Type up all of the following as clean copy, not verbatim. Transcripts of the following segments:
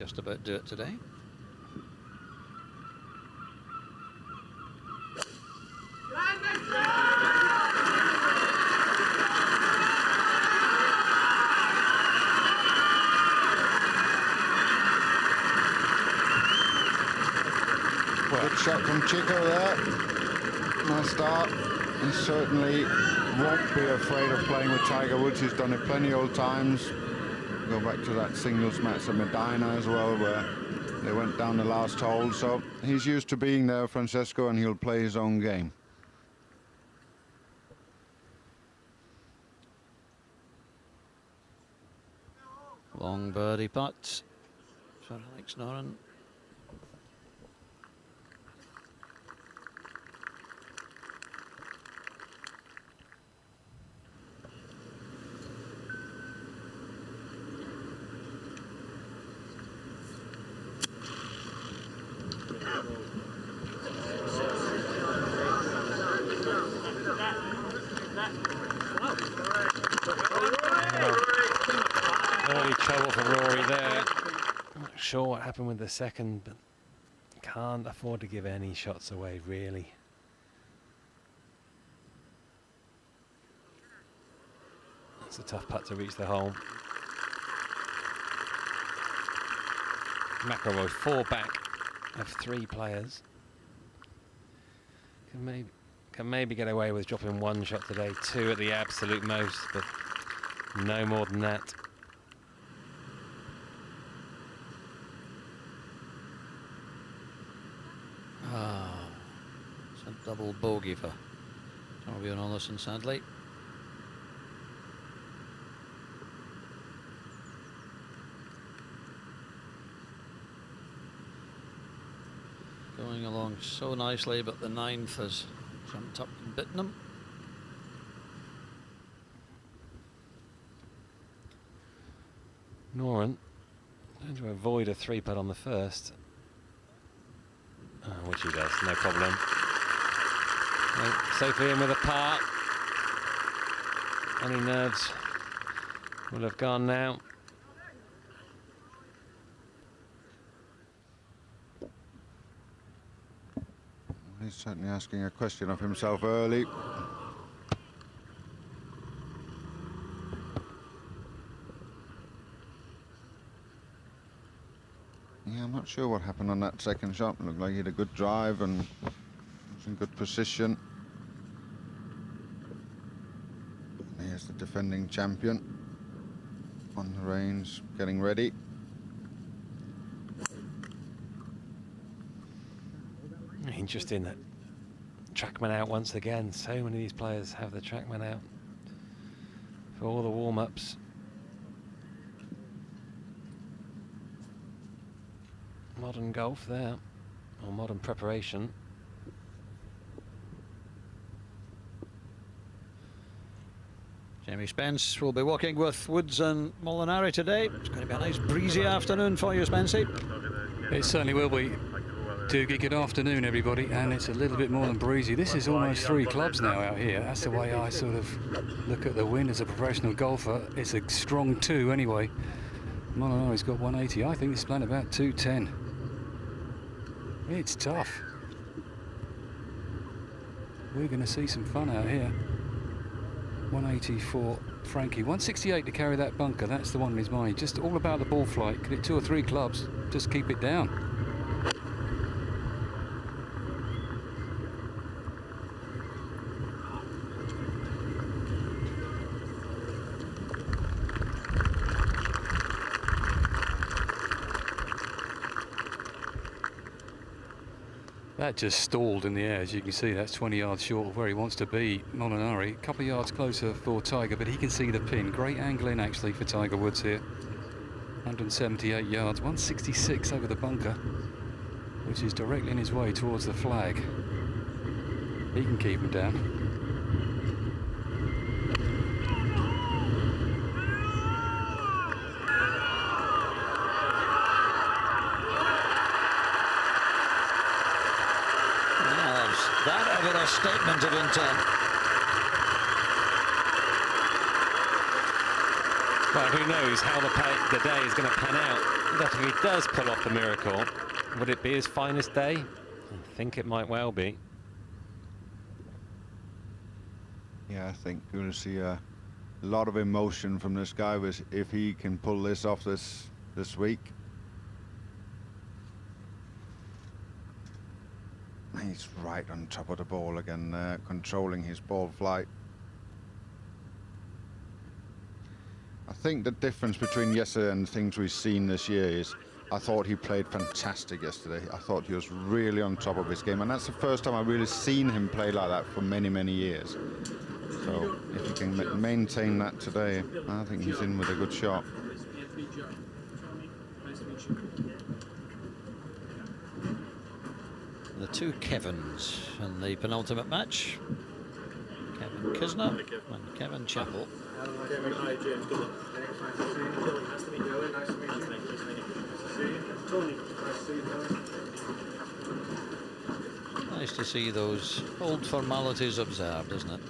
Just about do it today. Good shot from Chico there. Nice start. He certainly won't be afraid of playing with Tiger Woods. He's done it plenty old times. Go back to that singles match at Medina as well, where they went down the last hole. So he's used to being there, Francesco, and he'll play his own game. Long birdie putt for Alex Noren. Early trouble for Rory there. I'm not sure what happened with the second, but can't afford to give any shots away, really. It's a tough putt to reach the hole. McIlroy 4 back of 3 players. Can maybe get away with dropping 1 shot today, 2 at the absolute most, but no more than that. It's a double bogey for Torbjorn Olesen, sadly. Going along so nicely, but the 9th has jumped up and bitten him. Noren trying to avoid a 3-putt on the first, which he does, no problem. Safely in with a par. Any nerves will have gone now. He's certainly asking a question of himself early. Yeah, I'm not sure what happened on that second shot. It looked like he had a good drive and was in good position. Here's the defending champion on the range, getting ready. Interesting that trackman out once again. So many of these players have the trackman out for all the warm-ups. Modern golf there, or modern preparation. Jamie Spence will be walking with Woods and Molinari today. It's going to be a nice breezy afternoon for you, Spencey. It certainly will be. Doogie, good afternoon, everybody. And it's a little bit more than breezy. This is almost 3 clubs now out here. That's the way I sort of look at the wind as a professional golfer. It's a strong 2 anyway. Molinari's got 180. I think he's playing about 210. It's tough. We're going to see some fun out here. 180 for Frankie. 168 to carry that bunker. That's the one in his mind. Just all about the ball flight. Could hit 2 or 3 clubs. Just keep it down. That just stalled in the air, as you can see. That's 20 yards short of where he wants to be. Molinari, a couple of yards closer for Tiger, but he can see the pin. Great angle in, actually, for Tiger Woods here. 178 yards, 166 over the bunker, which is directly in his way towards the flag. He can keep him down. That ever a statement of intent. Well, who knows how the day is going to pan out. But if he does pull off the miracle, would it be his finest day? I think it might well be. Yeah, I think you're going to see a lot of emotion from this guy if he can pull this off this week. He's right on top of the ball again there, controlling his ball flight. I think the difference between yesterday and things we've seen this year is I thought he played fantastic yesterday. I thought he was really on top of his game, and that's the first time I've really seen him play like that for many, many years. So if he can maintain that today, I think he's in with a good shot. The two Kevins in the penultimate match. Kevin Kisner and Kevin Chappell. Hi, James. Good luck. Nice to meet you. Nice to meet you. Nice to meet you. Tony, nice to see you. Nice to see those old formalities observed, isn't it?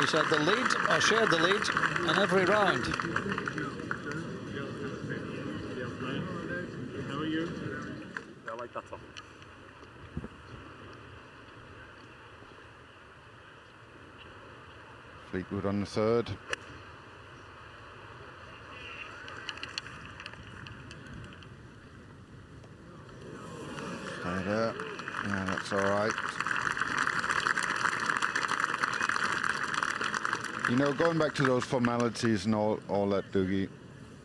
He's had the lead, or shared the lead, in every round. How are you? I like that top. Fleetwood on the third. Stay there. Yeah, that's all right. You know, going back to those formalities and all that, Dougie,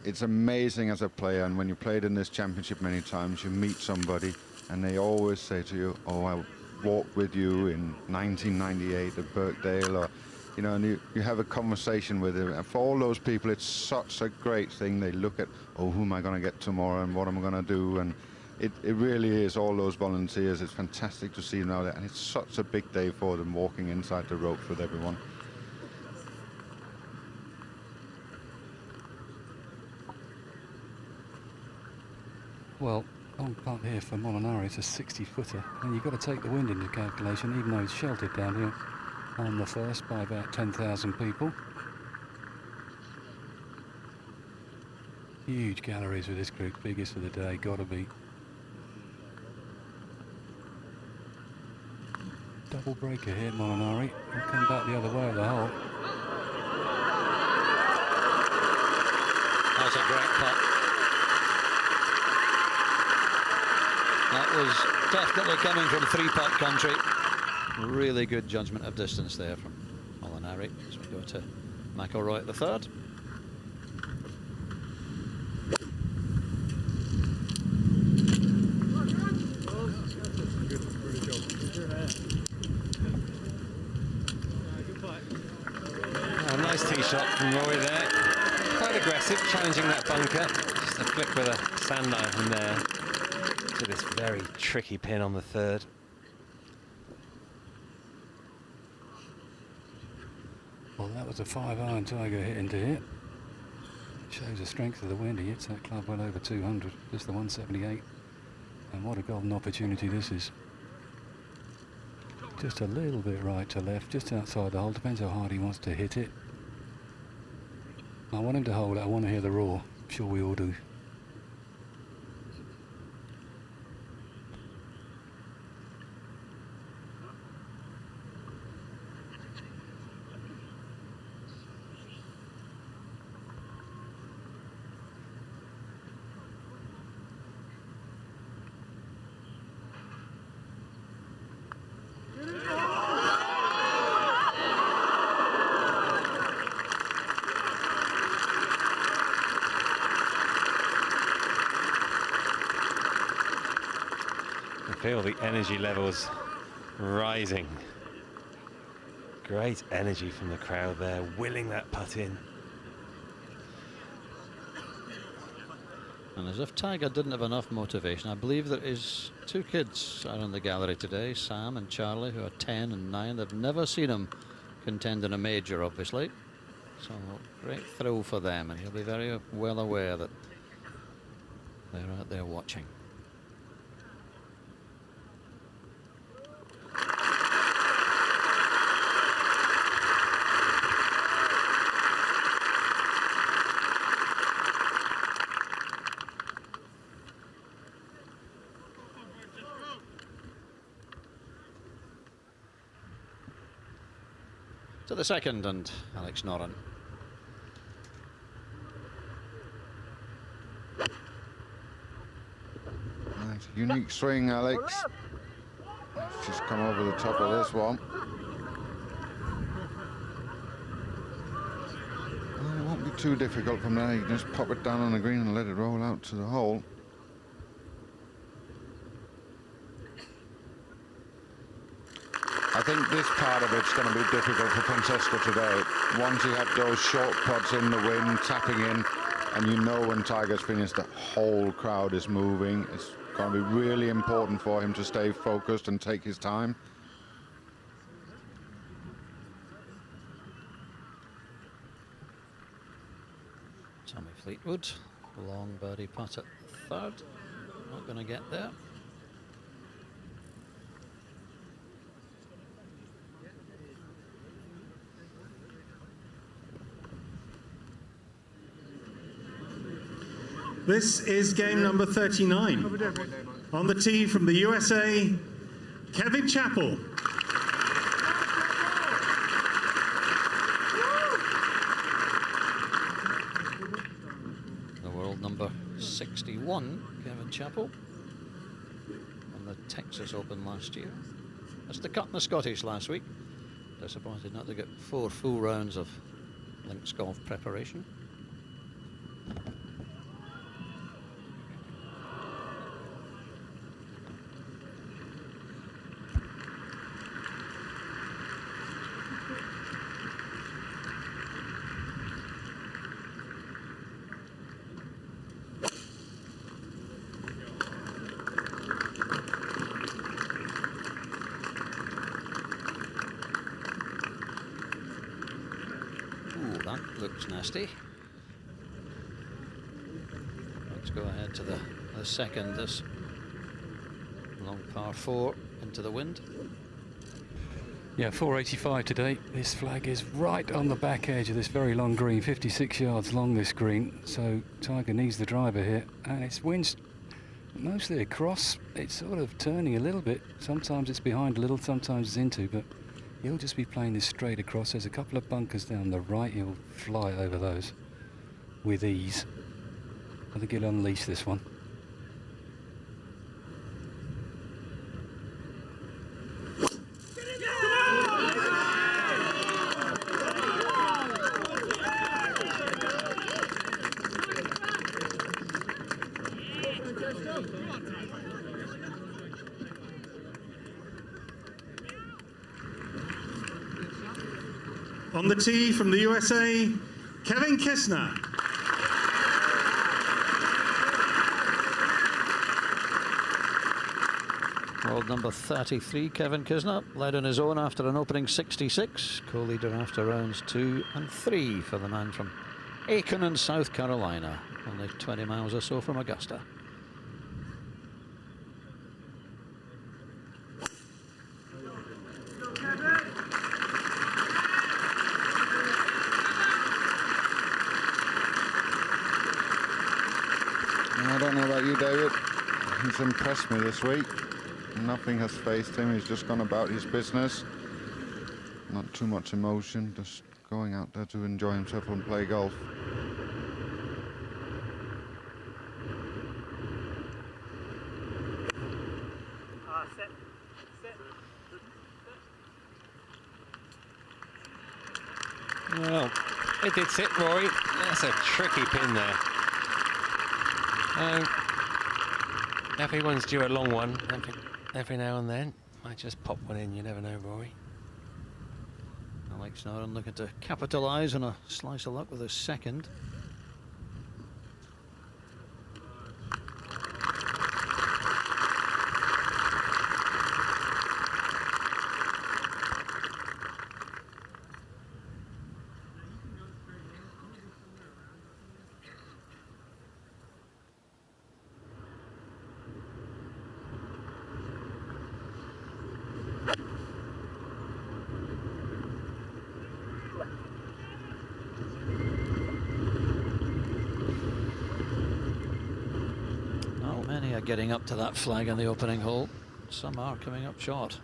it's amazing as a player, and when you played in this championship many times, you meet somebody and they always say to you, oh, I walked with you in 1998 at Birkdale, or, you know, and you have a conversation with them. And for all those people, it's such a great thing. They look at, oh, who am I going to get tomorrow and what am I going to do? And it really is all those volunteers. It's fantastic to see them out there, and it's such a big day for them, walking inside the ropes with everyone. Well, on putt here for Molinari, it's a 60-footer, and you've got to take the wind into calculation, even though it's sheltered down here on the first by about 10,000 people. Huge galleries with this group, biggest of the day, got to be. Double breaker here, Molinari. He'll come back the other way at the hole. That's a great putt. That was definitely coming from three-putt country. Really good judgment of distance there from Molinari as we go to McIlroy at the third. Oh, nice tee shot from Rory there. Quite aggressive, challenging that bunker. Just a flick with a sand knife in there to this very tricky pin on the third. Well, that was a 5-iron Tiger hit into hit. Shows the strength of the wind. He hits that club well over 200, just the 178. And what a golden opportunity this is. Just a little bit right to left, just outside the hole. Depends how hard he wants to hit it. I want him to hold it. I want to hear the roar. I'm sure we all do. Feel the energy levels rising. Great energy from the crowd there, willing that putt in. And as if Tiger didn't have enough motivation, I believe that his two kids are in the gallery today, Sam and Charlie, who are 10 and 9. They've never seen him contend in a major, obviously. So great thrill for them, and he'll be very well aware that they're out there watching. to the second, and Alex Noren. Nice, unique swing, Alex. She's come over the top of this one. Well, it won't be too difficult from there. You can just pop it down on the green and let it roll out to the hole. I think this part of it's going to be difficult for Francesco today. Once you have those short pots in the wind, tapping in, and you know when Tiger's finished, the whole crowd is moving. It's going to be really important for him to stay focused and take his time. Tommy Fleetwood, long birdie putt at third. Not going to get there. This is game number 39. On the tee from the USA, Kevin Chappell. The world number 61, Kevin Chappell, on the Texas Open last year. That's the cut in the Scottish last week. Disappointed not to get 4 full rounds of links golf preparation. That looks nasty. Let's go ahead to the second. This long par 4 into the wind. Yeah, 485 today. This flag is right on the back edge of this very long green, 56 yards long this green. So Tiger needs the driver here, and it's winds mostly across. It's sort of turning a little bit. Sometimes it's behind a little, sometimes it's into, but he'll just be playing this straight across. There's a couple of bunkers down the right. He'll fly over those with ease. I think he'll unleash this one. On the tee from the USA, Kevin Kisner. World number 33, Kevin Kisner, led on his own after an opening 66. Co-leader after rounds 2 and 3 for the man from Aiken in South Carolina, only 20 miles or so from Augusta. I don't know about you, David. He's impressed me this week. Nothing has faced him. He's just gone about his business. Not too much emotion, just going out there to enjoy himself and play golf. Well, it did sit, Rory. That's a tricky pin there. Everyone's due a long one every now and then. Might just pop one in, you never know, Rory. Alex Noren looking to capitalise on a slice of luck with his second. Many are getting up to that flag on the opening hole. Some are coming up short.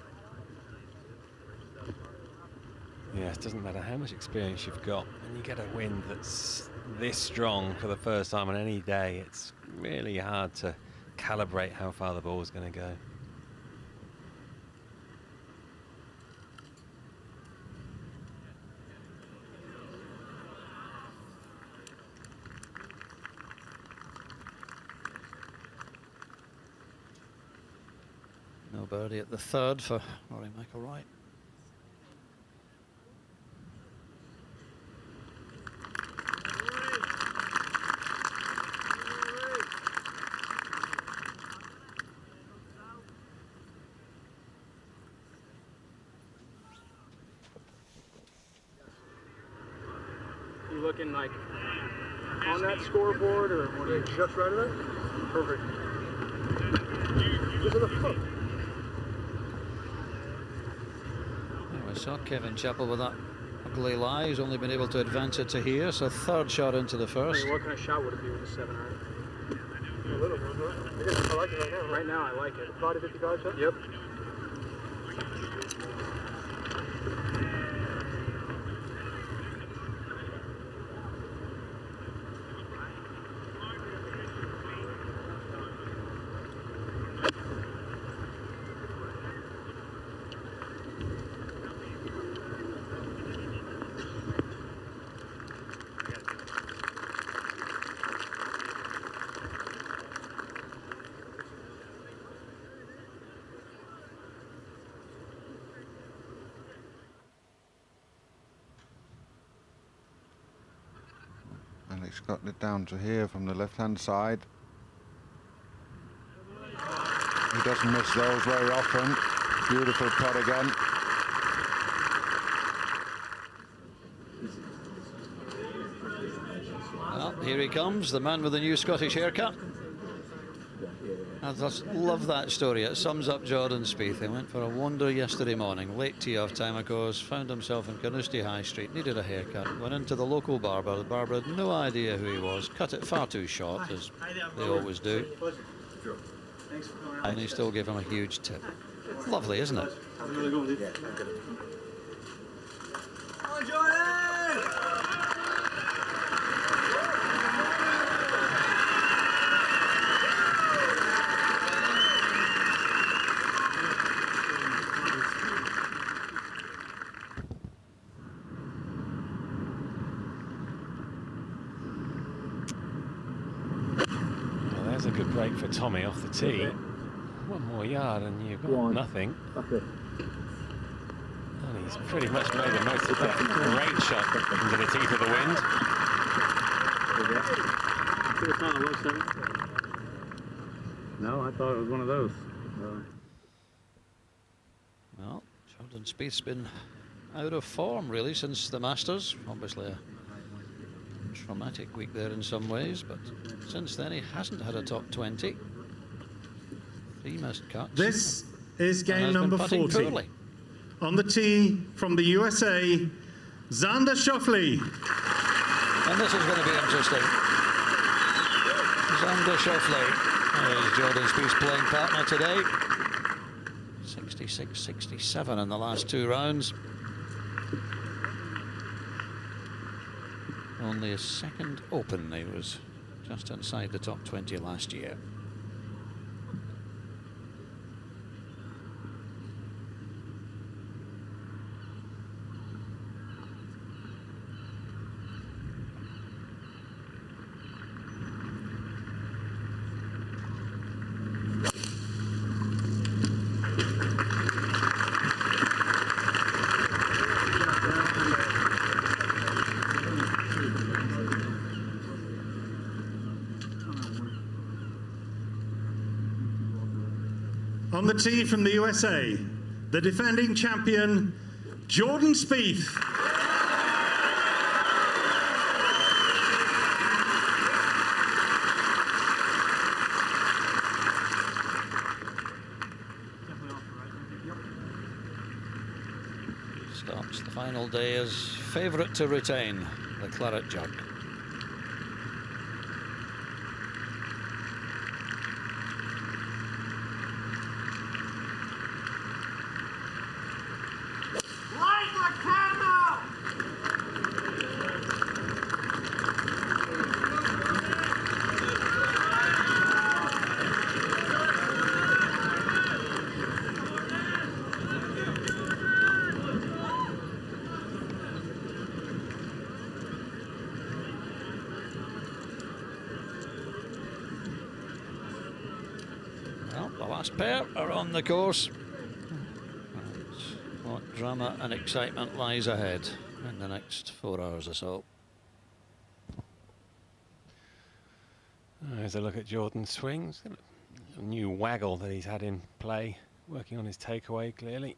Yeah, it doesn't matter how much experience you've got, when you get a wind that's this strong for the first time on any day, it's really hard to calibrate how far the ball is going to go. No birdie at the third for Rory McIlroy. You looking like on that scoreboard or what? Yeah, just right of it? Perfect. Just at the foot. We saw Kevin Chappell with that ugly lie. He's only been able to advance it to here, so third shot into the first. I mean, what kind of shot would it be with a 7 iron? A little one, huh? I like it right now. Right now, I like it. 5 to 55 shot? Yep. Alex got it down to here from the left-hand side. He doesn't miss those very often. Beautiful putt again. Well, here he comes, the man with the new Scottish haircut. I just love that story. It sums up Jordan Spieth. He went for a wander yesterday morning, late tee-off time, of course, found himself in Carnoustie High Street, needed a haircut, went into the local barber. The barber had no idea who he was, cut it far too short, as they always do, and he still gave him a huge tip. Lovely, isn't it? There's a good break for Tommy off the tee. One more yard and you've got nothing. And he's pretty much made the most of that great shot into the teeth of the wind. No, I thought it was one of those. Well, Jordan Spieth's been out of form, really, since the Masters. Obviously a traumatic week there in some ways, but since then he hasn't had a top 20. 3 missed cuts. This is game number 40. Poorly. On the tee from the USA, Xander Schauffele. And this is going to be interesting. Xander Schauffele is Jordan Spieth's playing partner today. 66-67 in the last 2 rounds. Only his second Open. He was just inside the top 20 last year. On the tee from the USA, the defending champion, Jordan Spieth. Starts the final day as favourite to retain the Claret Jug. last pair are on the course. And what drama and excitement lies ahead in the next 4 hours or so. There's a look at Jordan's swings. A new waggle that he's had in play, working on his takeaway clearly.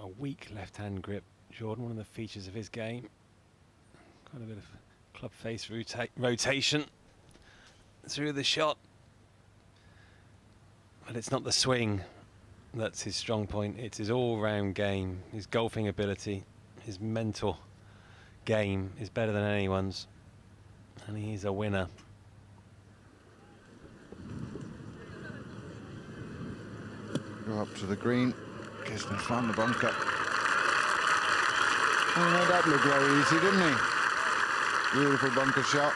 A weak left-hand grip, Jordan, one of the features of his game. Quite a bit of club face rotation through the shot. But it's not the swing that's his strong point, it's his all-round game, his golfing ability, his mental game is better than anyone's. And he's a winner. Go up to the green. Kisner's found the bunker. Oh, he made that look very easy, didn't he? Beautiful bunker shot.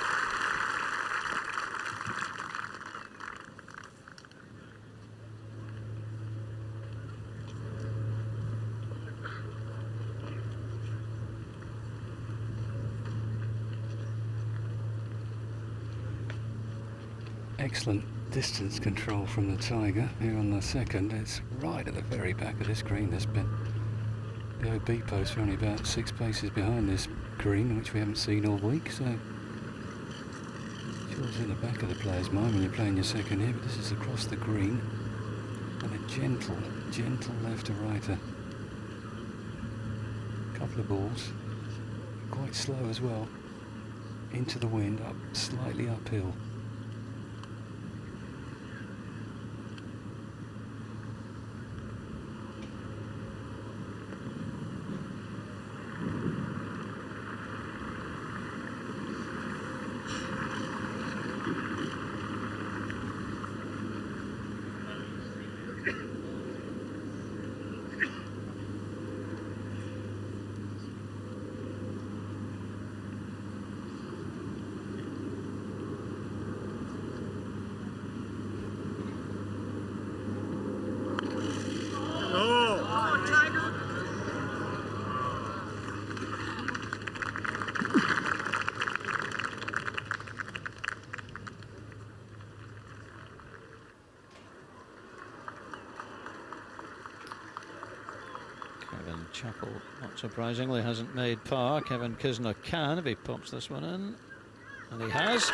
Excellent distance control from the Tiger here on the second. It's right at the very back of this green. There's been the OB post are only about 6 paces behind this green, which we haven't seen all week, so it's in the back of the player's mind when you're playing your second here, but this is across the green and a gentle left to righter. Couple of balls, quite slow as well, into the wind, up slightly uphill. Chappell, not surprisingly, hasn't made par. Kevin Kisner can if he pops this one in, and he has.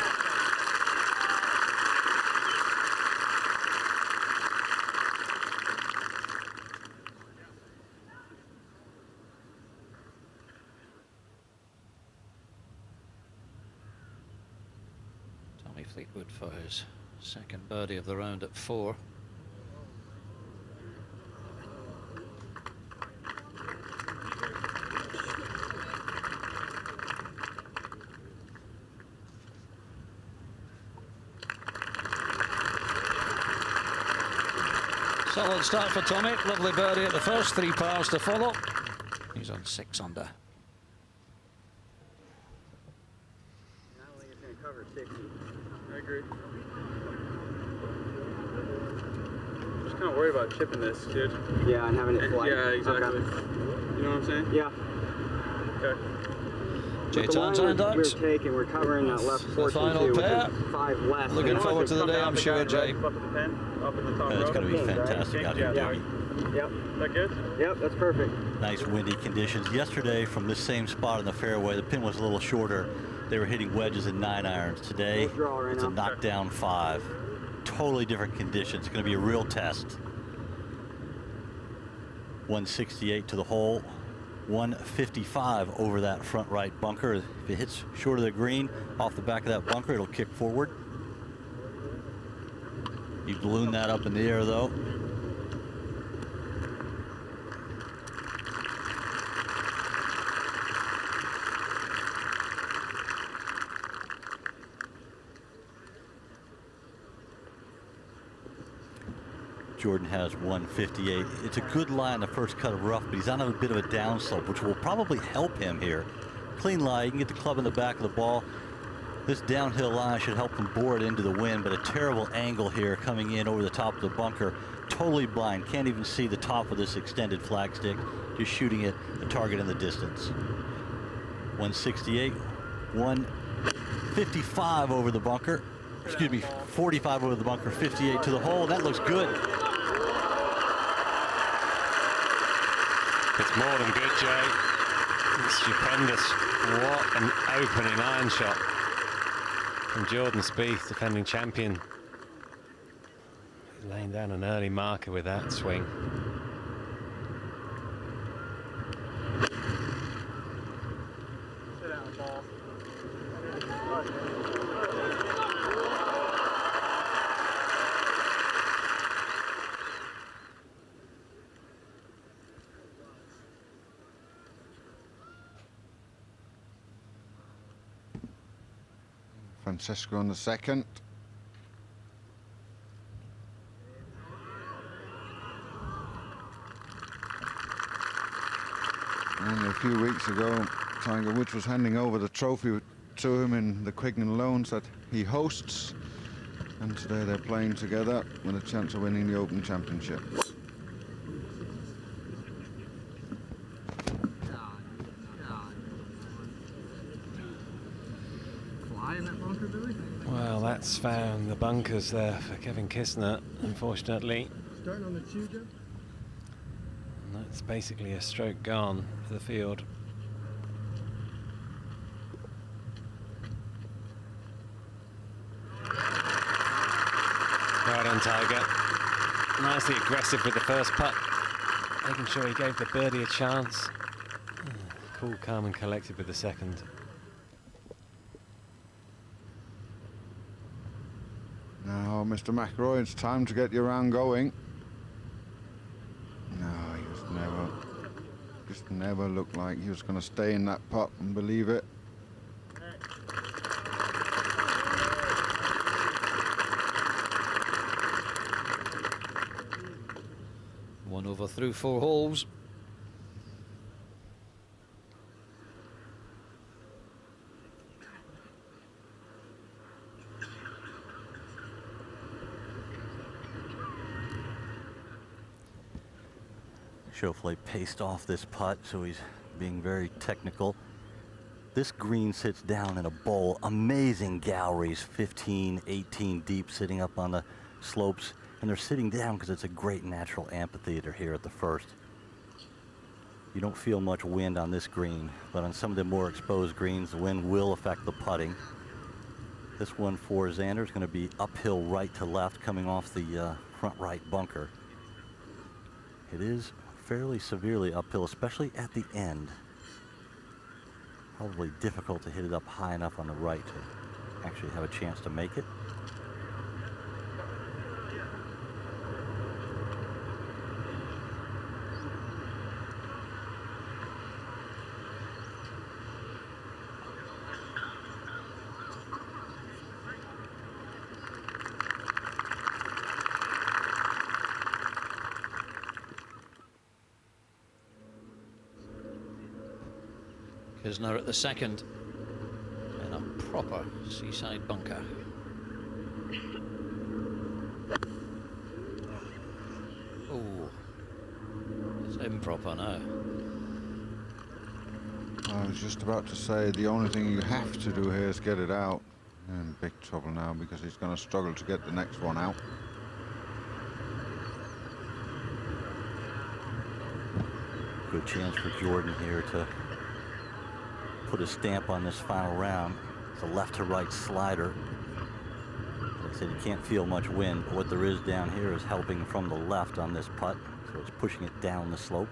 Tommy Fleetwood for his second birdie of the round at 4. Solid start for Tommy. Lovely birdie at the first, 3 pars to follow. He's on 6 under. I don't think it's going to cover 60. I agree. Just kind of worried about chipping this, dude. Yeah, and having it fly. Yeah, exactly. Okay. You know what I'm saying? Yeah. Okay. Jay Townsend we're taking, we're covering that left the final pair. 5 left. Looking forward to the day, I'm sure, Jay. It's going to be fantastic out here, Dougie. Yep. That good? Yep, that's perfect. Nice windy conditions. Yesterday, from this same spot in the fairway, the pin was a little shorter. They were hitting wedges and 9 irons. Today, it's a knockdown 5. Totally different conditions. It's going to be a real test. 168 to the hole. 155 over that front right bunker. If it hits short of the green, off the back of that bunker, it'll kick forward. You balloon that up in the air, though. Jordan has 158. It's a good line the first cut of rough, but he's on a bit of a downslope, which will probably help him here. Clean lie, you can get the club in the back of the ball. This downhill line should help him bore it into the wind, but a terrible angle here coming in over the top of the bunker. Totally blind, can't even see the top of this extended flagstick. Just shooting it, a target in the distance. 168, 155 over the bunker. excuse me, 45 over the bunker, 58 to the hole. That looks good. It's more than good, Jay. It's stupendous. What an opening iron shot from Jordan Spieth, defending champion. He's laying down an early marker with that swing. Francesco on the second. Only a few weeks ago, Tiger Woods was handing over the trophy to him in the Quignan Loans that he hosts. And today they're playing together with a chance of winning the Open Championship. Well, that's found the bunkers there for Kevin Kisner, unfortunately. Starting on the tee, Joe? And that's basically a stroke gone for the field. Right on, Tiger. Nicely aggressive with the first putt, making sure he gave the birdie a chance. Cool, calm and collected with the second. Now, Mr. McIlroy, it's time to get your round going. No, he just never looked like he was going to stay in that putt and believe it. One over through 4 holes. Schauffele paced off this putt, so he's being very technical. This green sits down in a bowl. Amazing galleries, 15, 18 deep, sitting up on the slopes. And they're sitting down because it's a great natural amphitheater here at the first. You don't feel much wind on this green, but on some of the more exposed greens, the wind will affect the putting. This one for Xander is going to be uphill right to left, coming off the front right bunker. It is fairly severely uphill, especially at the end. Probably difficult to hit it up high enough on the right to actually have a chance to make it. Kisner at the second in a proper seaside bunker. Oh, it's improper now. I was just about to say the only thing you have to do here is get it out. You're in big trouble now because he's going to struggle to get the next one out. Good chance for Jordan here to put a stamp on this final round. It's a left to right slider. Like I said, you can't feel much wind, but what there is down here is helping from the left on this putt, so it's pushing it down the slope.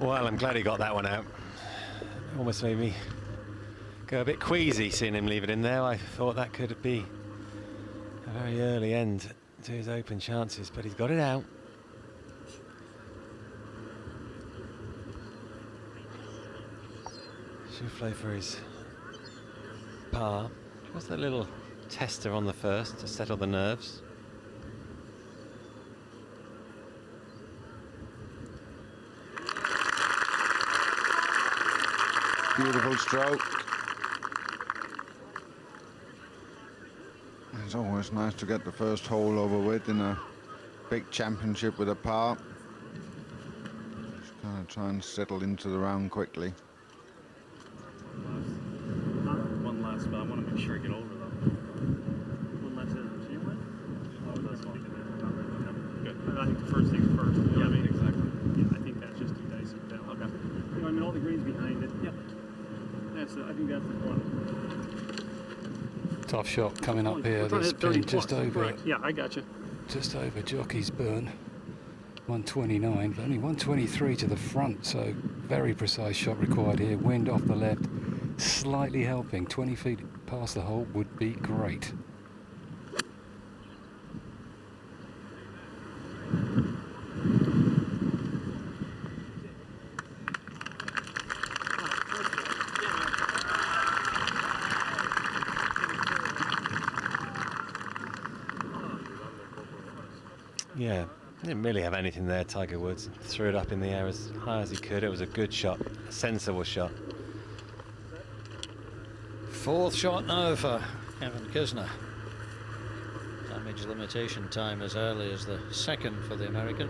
Well, I'm glad he got that one out. Almost made me go a bit queasy seeing him leave it in there. I thought that could be a very early end to his open chances, but he's got it out. Schauffele for his par. Just a little tester on the first to settle the nerves. Beautiful stroke. It's always nice to get the first hole over with in a big championship with a par. Just kind of try and settle into the round quickly. One last, but I want to make sure I get over them. One last you win? Oh, that's fine. Good. I think the first thing's first. Yeah, I mean, exactly. Yeah, I think that's just too dicey. Okay. You know, I mean, all the greens behind it. Yep. That's I think that's the one. Tough shot coming up here. This pin just over. Right. Yeah, I got you. Just over Jockey's Burn. 129, but only 123 to the front, so very precise shot required here. Wind off the left, slightly helping. 20 feet past the hole would be great. Yeah, didn't really have anything there, Tiger Woods. Threw it up in the air as high as he could. It was a good shot, a sensible shot. Fourth shot now for Kevin Kisner. Damage limitation time as early as the second for the American.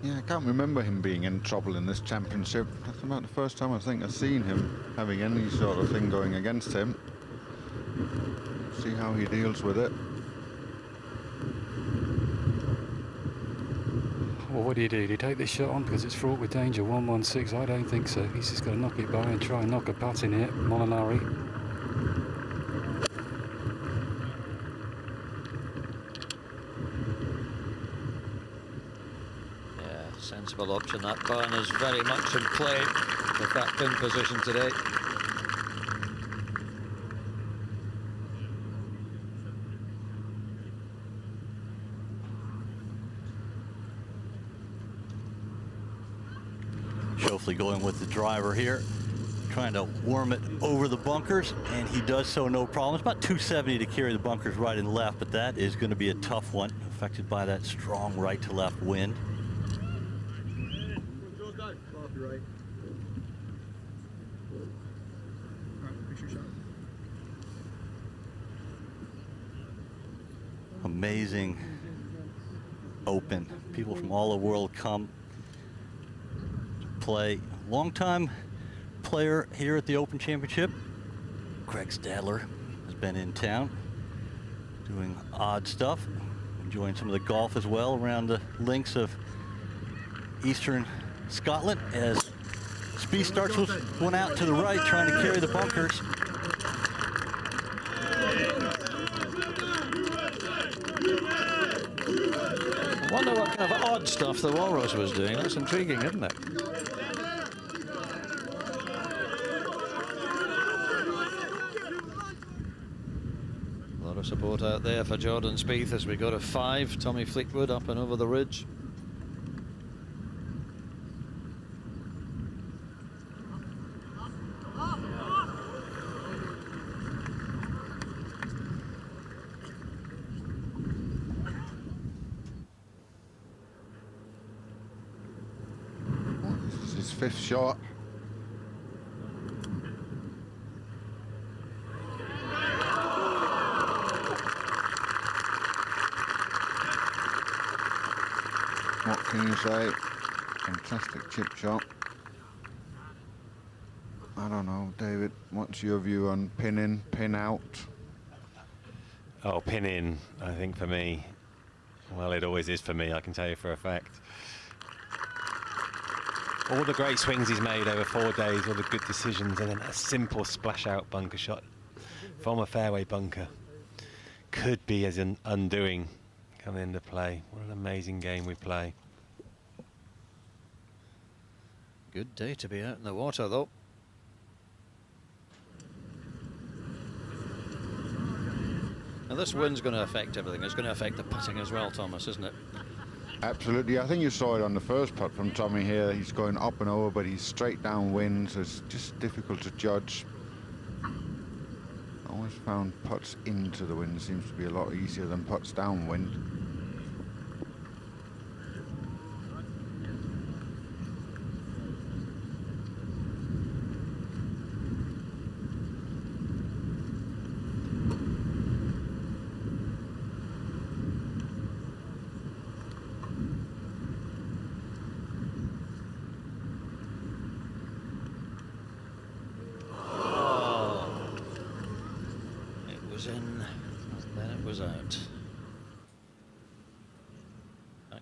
Yeah, I can't remember him being in trouble in this championship. That's about the first time I think I've seen him having any sort of thing going against him. See how he deals with it. Well, what do? Do you take this shot on because it's fraught with danger? 116, I don't think so. He's just got to knock it by and try and knock a putt in here. Molinari. Sensible option. That burn is very much in play with that pin position today. Schauffele going with the driver here, trying to worm it over the bunkers, and he does so no problem. It's about 270 to carry the bunkers right and left, but that is going to be a tough one, affected by that strong right to left wind. Amazing open. People from all the world come to play. Longtime player here at the Open Championship, Craig Stadler, has been in town doing odd stuff, enjoying some of the golf as well around the links of eastern Scotland as Spieth starts with one out to the right, trying to carry the bunkers. I wonder what kind of odd stuff the Walrus was doing. That's intriguing, isn't it? A lot of support out there for Jordan Spieth as we go to 5. Tommy Fleetwood up and over the ridge. Fifth shot. What can you say? Fantastic chip shot. I don't know, David, what's your view on pin in, pin out? Oh, pin in, I think for me. Well, it always is for me, I can tell you for a fact. All the great swings he's made over 4 days, all the good decisions, and then a simple splash out bunker shot from a fairway bunker could be as an undoing coming into play. What an amazing game we play. Good day to be out in the water, though. this wind's going to affect everything. It's going to affect the putting as well, Thomas, isn't it? Absolutely. I think you saw it on the first putt from Tommy here. He's going up and over, but he's straight downwind, so it's just difficult to judge. I always found putts into the wind seems to be a lot easier than putts downwind.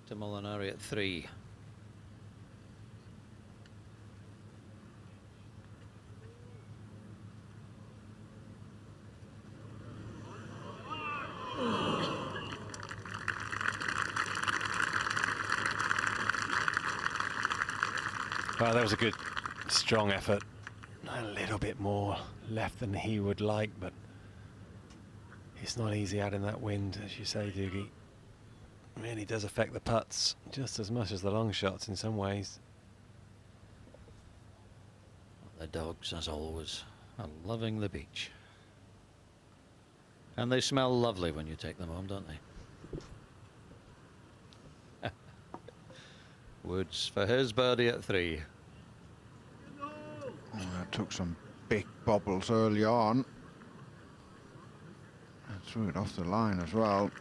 To Molinari at 3. Well, that was a good, strong effort. A little bit more left than he would like, but it's not easy out in that wind, as you say, Doogie. Really does affect the putts just as much as the long shots in some ways. The dogs, as always, are loving the beach. And they smell lovely when you take them home, don't they? Woods for his birdie at 3. Oh, that took some big bobbles early on. And threw it off the line as well.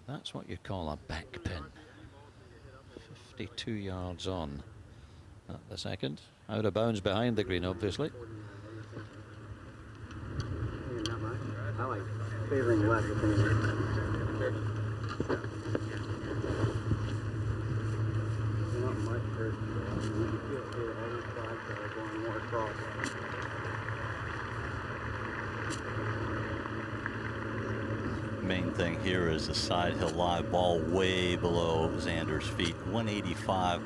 That's what you call a back pin. 52 yards on at the second. Out of bounds behind the green, obviously. I like favoring left. Not much for you feel here, all these flags that are going more across. Main thing here is the side hill lie, ball way below Xander's feet. 185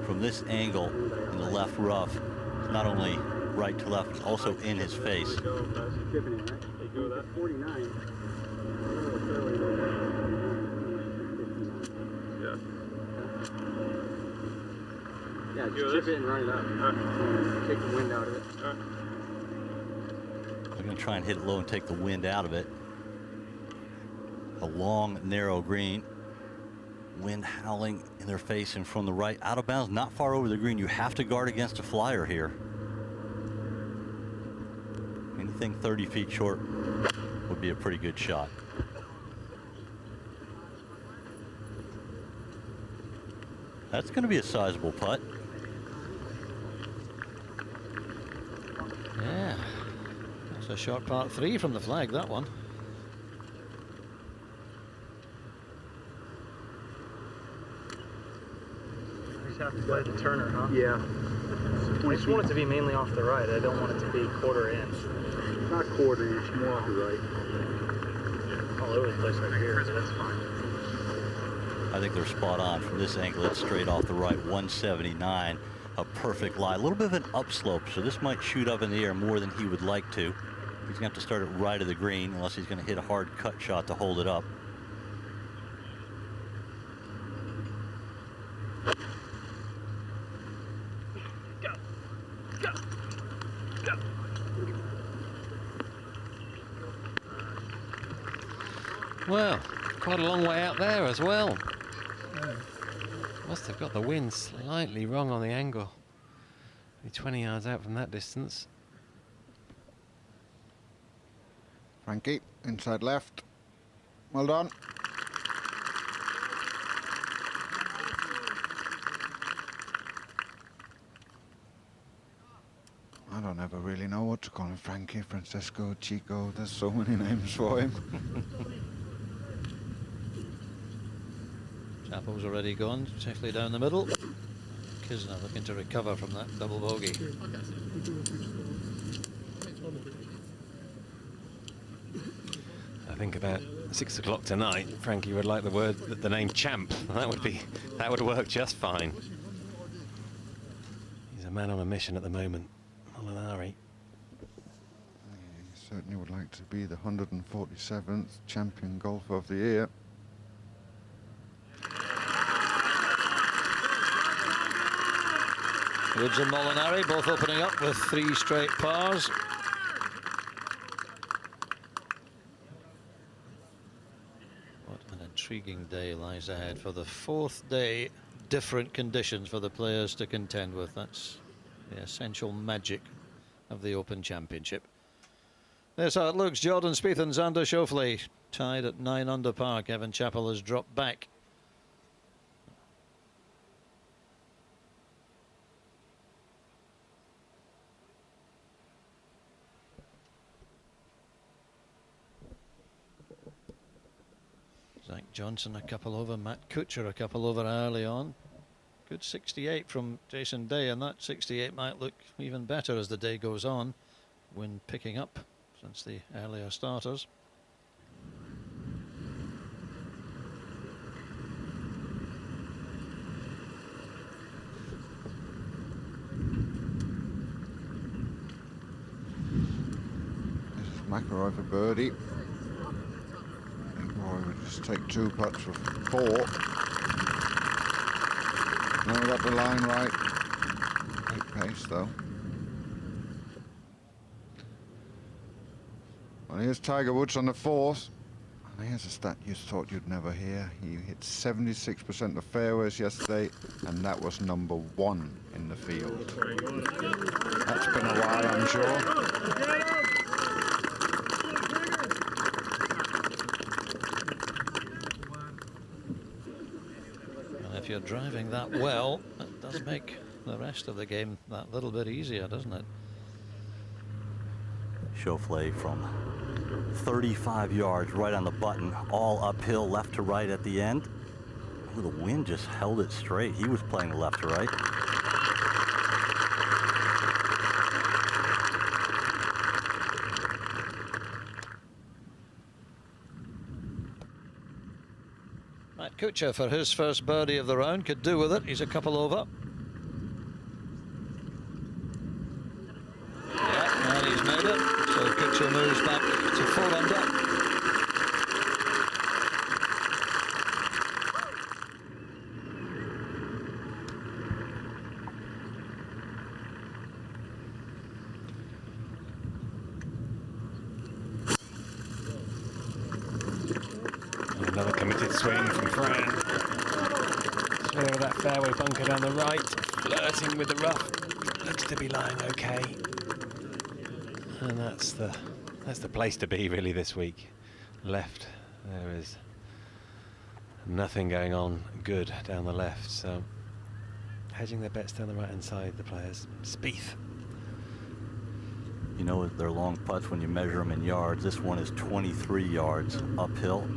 from this angle in the left rough, not only right to left, but also in his face. Chipping it, right? They go that 49. Yeah, just chip it and run it up. Take the wind out of it. They're going to try and hit it low and take the wind out of it. A long, narrow green. Wind howling in their face and from the right. Out of bounds, not far over the green. You have to guard against a flyer here. Anything 30 feet short would be a pretty good shot. That's going to be a sizable putt. Yeah, that's a short part 3 from the flag, that one. Have to play the Turner, huh? Yeah. I just want it to be mainly off the right. I don't want it to be quarter inch. Not quarter inch, more off the right. All over the place right here, so that's fine. I think they're spot on. From this angle, it's straight off the right, 179. A perfect lie. A little bit of an upslope, so this might shoot up in the air more than he would like to. He's going to have to start it right of the green, unless he's going to hit a hard cut shot to hold it up. Well, quite a long way out there as well. Must have got the wind slightly wrong on the angle. Be 20 yards out from that distance. Frankie, inside left. Well done. I don't ever really know what to call him. Frankie, Francesco, Chico. There's so many names for him. Chappell's already gone, safely down the middle. Kisner looking to recover from that double bogey. I think about 6 o'clock tonight, Frankie would like the name Champ. That would work just fine. He's a man on a mission at the moment. Molinari. He certainly would like to be the 147th champion golfer of the year. Woods and Molinari both opening up with 3 straight pars. What an intriguing day lies ahead for the 4th day. Different conditions for the players to contend with. That's the essential magic of the Open Championship. There's how it looks. Jordan Spieth and Xander Schauffele tied at 9 under par. Kevin Chappell has dropped back. Zach Johnson a couple over, Matt Kuchar a couple over early on. Good 68 from Jason Day, and that 68 might look even better as the day goes on. Wind picking up since the earlier starters. This is McIlroy for birdie. McIlroy would just take 2 putts for 4. Now we got the line right. Great pace though. Well, here's Tiger Woods on the 4th. And here's a stat you thought you'd never hear. He hit 76% of fairways yesterday, and that was number 1 in the field. That's been a while, I'm sure. If you're driving that well, it does make the rest of the game that little bit easier, doesn't it? Schauffele from 35 yards right on the button, all uphill left to right at the end. Ooh, the wind just held it straight. He was playing left to right. Matt Kuchar for his first birdie of the round could do with it. He's a couple over. Yeah, and he's made it. So Kuchar moves back to 4 under. Another committed swing from Fran. Swing of that fairway bunker down the right, flirting with the rough. Looks to be lying okay. And that's the place to be really this week. Left, there is nothing going on good down the left, so hedging their bets down the right hand side, the players. Spieth. You know, they're long putts when you measure them in yards. This one is 23 yards uphill.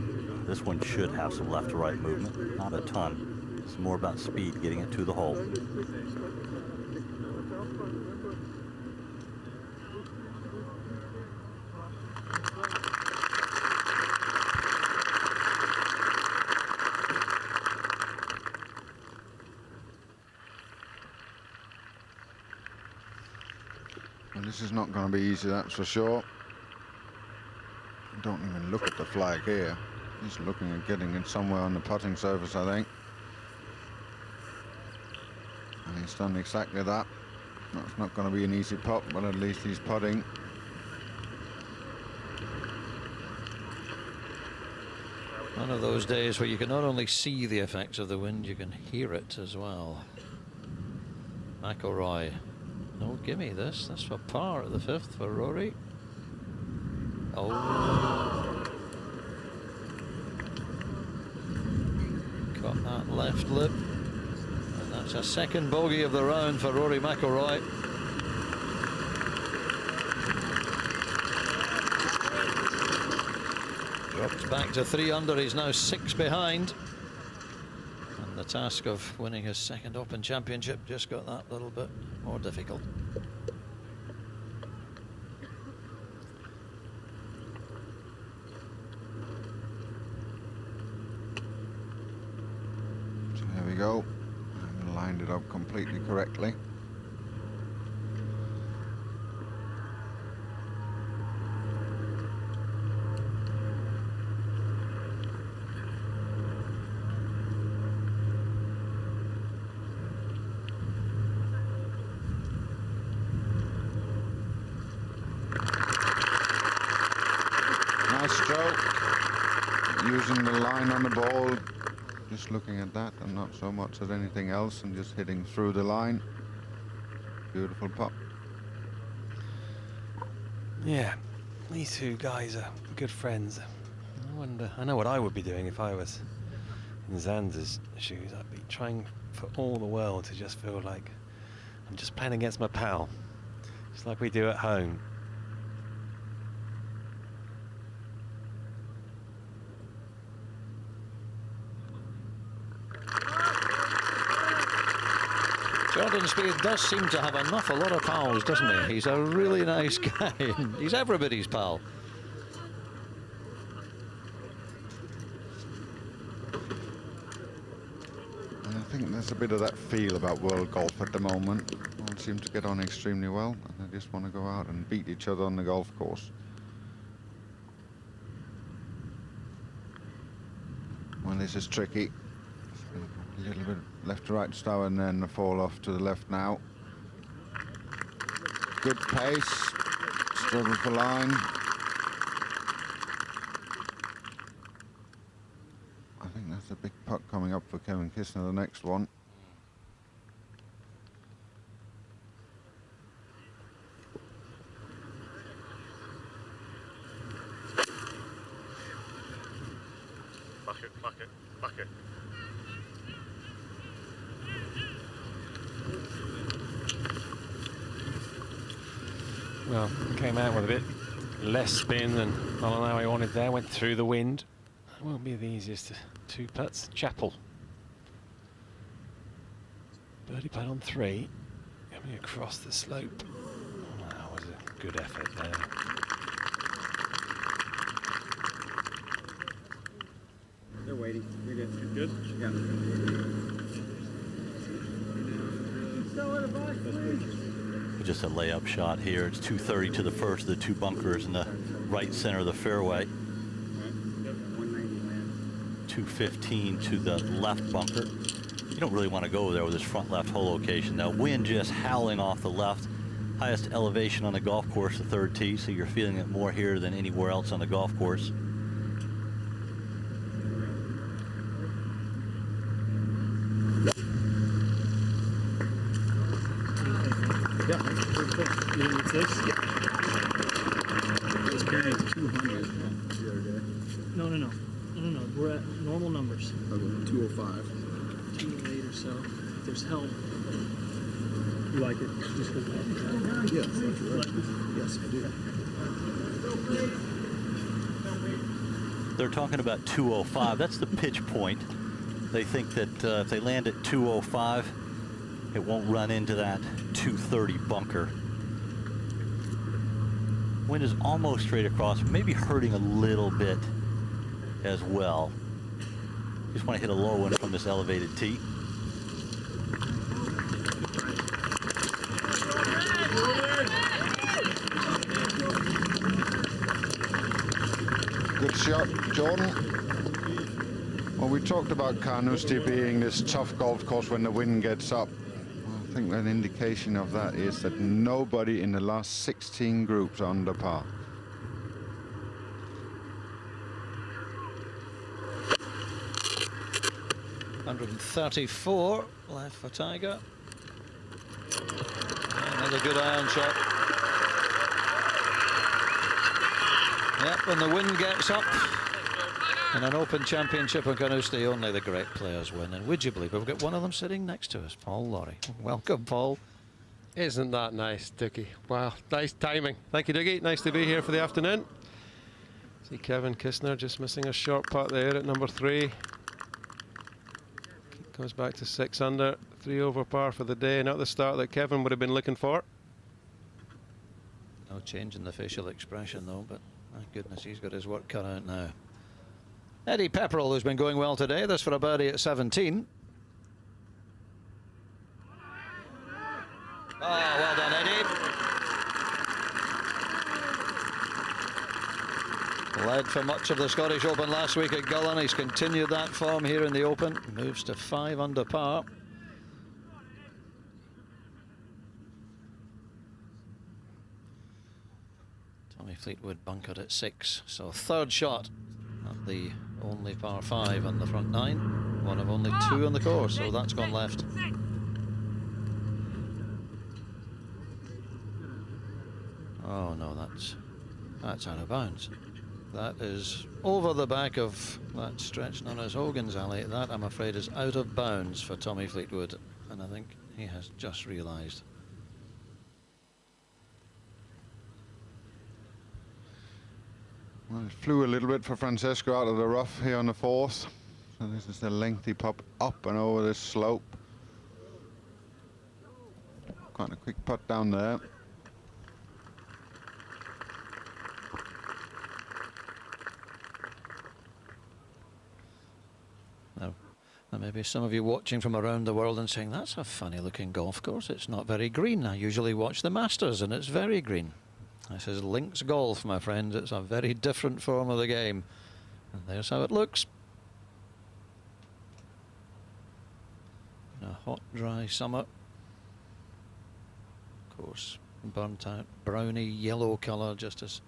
This one should have some left to right movement, not a ton. It's more about speed, getting it to the hole. Well, this is not going to be easy, that's for sure. Don't even look at the flag here. He's looking at getting it somewhere on the putting surface, I think. And he's done exactly that. That's not going to be an easy putt, but at least he's putting. One of those days where you can not only see the effects of the wind, you can hear it as well. McIlroy. No gimme this. That's for par at the 5th for Rory. Oh. Got that left lip. And that's a second bogey of the round for Rory McIlroy. Drops back to 3 under. He's now 6 behind. And the task of winning his second Open Championship just got that little bit more difficult. So there we go. I haven't lined it up completely correctly. stroke. Using the line on the ball. Just looking at that and not so much at anything else, and just hitting through the line. Beautiful putt. Yeah, these two guys are good friends. I know what I would be doing if I was in Xander's shoes. I'd be trying for all the world to just feel like I'm just playing against my pal, just like we do at home. Jordan Spieth does seem to have an awful lot of pals, doesn't he? He's a really nice guy. He's everybody's pal. And I think there's a bit of that feel about world golf at the moment. All seem to get on extremely well, and they just want to go out and beat each other on the golf course. Well, this is tricky. A little bit left to right start, and then the fall off to the left now. Good pace, struggle for line. I think that's a big putt coming up for Kevin Kisner, the next one. Bucket. Well, came out with a bit less spin than Molinari wanted there, went through the wind. It won't be the easiest two putts. Chappell. Birdie putt on 3, coming across the slope. That was a good effort there. They're waiting. You're good. Good? Yeah. Just a layup shot here. It's 230 to the first of the 2 bunkers in the right center of the fairway. 215 to the left bunker. You don't really want to go there with this front left hole location. Now, wind just howling off the left. Highest elevation on the golf course, the 3rd tee, so you're feeling it more here than anywhere else on the golf course. Yeah, you know what's this? I was carrying 200 the other day. No. We're at normal numbers. 205. 208 or so. If there's help. You like it? Just go back. Yes, yes, I do. They're talking about 205. That's the pitch point. They think that if they land at 205, it won't run into that 230 bunker. Wind is almost straight across, maybe hurting a little bit as well. Just want to hit a low one from this elevated tee. Good shot, Jordan. Well, we talked about Carnoustie being this tough golf course when the wind gets up. I think an indication of that is that nobody in the last 16 groups are under par. $134 left for Tiger. Another good iron shot. Yep, when the wind gets up in an Open Championship on Carnoustie, only the great players win. And would you believe we've got one of them sitting next to us, Paul Lawrie. Welcome, Paul. Isn't that nice, Dookie? Wow, nice timing. Thank you, Dookie. Nice to be here for the afternoon. See Kevin Kisner just missing a short putt there at number 3. Comes back to 6 under, 3 over par for the day. Not the start that Kevin would have been looking for. No change in the facial expression, though, but my goodness, he's got his work cut out now. Eddie Pepperell, who's been going well today. This for a birdie at 17. Oh, well done, Eddie. Led for much of the Scottish Open last week at Gullin. He's continued that form here in the Open. Moves to 5 under par. Tommy Fleetwood bunkered at 6, so third shot at the only par 5 on the front 9. One of only 2 on the course, so that's gone left. Oh no, that's out of bounds. That is over the back of that stretch known as Hogan's Alley. That, I'm afraid, is out of bounds for Tommy Fleetwood, and I think he has just realised. Well, it flew a little bit for Francesco out of the rough here on the 4th. So this is a lengthy pop up and over this slope. Quite a quick putt down there. Now, maybe some of you watching from around the world and saying, that's a funny looking golf course, it's not very green. I usually watch the Masters and it's very green. This is links golf, my friends. It's a very different form of the game. And there's how it looks. In a hot, dry summer. Of course, burnt out browny yellow colour, just as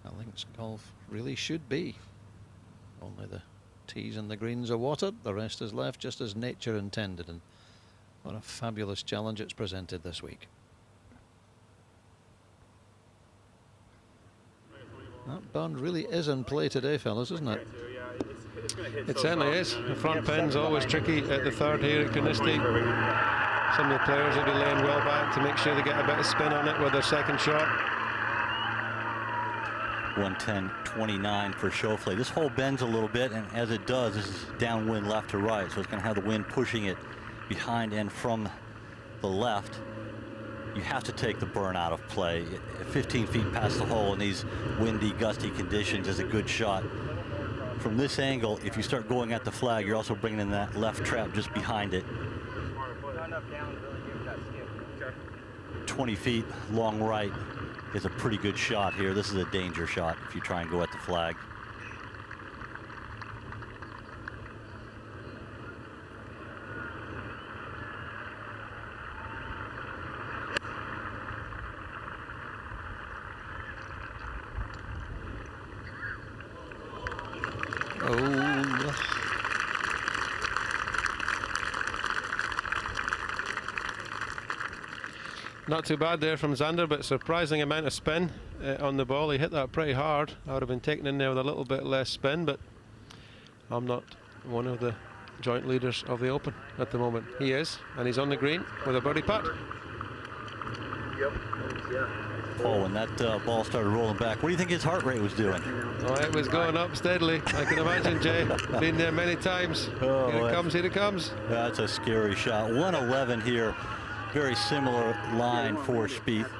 a links golf really should be. Only the tees and the greens are watered, the rest is left just as nature intended, and what a fabulous challenge it's presented this week. That burn really is in play today, fellas, isn't it? It certainly is. The front pin's always tricky at the 3rd here at Carnoustie. Some of the players will be laying well back to make sure they get a bit of spin on it with their second shot. 110.29 for Schauffele. This hole bends a little bit, and as it does, this is downwind left to right, so it's going to have the wind pushing it behind and from the left. You have to take the burn out of play. 15 feet past the hole in these windy, gusty conditions is a good shot. From this angle, if you start going at the flag, you're also bringing in that left trap just behind it. 20 feet long right is a pretty good shot here. This is a danger shot if you try and go at the flag. Not too bad there from Xander, but surprising amount of spin on the ball. He hit that pretty hard. I would have been taken in there with a little bit less spin, but I'm not one of the joint leaders of the Open at the moment. He is, and he's on the green with a birdie putt. Oh, when that ball started rolling back, what do you think his heart rate was doing? Oh, it was going up steadily. I can imagine, Jay. Been there many times. Oh, here it comes, here it comes. That's a scary shot. 111 here. Very similar line for Spieth.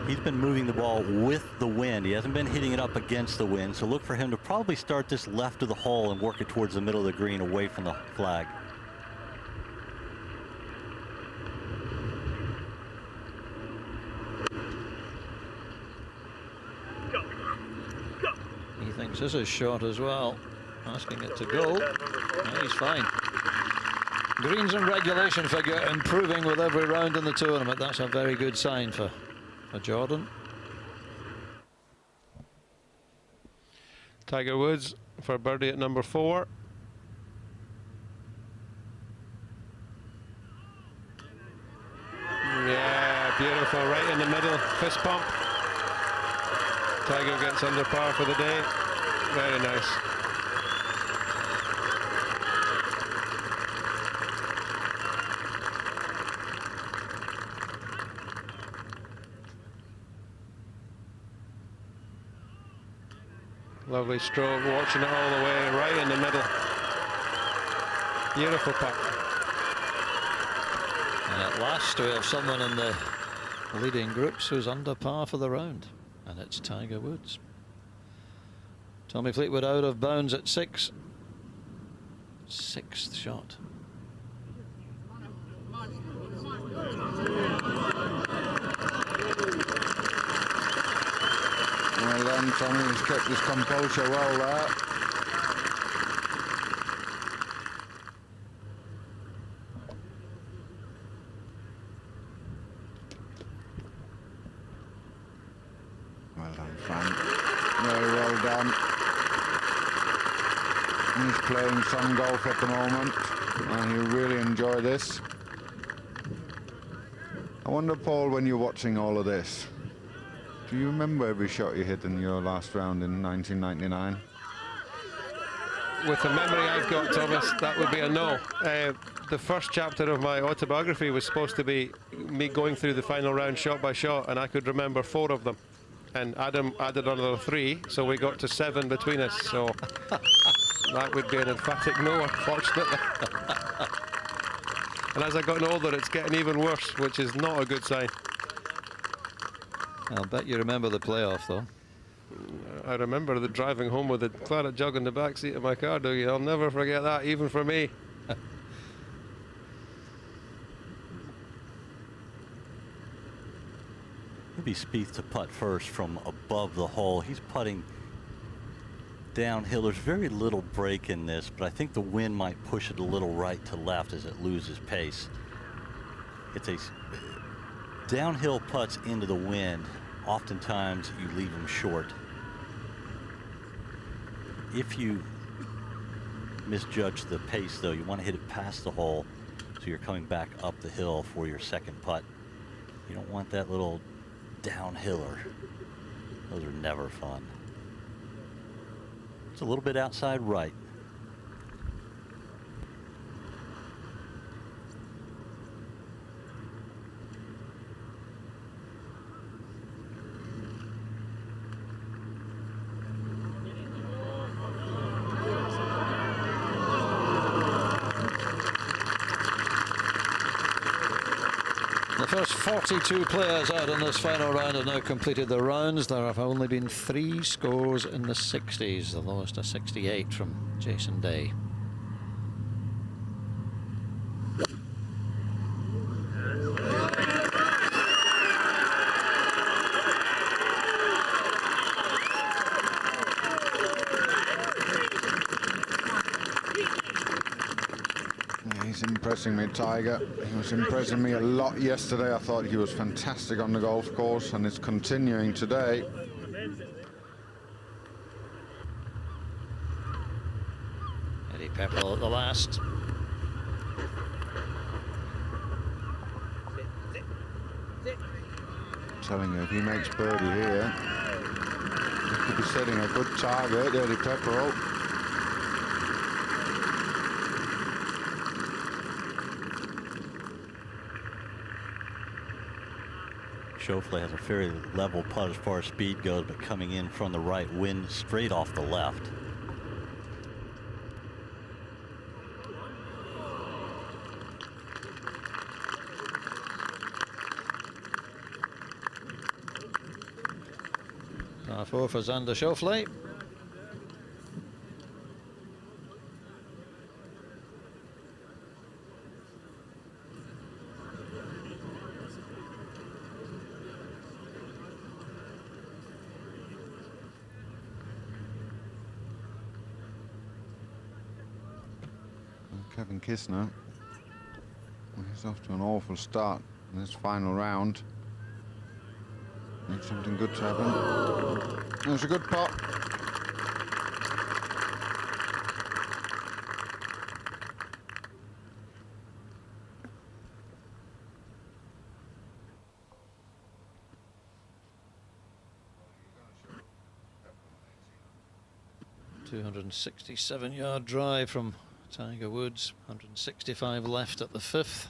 He's been moving the ball with the wind. He hasn't been hitting it up against the wind, so look for him to probably start this left of the hole and work it towards the middle of the green away from the flag. He thinks this is short as well. Asking it to go. Yeah, he's fine. Greens and regulation figure improving with every round in the tournament. That's a very good sign for Jordan. Tiger Woods for birdie at number 4. Yeah, beautiful, right in the middle, fist pump. Tiger gets under par for the day. Very nice. Lovely stroke, watching it all the way, right in the middle. Beautiful putt. And at last we have someone in the leading groups who's under par for the round, and it's Tiger Woods. Tommy Fleetwood out of bounds at 6. 6th shot. Well done, Tommy. He's kept his composure well there. He's playing some golf at the moment, and he'll really enjoy this. I wonder, Paul, when you're watching all of this, do you remember every shot you hit in your last round in 1999? With the memory I've got, Thomas, that would be a no. The first chapter of my autobiography was supposed to be me going through the final round shot by shot, and I could remember 4 of them. And Adam added another 3, so we got to 7 between us. So that would be an emphatic no, unfortunately. And as I've gotten older, it's getting even worse, which is not a good sign. I'll bet you remember the playoff, though. I remember the driving home with the Claret Jug in the back seat of my car, Dougie. I'll never forget that, even for me. Maybe Spieth to putt first from above the hole. He's putting downhill. There's very little break in this, but I think the wind might push it a little right to left as it loses pace. It's a downhill putts into the wind. Oftentimes you leave them short. If you misjudge the pace, though, you want to hit it past the hole so you're coming back up the hill for your second putt. You don't want that little downhiller. Those are never fun. It's a little bit outside right. The first 42 players out in this final round have now completed their rounds. There have only been 3 scores in the 60s, the lowest a 68 from Jason Day. He's impressing me, Tiger. He was impressing me a lot yesterday. I thought he was fantastic on the golf course, and it's continuing today. Eddie Pepperell at the last. I'm telling you, if he makes birdie here, he could be setting a good target, Eddie Pepperell. Schauffele has a fairly level putt as far as speed goes, but coming in from the right, wind straight off the left. Par 4 for Xander Schauffele. Kevin Kisner, he's off to an awful start in this final round. Need something good to happen. There's a good pot. .267-yard drive from Tiger Woods, 165 left at the 5th.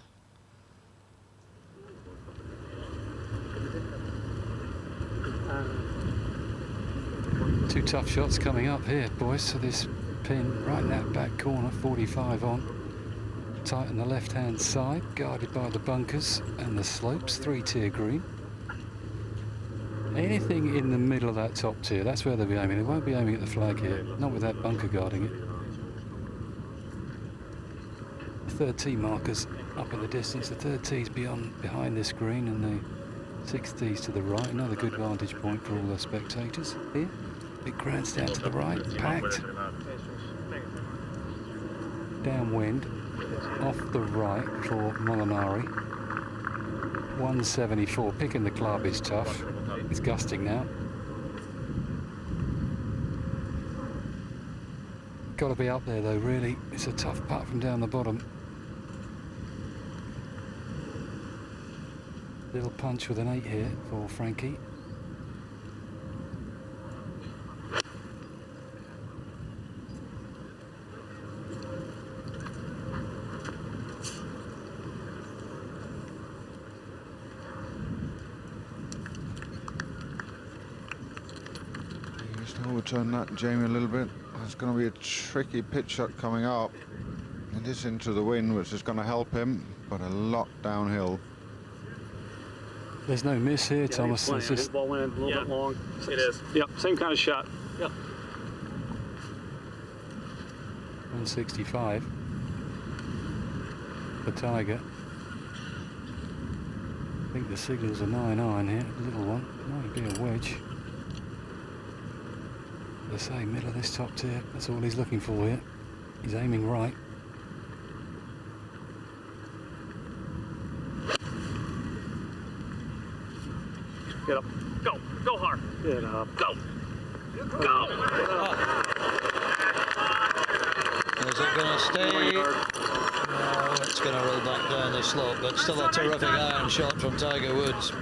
Two tough shots coming up here, boys. So this pin right in that back corner, 45 on. Tight on the left-hand side, guarded by the bunkers and the slopes, 3-tier green. Anything in the middle of that top tier, that's where they'll be aiming. They won't be aiming at the flag here, not with that bunker guarding it. Third tee markers up in the distance. The third tee's behind this green, and the sixth tee's to the right. Another good vantage point for all the spectators here. Big grandstand to the right, packed. Downwind, off the right for Molinari. 174, picking the club is tough. It's gusting now. got to be up there though, really. It's a tough putt from down the bottom. Little punch with an 8 here for Frankie. Just overturn that, Jamie, a little bit. It's going to be a tricky pitch shot coming up. It is into the wind, which is going to help him, but a lot downhill. There's no miss here, Thomas. It's His just ball went a little bit long. It is. Yep, same kind of shot. Yep. 165 for Tiger. I think the signal's a 9-iron here, a little one. Might be a wedge. As I say, middle of this top tier, that's all he's looking for here. He's aiming right. Get up. Go. Go hard. Get up. Go. Go. Is it going to stay? No, it's going to roll back down the slope, but still a terrific iron shot from Tiger Woods.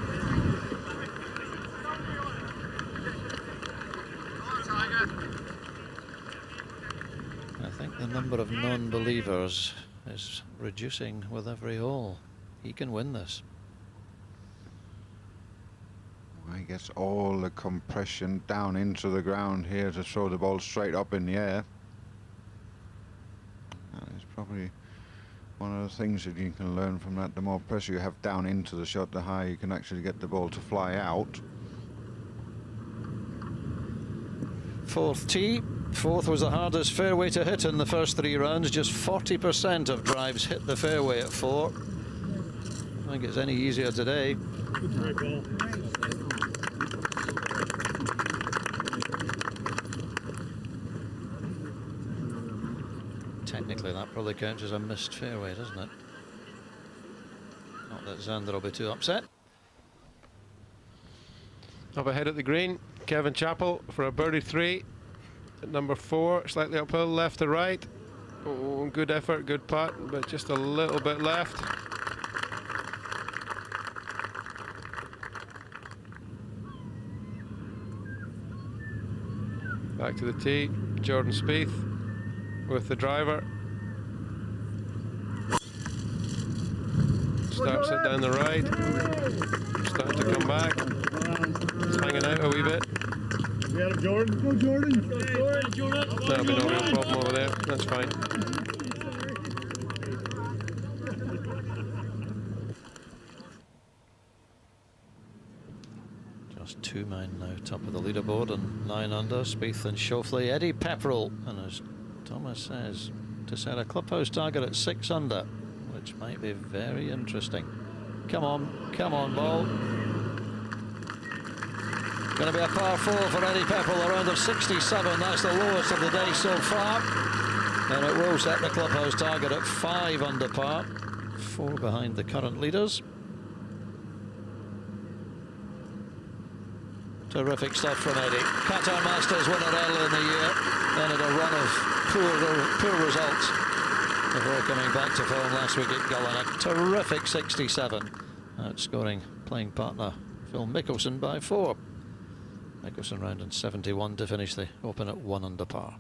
I think the number of non-believers is reducing with every hole. He can win this. He gets all the compression down into the ground here to throw the ball straight up in the air. That is probably one of the things that you can learn from that. The more pressure you have down into the shot, the higher you can actually get the ball to fly out. Fourth tee. Fourth was the hardest fairway to hit in the first 3 rounds. Just 40% of drives hit the fairway at 4. I don't think it's any easier today. Good try, ball. Technically, that probably counts as a missed fairway, doesn't it? Not that Xander will be too upset. Up ahead at the green, Kevin Chappell for a birdie 3 at number 4, slightly uphill, left to right. Oh, good effort, good putt, but just a little bit left. Back to the tee, Jordan Spieth with the driver. Starts it down the right. Starting to come back. It's hanging out a wee bit. We got him, Jordan. Go, Jordan. Go, Jordan. That'll be no real problem over there. That's fine. Just 2 men now top of the leaderboard and 9 under. Spieth and Schauffele. Eddie Pepperell, and as Thomas says, to set a clubhouse target at 6 under, which might be very interesting. Come on, ball. Going to be a par 4 for Eddie Pepperell, a round of 67. That's the lowest of the day so far. And it will set the clubhouse target at 5 under par, 4 behind the current leaders. Terrific stuff from Eddie. Qatar Masters winner early in the year, then had a run of poor results before coming back to form last week at Gullin. A terrific 67, outscoring playing partner Phil Mickelson by 4. Mickelson round in 71 to finish the Open at 1 under par.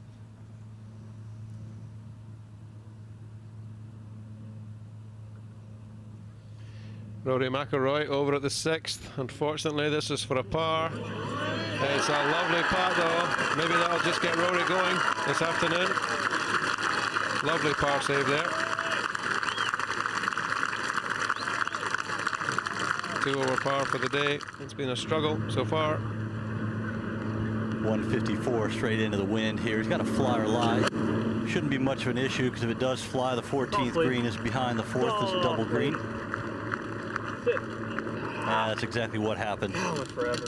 Rory McIlroy over at the 6th. Unfortunately, this is for a par. It's a lovely putt, though. Maybe that'll just get Rory going this afternoon. Lovely par save there. 2 over par for the day. It's been a struggle so far. 154 straight into the wind here. He's got a flyer lie. Shouldn't be much of an issue, because if it does fly, the 14th green is behind the 4th. This is double green. That's exactly what happened. Oh, forever.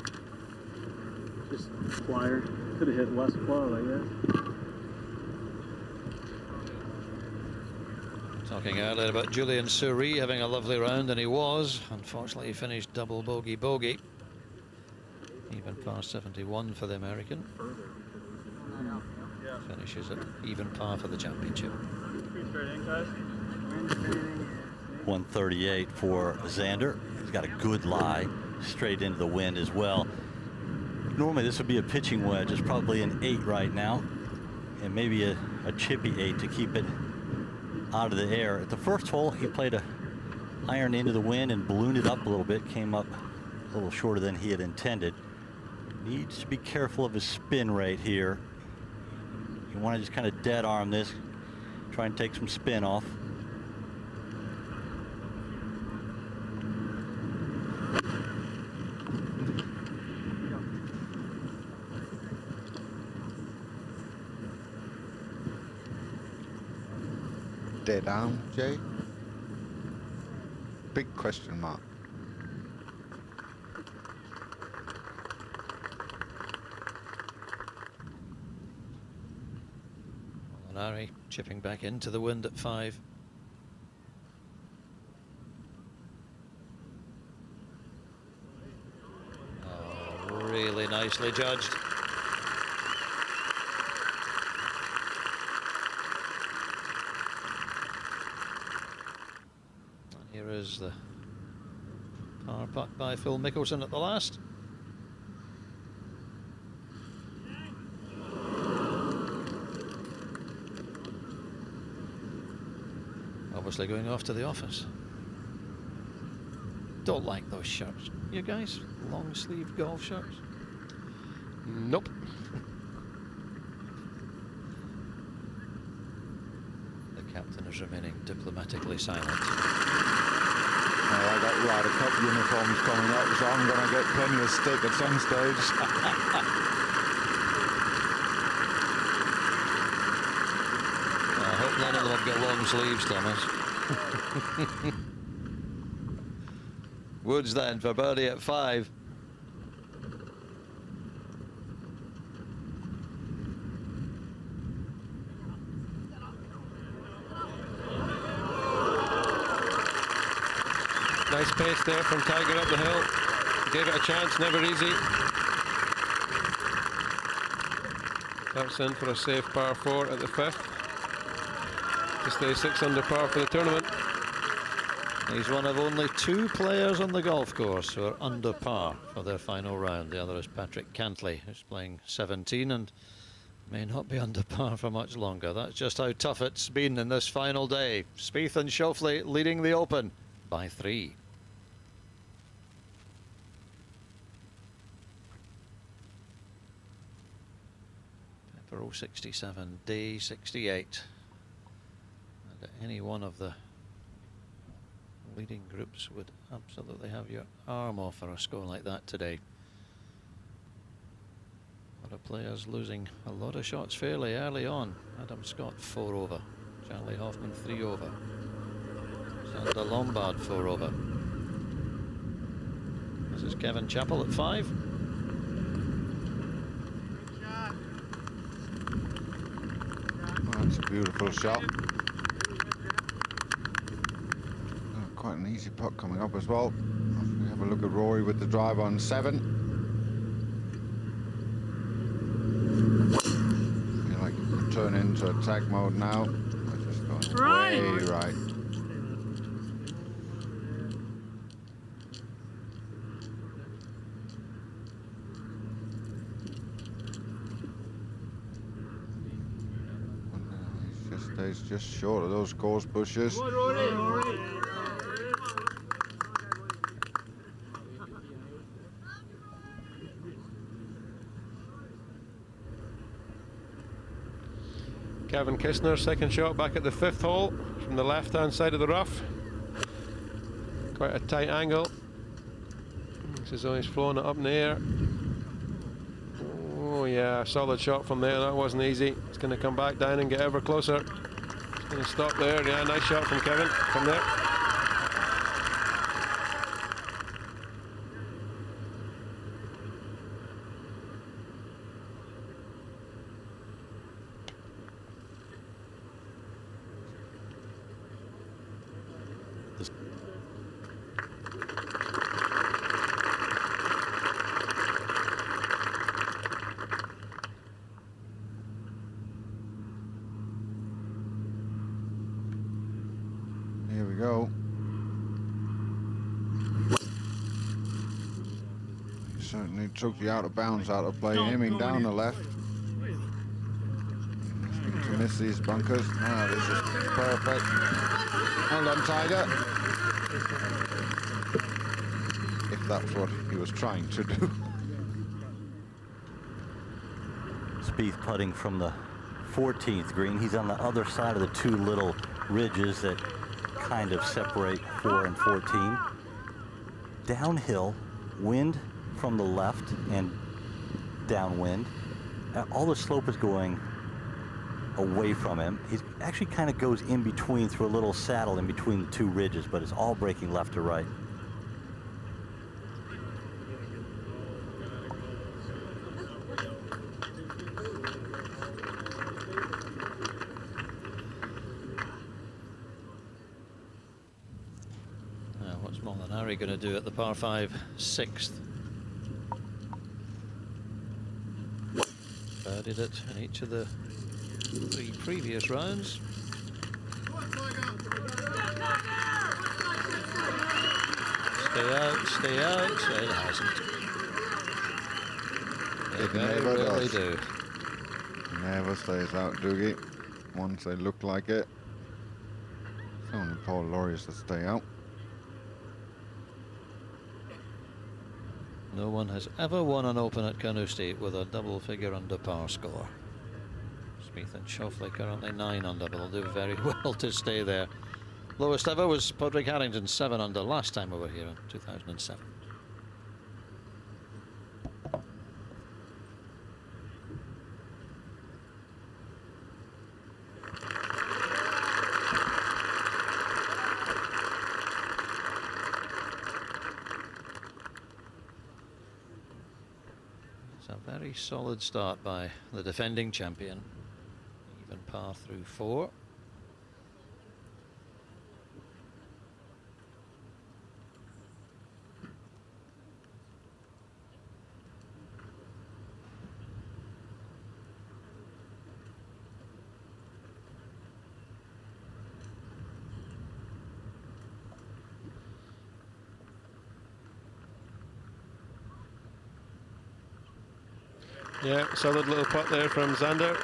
Just flyer. Could have hit less flow, I guess. Talking earlier about Julian Suri having a lovely round, and he was. Unfortunately, he finished double bogey. Even past 71 for the American. Finishes at even par for the championship. 138 for Xander. He's got a good lie straight into the wind as well. Normally this would be a pitching wedge. It's probably an 8 right now, and maybe a chippy 8 to keep it out of the air. At the first hole, he played a iron into the wind and ballooned it up a little bit. Came up a little shorter than he had intended. Needs to be careful of his spin rate here. You want to just kind of dead arm this, try and take some spin off. Dead arm, Jay? Big question mark. Molinari chipping back into the wind at 5. Oh, really nicely judged. Here is the par putt by Phil Mickelson at the last. Obviously going off to the office. Don't like those shirts, you guys? Long sleeve golf shirts? Nope. The captain is remaining diplomatically silent. Well, I got Ryder Cup uniforms coming up, so I'm going to get plenty of stick at some stage. I hope none of them have got long sleeves, Thomas. Woods then for birdie at 5. Nice pace there from Tiger up the hill. Gave it a chance, never easy. That's in for a safe par 4 at the 5th. To stay 6 under par for the tournament. He's one of only 2 players on the golf course who are under par for their final round. The other is Patrick Cantley, who's playing 17 and may not be under par for much longer. That's just how tough it's been in this final day. Spieth and Schauffele leading the Open by 3. Pepperell 67, Day 68. And any one of the leading groups would absolutely have your arm off for a score like that today. A lot of players losing a lot of shots fairly early on. Adam Scott 4 over, Charlie Hoffman 3 over, Sander Lombard 4 over. This is Kevin Chappell at 5. That's a beautiful shot. Quite an easy putt coming up as well. We have a look at Rory with the drive on 7. Feel like you turn into attack mode now. We're just going way right. Stays just short of those course bushes. Kevin Kistner, second shot back at the 5th hole from the left-hand side of the rough. Quite a tight angle. This is always flowing it up in the air. Oh yeah, solid shot from there. That wasn't easy. It's going to come back down and get ever closer. It's going to stop there. Yeah, nice shot from Kevin from there. we go. He certainly took the out of bounds out of play, aiming down the left. To miss these bunkers. Ah, this is perfect. Well done, Tiger. If that's what he was trying to do. Spieth putting from the 14th green. He's on the other side of the two little ridges that kind of separate 4 and 14. Downhill, wind from the left and downwind. All the slope is going away from him. He actually kind of goes in between through a little saddle in between the two ridges, but it's all breaking left to right. What's Molinari going to do at the par 5 6th? Birdied it in each of the 3 previous rounds. Stay out. It hasn't. It They never really does. do. Never stays out, Doogie. Once they look like it. It's only Paul Lauriers that stay out. No one has ever won an Open at Carnoustie with a double figure under par score. Spieth and Schauffele currently 9 under, but they'll do very well to stay there. Lowest ever was Padraig Harrington, 7 under last time we were here in 2007. It's a very solid start by the defending champion. Even par through 4. Yeah, solid little putt there from Xander.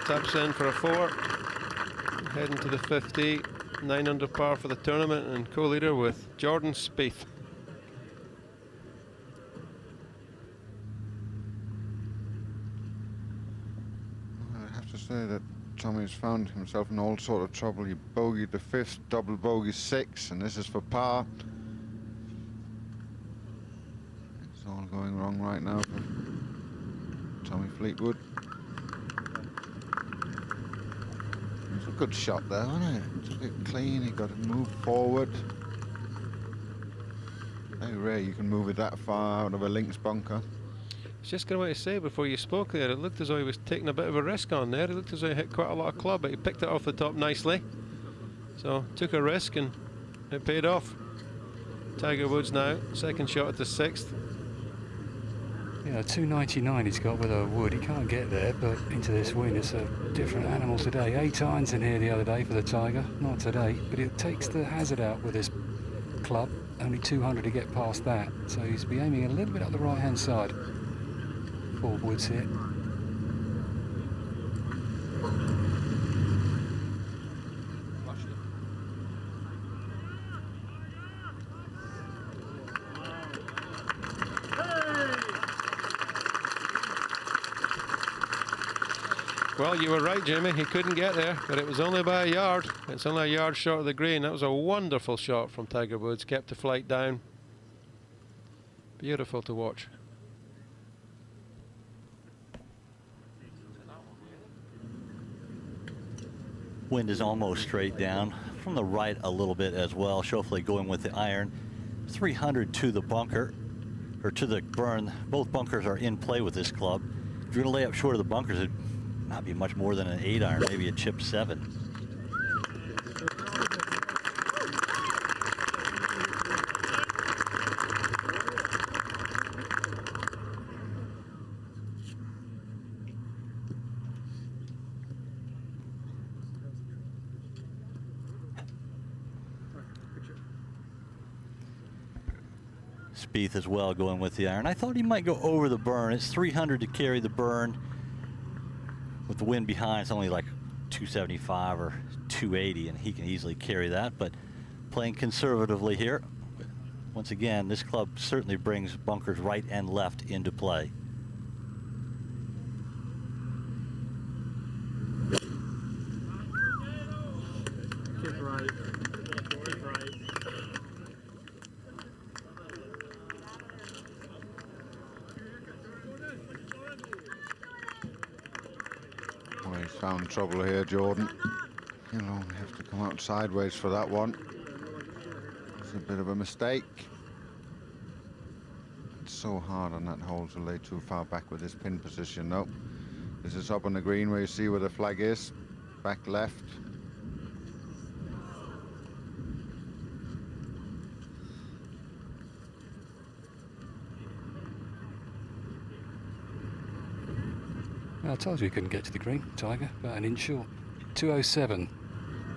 Taps in for a 4. Heading to the 50. 9 under par for the tournament and co-leader with Jordan Spieth. I have to say that Tommy's found himself in all sort of trouble. He bogeyed the 5th, double bogey 6, and this is for par. It's all going wrong right now for Tommy Fleetwood. It's a good shot there, wasn't it? Took it clean, he got to move forward. Very rare you can move it that far out of a links bunker. I was just going to say before you spoke there, it looked as though he was taking a bit of a risk on there. It looked as though he hit quite a lot of club, but he picked it off the top nicely. So took a risk and it paid off. Tiger Woods now, second shot at the 6th. Yeah, 299 he's got with a wood. He can't get there, but into this wind, it's a different animal today. 8 irons in here the other day for the Tiger. Not today, but it takes the hazard out with this club. Only 200 to get past that. So he's be aiming a little bit up the right-hand side. For Woods here. Well, you were right, Jimmy. He couldn't get there, but it was only by a yard. It's only a yard short of the green. That was a wonderful shot from Tiger Woods. Kept the flight down. Beautiful to watch. Wind is almost straight down. From the right a little bit as well. Schauffele going with the iron. 300 to the bunker, or to the burn. Both bunkers are in play with this club. If you're going to lay up short of the bunkers, it'd not be much more than an 8 iron, maybe a chip 7. Spieth as well going with the iron. I thought he might go over the burn. It's 300 to carry the burn. With the wind behind, it's only like 275 or 280, and he can easily carry that, but playing conservatively here. Once again, this club certainly brings bunkers right and left into play. Kick right. Kick right. Well, he's found trouble here, Jordan. He'll only have to come out sideways for that one. It's a bit of a mistake. It's so hard on that hole to lay too far back with his pin position, though. This is up on the green where you see where the flag is. Back left. I told you he couldn't get to the green, Tiger, about an inch short. 207.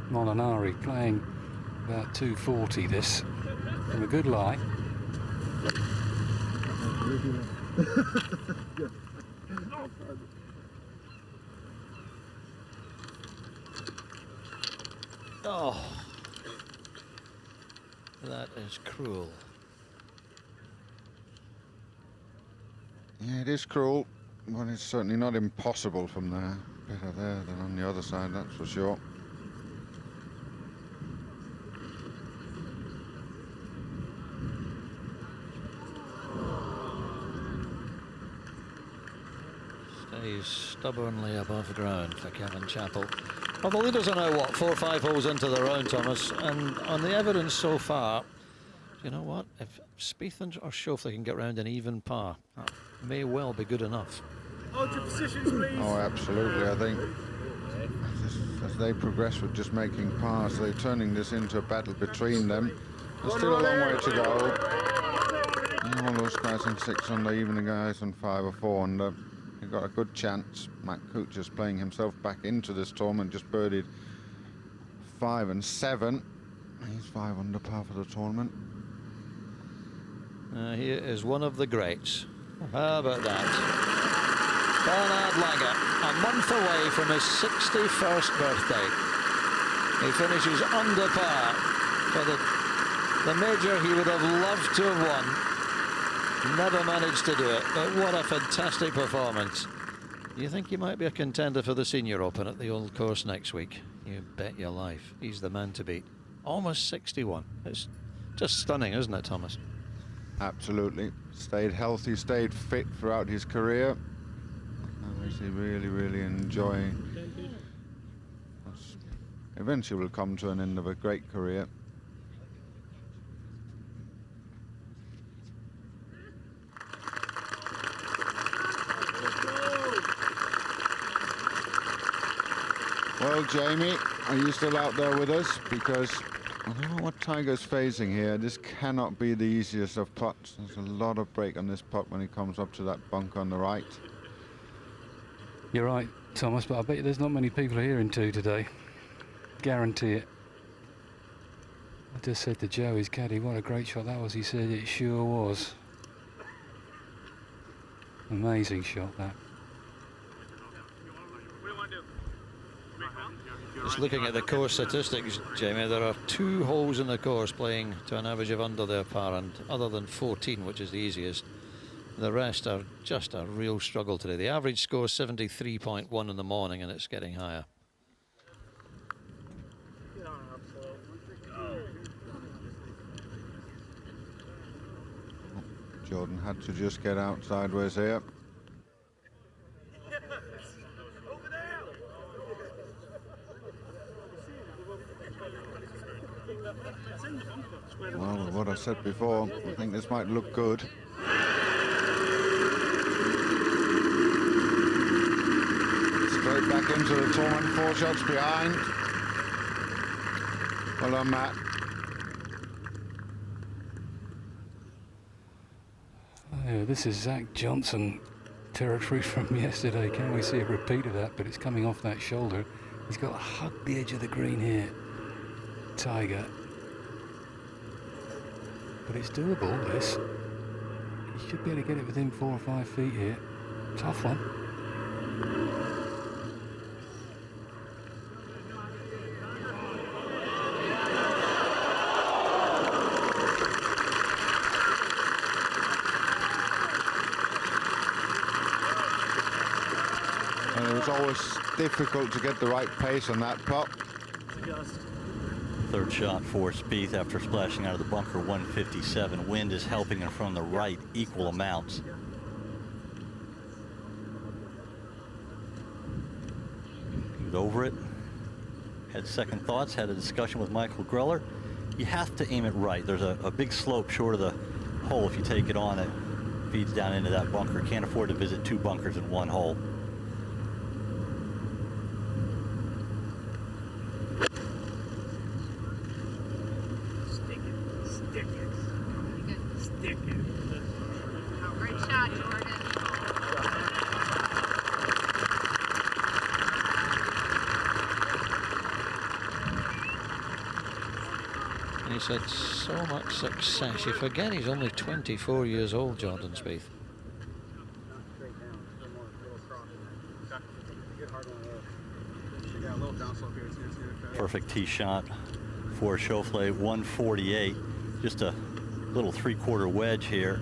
Molinari playing about 240 this. From a good lie. Oh, that is cruel. Yeah, it is cruel, but it's certainly not impossible from there. Better there than on the other side, that's for sure. Stays stubbornly above ground for Kevin Chappell. Well, the leaders are now, what, 4 or 5 holes into the round, Thomas, and on the evidence so far, you know what, if Spieth or Schauffele can get round an even par, that may well be good enough. Hold your positions, please. Oh, absolutely. I think as they progress with just making pars, they're turning this into a battle between them. There's still a long way to go. And all those guys on 6 under, even the guys on 5 or 4 under, they've got a good chance. Matt Coote just playing himself back into this tournament, just birdied 5 and 7. He's 5 under par for the tournament. He is one of the greats. How about that? Bernard Langer, a month away from his 61st birthday. He finishes under par for the major he would have loved to have won. Never managed to do it, but what a fantastic performance. You think he might be a contender for the Senior Open at the Old Course next week? You bet your life. He's the man to beat. Almost 61. It's just stunning, isn't it, Thomas? Absolutely. Stayed healthy, stayed fit throughout his career. Is he really enjoying? Eventually will come to an end of a great career. Well, Jamie, are you still out there with us? Because I don't know what Tiger's facing here. This cannot be the easiest of putts. There's a lot of break on this putt when he comes up to that bunker on the right. You're right, Thomas, but I bet you there's not many people here in 2 today. Guarantee it. I just said to Joe, his caddy, what a great shot that was. He said it sure was. Amazing shot, that. Just looking at the course statistics, Jamie, there are 2 holes in the course playing to an average of under their par, and other than 14, which is the easiest, the rest are just a real struggle today. The average score is 73.1 in the morning, and it's getting higher. Jordan had to just get out sideways here. Well, with what I said before, I think this might look good. Straight back into the tournament, 4 shots behind. Well done, Matt. Yeah, this is Zach Johnson territory from yesterday. Can we see a repeat of that? But it's coming off that shoulder. He's got to hug the edge of the green here, Tiger. But it's doable, this. He should be able to get it within 4 or 5 feet here. Tough one. And it was always difficult to get the right pace on that putt. Third shot for Spieth after splashing out of the bunker, 157. Wind is helping him from the right, equal amounts. He was over it. Had second thoughts, had a discussion with Michael Greller. You have to aim it right. There's a big slope short of the hole. If you take it on, it feeds down into that bunker. Can't afford to visit 2 bunkers in 1 hole. Great shot, Jordan. And he's had so much success. You forget he's only 24 years old, Jordan Spieth. Perfect tee shot for Schauffele, 148. Just a little 3/4 wedge here.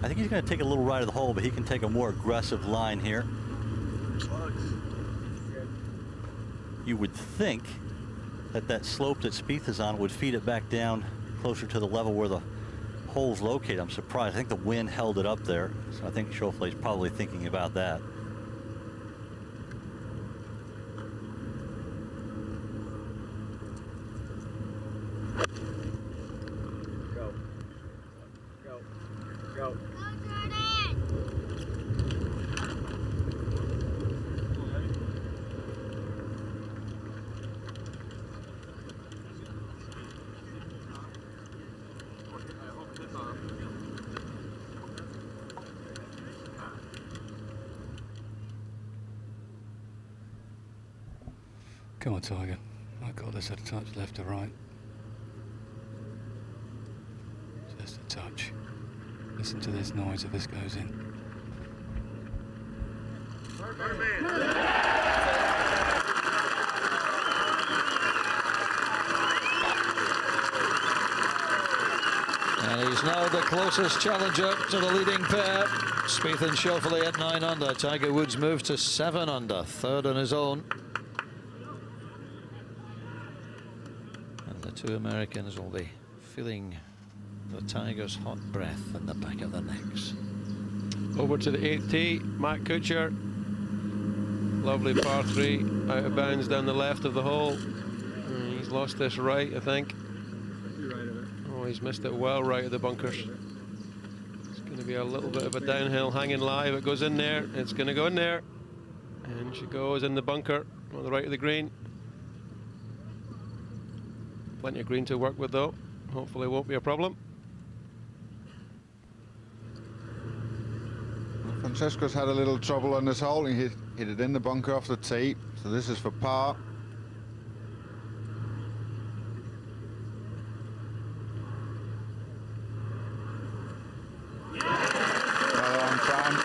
I think he's going to take a little right of the hole, but he can take a more aggressive line here. You would think that slope that Spieth is on would feed it back down closer to the level where the hole's located. I'm surprised. I think the wind held it up there, so I think Schauffele's probably thinking about that. Come on, Tiger. I got this at a touch left to right. Just a touch. Listen to this noise if this goes in. And he's now the closest challenger to the leading pair. Spieth and Schauffele at 9 under. Tiger Woods moved to 7 under, third on his own. And the 2 Americans will be feeling the Tiger's hot breath in the back of their necks. Over to the 8th tee, Matt Kuchar. Lovely par 3, out of bounds down the left of the hole. And he's lost this right, I think. Oh, he's missed it well right of the bunkers. It's going to be a little bit of a downhill hanging live. It goes in there. It's going to go in there. And she goes in the bunker on the right of the green. Plenty of green to work with, though. Hopefully it won't be a problem. Francesco's had a little trouble on this hole. He hit it in the bunker off the tee, so this is for par. Well on, Fran.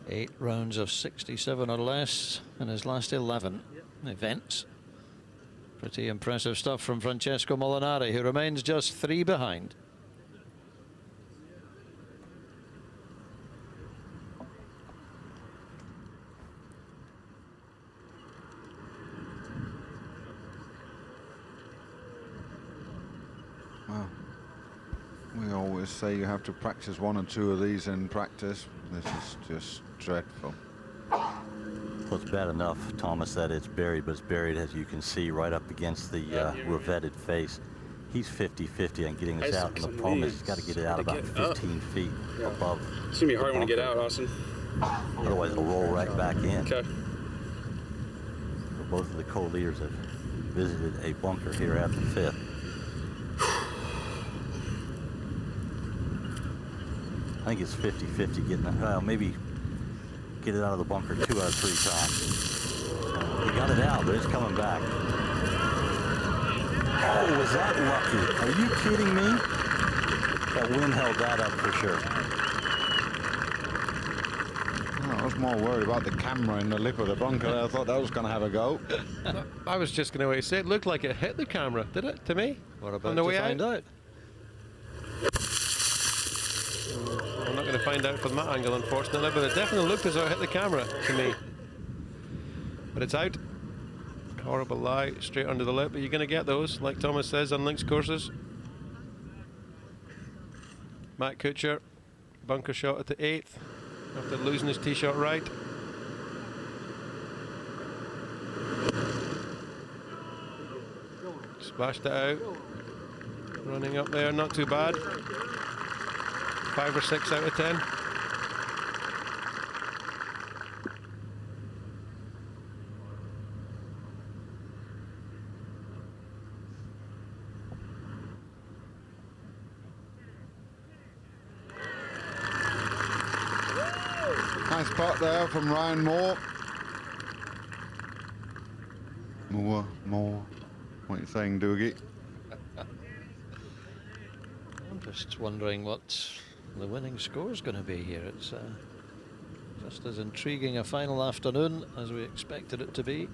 Eight rounds of 67 or less in his last 11 events. Pretty impressive stuff from Francesco Molinari, who remains just 3 behind. Well, we always say you have to practice 1 or 2 of these in practice. This is just dreadful. Well, it's bad enough, Thomas, that it's buried, but it's buried, as you can see, right up against the revetted face. He's 50-50 on getting this out, and the problem is he's got to get it out about 15 feet above. It's going to be a hard one to get out, Austin. Otherwise, it'll roll right back in. Okay. So both of the co-leaders have visited a bunker here at the 5th. I think it's 50-50 getting it. Well, maybe get it out of the bunker 2 out of 3 times. He got it out, but it's coming back. Oh, was that lucky? Are you kidding me? That wind held that up for sure. I was more worried about the camera in the lip of the bunker. I thought that was going to have a go. I was just going to say, it looked like it hit the camera, did it, to me? What about on the to way find out? I'm not going to find out from that angle, unfortunately, but it definitely looked as though it hit the camera to me. But it's out. Horrible lie, straight under the lip, but you're going to get those, like Thomas says, on links courses. Matt Kuchar, bunker shot at the 8th, after losing his tee shot right. Splashed it out. Running up there, not too bad. 5 or 6 out of 10. Nice putt there from Ryan Moore. Moore. What are you saying, Doogie? I'm just wondering what the winning score is going to be here. It's just as intriguing a final afternoon as we expected it to be.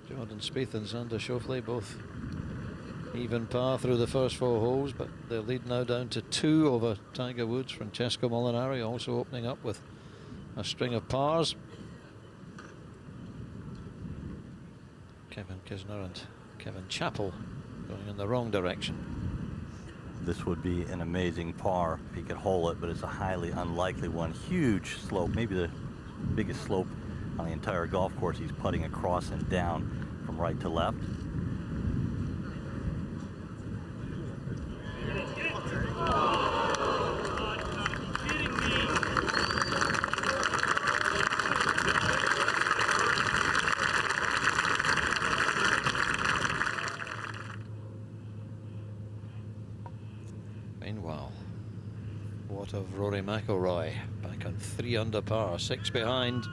Jordan Spieth and Xander Schauffele both even par through the first 4 holes, but their lead now down to 2 over Tiger Woods. Francesco Molinari also opening up with a string of pars. Kevin Kisner and Kevin Chappell going in the wrong direction. This would be an amazing par if he could hole it, but it's a highly unlikely one. Huge slope, maybe the biggest slope on the entire golf course. He's putting across and down from right to left. Meanwhile, what of Rory McIlroy? Back on 3 under par, 6 behind.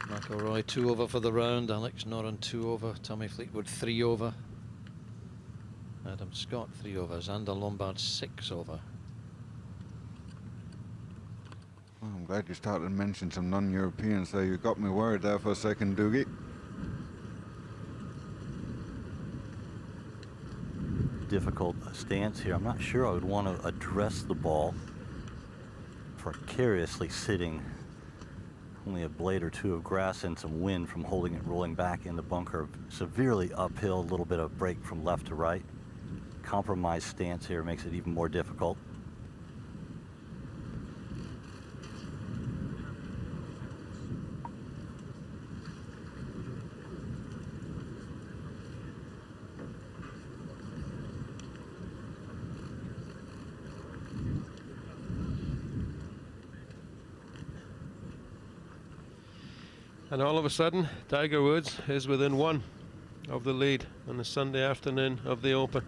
McIlroy 2 over for the round, Alex Noren 2 over, Tommy Fleetwood 3 over, Adam Scott 3 over, Xander Lombard 6 over. Well, I'm glad you started to mention some non-Europeans there. You got me worried there for a second, Doogie. Difficult stance here. I'm not sure I would want to address the ball precariously sitting only a blade or 2 of grass and some wind from holding it rolling back in the bunker. Severely uphill, a little bit of break from left to right. Compromised stance here makes it even more difficult. And all of a sudden, Tiger Woods is within 1 of the lead on the Sunday afternoon of the Open.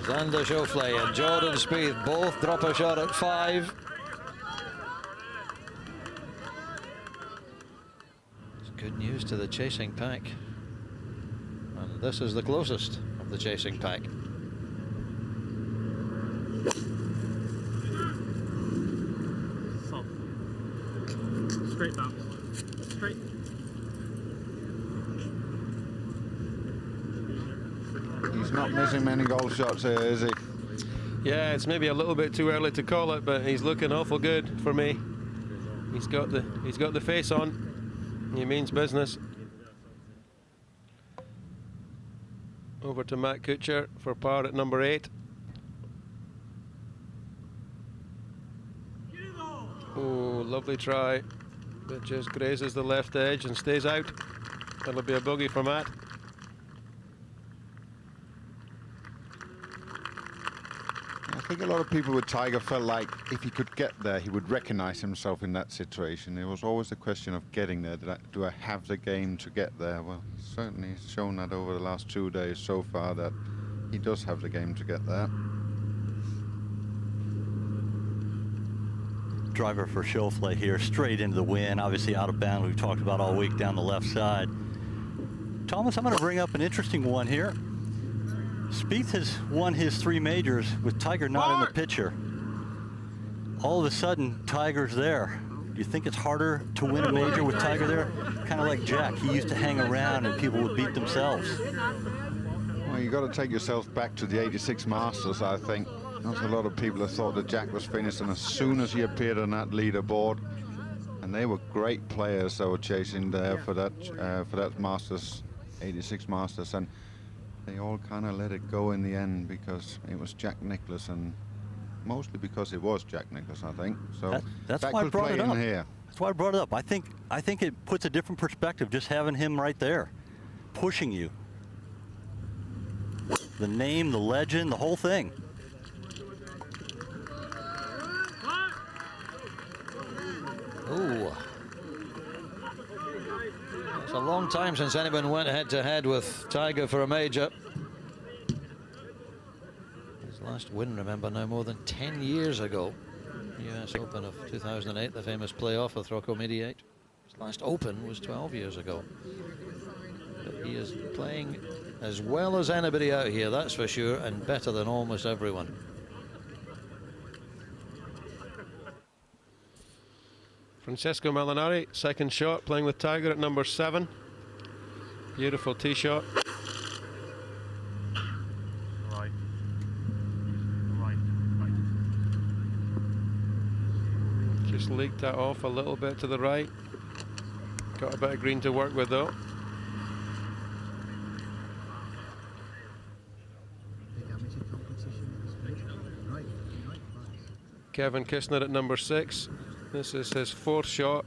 Xander Schauffele and Jordan Spieth both drop a shot at 5. It's good news to the chasing pack. And this is the closest of the chasing pack. Straight bounce. Straight. He's not missing many golf shots here, is he? Yeah, it's maybe a little bit too early to call it, but he's looking awful good for me. He's got the face on. He means business. Over to Matt Kuchar for par at number 8. Oh, lovely try. It just grazes the left edge and stays out. That'll be a bogey for Matt. I think a lot of people with Tiger felt like if he could get there, he would recognize himself in that situation. It was always the question of getting there. Do I have the game to get there? Well, certainly he's shown that over the last 2 days so far that he does have the game to get there. Driver for Schauffele here, straight into the wind, obviously out of bounds. We've talked about all week down the left side. Thomas, I'm going to bring up an interesting one here. Spieth has won his 3 majors with Tiger not in the picture. All of a sudden, Tiger's there. Do you think it's harder to win a major with Tiger there? Kind of like Jack. He used to hang around and people would beat themselves. Well, you got to take yourself back to the '86 Masters, I think. There's a lot of people that thought that Jack was finished, and as soon as he appeared on that leaderboard, and they were great players that were chasing there for that Masters, '86 Masters, and they all kind of let it go in the end because it was Jack Nicklaus, and mostly because it was Jack Nicklaus, I think. So that's that why I could brought play it up. in here. That's why I brought it up. I think it puts a different perspective just having him right there, pushing you. The name, the legend, the whole thing. Ooh. It's a long time since anyone went head-to-head with Tiger for a major. His last win, remember now, more than 10 years ago. US Open of 2008, the famous playoff with Rocco Mediate. His last Open was 12 years ago. But he is playing as well as anybody out here, that's for sure, and better than almost everyone. Francesco Molinari, second shot, playing with Tiger at number 7. Beautiful tee shot. Right. Just leaked that off a little bit to the right. Got a bit of green to work with though. Kevin Kisner at number 6. This is his 4th shot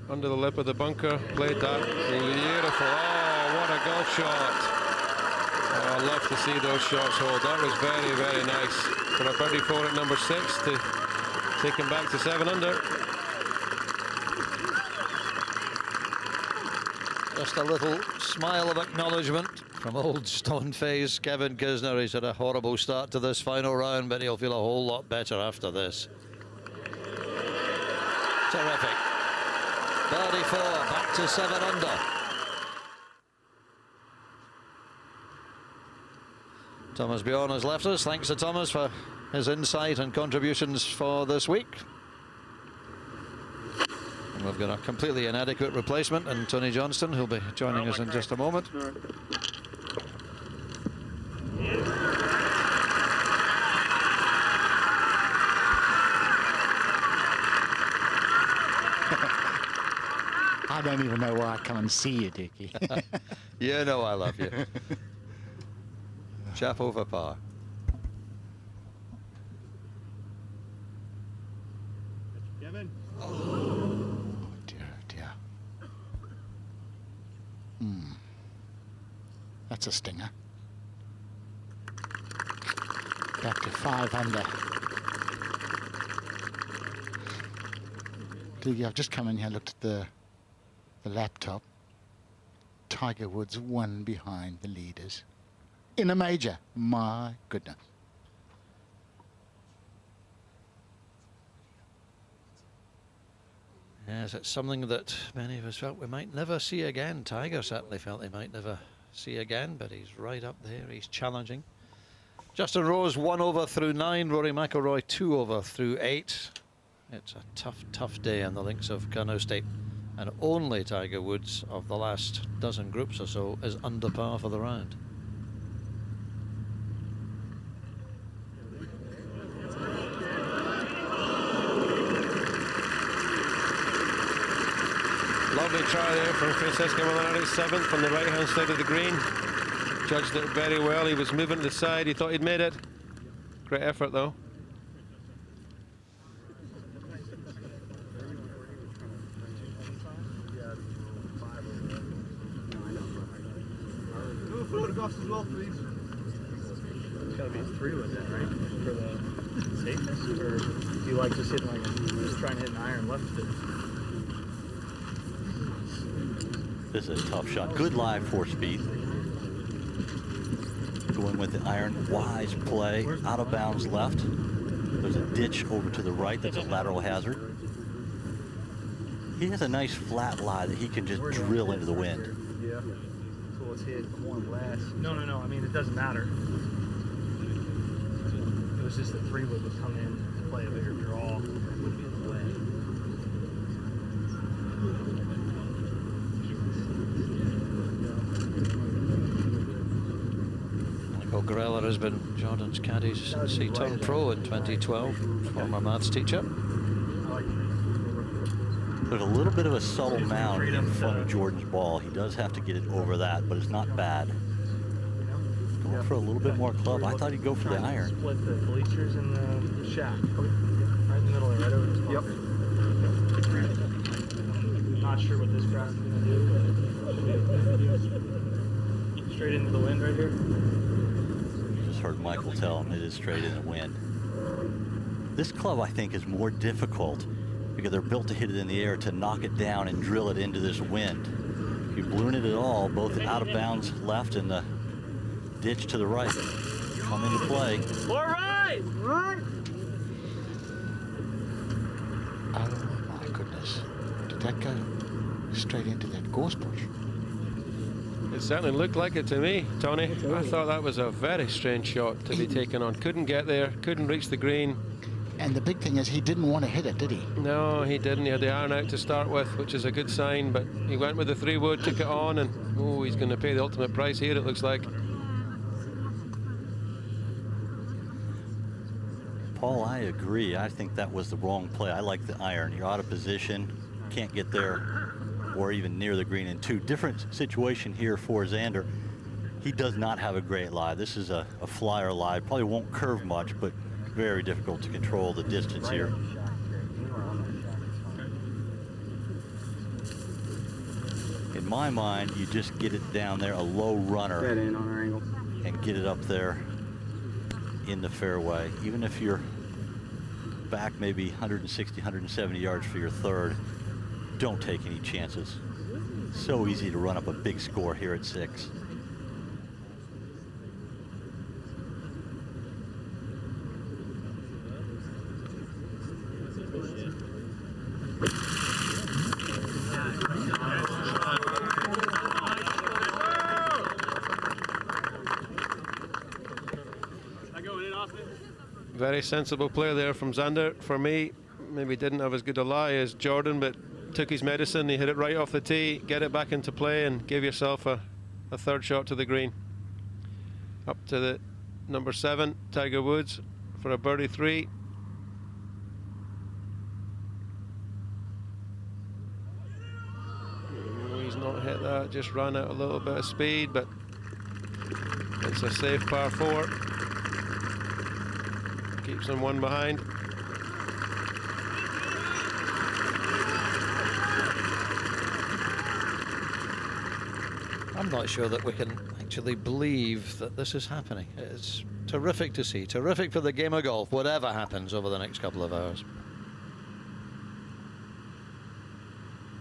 under the lip of the bunker. Played that beautiful. Oh, what a golf shot. Oh, I love to see those shots hold. That was very, very nice. For a birdie 4 at number 6 to take him back to 7 under. Just a little smile of acknowledgement from old stone-faced Kevin Kisner. He's had a horrible start to this final round, but he'll feel a whole lot better after this. Terrific. Birdie 4, back to 7 under. Thomas Bjorn has left us. Thanks to Thomas for his insight and contributions for this week. And we've got a completely inadequate replacement, and Tony Johnston, who'll be joining us in just a moment. I don't even know why I come and see you, Dickie. You know I love you. Chap over par. Kevin. Oh, dear, dear. That's a stinger. Back to 5 under. Dickie, I've just come in here, looked at the laptop. Tiger Woods 1 behind the leaders in a major. My goodness. Yes, it's something that many of us felt we might never see again. Tiger certainly felt he might never see again, but he's right up there. He's challenging. Justin Rose 1 over through 9. Rory McIlroy 2 over through 8. It's a tough day on the links of Carnoustie. And only Tiger Woods of the last dozen groups or so is under par for the round. Lovely try there from Francesco Molinari, 7th on the right-hand side of the green. judged it very well. He was moving to the side. He thought he'd made it. Great effort, though. Photographs as well, please. It's gotta be 3 with that, right? For the safeness, or do you like just hitting like just trying to hit an iron left it? This is a tough shot. Good live 4-speed. Going with the iron. Wise play. Out of bounds left. There's a ditch over to the right. That's a lateral hazard. He has a nice flat lie that he can just drill into the wind. Yeah. So let's hit corn blast. No. I mean, it doesn't matter. It was just the 3 wood was coming in to play a bigger draw. It would be in the way. Michael Grella has been Jordan's caddy since he turned pro in 2012. Former maths teacher. There's a little bit of a subtle mound in front of Jordan's ball. He does have to get it over that, but it's not bad. Going for a little bit more club. I thought he'd go for the iron. Split the bleachers and the shack. Right in the middle there, right over his ball. Yep. Not sure what this grass is going to do. Straight into the wind right here. Just heard Michael tell him it is straight in the wind. This club, I think, is more difficult because they're built to hit it in the air, to knock it down and drill it into this wind. If you balloon it at all, both out of bounds left and the ditch to the right come into play. All right! Right! Oh my goodness. Did that go straight into that gorse bush? It certainly looked like it to me, Tony. I thought that was a very strange shot to be taken on. Couldn't get there, couldn't reach the green. And the big thing is he didn't want to hit it, did he? No, he didn't. He had the iron out to start with, which is a good sign, but he went with the 3 wood, took it on, and oh, he's going to pay the ultimate price here, it looks like. Paul, I agree. I think that was the wrong play. I like the iron. You're out of position, can't get there or even near the green. And 2 different situation here for Xander. He does not have a great lie. This is a flyer lie. Probably won't curve much, but very difficult to control the distance here. In my mind, you just get it down there, a low runner, and get it up there in the fairway. Even if you're back maybe 160, 170 yards for your 3rd, don't take any chances. So easy to run up a big score here at 6. Very sensible play there from Xander. For me, maybe didn't have as good a lie as Jordan, but took his medicine. He hit it right off the tee, get it back into play, and give yourself a 3rd shot to the green. Up to the number 7, Tiger Woods, for a birdie 3. He's not hit that, just ran out a little bit of speed, but it's a safe par 4. Keeps him 1 behind. I'm not sure that we can actually believe that this is happening. It's terrific to see, terrific for the game of golf, whatever happens over the next couple of hours.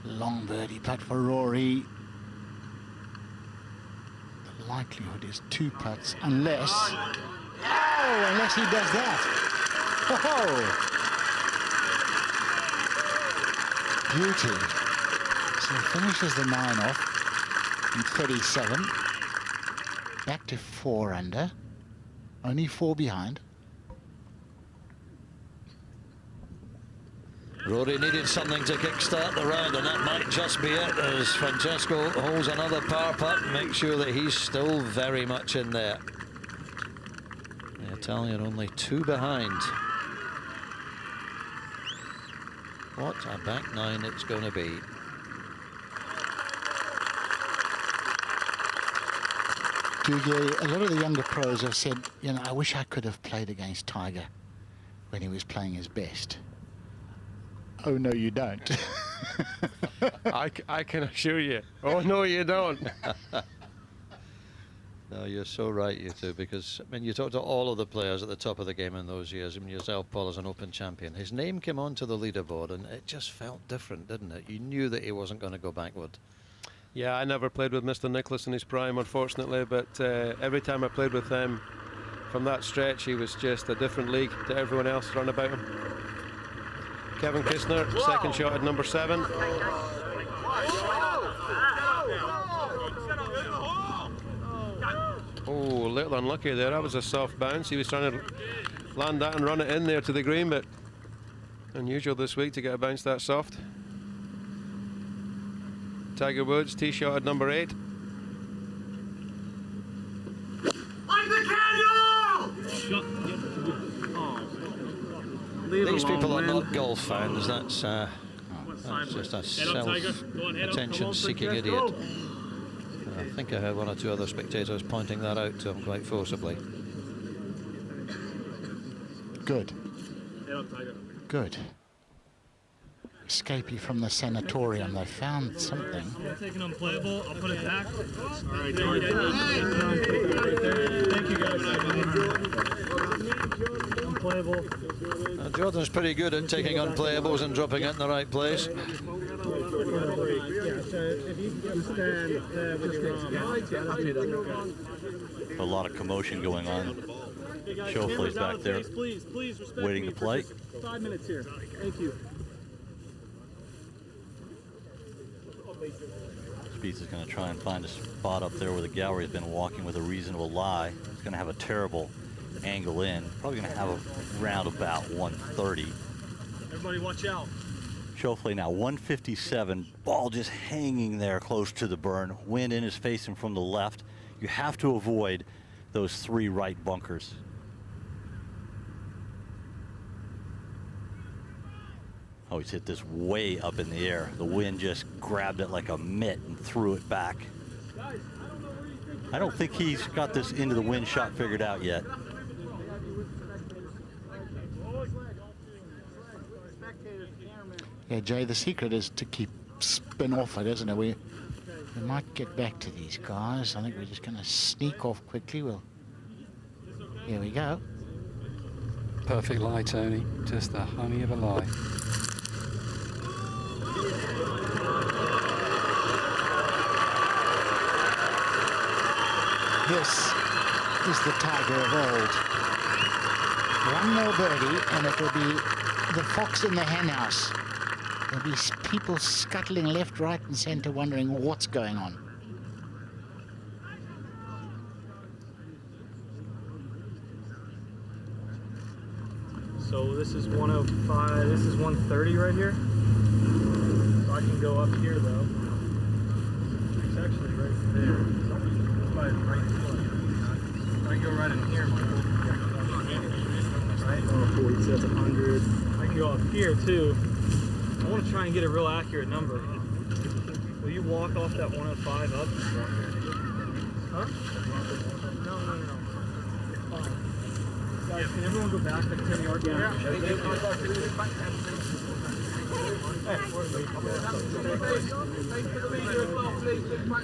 Long birdie putt for Rory. The likelihood is 2 putts, unless he does that. Oh, beauty. So he finishes the 9 off in 37. Back to 4 under. Only 4 behind. Rory needed something to kickstart the round, and that might just be it, as Francesco holds another par putt and makes sure that he's still very much in there. The Italian only 2 behind. What a back 9 it's going to be. Dougie, a lot of the younger pros have said, you know, I wish I could have played against Tiger when he was playing his best. Oh, no, you don't. I can assure you. Oh, no, you don't. No, you're so right, you two, because, I mean, you talk to all of the players at the top of the game in those years. I mean, yourself, Paul, as an Open champion. His name came onto the leaderboard, and it just felt different, didn't it? You knew that he wasn't going to go backward. Yeah, I never played with Mr. Nicklaus in his prime, unfortunately, but every time I played with him from that stretch, he was just a different league to everyone else around about him. Kevin Kistner, second shot at number 7. Oh, a little unlucky there. That was a soft bounce. He was trying to land that and run it in there to the green, but unusual this week to get a bounce that soft. Tiger Woods, tee shot at number 8. These people are not golf fans. That's just a self-attention-seeking idiot. I think I heard one or two other spectators pointing that out to him quite forcibly. Good. Good. Escapee from the sanatorium. They found something. Taking unplayable. I'll put it back. All right, thank you guys. Unplayable. Jordan's pretty good at taking unplayables and dropping it in the right place. A lot of commotion going on. Schauffele's back there, waiting to play. 5 minutes here. Thank you. Spieth is going to try and find a spot up there where the gallery has been walking with a reasonable lie. He's going to have a terrible angle in. Probably going to have a round about 130. Everybody watch out. Schauffele now 157. Ball just hanging there close to the burn. Wind in is facing from the left. You have to avoid those 3 right bunkers. Oh, he's hit this way up in the air. The wind just grabbed it like a mitt and threw it back. I don't think he's got this into the wind shot figured out yet. Yeah, Jay, the secret is to keep spin off it, isn't it? We might get back to these guys. I think we're just going to sneak off quickly. Here we go. Perfect lie, Tony. Just the honey of a lie. This is the Tiger of old. One more birdie, and it will be the fox in the henhouse. There'll be people scuttling left, right, and centre, wondering what's going on. So this is 105. This is 130 right here. So I can go up here though. It's actually right there. It's by right foot. I can go right in here, Michael. Right? Oh, 40. So that's 100. I can go up here too. I want to try and get a real accurate number. Will you walk off that 105 up? Huh? No. Guys, can everyone go back like 10 yards down?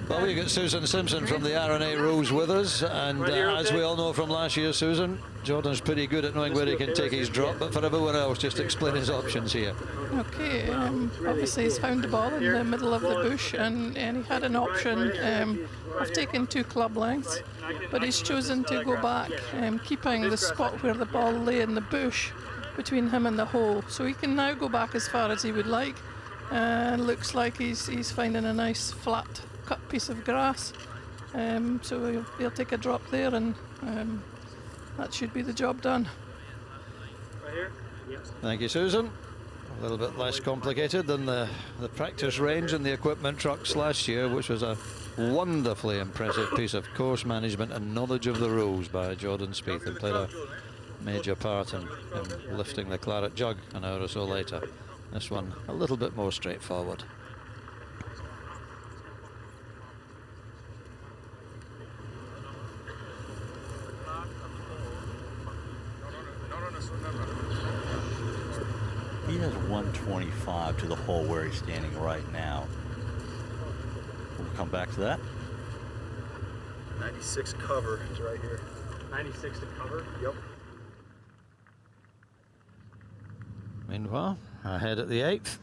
Well, we've got Susan Simpson from the RNA rules with us, and as we all know from last year, Susan, Jordan's pretty good at knowing where he can take his drop, but for everyone else, just explain his options here. Okay, obviously he's found the ball in the middle of the bush, and he had an option of taking 2 club lengths, but he's chosen to go back, keeping the spot where the ball lay in the bush between him and the hole. So he can now go back as far as he would like, and looks like he's finding a nice flat cut piece of grass. So he'll take a drop there, and that should be the job done. Right here? Thank you, Susan. A little bit less complicated than the practice range and the equipment trucks last year, which was a wonderfully impressive piece of course management and knowledge of the rules by Jordan Spieth, and played a major part in lifting the Claret Jug an hour or so later. This one a little bit more straightforward. 125 to the hole where he's standing right now. We'll come back to that. 96 cover is right here. 96 to cover? Yep. Meanwhile, ahead at the 8th.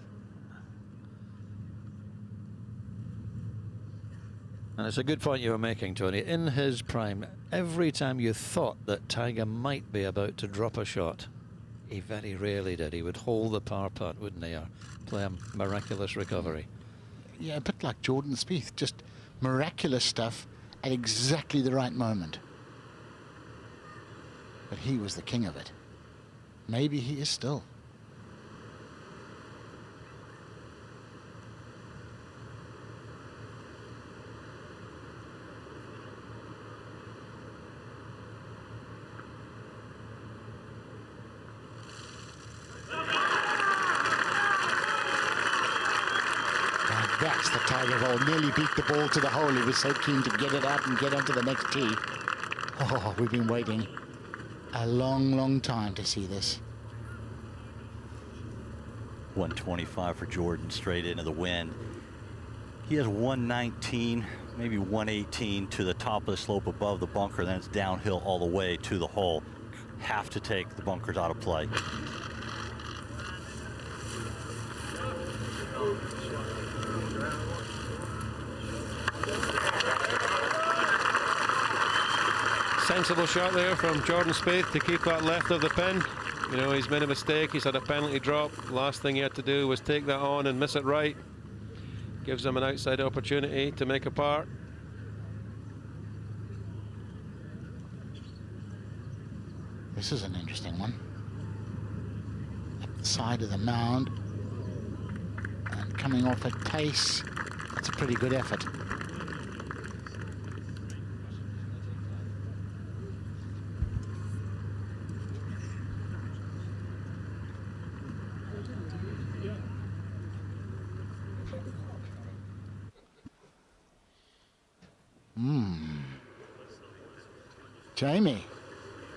And it's a good point you were making, Tony. In his prime, every time you thought that Tiger might be about to drop a shot, he very rarely did. He would hold the par putt, wouldn't he, or play a miraculous recovery. Yeah, a bit like Jordan Spieth, just miraculous stuff at exactly the right moment. But he was the king of it. Maybe he is still. That's the Tiger hole. Nearly beat the ball to the hole. He was so keen to get it out and get onto the next tee. Oh, we've been waiting a long, long time to see this. 125 for Jordan, straight into the wind. He has 119, maybe 118 to the top of the slope above the bunker. Then it's downhill all the way to the hole. Have to take the bunkers out of play. Sensible shot there from Jordan Spieth to keep that left of the pin. You know, he's made a mistake. He's had a penalty drop. Last thing he had to do was take that on and miss it right. Gives him an outside opportunity to make a par. This is an interesting one. Up the side of the mound and coming off at pace. That's a pretty good effort. Jamie,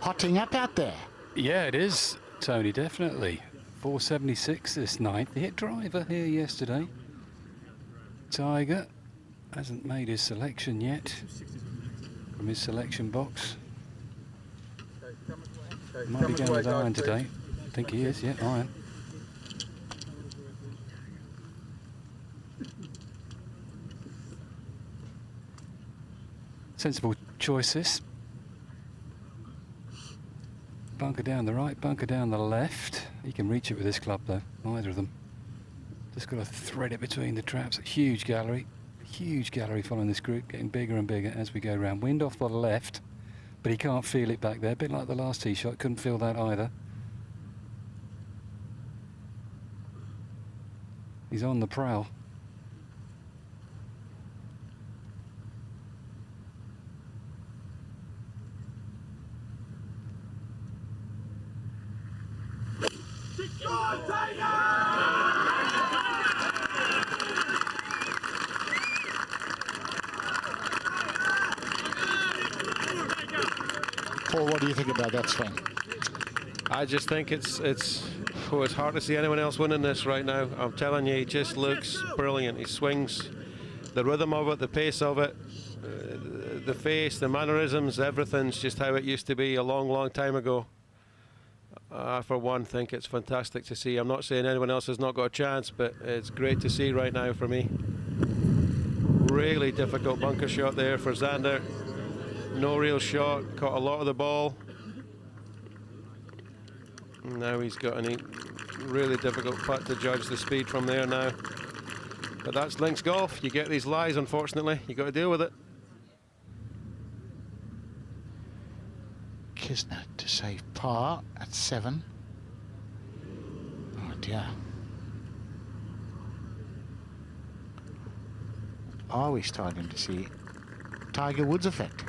hotting up out there. Yeah, it is, Tony, definitely. 476 this ninth. He hit driver here yesterday. Tiger hasn't made his selection yet from his selection box. Might be going with iron today. I think he is, yeah, iron. Sensible choices. Bunker down the right, bunker down the left. He can reach it with this club though, neither of them. Just got to thread it between the traps. Huge gallery following this group, getting bigger and bigger as we go around. Wind off the left, but he can't feel it back there. A bit like the last tee shot, couldn't feel that either. He's on the prowl. Paul, what do you think about that swing? I just think it's hard to see anyone else winning this right now. I'm telling you, he just looks brilliant. He swings, the rhythm of it, the pace of it, the face, the mannerisms, everything's just how it used to be a long, long time ago. I, for one, think it's fantastic to see. I'm not saying anyone else has not got a chance, but it's great to see right now for me. Really difficult bunker shot there for Xander. No real shot, caught a lot of the ball. Now he's got a really difficult putt to judge the speed from there now. But that's links golf. You get these lies, unfortunately. You've got to deal with it. Kisner to save par at 7. Oh dear. Are we starting to see Tiger Woods effect?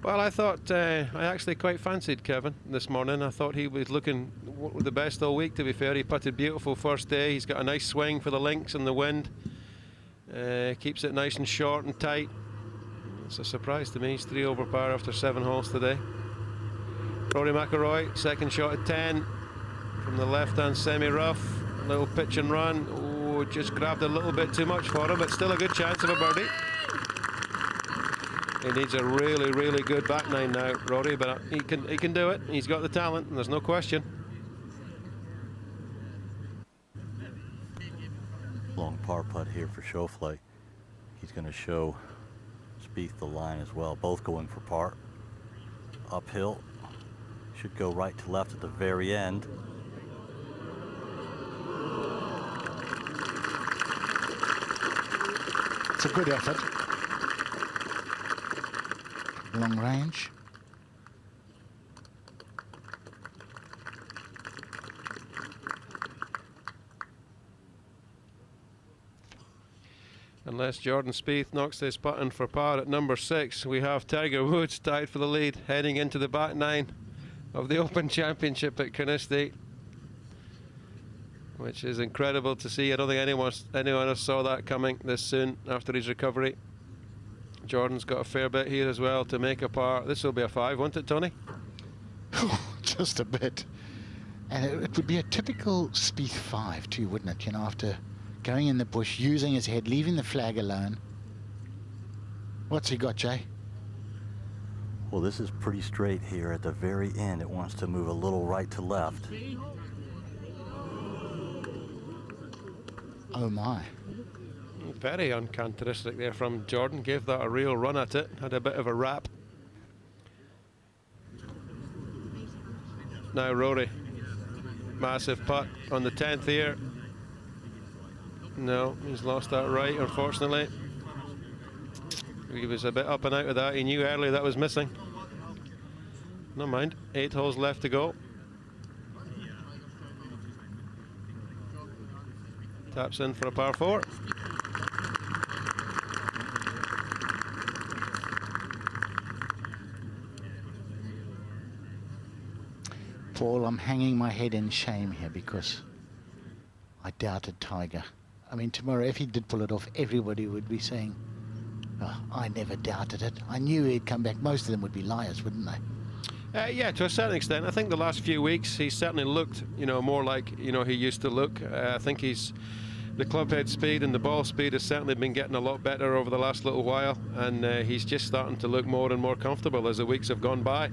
Well, I thought I actually quite fancied Kevin this morning. I thought he was looking the best all week, to be fair. He putted beautiful first day. He's got a nice swing for the links and the wind. Keeps it nice and short and tight. It's a surprise to me. He's 3 over par after 7 holes today. Rory McIlroy, second shot at 10. from the left-hand semi-rough. Little pitch and run. Oh, just grabbed a little bit too much for him, but still a good chance of a birdie. He needs a really, really good back nine now, Rory, but he can do it. He's got the talent, and there's no question. Long par putt here for Schauffele. He's going to show Spieth the line as well. Both going for par. Uphill. Should go right to left at the very end. It's a good effort. Long range. Unless Jordan Spieth knocks this putt in for par at number 6, we have Tiger Woods tied for the lead, heading into the back nine of the Open Championship at Carnoustie, which is incredible to see. I don't think anyone else saw that coming this soon after his recovery. Jordan's got a fair bit here as well to make a par. This will be a 5, won't it, Tony? Just a bit. And it would be a typical Spieth 5 too, wouldn't it? You know, after going in the bush, using his head, leaving the flag alone. What's he got, Jay? Well, this is pretty straight here at the very end. It wants to move a little right to left. Oh my. Very uncharacteristic there from Jordan. Gave that a real run at it. Had a bit of a wrap. Now Rory. Massive putt on the 10th here. No, he's lost that right, unfortunately. He was a bit up and out of that. He knew early that was missing. No mind. 8 holes left to go. Taps in for a par 4. Paul, I'm hanging my head in shame here because I doubted Tiger. I mean, tomorrow, if he did pull it off, everybody would be saying, oh, I never doubted it. I knew he'd come back. Most of them would be liars, wouldn't they? Yeah, to a certain extent. I think the last few weeks he's certainly looked, you know, more like, you know, he used to look. I think the club head speed and the ball speed has certainly been getting a lot better over the last little while, and he's just starting to look more and more comfortable as the weeks have gone by.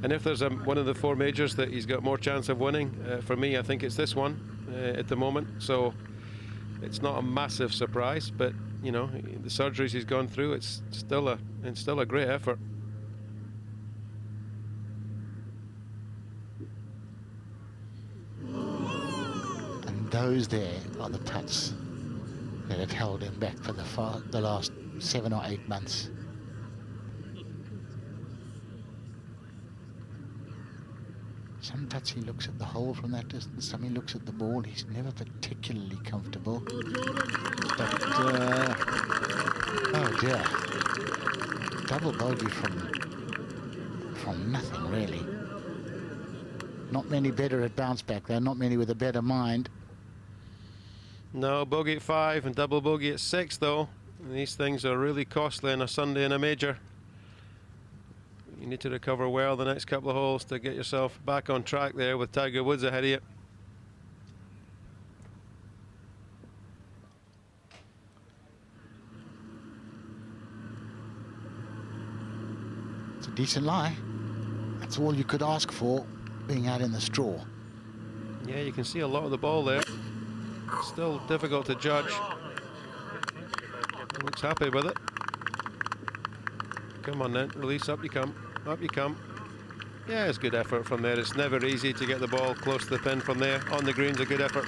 And if there's one of the 4 majors that he's got more chance of winning, for me, I think it's this one at the moment. So it's not a massive surprise, but you know, the surgeries he's gone through, it's still a great effort. And those there are the putts that have held him back for the last 7 or 8 months. Some putts he looks at the hole from that distance, some he looks at the ball. He's never particularly comfortable. But, oh dear. Double bogey from nothing, really. Not many better at bounce back there, not many with a better mind. No, bogey at 5 and double bogey at 6, though. And these things are really costly on a Sunday in a major. You need to recover well the next couple of holes to get yourself back on track there with Tiger Woods ahead of you. It's a decent lie. That's all you could ask for, being out in the straw. Yeah, you can see a lot of the ball there. Still difficult to judge. He looks happy with it. Come on then, release, up you come. Up you come. Yeah, it's good effort from there. It's never easy to get the ball close to the pin from there. On the green's a good effort.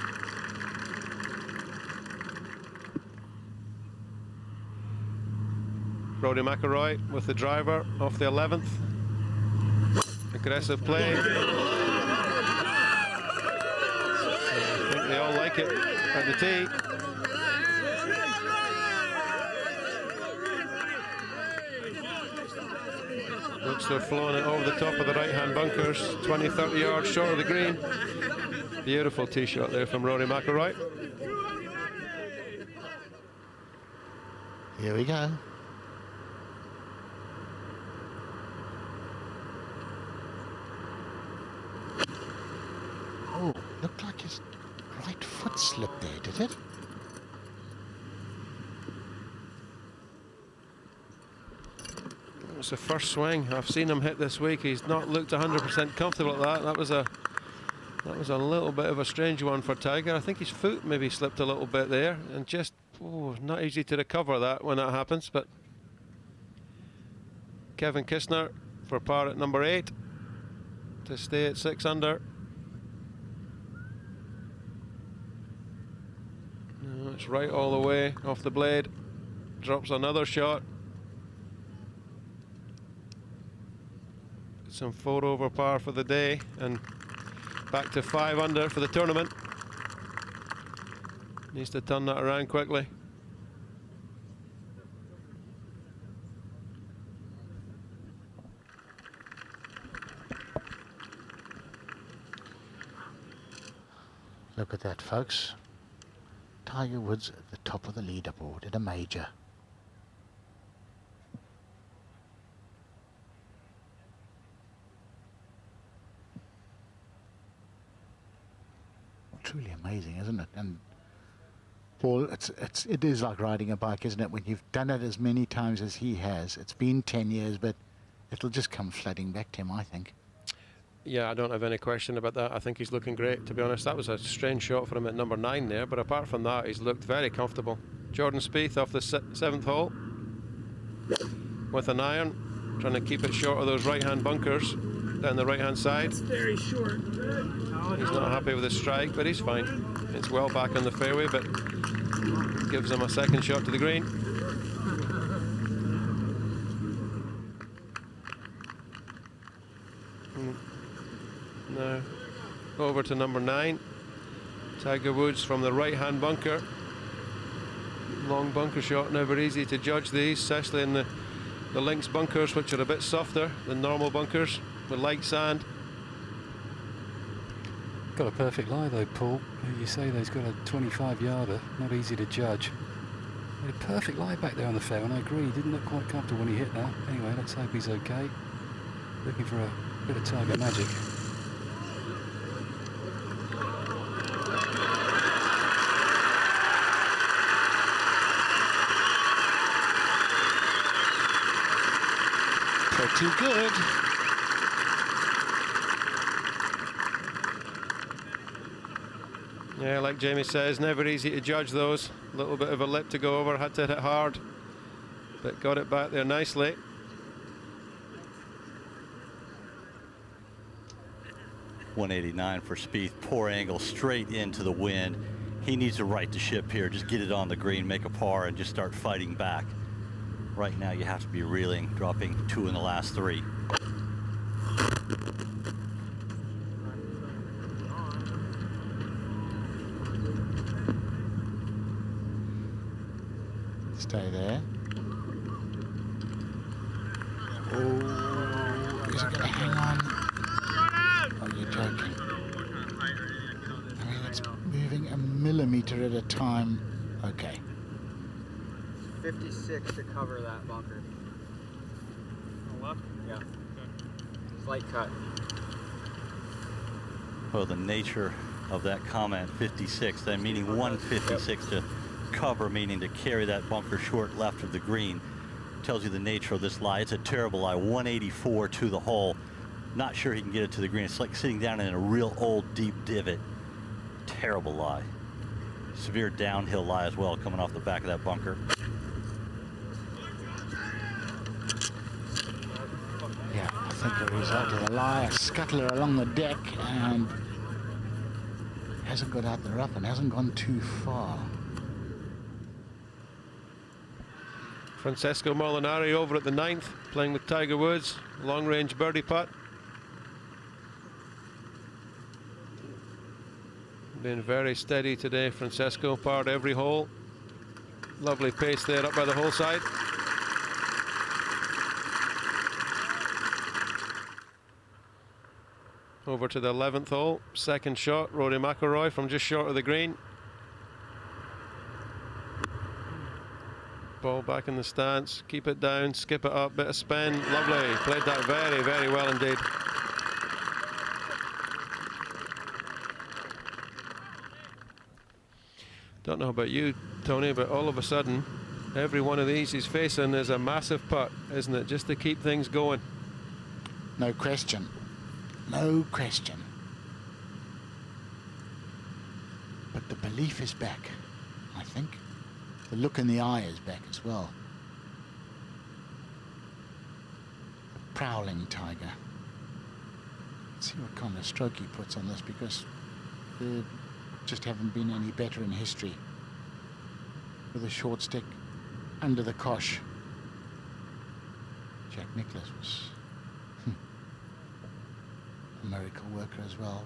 Rory McIlroy with the driver off the 11th. Aggressive play. I think they all like it at the tee. Looks to have flown it over the top of the right-hand bunkers, 20-30 yards short of the green. Beautiful tee shot there from Rory McIlroy. Here we go. Oh, looked like his right foot slipped there, did it? It's the first swing I've seen him hit this week. He's not looked 100% comfortable at that. That was a little bit of a strange one for Tiger. I think his foot maybe slipped a little bit there, and just not easy to recover that when that happens. But Kevin Kistner for par at number 8 to stay at 6 under. No, it's right all the way off the blade. Drops another shot. Some 4 over par for the day, and back to 5 under for the tournament. Needs to turn that around quickly. Look at that, folks. Tiger Woods at the top of the leaderboard at a major. Truly amazing, isn't it? And Paul, it is like riding a bike, isn't it? When you've done it as many times as he has. It's been 10 years, but it'll just come flooding back to him, I think. Yeah, I don't have any question about that. I think he's looking great, to be honest. That was a strange shot for him at number 9 there, but apart from that, he's looked very comfortable. Jordan Spieth off the 7th hole with an iron, trying to keep it short of those right-hand bunkers down the right-hand side. It's very short. He's not happy with his strike, but he's fine. It's well back on the fairway, but gives him a second shot to the green. Now over to number 9. Tiger Woods from the right-hand bunker. Long bunker shot, never easy to judge these, especially in the links bunkers, which are a bit softer than normal bunkers with light sand. Got a perfect lie though, Paul. You say that he's got a 25-yarder, not easy to judge. He had a perfect lie back there on the fairway, and I agree, he didn't look quite comfortable when he hit that. Anyway, let's hope he's okay. Looking for a bit of Tiger magic. Pretty good. Yeah, like Jamie says, never easy to judge those. A little bit of a lip to go over, had to hit it hard, but got it back there nicely. .189 for Spieth. Poor angle, straight into the wind. He needs to right the ship here. Just get it on the green, make a par, and just start fighting back. Right now, you have to be reeling, dropping 2 in the last 3. Stay there. Oh, is it going to hang on? Oh, you're joking. I mean, it's moving a millimeter at a time. Okay. 56 to cover that bunker. On the left? Yeah. Slight cut. Well, the nature of that comment, 56, then meaning 156 to cover, meaning to carry that bunker short left of the green, tells you the nature of this lie. It's a terrible lie. 184 to the hole. Not sure he can get it to the green. It's like sitting down in a real old deep divot. Terrible lie. Severe downhill lie as well, coming off the back of that bunker. Yeah, I think the result of the lie, a scuttler along the deck, and hasn't got out the rough and hasn't gone too far. Francesco Molinari over at the 9th, playing with Tiger Woods. Long-range birdie putt. Been very steady today, Francesco. Parred every hole. Lovely pace there up by the hole side. Over to the 11th hole. Second shot, Rory McIlroy from just short of the green. Ball back in the stance, keep it down, skip it up, bit of spin, lovely. Played that very, very well indeed. Don't know about you, Tony, but all of a sudden, every one of these he's facing is a massive putt, isn't it? Just to keep things going. No question. No question. But the belief is back, I think. The look in the eye is back as well. The prowling Tiger. Let's see what kind of stroke he puts on this, because there just haven't been any better in history. With a short stick under the cosh. Jack Nicklaus was a miracle worker as well.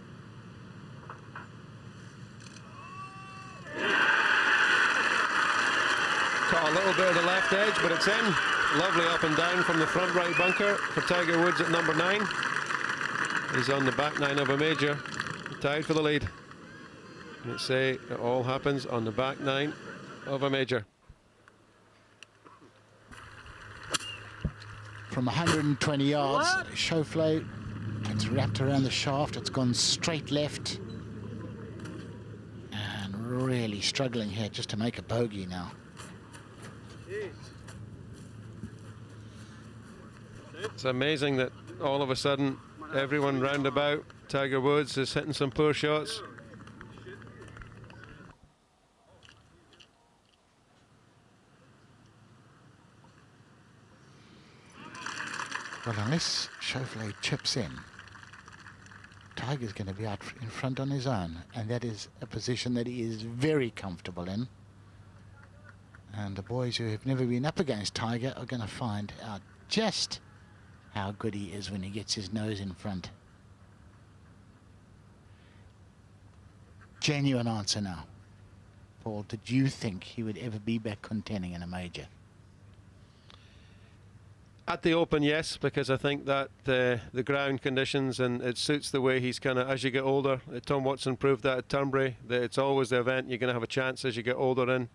Caught a little bit of the left edge, but it's in. Lovely up and down from the front right bunker for Tiger Woods at number 9. He's on the back 9 of a major, tied for the lead. Let's say it all happens on the back 9 of a major. From 120 yards, Schauffele, it's wrapped around the shaft, it's gone straight left. And really struggling here just to make a bogey now. It's amazing that all of a sudden everyone round about Tiger Woods is hitting some poor shots. Well, unless Schauffele chips in, Tiger's going to be out in front on his own, and that is a position that he is very comfortable in. And the boys who have never been up against Tiger are going to find out just how good he is when he gets his nose in front. Genuine answer now. Paul, did you think he would ever be back contending in a major? At the Open, yes, because I think that the ground conditions, and it suits the way he's kind of, as you get older, Tom Watson proved that at Turnberry, that it's always the event you're going to have a chance as you get older in.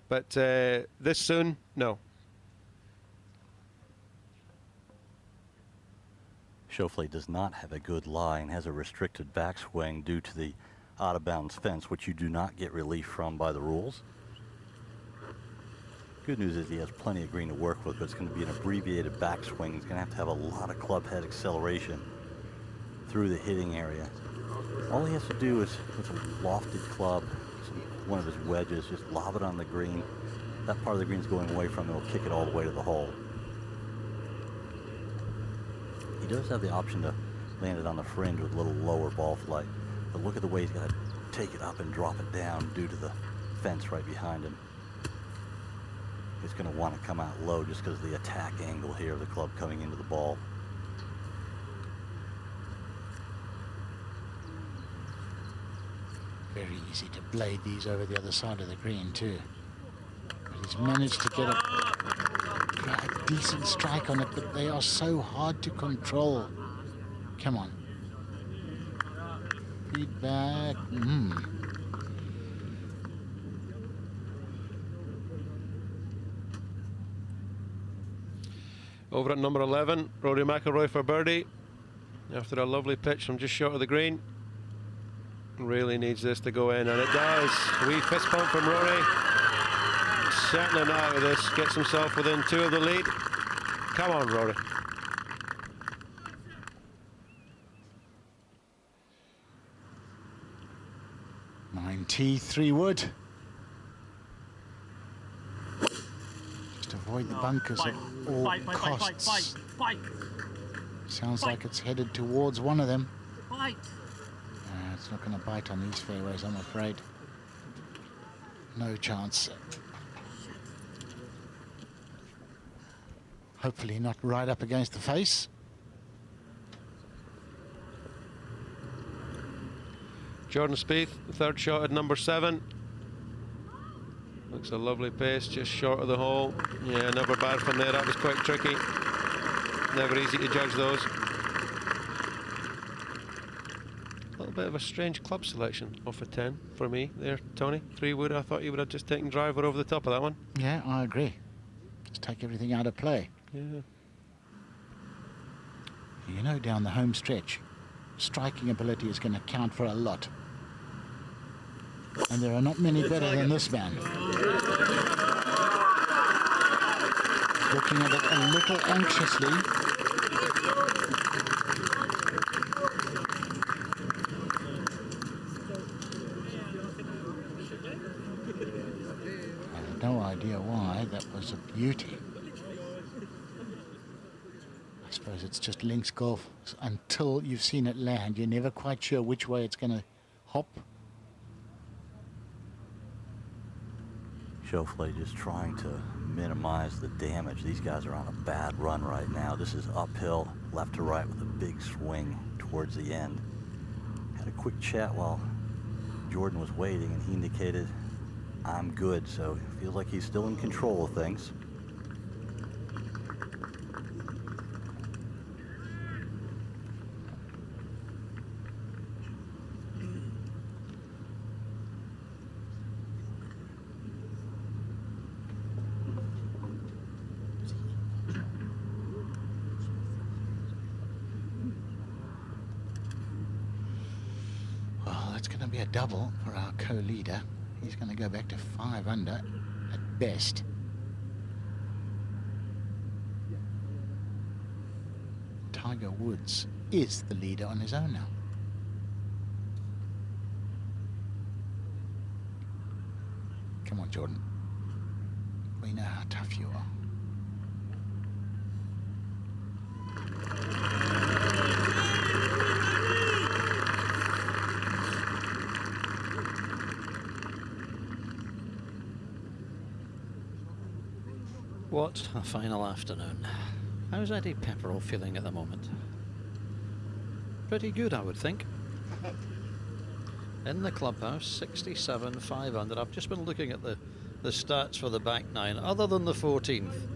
But this soon, no. Schauffele does not have a good line, has a restricted backswing due to the out-of-bounds fence, which you do not get relief from by the rules. Good news is he has plenty of green to work with, but it's going to be an abbreviated backswing. He's going to have a lot of club head acceleration through the hitting area. All he has to do is, with a lofted club, one of his wedges, just lob it on the green. That part of the green's going away from him, he'll kick it all the way to the hole. He does have the option to land it on the fringe with a little lower ball flight, but look at the way he's got to take it up and drop it down due to the fence right behind him. He's going to want to come out low just because of the attack angle here of the club coming into the ball. Very easy to blade these over the other side of the green too. But he's managed to get a decent strike on it, but they are so hard to control. Come on. Feedback. Over at number 11, Rory McIlroy for birdie. After a lovely pitch from just short of the green. Really needs this to go in, and it does. A wee fist pump from Rory. Certainly now with this, gets himself within 2 of the lead. Come on, Rory. T3 wood. Just avoid the bunkers at all costs. Sounds like it's headed towards one of them. It's not going to bite on these fairways, I'm afraid. No chance. Hopefully not right up against the face. Jordan Spieth, third shot at number 7. Looks a lovely pace, just short of the hole. Yeah, never bad from there. That was quite tricky. Never easy to judge those. A little bit of a strange club selection off a 10 for me there, Tony. 3 wood. I thought you would have just taken driver over the top of that one. Yeah, I agree. Just take everything out of play. Yeah. You know, down the home stretch, striking ability is going to count for a lot. And there are not many better than this man. Looking at it a little anxiously. I have no idea why. That was a beauty. I suppose it's just links golf. Until you've seen it land, you're never quite sure which way it's going to hop. Schauffele just trying to minimize the damage. These guys are on a bad run right now. This is uphill, left to right with a big swing towards the end. Had a quick chat while Jordan was waiting, and he indicated, I'm good, so it feels like he's still in control of things. Be a double for our co-leader. He's going to go back to 5 under at best. Tiger Woods is the leader on his own now. Come on, Jordan. We know how tough you are. What a final afternoon. How's Eddie Pepperell feeling at the moment? Pretty good, I would think. In the clubhouse, 67, 5 under. I've just been looking at the stats for the back 9. Other than the 14th,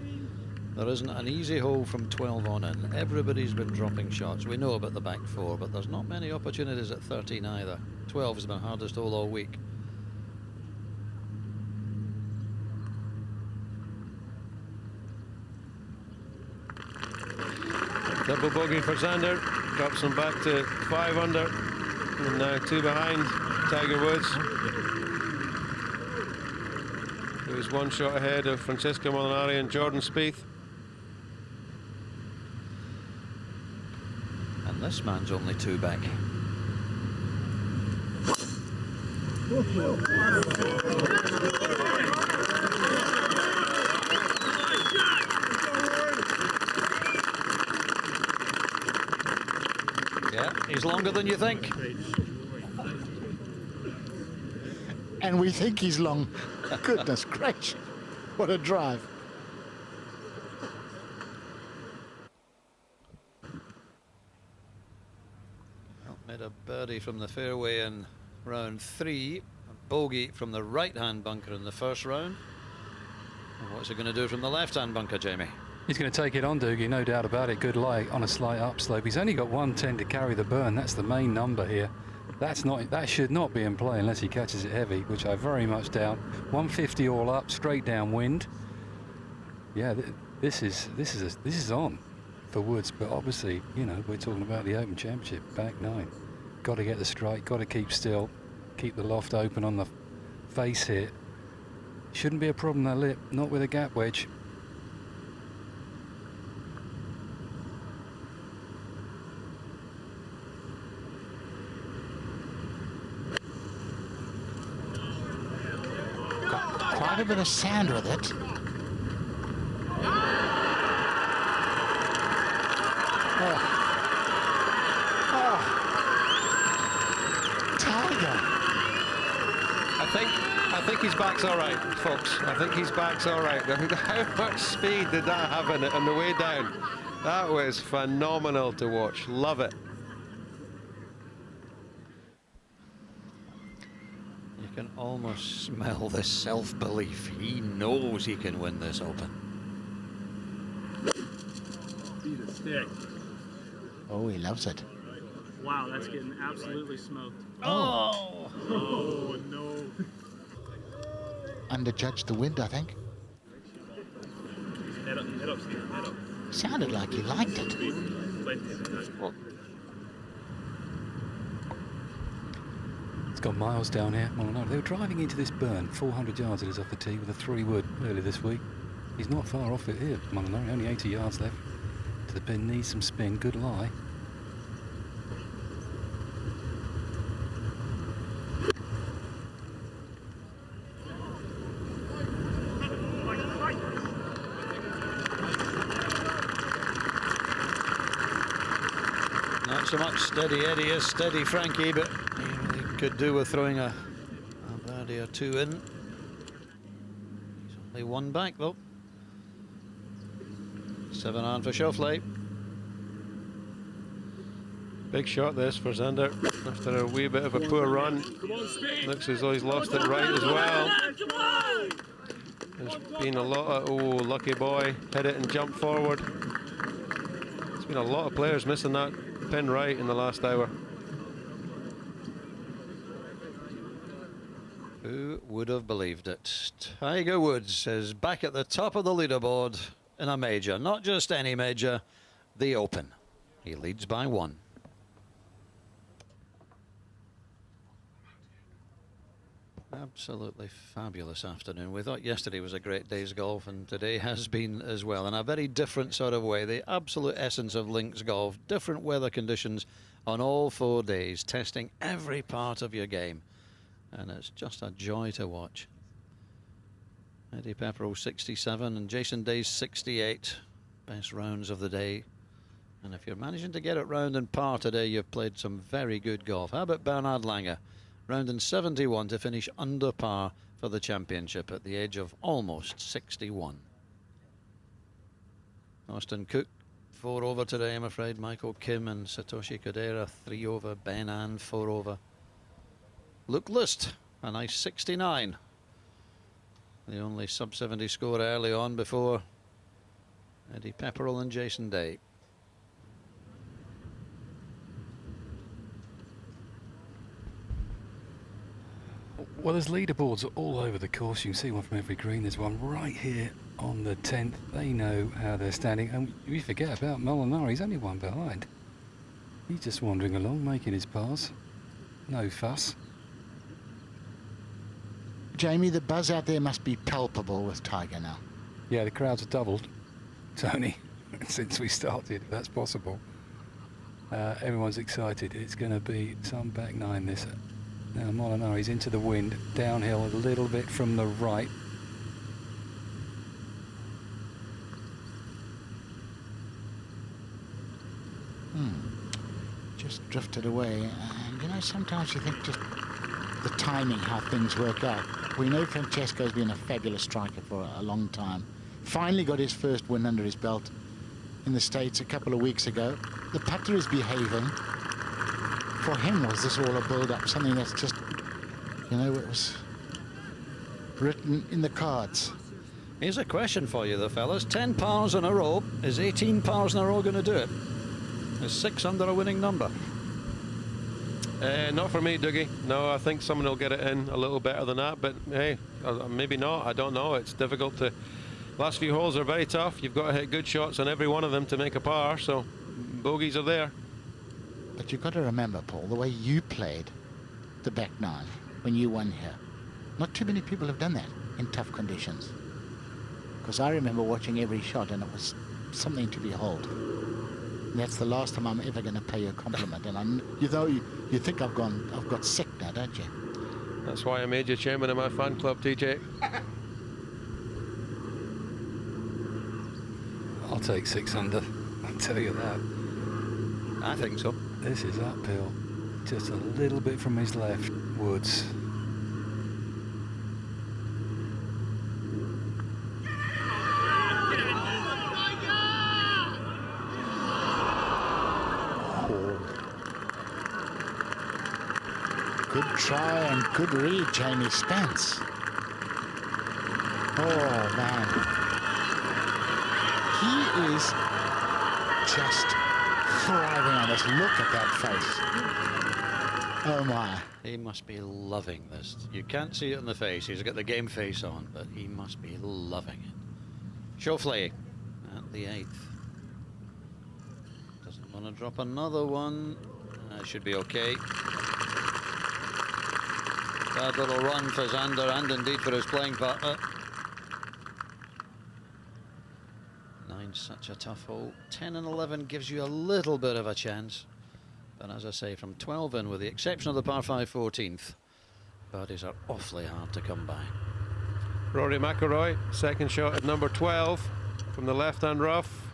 there isn't an easy hole from 12 on in. Everybody's been dropping shots. We know about the back 4, but there's not many opportunities at 13 either. 12 has been hardest hole all week. Double bogey for Xander, drops him back to 5 under, and now 2 behind Tiger Woods, who's 1 shot ahead of Francesco Molinari and Jordan Spieth. And this man's only 2 back. Yeah, he's longer than you think. And we think he's long. Goodness gracious. What a drive. Well, made a birdie from the fairway in round 3. A bogey from the right-hand bunker in the first round. And what's he going to do from the left-hand bunker, Jamie? He's going to take it on, Doogie, no doubt about it. Good lie on a slight upslope. He's only got 110 to carry the burn. That's the main number here. That should not be in play unless he catches it heavy, which I very much doubt. 150 all up, straight downwind. Yeah, this is on for Woods, but obviously, you know, we're talking about the Open Championship, back 9. Got to get the strike, got to keep still, keep the loft open on the face hit. Shouldn't be a problem, that lip, not with a gap wedge. Quite a bit of sand with it. Tiger. I think his back's all right, folks. I think his back's all right. How much speed did that have in it on the way down? That was phenomenal to watch. Love it. You can almost smell the self-belief. He knows he can win this Open. Beat a stick. Oh, he loves it. Wow, that's getting absolutely smoked. Oh! Oh, no. Underjudged the wind, I think. Head up, Steve, head up. Sounded like he liked it. It's got miles down here. Molinari. They were driving into this burn, 400 yards it is off the tee with a 3-wood earlier this week. He's not far off it here, Molinari. Only 80 yards left to the pin. Needs some spin. Good lie. Not so much steady Eddie as steady Frankie, but he really could do with throwing a birdie or two in. He's only one back though. 7 on for Schauffele. Big shot this for Xander after a wee bit of a poor run. Looks as though he's lost it right as well. There's been a lot of, oh, lucky boy, hit it and jump forward. There's been a lot of players missing that pin right in the last hour. Who would have believed it? Tiger Woods is back at the top of the leaderboard in a major, not just any major, the Open. He leads by 1. Absolutely fabulous afternoon. We thought yesterday was a great day's golf, and today has been as well, in a very different sort of way. The absolute essence of links golf, different weather conditions on all 4 days, testing every part of your game, and it's just a joy to watch. Eddie Pepperell 67 and Jason Day's 68, best rounds of the day. And if you're managing to get it round and par today, you've played some very good golf. How about Bernard Langer? Round in 71 to finish under par for the championship at the age of almost 61. Austin Cook 4 over today, I'm afraid. Michael Kim and Satoshi Kodera 3 over. Ben An 4 over. Luke List a nice 69. The only sub-70 score early on before Eddie Pepperell and Jason Day. Well, there's leaderboards all over the course. You can see one from every green. There's one right here on the 10th. They know how they're standing. And we forget about Molinari. He's only one behind. He's just wandering along, making his pass. No fuss. Jamie, the buzz out there must be palpable with Tiger now. Yeah, the crowds have doubled, Tony, since we started. That's possible. Everyone's excited. It's going to be some back nine this. Now Molinari's into the wind, downhill a little bit from the right. Just drifted away. And you know, sometimes you think just the timing, how things work out. We know Francesco's been a fabulous striker for a long time. Finally got his first win under his belt in the States a couple of weeks ago. The putter is behaving. For him, was this all a build-up? Something that's just, you know, it was written in the cards. Here's a question for you, though, fellas. 10 pars in a row. Is 18 pars in a row going to do it? Is 6 under a winning number? Not for me, Dougie. No, I think someone will get it in a little better than that, but hey, maybe not. I don't know. It's difficult to... Last few holes are very tough. You've got to hit good shots on every one of them to make a par, so bogeys are there. But you've got to remember, Paul, the way you played the back nine when you won here. Not too many people have done that in tough conditions. Because I remember watching every shot and it was something to behold. And that's the last time I'm ever going to pay you a compliment. And you think I've got sick now, don't you? That's why I made you chairman of my fan club, TJ. I'll take 6 under, I'll tell you that. I think so. This is uphill. Just a little bit from his left, Woods. Good try and good read, Jamie Spence. Oh, man. He is just thriving on this. Look at that face. Oh, my. He must be loving this. You can't see it in the face. He's got the game face on, but he must be loving it. Schauffele at the 8th. Doesn't want to drop another one. Should be okay. Bad little run for Xander and indeed for his playing partner. 9's such a tough hole. 10 and 11 gives you a little bit of a chance. But as I say, from 12 in, with the exception of the par 5 14th, birdies are awfully hard to come by. Rory McIlroy, second shot at number 12 from the left-hand rough.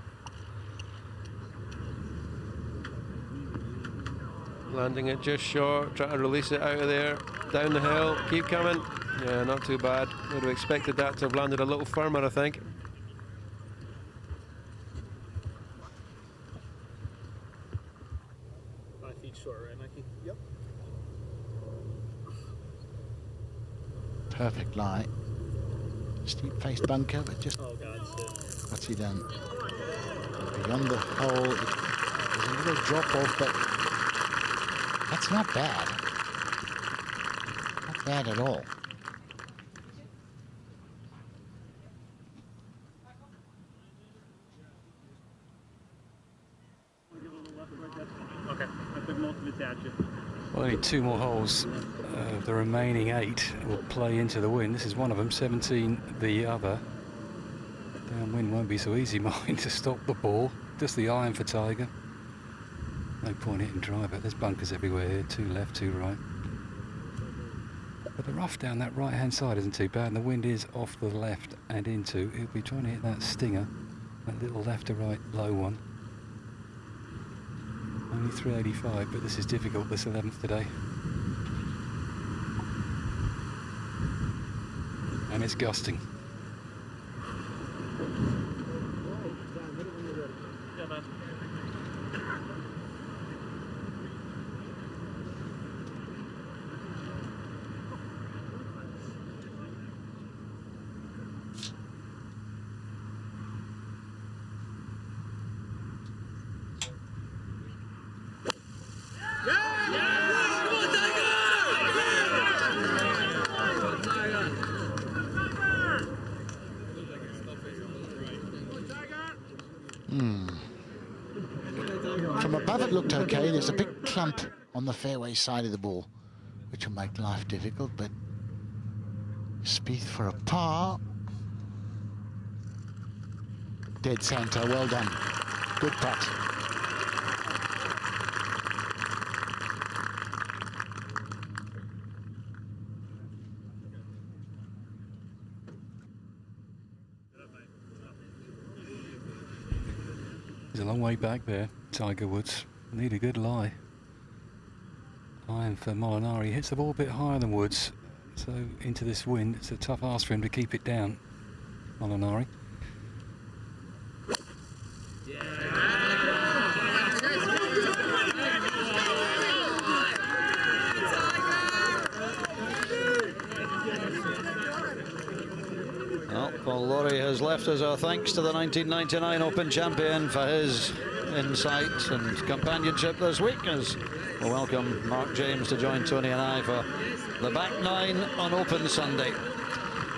Landing it just short, trying to release it out of there. Down the hill, keep coming. Yeah, not too bad. Would have expected that to have landed a little firmer, I think. Short, right, Mikey? Yep. Perfect lie. Steep-faced bunker, but just... Oh, God. What's he done? Beyond the hole, there's a little drop-off, but that's not bad. Not bad at all. Okay, I put multiple attachment. Well, only 2 more holes. The remaining 8 will play into the wind. This is one of them, 17 the other. Downwind won't be so easy, mine, to stop the ball. Just the iron for Tiger. No point hitting driver. There's bunkers everywhere here, 2 left, 2 right. But the rough down that right-hand side isn't too bad, and the wind is off the left and into. He'll be trying to hit that stinger, that little left to right low one. Only 385, but this is difficult, this 11th today. And it's gusting. From above it looked okay. There's a big clump on the fairway side of the ball, which will make life difficult, but Spieth for a par. Dead Santa, well done. Good putt. He's a long way back there, Tiger Woods. Need a good lie. Iron for Molinari. Hits the ball a bit higher than Woods, so into this wind, it's a tough ask for him to keep it down, Molinari. Well, Paul Lawrie has left us our thanks to the 1999 Open champion for his insight and companionship this week, as we welcome Mark James to join Tony and I for the back nine on Open Sunday.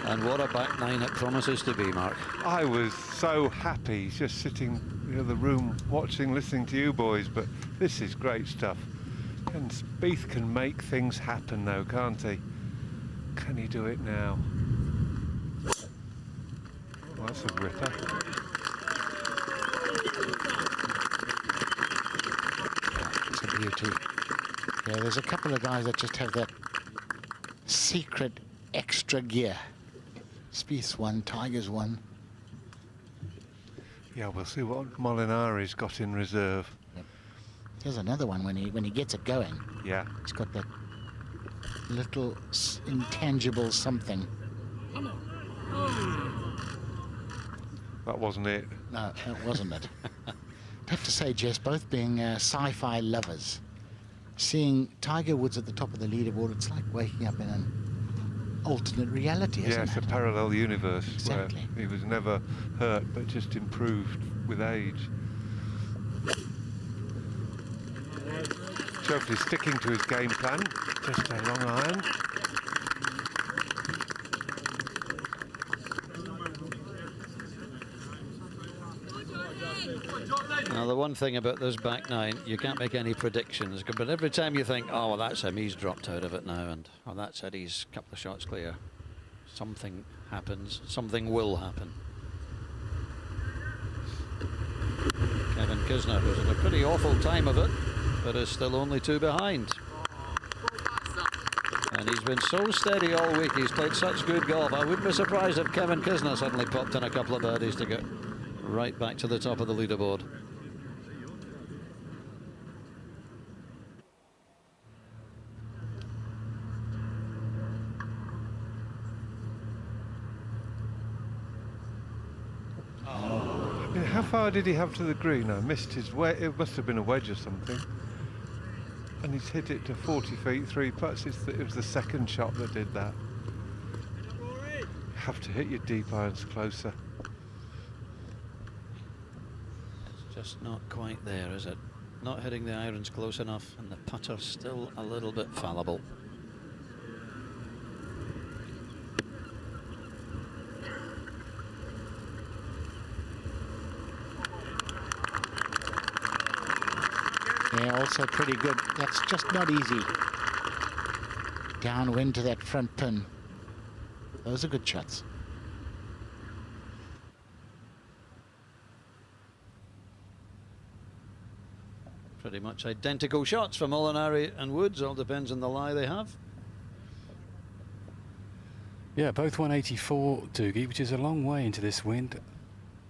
And what a back nine it promises to be, Mark. I was so happy just sitting in the other room watching, listening to you boys, but this is great stuff. And Spieth can make things happen though, can't he? Can he do it now? Well, that's a ripper. It's a beauty. Yeah, there's a couple of guys that just have that secret extra gear. Spieth's one, Tiger's one. Yeah, we'll see what Molinari's got in reserve. Yep. There's another one when he gets it going. Yeah. He's got that little intangible something. That wasn't it. No, that wasn't it. I have to say, Jess, both being sci-fi lovers, seeing Tiger Woods at the top of the leaderboard, it's like waking up in an alternate reality, isn't it? Yes, a parallel universe. Exactly. Where he was never hurt, but just improved with age. Schauffele sticking to his game plan, just a long iron. Now, the one thing about this back nine, you can't make any predictions, but every time you think, oh, well, that's him, he's dropped out of it now, and oh, that's it, he's a couple of shots clear. Something happens, something will happen. Kevin Kisner, who's had a pretty awful time of it, but is still only 2 behind. And he's been so steady all week, he's played such good golf. I wouldn't be surprised if Kevin Kisner suddenly popped in a couple of birdies to get right back to the top of the leaderboard. How far did he have to the green? I missed his wedge. It must have been a wedge or something. And he's hit it to 40 feet, 3 putts. It was the second shot that did that. You have to hit your deep irons closer. It's just not quite there, is it? Not hitting the irons close enough, and the putter's still a little bit fallible. Yeah, also pretty good. That's just not easy. Downwind to that front pin. Those are good shots. Pretty much identical shots for Molinari and Woods. All depends on the lie they have. Yeah, both 184, Doogie, which is a long way into this wind.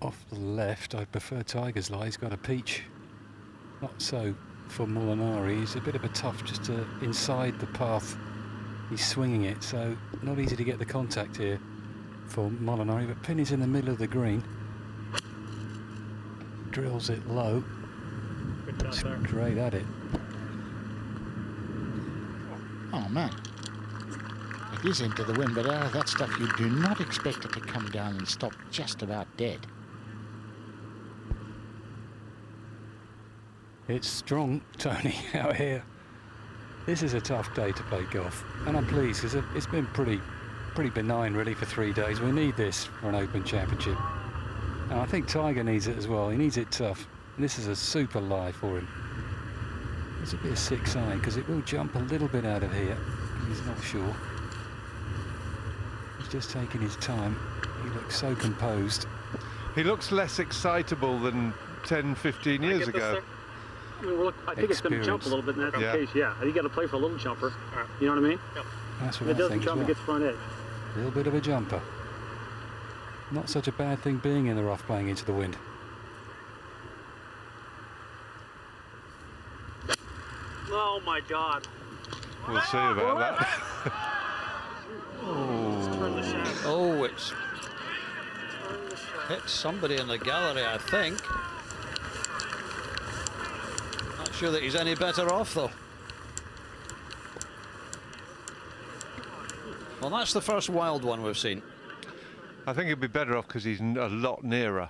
Off the left, I prefer Tiger's lie. He's got a peach. Not so for Molinari. He's a bit of a tough just to inside the path. He's swinging it, so not easy to get the contact here for Molinari, but pin is in the middle of the green. Drills it low. It's great at it. Oh man, it is into the wind, but out of that stuff you do not expect it to come down and stop just about dead. It's strong, Tony, out here. This is a tough day to play golf, and I'm pleased because it's been pretty benign really for 3 days. We need this for an Open Championship, and I think Tiger needs it as well. He needs it tough, and this is a super lie for him. It's a bit of 6-iron because it will jump a little bit out of here. He's not sure. He's just taking his time. He looks so composed. He looks less excitable than 10, 15 years ago. I mean, I think it's going to jump a little bit in that case, yeah. You got to play for a little jumper. You know what I mean? Yep. That's what if it doesn't jump, well. it gets front edge. A little bit of a jumper. Not such a bad thing being in the rough playing into the wind. Oh my God. We'll see about that. Oh, it's hit somebody in the gallery, I think. Not sure that he's any better off, though. Well, that's the first wild one we've seen. I think he'd be better off because he's a lot nearer.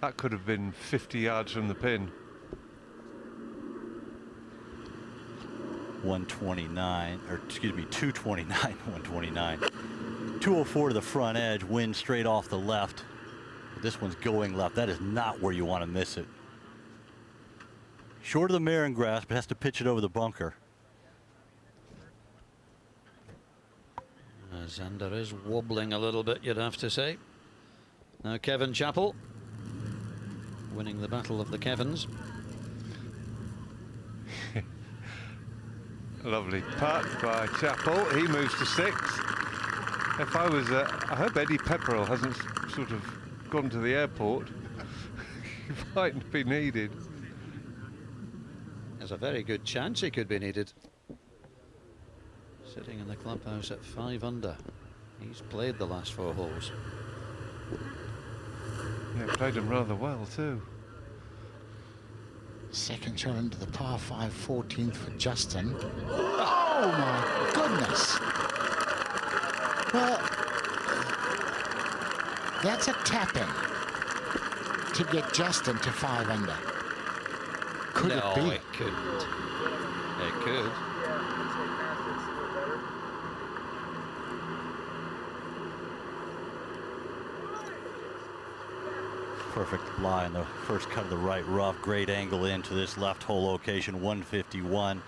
That could have been 50 yards from the pin. 129, or excuse me, 229, 129. 204 to the front edge, wind straight off the left. This one's going left. That is not where you want to miss it. Short of the Marin grass, but has to pitch it over the bunker. Xander is wobbling a little bit, you'd have to say. Now Kevin Chappell winning the battle of the Kevins. Lovely putt by Chappell. He moves to 6. If I was, I hope Eddie Pepperell hasn't sort of gone to the airport. He might be needed. There's a very good chance he could be needed. Sitting in the clubhouse at 5 under. He's played the last 4 holes. Yeah, played him rather well too. Second shot into the par 5, 14th for Justin. Oh my goodness. Well, that's a tap-in to get Justin to 5 under. Could no, it be? It couldn't. It could. Perfect lie in the first cut of the right rough. Great angle into this left hole location. 151.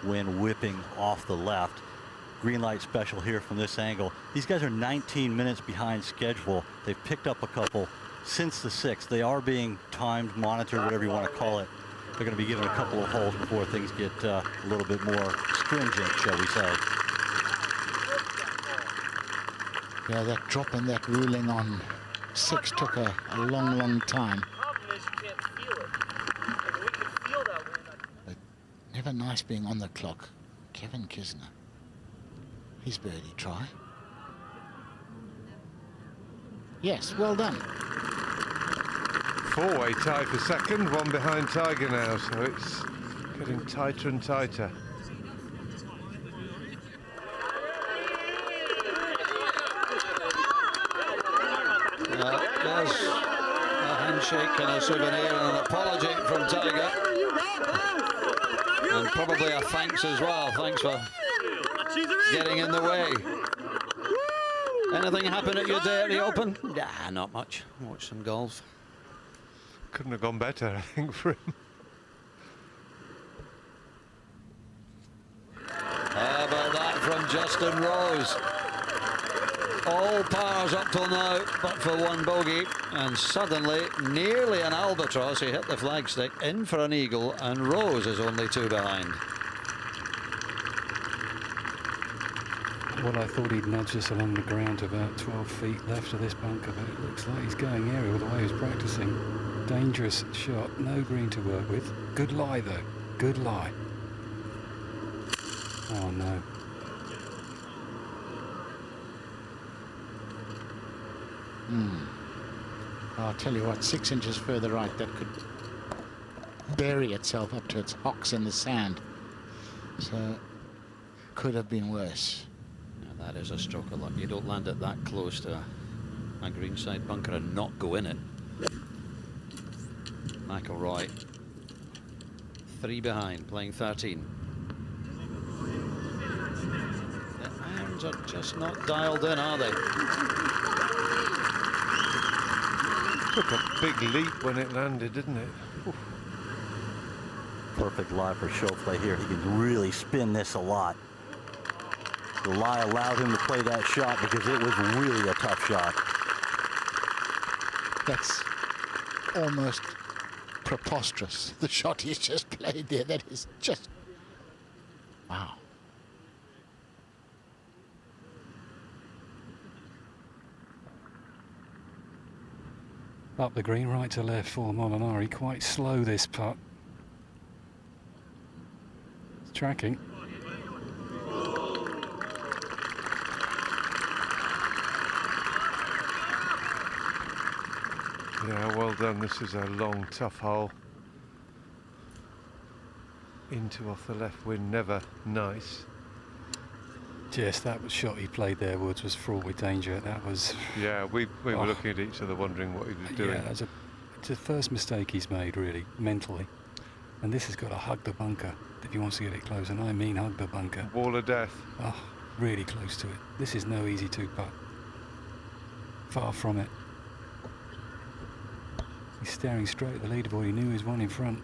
Wind whipping off the left. Green light special here from this angle. These guys are 19 minutes behind schedule. They've picked up a couple since the 6th. They are being timed, monitored, whatever you want to call it. They're going to be given a couple of holes before things get a little bit more stringent, shall we say. Yeah, that drop in that ruling on 6 took a long, long time. But never nice being on the clock. Kevin Kisner. His birdie try. Yes, well done. Four-way tie for second, one behind Tiger now, so it's getting tighter and tighter. There's a handshake and a souvenir and an apology from Tiger. And probably a thanks as well. Thanks for getting in the way. Anything happen at your day at the Open? Nah, not much. Watch some golf. Couldn't have gone better, I think, for him. How about that from Justin Rose? All pars up till now, but for one bogey, and suddenly, nearly an albatross. He hit the flagstick, in for an eagle, and Rose is only 2 behind. Well, I thought he'd nudge us along the ground to about 12 feet left of this bunker, but it looks like he's going aerial the way he's practicing. Dangerous shot, no green to work with. Good lie, though. Good lie. Oh, no. I'll tell you what, 6 inches further right, that could bury itself up to its hocks in the sand. So, could have been worse. Now that is a stroke of luck. You don't land it that close to a greenside bunker and not go in it. McIlroy, 3 behind, playing 13. The irons are just not dialed in, are they? Took a big leap when it landed, didn't it? Oof. Perfect lie for Schauffele here. He can really spin this a lot. The lie allowed him to play that shot because it was really a tough shot. That's almost preposterous. The shot he's just played there, that is just... wow. Up the green, right to left for Molinari. Quite slow, this putt. It's tracking. Yeah, well done. This is a long, tough hole. Into off the left wind, never nice. Yes, that was shot he played there, Woods, was fraught with danger. That was... Yeah, we were looking at each other wondering what he was doing. Yeah, it's the first mistake he's made, really, mentally. And this has got to hug the bunker if he wants to get it close, and I mean hug the bunker. Wall of death. Oh, really close to it. This is no easy 2-putt. Far from it. He's staring straight at the leaderboard. He knew he was one in front.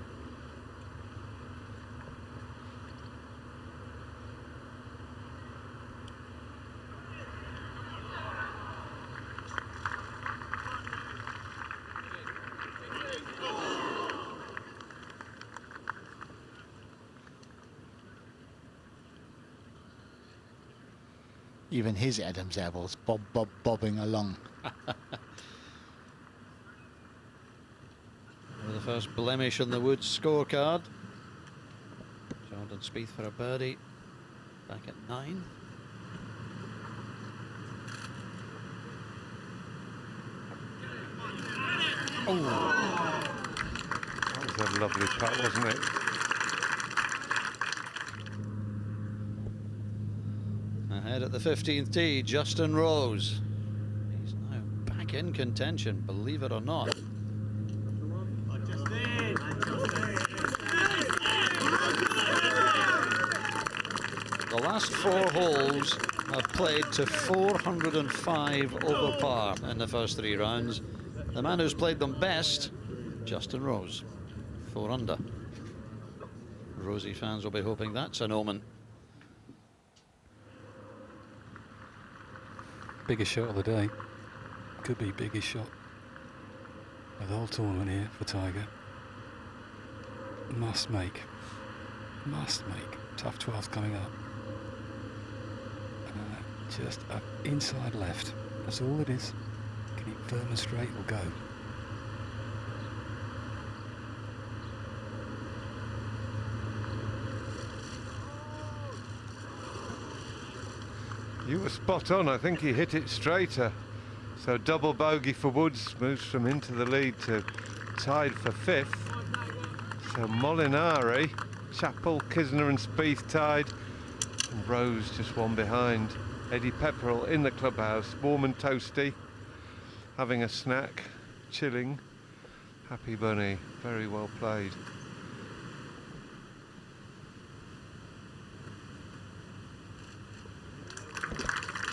Even his Adam's apples bobbing along. With the first blemish on the Woods scorecard. Jordan Spieth for a birdie. Back at 9. Oh, that was a lovely putt, wasn't it? Ahead at the 15th tee, Justin Rose. He's now back in contention, believe it or not. The last 4 holes have played to 405 over par in the first 3 rounds. the man who's played them best, Justin Rose, 4 under. Rosie fans will be hoping that's an omen. Biggest shot of the day. Could be biggest shot of the whole tournament here for Tiger. Must make. Must make. Tough 12 coming up. Just up inside left. That's all it is. Keep firm and straight or go. You were spot on. I think he hit it straighter. So double bogey for Woods, moves from into the lead to tied for 5th. So Molinari, Chappell, Kisner and Spieth tied. And Rose just one behind. Eddie Pepperell in the clubhouse, warm and toasty, having a snack, chilling. Happy bunny, very well played.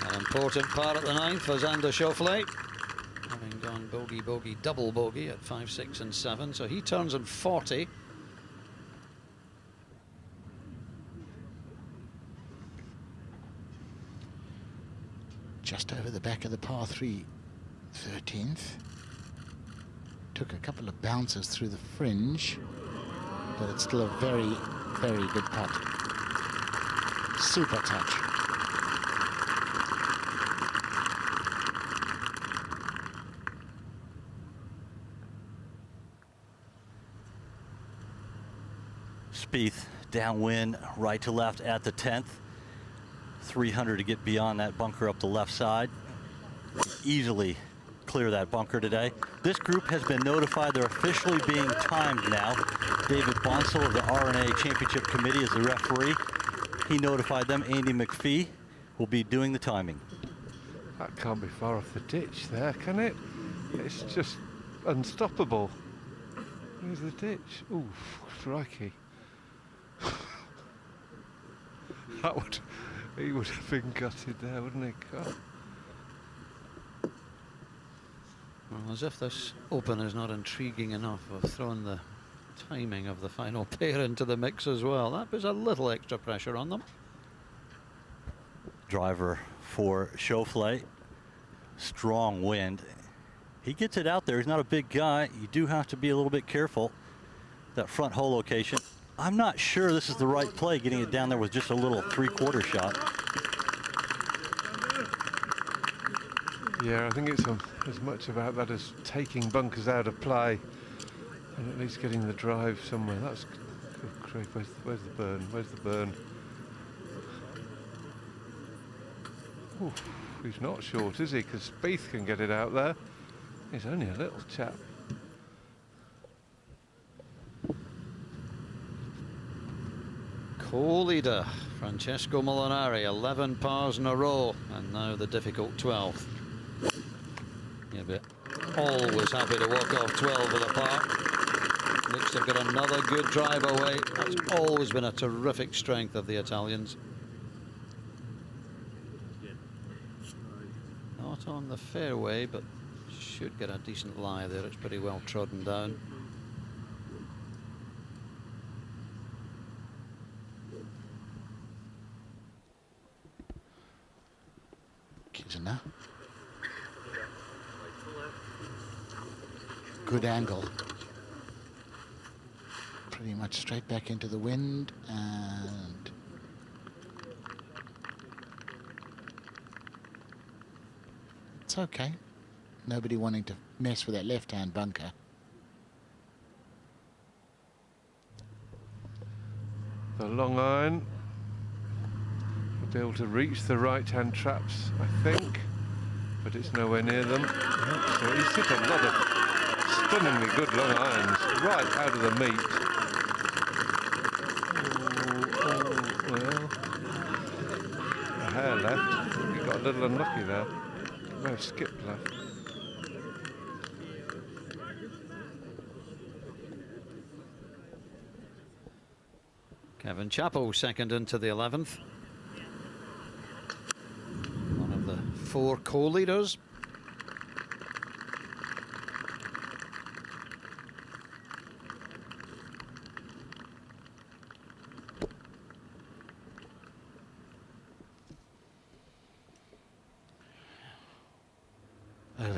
An important part at the 9th for Xander Schauffele, having gone bogey, bogey, double bogey at 5, 6 and 7, so he turns in 40. Just over the back of the par 3, 13th. Took a couple of bounces through the fringe, but it's still a very, very good putt. Super touch. Spieth downwind, right to left at the 10th. 300 to get beyond that bunker up the left side. Easily clear that bunker today. This group has been notified they're officially being timed now. David Bonsall of the R&A Championship Committee is the referee. He notified them. Andy McPhee will be doing the timing. That can't be far off the ditch there, can it? It's just unstoppable. Where's the ditch? Ooh, crikey. That would... He would have been gutted there, wouldn't he? God. Well, as if this Open is not intriguing enough, we've thrown the timing of the final pair into the mix as well. That puts a little extra pressure on them. Driver for Schauffele. Strong wind. He gets it out there. He's not a big guy. You do have to be a little bit careful. That front hole location. I'm not sure this is the right play, getting it down there with just a little 3/4 shot. Yeah, I think it's as much about that as taking bunkers out of play and at least getting the drive somewhere. That's good grief. Where's the burn? Where's the burn? Ooh, he's not short, is he? Because Spieth can get it out there. He's only a little chap. Co-leader Francesco Molinari, 11 pars in a row, and now the difficult 12th. Yeah, but always happy to walk off 12 with a par. Looks to have got another good drive away. That's always been a terrific strength of the Italians. Not on the fairway, but should get a decent lie there. It's pretty well trodden down. Kisner. Good angle. Pretty much straight back into the wind, and it's okay. Nobody wanting to mess with that left-hand bunker. The long iron will be able to reach the right-hand traps, I think, but it's nowhere near them. Yep. So he's hit a lot of stunningly good long irons right out of the meat. Oh, well, a hair left. He got a little unlucky there. May have skipped left. Kevin Chappell second into the 11th. One of the 4 co-leaders.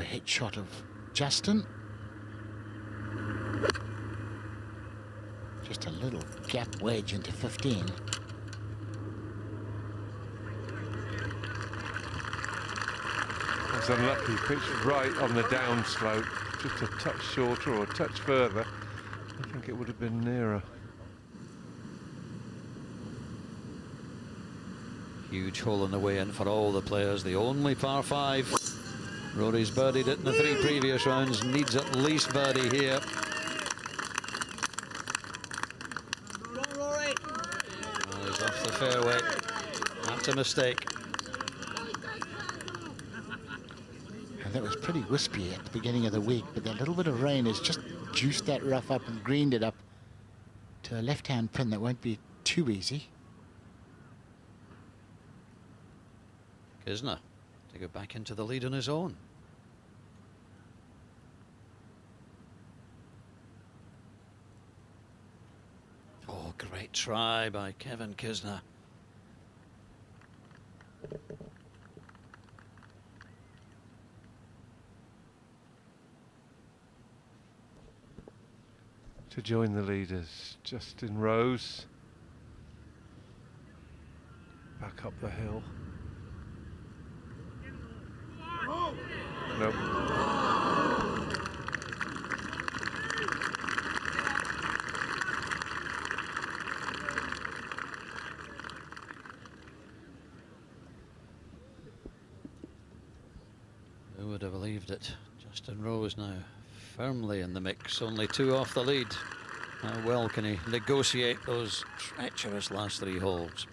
hit shot of Justin. Just a little gap wedge into 15. That's unlucky, pitched right on the downslope, just a touch shorter or a touch further. I think it would have been nearer. Huge hole in the way in for all the players. The only par 5. Rory's birdied it in the 3 previous rounds. Needs at least birdie here. Oh, he's off the fairway. That's a mistake. And that was pretty wispy at the beginning of the week, but that little bit of rain has just juiced that rough up and greened it up to a left-hand pin that won't be too easy. Kisner to go back into the lead on his own. Oh, great try by Kevin Kisner. To join the leaders, Justin Rose. Back up the hill. Nope. Who would have believed it? Justin Rose now firmly in the mix, only 2 off the lead. How well can he negotiate those treacherous last 3 holes?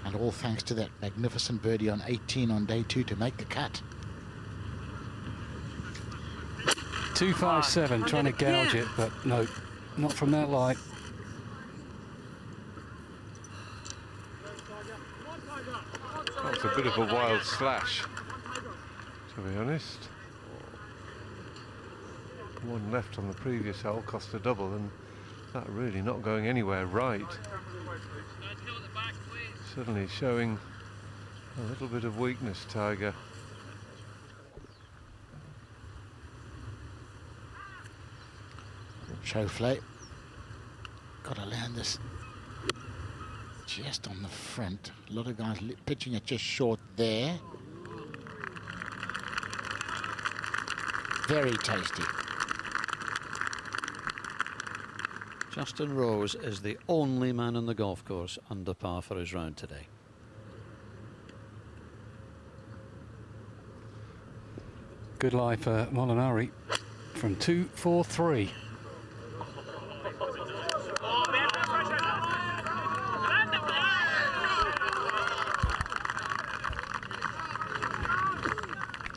And all thanks to that magnificent birdie on 18 on day 2 to make the cut. 257, trying to gouge it, but no, not from that light. That's a bit of a wild slash, to be honest. 1 left on the previous hole, cost a double, and that really not going anywhere right. Suddenly showing a little bit of weakness, Tiger. Schauffele. Got to land this just on the front. A lot of guys pitching it just short there. Very tasty. Justin Rose is the only man on the golf course under par for his round today. Good lie for Molinari from 243.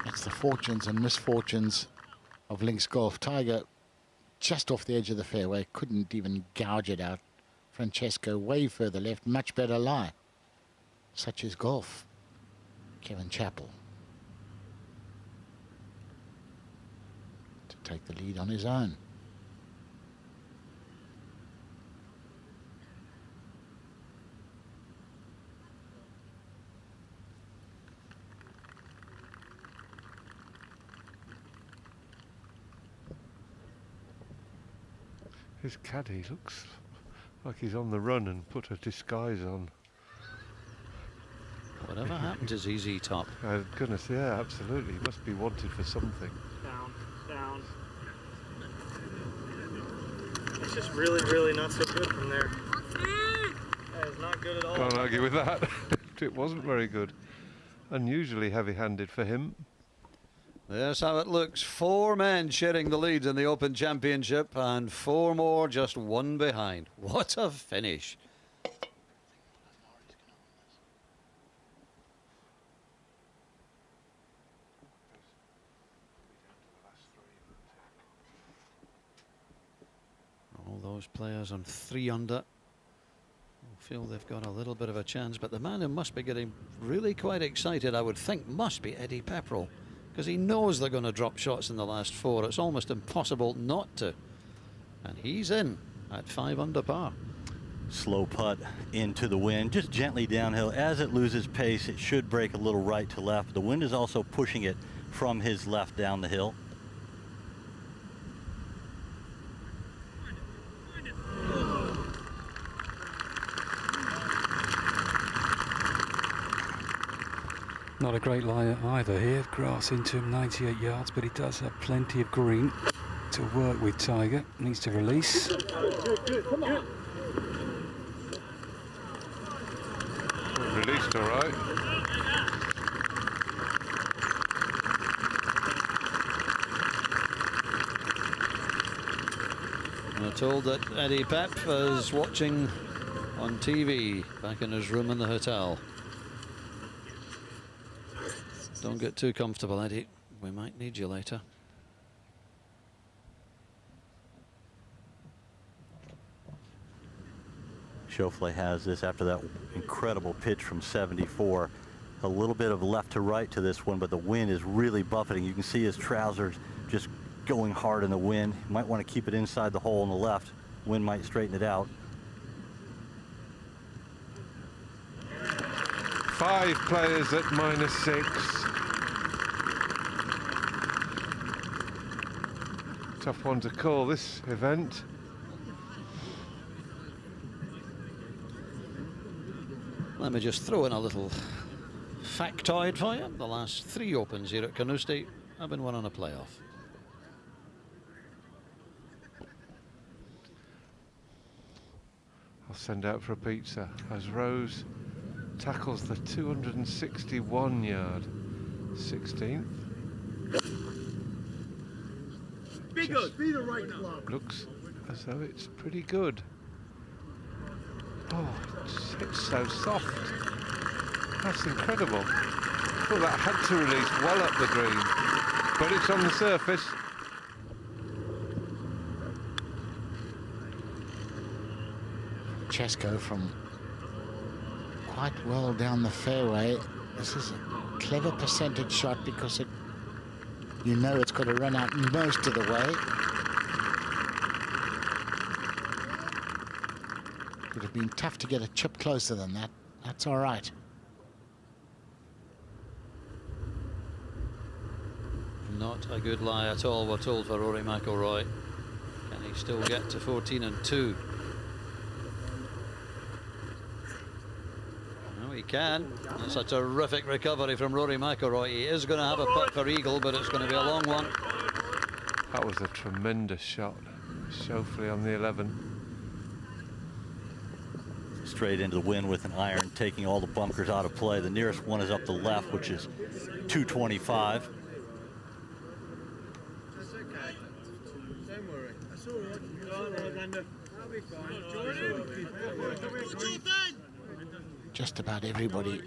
That's the fortunes and misfortunes of links golf. Tiger just off the edge of the fairway, couldn't even gouge it out. Francesco way further left, much better lie. Such is golf. Kevin Chappell to take the lead on his own. His caddy looks like he's on the run and put a disguise on. Whatever happened to ZZ Top? Goodness, yeah, absolutely. He must be wanted for something. Down, down. It's just really, really not so good from there. That is not good at all. Can't argue with that. It wasn't very good. Unusually heavy-handed for him. There's how it looks. 4 men sharing the lead in the Open Championship and 4 more just 1 behind. What a finish. All those players on 3 under feel they've got a little bit of a chance, but the man who must be getting really quite excited, I would think, must be Eddie Pepperell, because he knows they're going to drop shots in the last 4. It's almost impossible not to. And he's in at 5 under par. Slow putt into the wind, just gently downhill. As it loses pace, it should break a little right to left. The wind is also pushing it from his left down the hill. Not a great lie either here. Grass into him, 98 yards, but he does have plenty of green to work with. Tiger needs to release. Come on. Released all right. We're told that Eddie Pep is watching on TV back in his room in the hotel. Don't get too comfortable, Eddie. We might need you later. Schauffele has this after that incredible pitch from 74. A little bit of left to right to this one, but the wind is really buffeting. You can see his trousers just going hard in the wind. You might want to keep it inside the hole on the left. Wind might straighten it out. 5 players at -6. Tough one to call this event. Let me just throw in a little factoid for you. The last 3 Opens here at Carnoustie have been won on a playoff. I'll send out for a pizza as Rose tackles the 261-yard 16th. Be good. Be the right club. Looks as though it's pretty good. Oh, it's so soft. That's incredible. I thought that had to release well up the green, but it's on the surface. Francesco from quite well down the fairway. This is a clever percentage shot because you know it's got to run out most of the way. It would have been tough to get a chip closer than that. That's all right. Not a good lie at all, we're told, for Rory McIlroy. Can he still get to 14 and 2? No, he can. That's a terrific recovery from Rory McIlroy. He is going to have a putt for eagle, but it's going to be a long one. That was a tremendous shot. Schauffele on the 11. Straight into the wind with an iron, taking all the bunkers out of play. The nearest one is up the left, which is 225. That's okay. Don't worry. That's all right. Just about everybody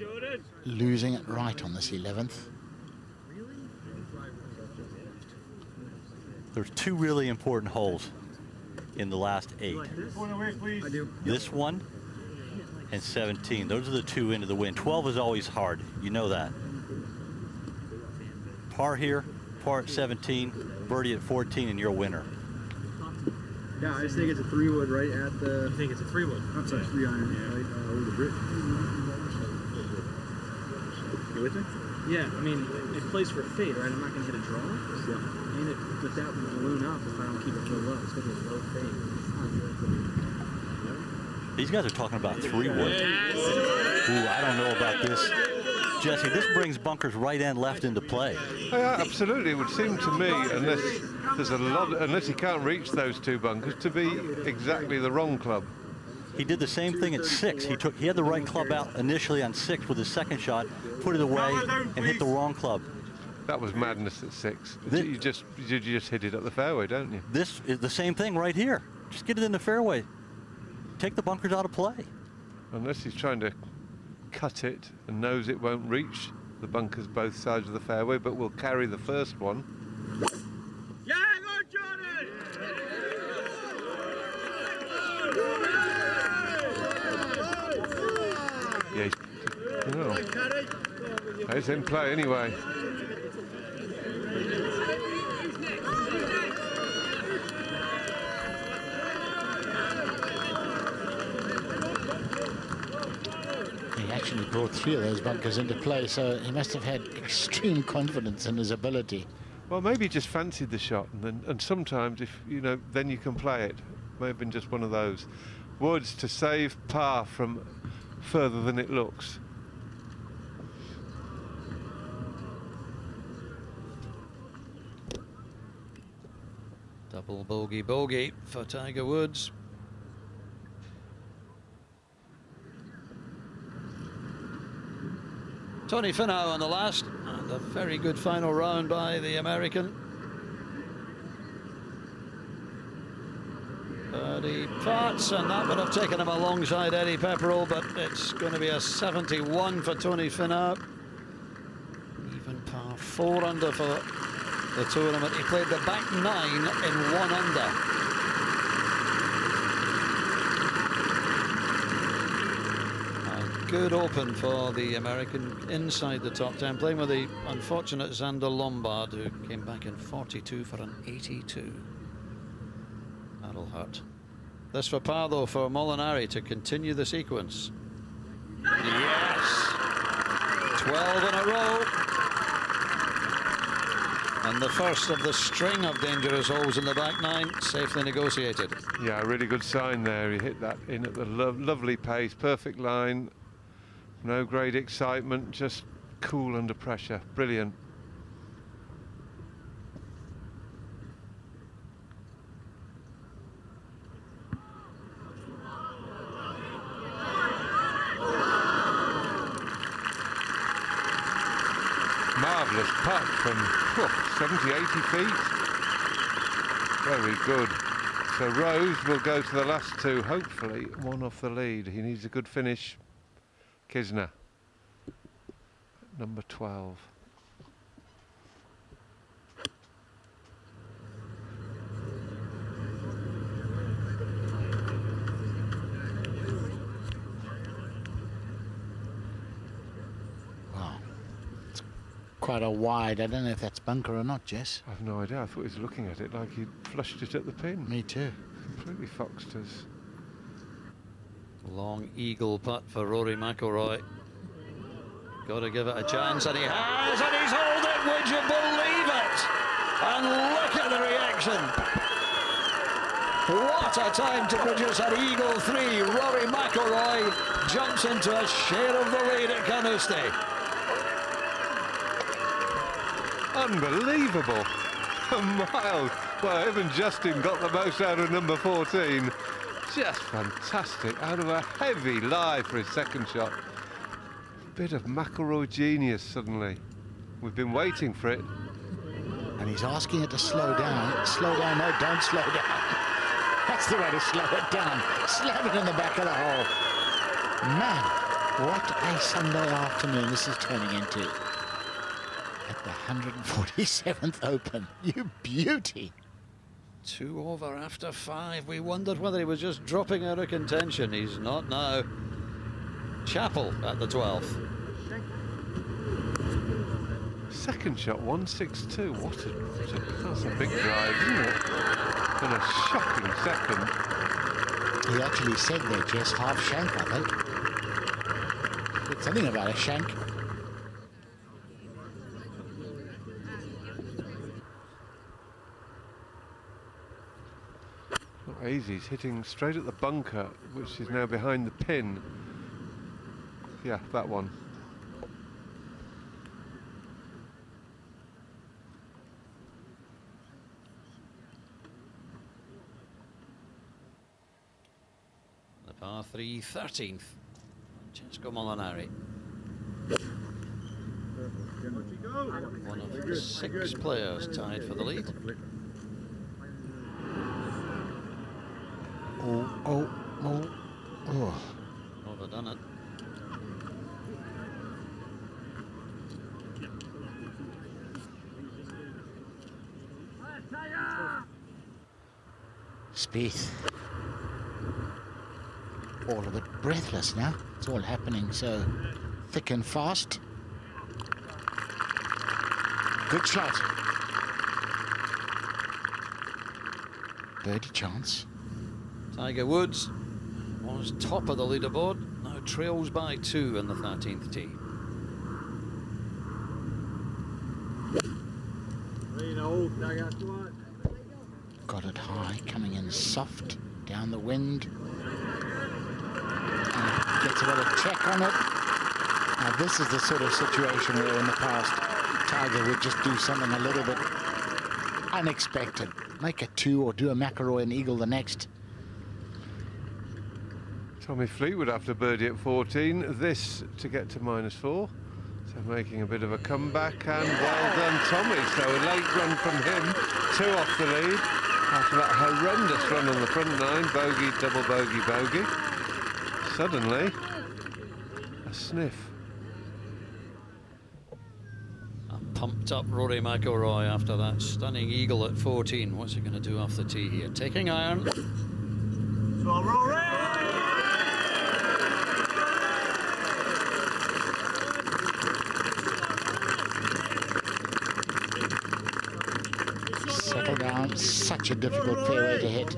losing it right on this 11th. There's 2 really important holes in the last 8. This one and 17. Those are the 2 into the wind. 12 is always hard. You know that. Par here, par at 17, birdie at 14, and you're a winner. Yeah, I just think it's a 3-wood right at the... You think it's a 3-wood? I'm sorry, 3-iron right over the bridge. You with me? Yeah, I mean, it plays for fade, right? I'm not going to hit a draw. Yeah. And with that balloon up, if I don't keep it full low, it's going to be a low fade. These guys are talking about 3-wood. Ooh, I don't know about this. Jesse, this brings bunkers right and left into play. Yeah, absolutely. It would seem to me, unless there's unless he can't reach those 2 bunkers, to be exactly the wrong club. He did the same thing at 6. He had the right club out initially on 6 with his second shot, put it away, and hit the wrong club. That was madness at 6. You just hit it up the fairway, don't you? This is the same thing right here. Just get it in the fairway. Take the bunkers out of play. Unless he's trying to cut it and knows it won't reach the bunkers both sides of the fairway, but will carry the first one. Yeah, go Jordan! Yeah, it's in play anyway. He actually brought 3 of those bunkers into play, so he must have had extreme confidence in his ability. Well, maybe he just fancied the shot, and sometimes, if you know, then you can play it. May have been just one of those. Woods to save par from further than it looks. Double bogey for Tiger Woods. Tony Finau on the last, and a very good final round by the American. Birdie parts, and that would have taken him alongside Eddie Pepperell, but it's going to be a 71 for Tony Finau. Even par 4 under for the tournament. He played the back 9 in 1 under. Good open for the American inside the top 10, playing with the unfortunate Xander Lombard, who came back in 42 for an 82. That'll hurt. This for par, though, for Molinari to continue the sequence. Yes! 12 in a row. And the first of the string of dangerous holes in the back 9, safely negotiated. Yeah, a really good sign there. He hit that in at the lovely pace, perfect line. No great excitement, just cool under pressure. Brilliant. Marvellous putt from 70, 80 feet. Very good. So Rose will go to the last 2, hopefully one off the lead. He needs a good finish. Kisner, number 12. Wow, it's quite a wide. I don't know if that's bunker or not, Jess. I've no idea. I thought he was looking at it like he'd flushed it at the pin. Me too. Completely foxed us. Long eagle putt for Rory McIlroy. Got to give it a chance, and he has, and he's held it. Would you believe it? And look at the reaction. What a time to produce an eagle 3. Rory McIlroy jumps into a share of the lead at Carnoustie. Unbelievable. A mile. Well, even Justin got the most out of number 14. Just fantastic, out of a heavy lie for his second shot. Bit of McIlroy genius suddenly. We've been waiting for it. And he's asking it to slow down. Slow down, no, don't slow down. That's the way to slow it down. Slam it in the back of the hole. Man, what a Sunday afternoon this is turning into. At the 147th Open. You beauty. 2 over after 5. We wondered whether he was just dropping out of contention. He's not now. Chappell at the 12th. Second shot, 162. That's a big drive, isn't it? And a shocking second. He actually said there, Jess, half shank, I think. Said something about a shank. Not easy. He's hitting straight at the bunker, which is now behind the pin. Yeah, that one. The par 3 13th. Francesco Molinari. One of the 6 players tied for the lead. Oh. Overdone it. Spieth. All a bit breathless now. It's all happening so thick and fast. Good shot. Birdie chance. Tiger Woods was top of the leaderboard, now trails by 2 in the 13th tee. Got it high, coming in soft, down the wind. And gets a little check on it. Now this is the sort of situation where in the past Tiger would just do something a little bit unexpected. Make a 2 or do a McIlroy and eagle the next. Tommy Fleetwood after birdie at 14. This to get to -4. So making a bit of a comeback, and well done, Tommy. So a late run from him, 2 off the lead after that horrendous run on the front 9. Bogey, double bogey, bogey. Suddenly, a sniff. A pumped up Rory McIlroy after that stunning eagle at 14. What's he going to do off the tee here? Taking iron. So Rory! Settle down, such a difficult fairway to hit.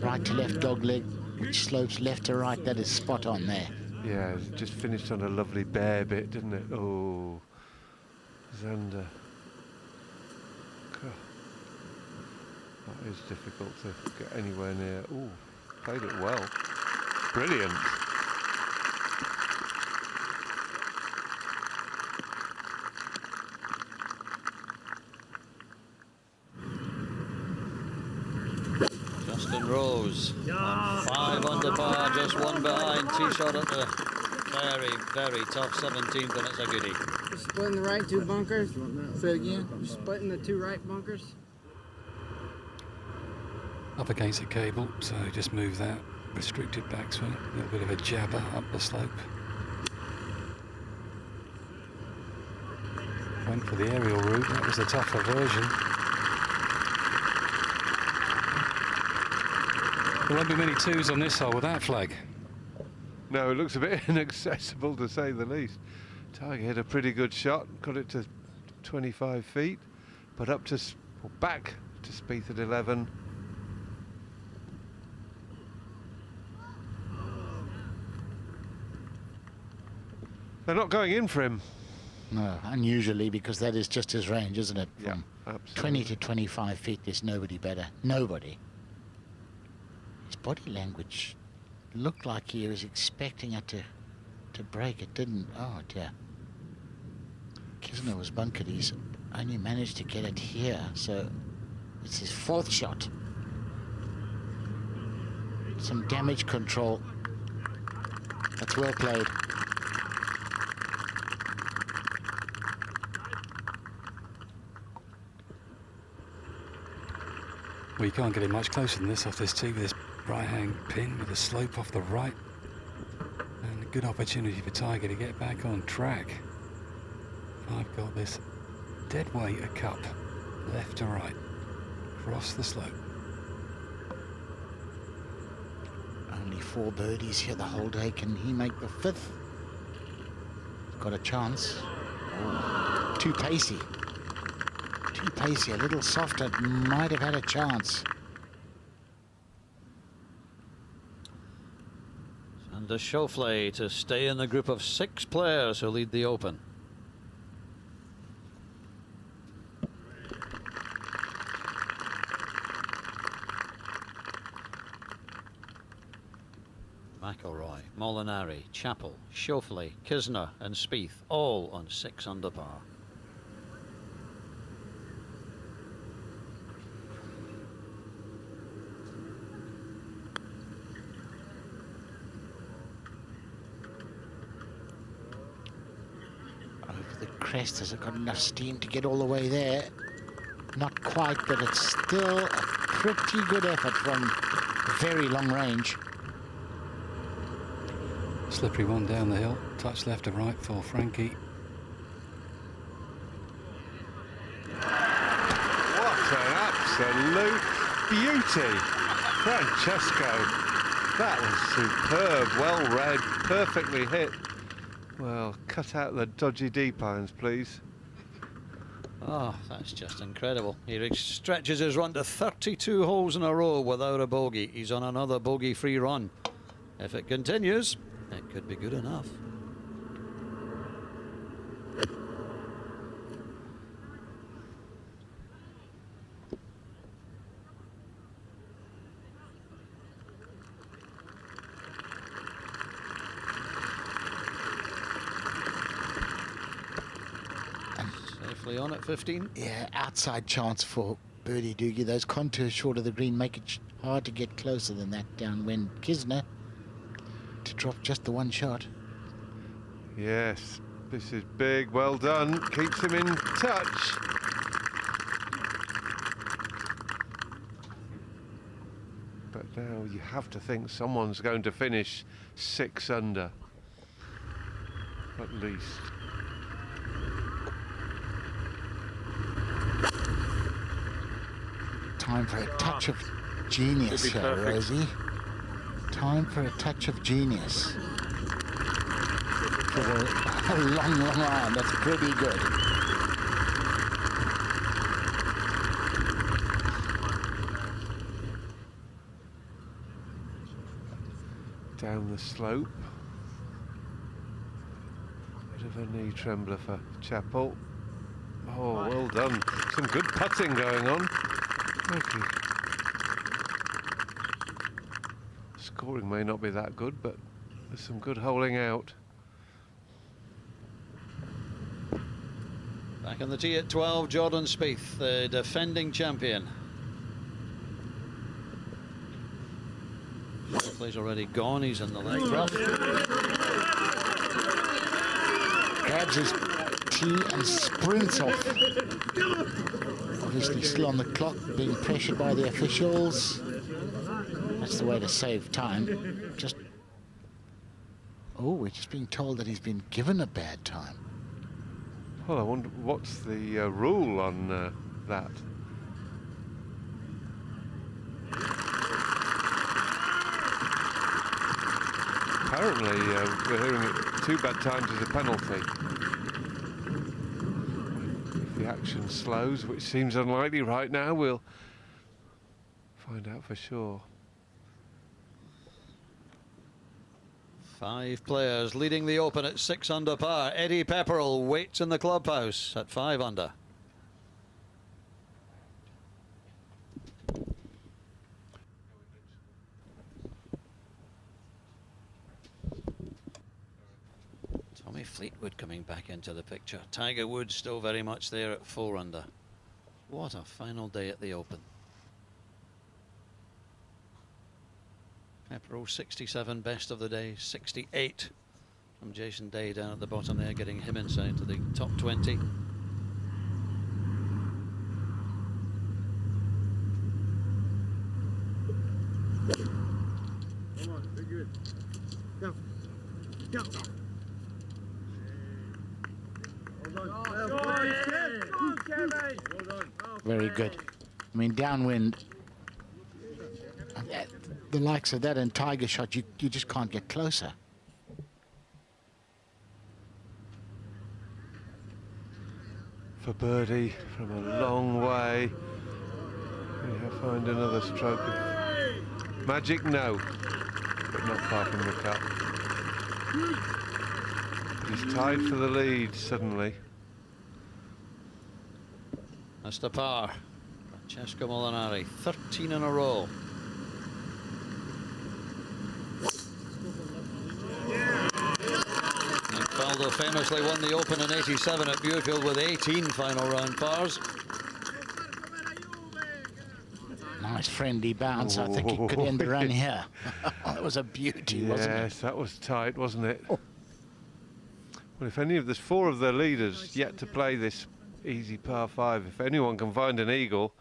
Right to left dogleg, which slopes left to right. That is spot on there. Yeah, it just finished on a lovely bare bit, didn't it? Oh, Xander. God. That is difficult to get anywhere near. Oh, played it well. Brilliant. Justin Rose on 5 under par, just 1 behind. Tee shot at the very, very tough 17th, and it's a goodie. You're splitting the right 2 bunkers. Say it again. You're splitting the 2 right bunkers. Up against the cable, so just move that restricted backswing. A little bit of a jabber up the slope. Went for the aerial route, that was the tougher version. There won't be many 2s on this hole with that flag. No, it looks a bit inaccessible to say the least. Tiger hit a pretty good shot, got it to 25 feet, but up to, or back to Spieth at 11. They're not going in for him. No, unusually, because that is just his range, isn't it? Yeah, From absolutely. 20 to 25 feet, there's nobody better. Nobody. His body language looked like he was expecting it to break. It didn't. Oh, dear. Kisner was bunkered. He's only managed to get it here, so it's his 4th shot. Some damage control. That's well played. Well, you can't get it much closer than this off this tee with this right-hand pin with a slope off the right. And a good opportunity for Tiger to get back on track. I've got this dead weight a cup, left to right, across the slope. Only 4 birdies here the whole day. Can he make the 5th? Got a chance. Oh, too pacey. Too pacey, a little softer. Might have had a chance. And a Schauffele to stay in the group of 6 players who lead the Open. McIlroy, Molinari, Chappell, Schauffele, Kisner and Spieth, all on 6 under par. Over the crest, has it got enough steam to get all the way there? Not quite, but it's still a pretty good effort from very long range. Slippery one down the hill, touch left to right for Frankie. What an absolute beauty, Francesco. That was superb, well read, perfectly hit. Well, cut out the dodgy deep irons, please. Oh, that's just incredible. He stretches his run to 32 holes in a row without a bogey. He's on another bogey-free run. If it continues, It could be good enough. Safely on at 15. Yeah, outside chance for birdie Doogie. Those contours short of the green make it hard to get closer than that downwind. Kisner to drop just the one shot. Yes, this is big. Well done. Keeps him in touch. But now you have to think someone's going to finish 6 under, at least. Time for a touch of genius here, Rosie. Time for a touch of genius. For a long, long iron. That's pretty good. Down the slope. Bit of a knee trembler for Chappell. Oh, well done. Some good putting going on. Thank you. Scoring may not be that good, but there's some good holing out. Back on the tee at 12, Jordan Spieth, the defending champion. Play's already gone, he's in the leg rough. Grabs his tee and sprints off. Obviously still on the clock, being pressured by the officials. That's the way to save time. Just... Oh, we're just being told that he's been given a bad time. Well, I wonder what's the rule on that. Apparently, we're hearing it 2 bad times as a penalty. If the action slows, which seems unlikely right now, we'll find out for sure. 5 players leading the Open at 6 under par. Eddie Pepperell waits in the clubhouse at 5 under. Tommy Fleetwood coming back into the picture. Tiger Woods still very much there at 4 under. What a final day at the Open. Pepperell 67, best of the day, 68 from Jason Day down at the bottom there, getting him inside to the top 20. Come on, very good. Go. Go. Very good. I mean, downwind, the likes of that and Tiger shot, you just can't get closer. For birdie from a long way. We have found another stroke of magic, no, but not far from the cup. He's tied for the lead suddenly. Mr. Par, Francesco Molinari, 13 in a row. Faldo famously won the Open in '87 at Buefield with 18 final round pars. Nice friendly bounce. I think he could end the run here. That was a beauty, wasn't it? Yes, that was tight, wasn't it? Oh. Well, if any of there's 4 of the leaders yet to play this easy par 5. If anyone can find an eagle,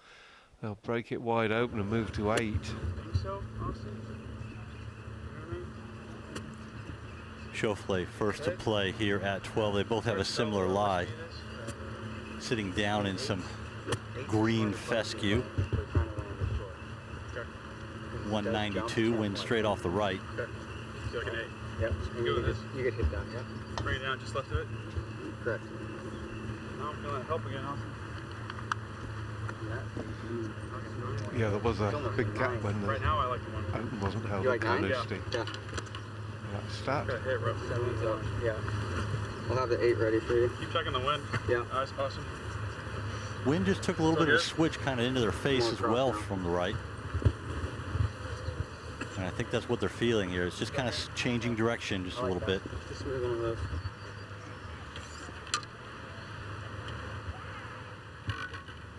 they'll break it wide open and move to 8. Schauffele first to play here at 12. They both have a similar lie. Sitting down in some green fescue. 192, wind straight off the right. Yep, you get hit down, yeah? Bring it down just left of it? Correct. Now I'm feeling help again, Austin. Yeah, there was a big gap when the right now I like the one. Open wasn't held You at like 9? Carnoustie. Yeah. that stat. Hit rough. 7's up. Yeah. I'll have the 8 ready for you. Keep checking the wind. Yeah. That's awesome. Wind just took a little bit of a switch kind of into their face as well from the right. And I think that's what they're feeling here. It's just kind of changing direction just a little bit. Just moving on those.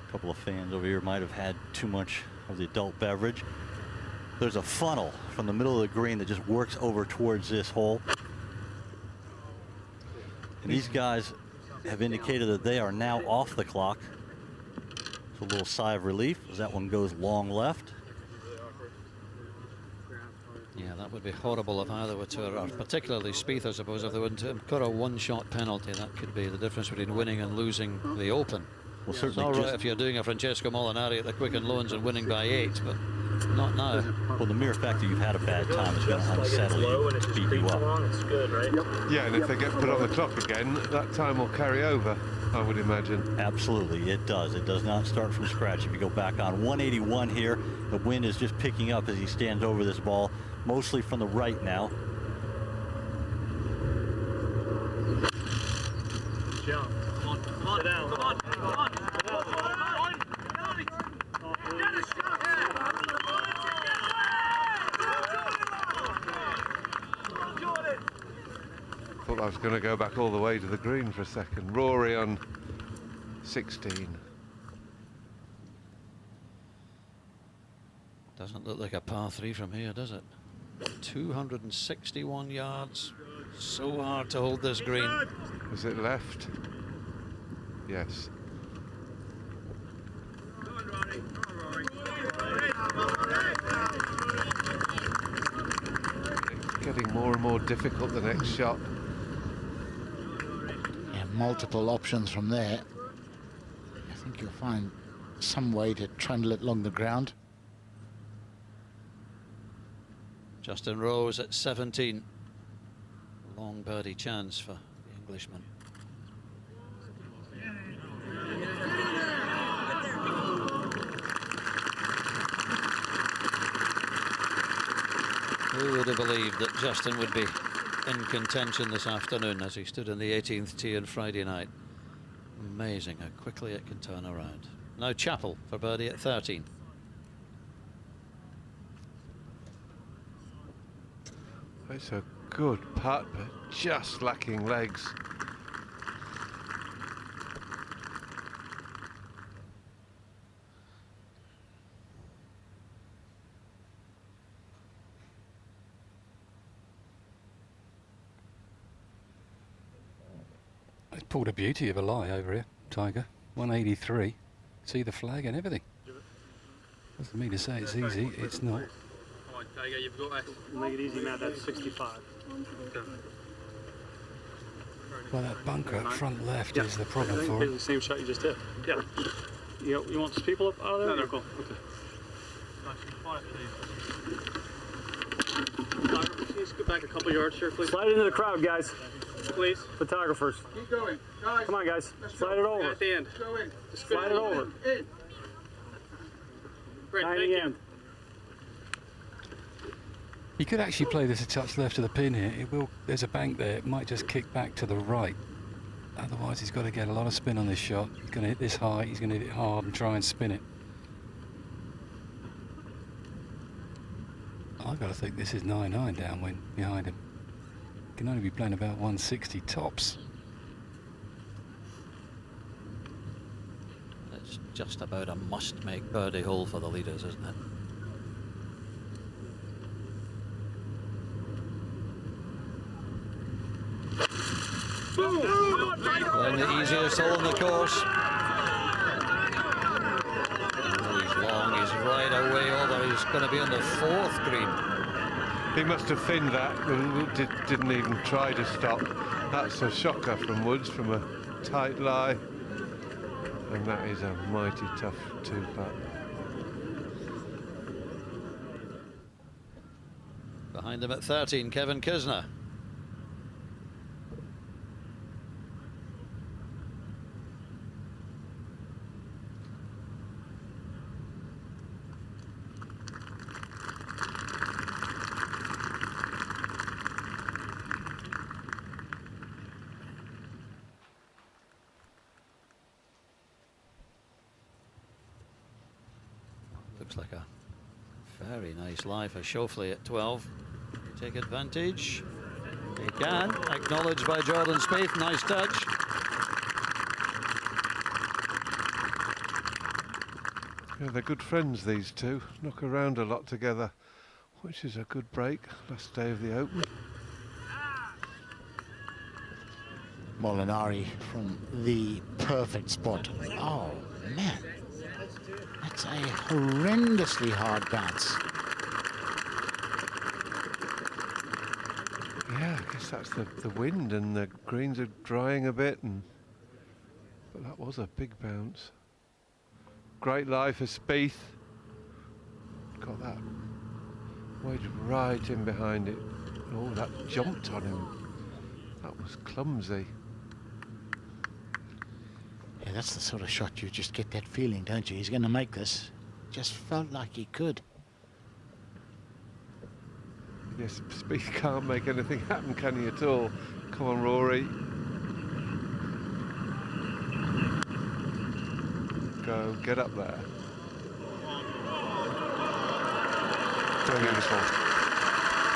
A couple of fans over here might have had too much of the adult beverage. There's a funnel from the middle of the green that just works over towards this hole. And these guys have indicated that they are now off the clock. It's a little sigh of relief as that one goes long left. Yeah, that would be horrible if either were to, or particularly Spieth, I suppose, if they wouldn't got a one-shot penalty. That could be the difference between winning and losing the Open. Well, It's certainly all right if you're doing a Francesco Molinari at the Quicken Loans and winning by 8, but not now. Well, the mere fact that you've had a bad time is going to unsettle you, beat you up. It's good, right? Yeah, and if they get put on the clock again, that time will carry over, I would imagine. Absolutely, it does. It does not start from scratch. If you go back on 181 here, the wind is just picking up as he stands over this ball, mostly from the right now. Jump. Come on. Come on. Sit down. Come on. Come on. Thought I was going to go back all the way to the green for a second. Rory on 16. Doesn't look like a par 3 from here, does it? 261 yards. So hard to hold this green. Was it left? Yes. Getting more and more difficult the next shot. Yeah, multiple options from there. I think you'll find some way to trundle it along the ground. Justin Rose at 17. Long birdie chance for the Englishman. Who would have believed that Justin would be in contention this afternoon as he stood in the 18th tee on Friday night? Amazing how quickly it can turn around. Now Chappell for birdie at 13. It's a good putt, but just lacking legs. It's pulled a beauty of a lie over here, Tiger. 183. See the flag and everything. Doesn't mean to say it's easy. It's not. Come on, Tiger, you've got to make it easy, Matt. That's 65. Well, that bunker up front left is the problem for Basically him. the same shot you just did. Yeah. You want these people up out of there? No, they're cool. Okay. Nice and quiet, please. Tiger, can you scoot back a couple yards here, please? Slide into the crowd, guys. Please. Photographers. Keep going. Guys, Come on, guys. let's Slide go. it over. At the end. Go in. Just slide it over. In. Great, Nine thank you. again. He could actually play this a touch left of the pin here. It will. There's a bank there. It might just kick back to the right. Otherwise, he's got to get a lot of spin on this shot. He's going to hit this high. He's going to hit it hard and try and spin it. I've got to think this is 9-9 downwind behind him. Can only be playing about 160 tops. It's just about a must-make birdie hole for the leaders, isn't it? Playing the easiest hole in the course. Oh, he's long, he's right away over. He's going to be on the 4th green. He must have thinned that and didn't even try to stop. That's a shocker from Woods from a tight lie. And that is a mighty tough 2-putt. Behind him at 13, Kevin Kisner. Looks like a very nice lie for Schauffele at 12. Take advantage. He can. Acknowledged by Jordan Spieth. Nice touch. Yeah, they're good friends, these two. Knock around a lot together, which is a good break. Last day of the Open. Molinari from the perfect spot. Oh, man. That's a horrendously hard bounce. Yeah, I guess that's the wind, and the greens are drying a bit, but that was a big bounce. Great lie for Spieth. Got that wedge right in behind it. Oh, that jumped on him. That was clumsy. Yeah, that's the sort of shot you just get that feeling, don't you? He's going to make this. Just felt like he could. Yes, Spieth can't make anything happen, can he, at all? Come on, Rory. Go, get up there. Beautiful.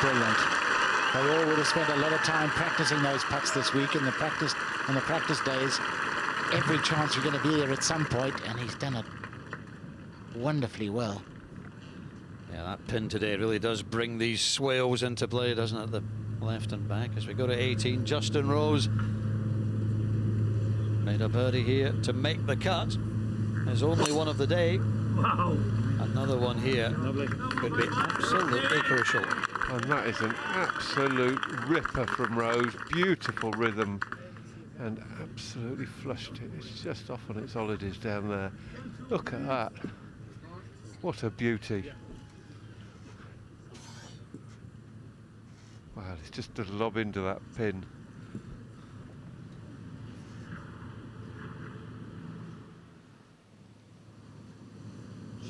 Brilliant. They all would have spent a lot of time practicing those putts this week on the practice days. Every chance you're going to be there at some point, and he's done it wonderfully well. Yeah, that pin today really does bring these swales into play, doesn't it? The left and back as we go to 18. Justin Rose made a birdie here to make the cut. There's only one of the day. Wow. Another one here could be absolutely crucial. And that is an absolute ripper from Rose. Beautiful rhythm. And absolutely flushed it. It's just off on its holidays down there. Look at that. What a beauty. Wow, it's just a lob into that pin.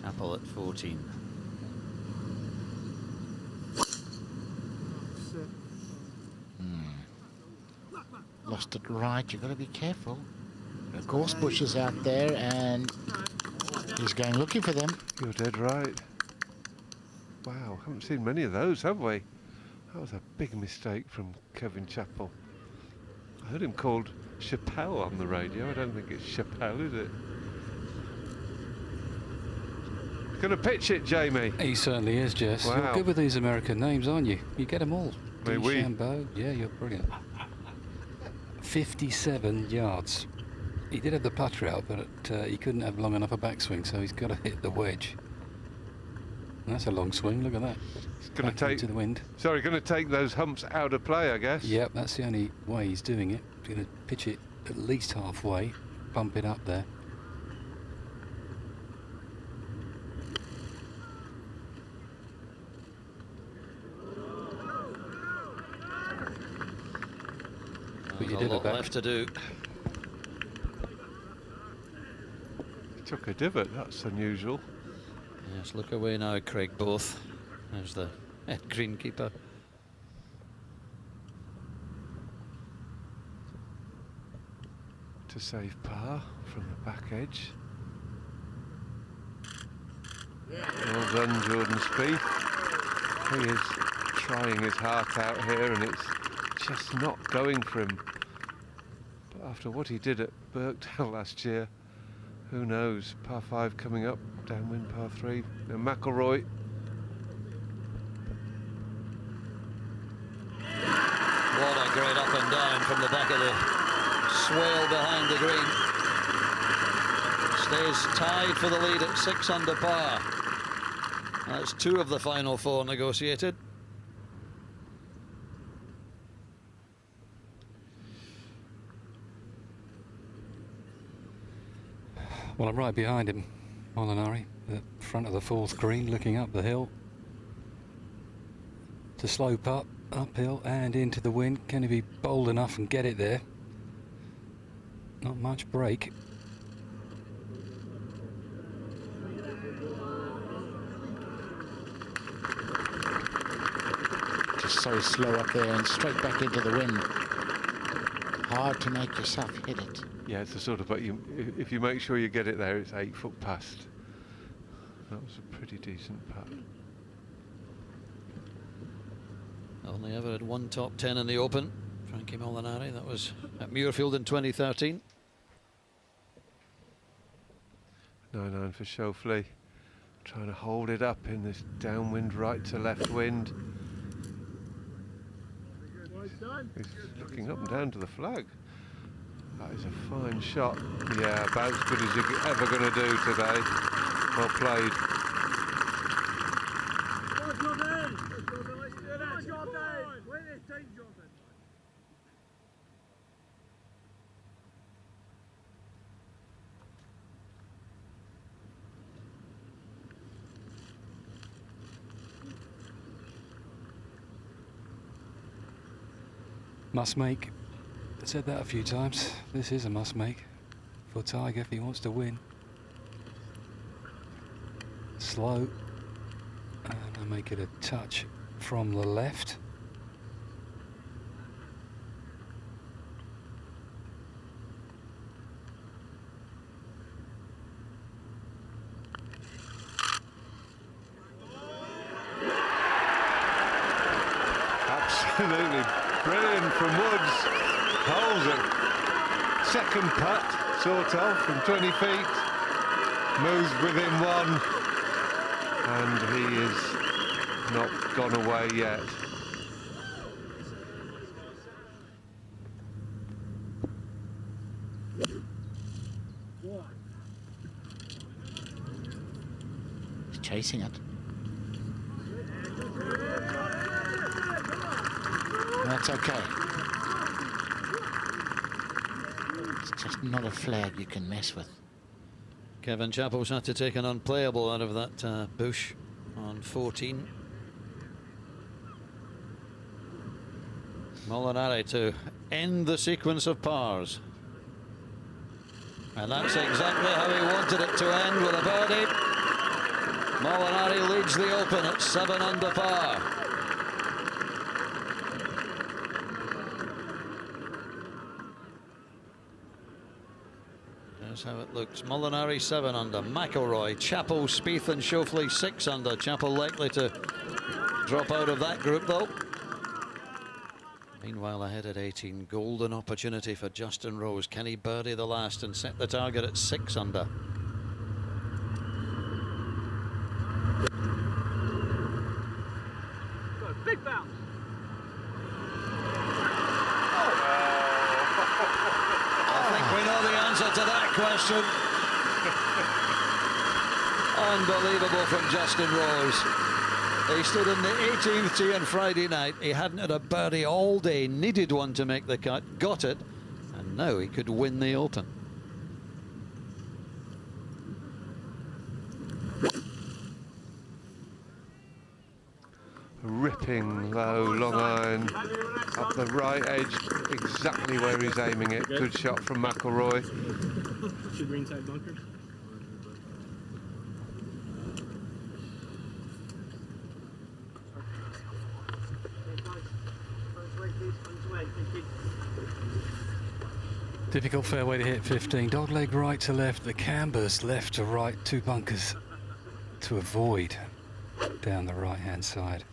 Chappell at 14. Lost it right. You've got to be careful. The gorse bush is out there, and he's going looking for them. You're dead right. Wow, haven't seen many of those, have we? That was a big mistake from Kevin Chappell. I heard him called Chappelle on the radio. I don't think it's Chappelle, is it? Going to pitch it, Jamie. He certainly is, Jess. Wow. You're good with these American names, aren't you? You get them all. Mais oui. DeChambeau. Yeah, you're brilliant. 57 yards. He did have the putter out, but he couldn't have long enough a backswing, so he's got to hit the wedge. And that's a long swing. Look at that. It's going to take to the wind. Sorry, going to take those humps out of play, I guess. Yep, that's the only way he's doing it. He's going to pitch it at least halfway, bump it up there. But you did a lot it back. left to do. He took a divot. That's unusual. Yes, look away now, Craig Both. There's the head greenkeeper. To save par from the back edge. Well done, Jordan Spieth. He is trying his heart out here, and it's just not going for him. But after what he did at Birkdale last year, who knows? Par 5 coming up, downwind par 3. And McIlroy. What a great up and down from the back of the swale behind the green. Stays tied for the lead at 6 under par. That's 2 of the final 4 negotiated. Well, I'm right behind him, Molinari, at the front of the 4th green, looking up the hill. To slope up, uphill and into the wind. Can he be bold enough and get it there? Not much break. Just so slow up there and straight back into the wind. Hard to make yourself hit it. Yeah, it's the sort of, but if you make sure you get it there, it's 8 foot past. That was a pretty decent putt. Only ever had one top 10 in the Open. Frankie Molinari, that was at Muirfield in 2013. 9-9 for Schauffele. Trying to hold it up in this downwind right to left wind. He's looking up and down to the flag. That is a fine shot. Yeah, about as good as you're ever going to do today. Well played. Must make. I said that a few times. This is a must make for Tiger if he wants to win. Slow. And I make it a touch from the left. Absolutely brilliant from Woods. Holds it. Second putt, sort of, from 20 feet. Moves within one. And he is not gone away yet. He's chasing it. That's okay. It's just not a flag you can mess with. Kevin Chappell's had to take an unplayable out of that bush on 14. Molinari to end the sequence of pars. And that's exactly how he wanted it to end, with a birdie. Molinari leads the Open at 7 under par. That's how it looks. Molinari 7 under, McIlroy, Chappell, Spieth and Schauffele 6 under. Chappell likely to drop out of that group though. Meanwhile, ahead at 18, golden opportunity for Justin Rose. Can he birdie the last and set the target at 6 under? Big bounce. I think we know the answer to that question. Unbelievable from Justin Rose. He stood in the 18th tee on Friday night. He hadn't had a birdie all day, needed one to make the cut, got it, and now he could win the Open. Ripping low, long iron, up the right edge, exactly where he's aiming it. Good shot from McIlroy. Two greenside bunkers. Difficult fairway to hit 15. Dogleg right to left, the cambers left to right, 2 bunkers to avoid down the right-hand side.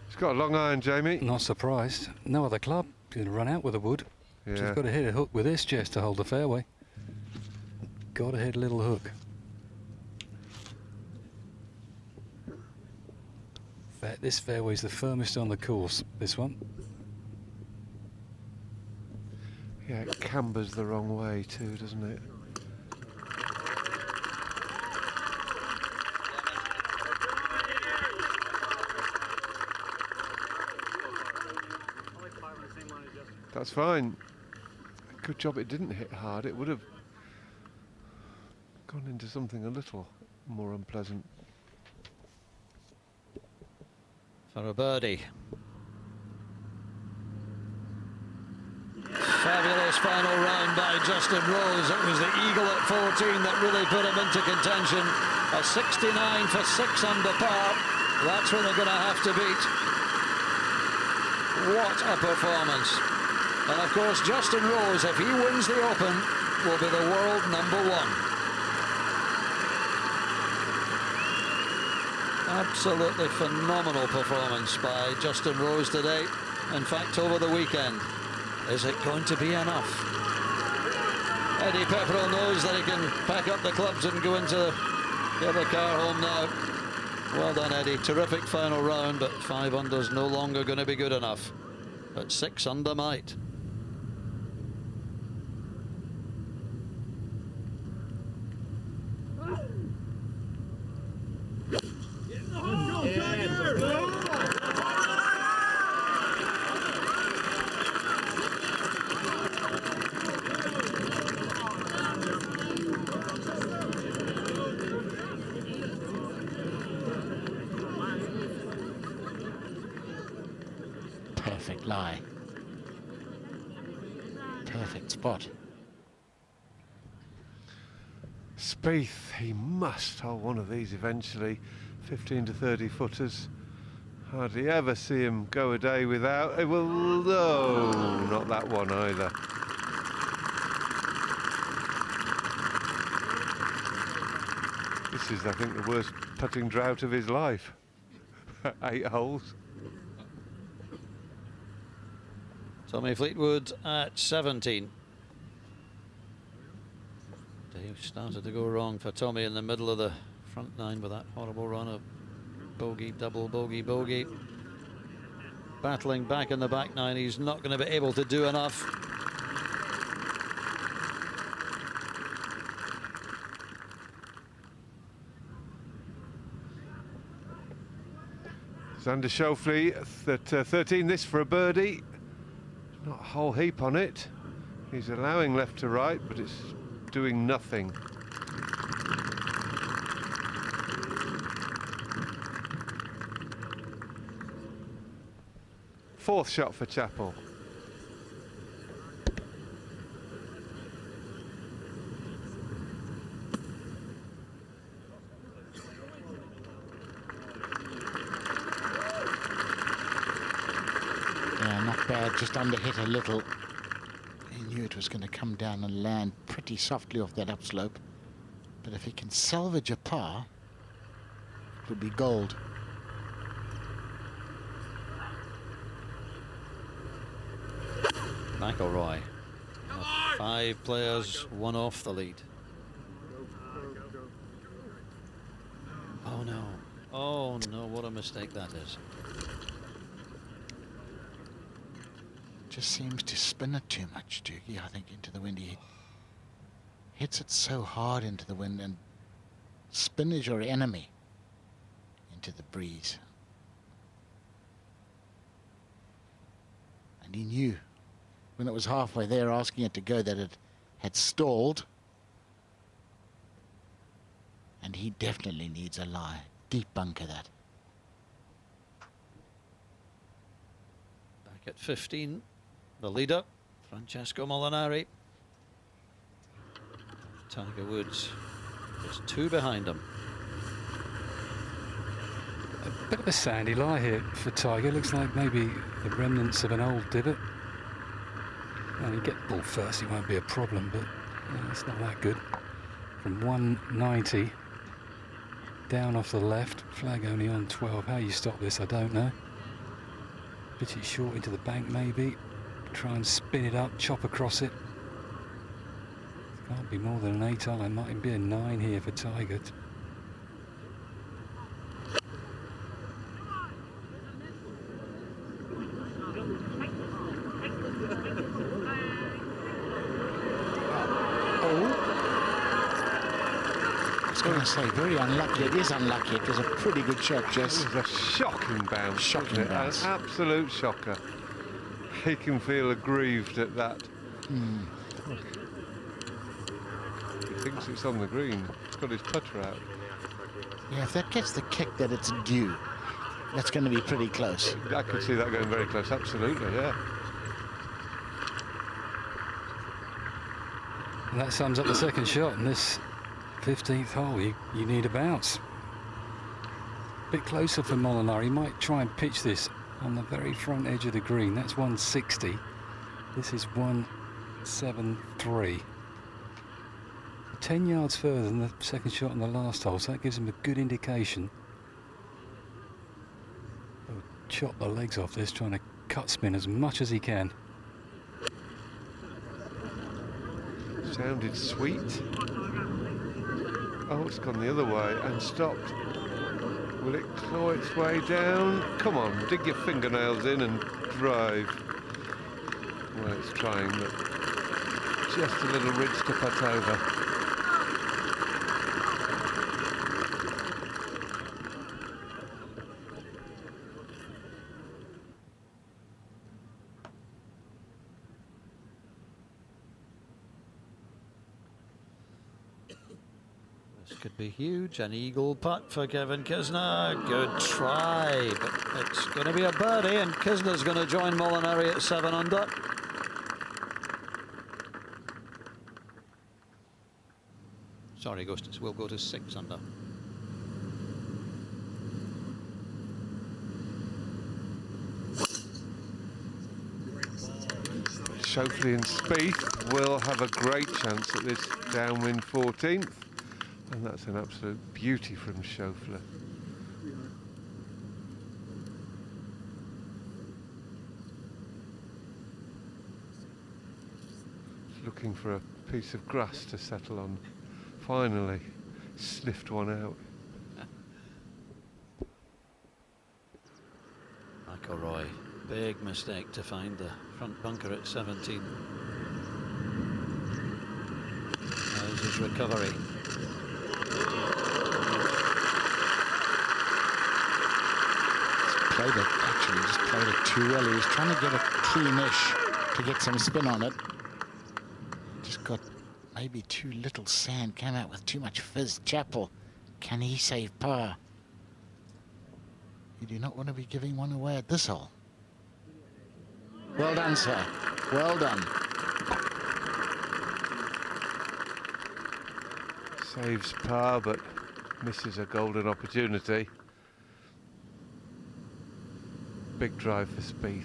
He's got a long iron, Jamie. Not surprised. No other club. Going to run out with a wood. Yeah. Just got to hit a hook with this just to hold the fairway. Got to hit a little hook. This fairway's the firmest on the course, this one. Yeah, it cambers the wrong way too, doesn't it? That's fine. Good job it didn't hit hard. It would have gone into something a little more unpleasant. For a birdie. Fabulous final round by Justin Rose. It was the eagle at 14 that really put him into contention. A 69 for 6 under par. That's what they're going to have to beat. What a performance. And of course, Justin Rose, if he wins the Open, will be the world #1. Absolutely phenomenal performance by Justin Rose today. In fact, over the weekend. Is it going to be enough? Eddie Pepperell knows that he can pack up the clubs and go into get the car home now. Well done, Eddie. Terrific final round, but 5 under's no longer going to be good enough. But 6 under might. Perfect lie. Perfect spot. Spieth, he must hold one of these eventually. 15 to 30 footers. Hardly ever see him go a day without. Well, no, not that one either. This is, I think, the worst putting drought of his life. 8 holes. Tommy Fleetwood at 17. Dave started to go wrong for Tommy in the middle of the front 9 with that horrible run of bogey, double bogey, bogey. Battling back in the back 9, he's not going to be able to do enough. Xander Schauffele at 13, this for a birdie. Not a whole heap on it. He's allowing left to right, but it's doing nothing. Fourth shot for Chappell. Yeah, not bad, just under hit a little. He knew it was going to come down and land pretty softly off that upslope. But if he can salvage a par, it would be gold. McIlroy. 5 players, 1 off the lead. Oh no. Oh no, what a mistake that is. Just seems to spin it too much, Doogie, I think, into the wind. He hits it so hard into the wind, and spin is your enemy into the breeze. And he knew when it was halfway there asking it to go that it had stalled. And he definitely needs a lie. Deep bunker that. Back at 15, the leader, Francesco Molinari. Tiger Woods is 2 behind him. A bit of a sandy lie here for Tiger. Looks like maybe the remnants of an old divot. Well, you get ball first, it won't be a problem, but it's not that good. From 190 down off the left, flag only on 12. How you stop this, I don't know. Pitch it short into the bank, maybe. Try and spin it up, chop across it. Can't be more than an 8 iron. Might even be a 9 here for Tiger. I was going to say, very unlucky. It is unlucky. It was a pretty good shot, Jess. It was a shocking bounce. Shocking bounce. An absolute shocker. He can feel aggrieved at that. He thinks it's on the green. He's got his putter out. Yeah, if that gets the kick that it's due, that's going to be pretty close. I could see that going very close, absolutely, yeah. And that sums up the second shot in this 15th hole. You need a bounce. A bit closer for Molinari. He might try and pitch this on the very front edge of the green. That's 160. This is 173. 10 yards further than the second shot on the last hole, so that gives him a good indication He'll chop the legs off this, trying to cut spin as much as he can. Sounded sweet. Oh, it's gone the other way and stopped. Will it claw its way down? Come on, dig your fingernails in and drive. Well, it's trying, but just a little ridge to putt over. This could be huge. An eagle putt for Kevin Kisner. Good try, but it's going to be a birdie, and Kisner's going to join Molinari at 7 under. Sorry, Augustus, we'll go to 6 under. Schauffele and Spieth will have a great chance at this downwind 14th, and that's an absolute beauty from Schauffele. Looking for a piece of grass to settle on. Finally sniffed one out. McIlroy, big mistake to find the front bunker at 17. How's his recovery? Played it, actually, just played it too well. He was trying to get it cleanish to get some spin on it. Just got maybe too little sand, came out with too much fizz. Chappell, can he save par? You do not want to be giving one away at this hole. Well done, sir. Well done. Saves par, but misses a golden opportunity. Big drive for Spieth.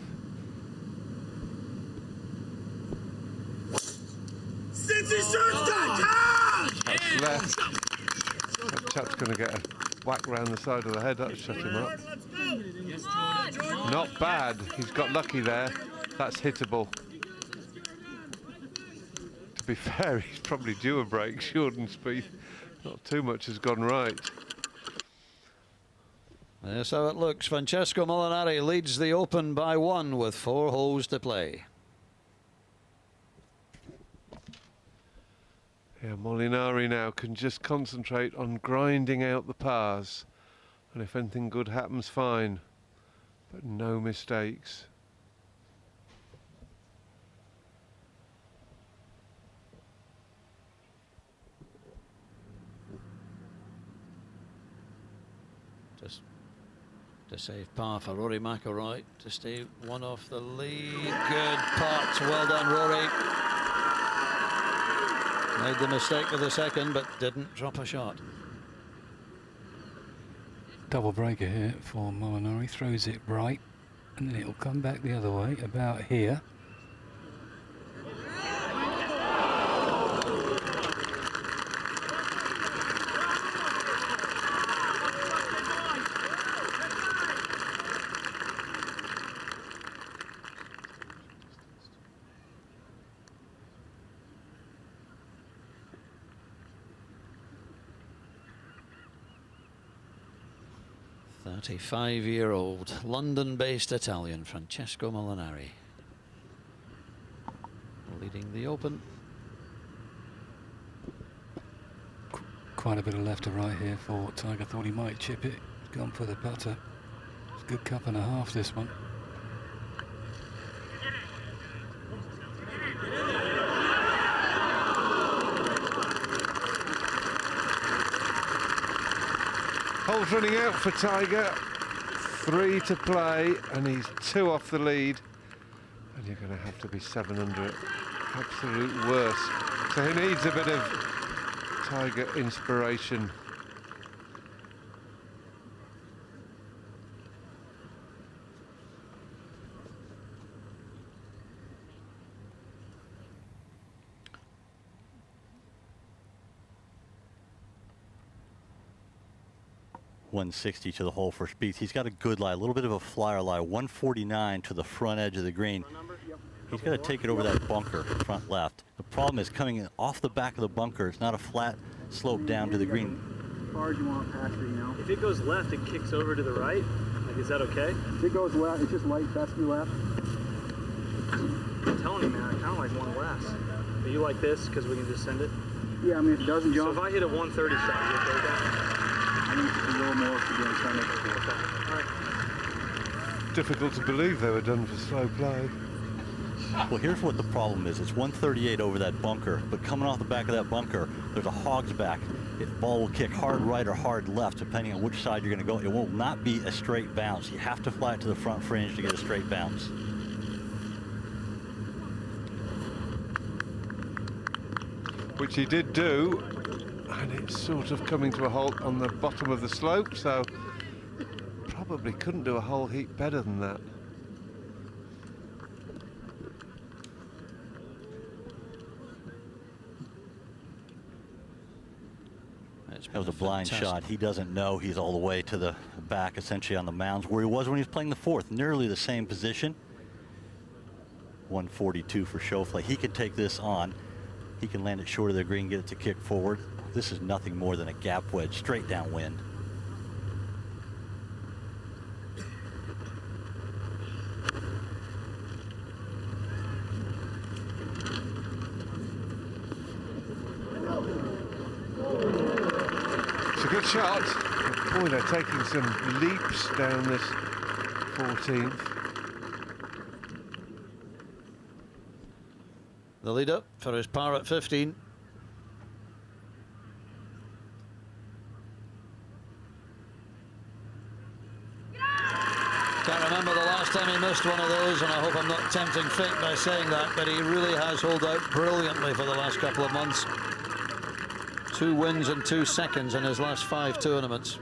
That's left. That chap's going to get a whack round the side of the head. That'll shut him up. Not bad. He's got lucky there. That's hittable. To be fair, he's probably due a break, Jordan Spieth. Not too much has gone right. That's how it looks. Francesco Molinari leads the Open by 1 with 4 holes to play. Yeah, Molinari now can just concentrate on grinding out the pars, and if anything good happens, fine, but no mistakes. Just to save par for Rory McIlroy to stay 1 off the lead. Good putt. Well done, Rory. Made the mistake with the second, but didn't drop a shot. Double breaker here for Molinari. Throws it right, and then it'll come back the other way, about here. A 5-year-old London-based Italian Francesco Molinari leading the Open. Quite a bit of left to right here for Tiger. Thought he might chip it. Gone for the putter. It's a good cup and a half, this one. Hole's running out for Tiger. 3 to play, and he's 2 off the lead. And you're going to have to be 7 under at absolute worst. So he needs a bit of Tiger inspiration. 160 to the hole for Spieth. He's got a good lie, a little bit of a flyer lie, 149 to the front edge of the green. He's got to take it over that bunker, front left. The problem is coming in off the back of the bunker. It's not a flat slope down to the green. As far as you want past it, you know. If it goes left, it kicks over to the right. Like, is that okay? If it goes left, it's just light, best be left. I'm telling you, man, I kind of like one less. Are you like this because we can just send it? Yeah, I mean, if it doesn't jump. So if I hit a 130 shot, you okay with that? I need a little more to be able to make it. All right. Difficult to believe they were done for slow play. Well, here's what the problem is. It's 138 over that bunker, but coming off the back of that bunker, there's a hog's back. The ball will kick hard right or hard left, depending on which side you're going to go. It will not be a straight bounce. You have to fly it to the front fringe to get a straight bounce. Which he did do, and it's sort of coming to a halt on the bottom of the slope, so probably couldn't do a whole heap better than that. That was a blind shot. He doesn't know he's all the way to the back, essentially on the mounds, where he was when he was playing the fourth, nearly the same position. 142 for Schauffele. He can take this on. He can land it short of the green, get it to kick forward. This is nothing more than a gap wedge, straight downwind. It's a good shot. Boy, they're taking some leaps down this 14th. The lead up for his par at 15. Can't remember the last time he missed one of those, and I hope I'm not tempting fate by saying that, but he really has held out brilliantly for the last couple of months. 2 wins and 2 seconds in his last 5 tournaments.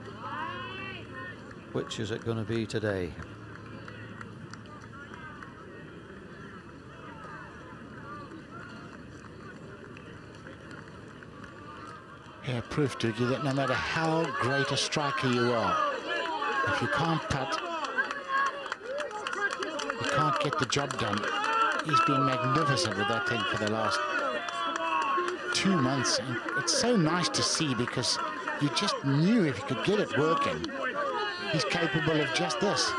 Which is it going to be today? Yeah, proof to you that no matter how great a striker you are, if you can't putt, you can't get the job done. He's been magnificent with that thing for the last 2 months. And it's so nice to see, because you just knew if he could get it working, he's capable of just this.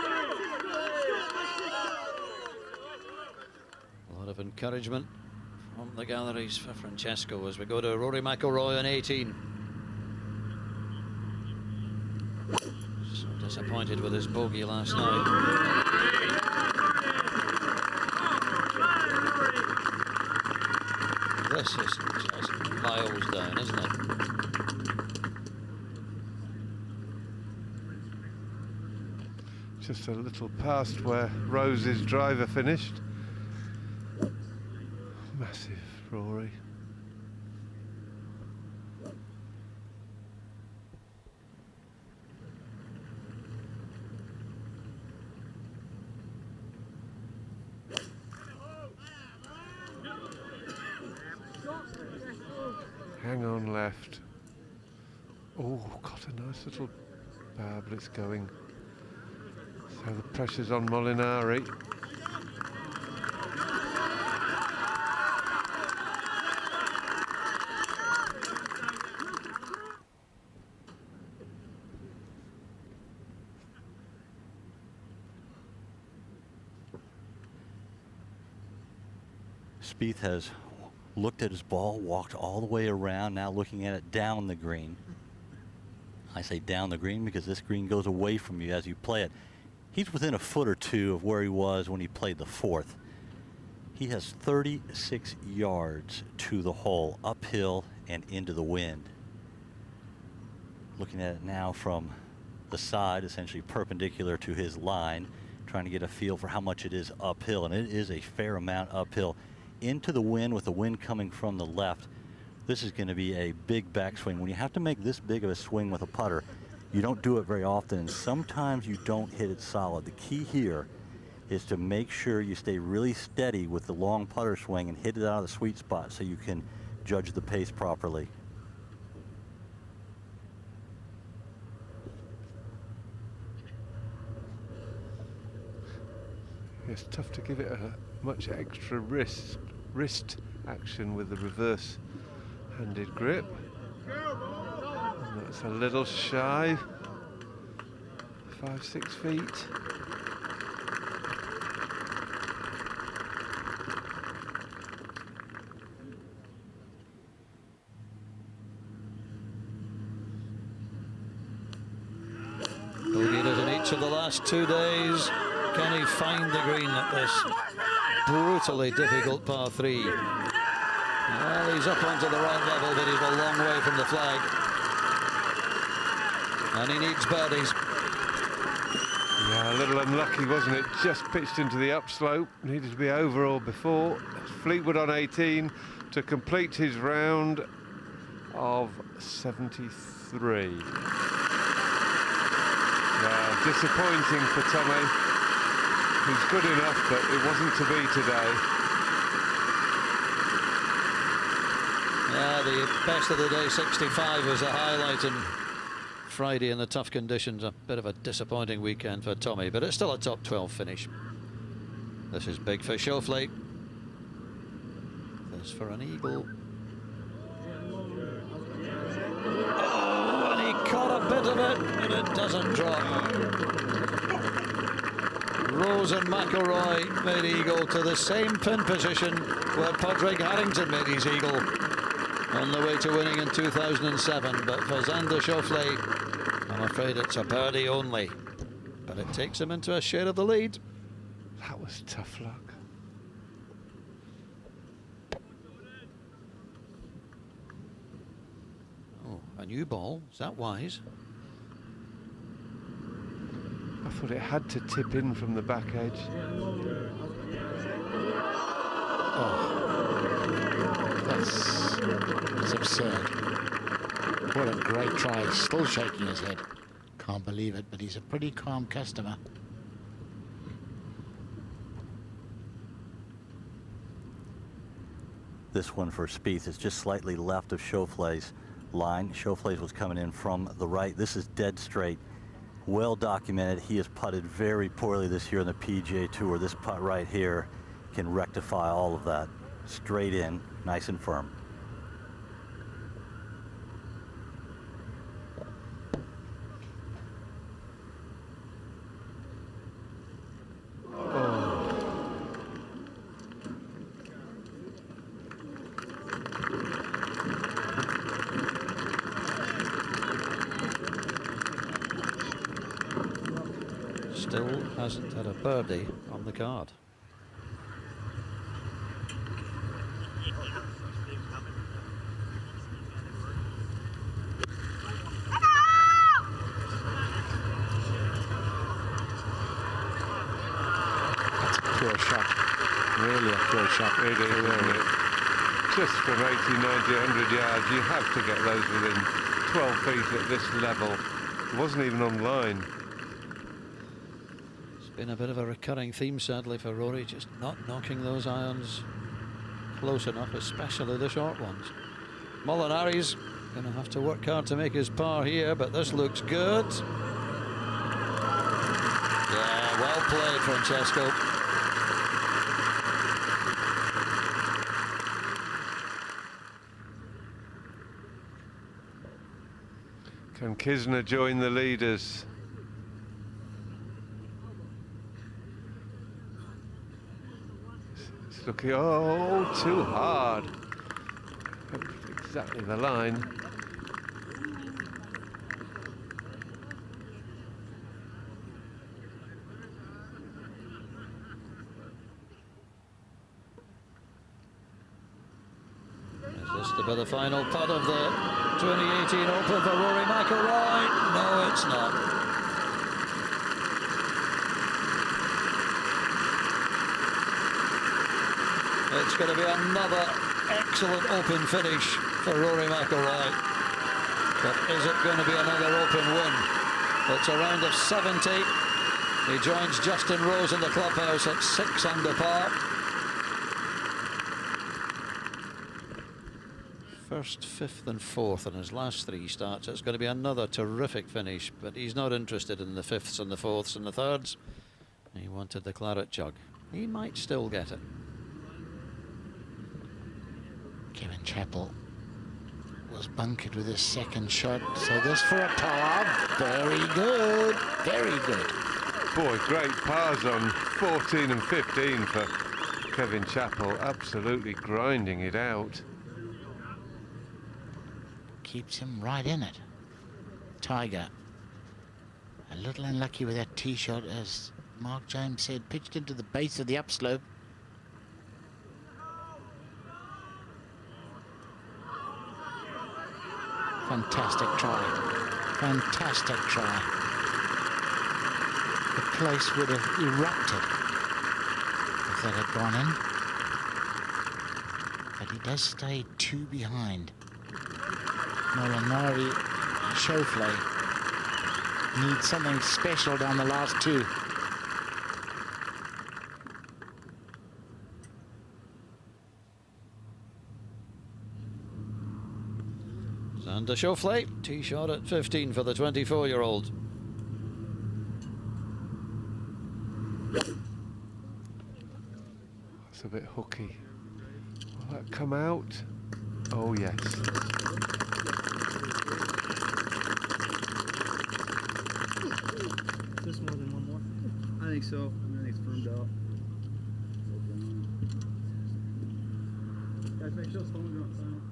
A lot of encouragement from the galleries for Francesco as we go to Rory McIlroy on 18. So disappointed with his bogey last night. This is just miles down, isn't it? Just a little past where Rose's driver finished. Massive Rory. Hang on left. Oh, got a nice little bow, but it's going. So the pressure's on Molinari. Spieth has looked at his ball, walked all the way around, now looking at it down the green. I say down the green because this green goes away from you as you play it. He's within a foot or two of where he was when he played the fourth. He has 36 yards to the hole, uphill and into the wind. Looking at it now from the side, essentially perpendicular to his line, trying to get a feel for how much it is uphill, and it is a fair amount uphill. Into the wind with the wind coming from the left. This is going to be a big backswing. When you have to make this big of a swing with a putter, you don't do it very often, and sometimes you don't hit it solid. The key here is to make sure you stay really steady with the long putter swing and hit it out of the sweet spot so you can judge the pace properly. It's tough to give it a much extra wrist action with the reverse-handed grip. And that's a little shy, 5-6 feet. Bogeyed it in each of the last 2 days. Can he find the green at this brutally difficult par 3? Well, he's up onto the right level, but he's a long way from the flag. And he needs birdies. Yeah, a little unlucky, wasn't it? Just pitched into the upslope. Needed to be over or before. Fleetwood on 18 to complete his round of 73. Yeah, disappointing for Tommy. He's good enough, but it wasn't to be today. Yeah, the best of the day, 65, was a highlight, and Friday in the tough conditions, a bit of a disappointing weekend for Tommy, but it's still a top 12 finish. This is big for Schauffele. This for an eagle. Oh, and he caught a bit of it, and it doesn't drop. Rose and McIlroy made eagle to the same pin position where Padraig Harrington made his eagle on the way to winning in 2007. But for Xander Schauffele, I'm afraid it's a birdie only. But it takes him into a share of the lead. That was tough luck. Oh, a new ball. Is that wise? I thought it had to tip in from the back edge. Oh, that's absurd. What a great try. He's still shaking his head. Can't believe it, but he's a pretty calm customer. This one for Spieth is just slightly left of Schauffele's line. Schauffele's was coming in from the right. This is dead straight. Well documented. He has putted very poorly this year on the PGA Tour. This putt right here can rectify all of that. Straight in, nice and firm. Still hasn't had a birdie on the card. That's a pure shot. Really a pure shot. It is, isn't it? Just from 80, 90, 100 yards, you have to get those within 12 feet at this level. It wasn't even on line. Been a bit of a recurring theme, sadly, for Rory, just not knocking those irons close enough, especially the short ones. Molinari's going to have to work hard to make his par here, but this looks good. Yeah, well played, Francesco. Can Kisner join the leaders? Looking, oh, too hard. Exactly the line. Is this to be the final putt of the 2018 Open for Rory McIlroy? No, it's not. It's going to be another excellent Open finish for Rory McIlroy. But is it going to be another Open win? It's a round of 70. He joins Justin Rose in the clubhouse at 6 under par. First, fifth and fourth in his last 3 starts. It's going to be another terrific finish, but he's not interested in the fifths and the fourths and the thirds. He wanted the Claret Jug. He might still get it. Kevin Chappell was bunkered with his second shot, so this for a par. Very good, very good. Boy, great pars on 14 and 15 for Kevin Chappell, absolutely grinding it out. Keeps him right in it. Tiger, a little unlucky with that tee shot, as Mark James said, pitched into the base of the upslope. Fantastic try. Fantastic try. The place would have erupted if that had gone in. But he does stay 2 behind. Molinari and Schauffele need something special down the last 2. Xander Schauffele, tee shot at 15 for the 24-year-old. It's a bit hooky. Will that come out? Oh, yes. Is this more than one more? I think so. I think it's firmed out. Guys, make sure phones are on silent.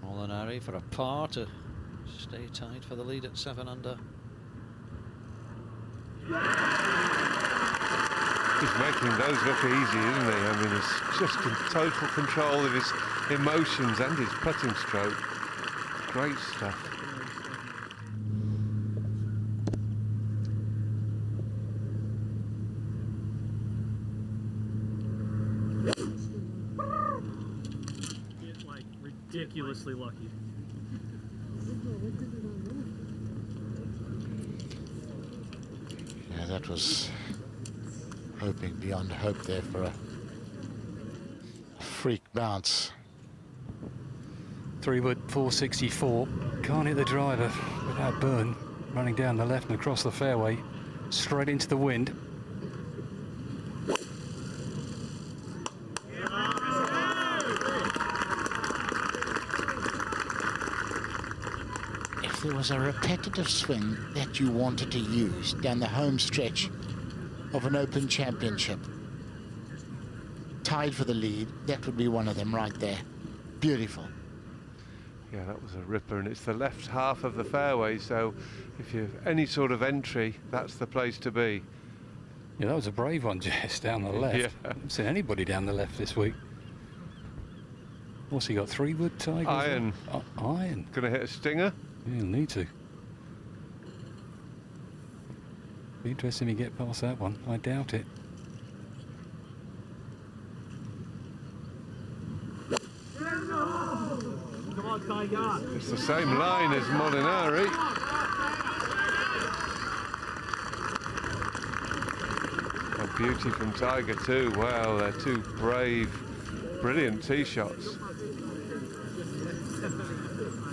Molinari for a par to stay tight for the lead at 7 under. He's making those look easy, isn't he? I mean, he's just in total control of his emotions and his putting stroke. Great stuff. It's like ridiculously lucky. Yeah, that was hoping beyond hope there for a freak bounce. 3-wood 464. Can't hit the driver without burn. Running down the left and across the fairway, straight into the wind. If there was a repetitive swing that you wanted to use down the home stretch of an Open Championship, tied for the lead, that would be one of them right there. Beautiful. Yeah, that was a ripper, and it's the left half of the fairway, so if you have any sort of entry, that's the place to be. Yeah, that was a brave one, Jess, down the left. Yeah. I haven't seen anybody down the left this week. What's he got, 3-wood, Tiger? Iron. Iron. Gonna hit a stinger? Yeah, he'll need to. Be interesting if you get past that one. I doubt it. Come on, Tiger. It's the same line as Molinari. A beauty from Tiger too. Wow, they're two brave, brilliant tee shots.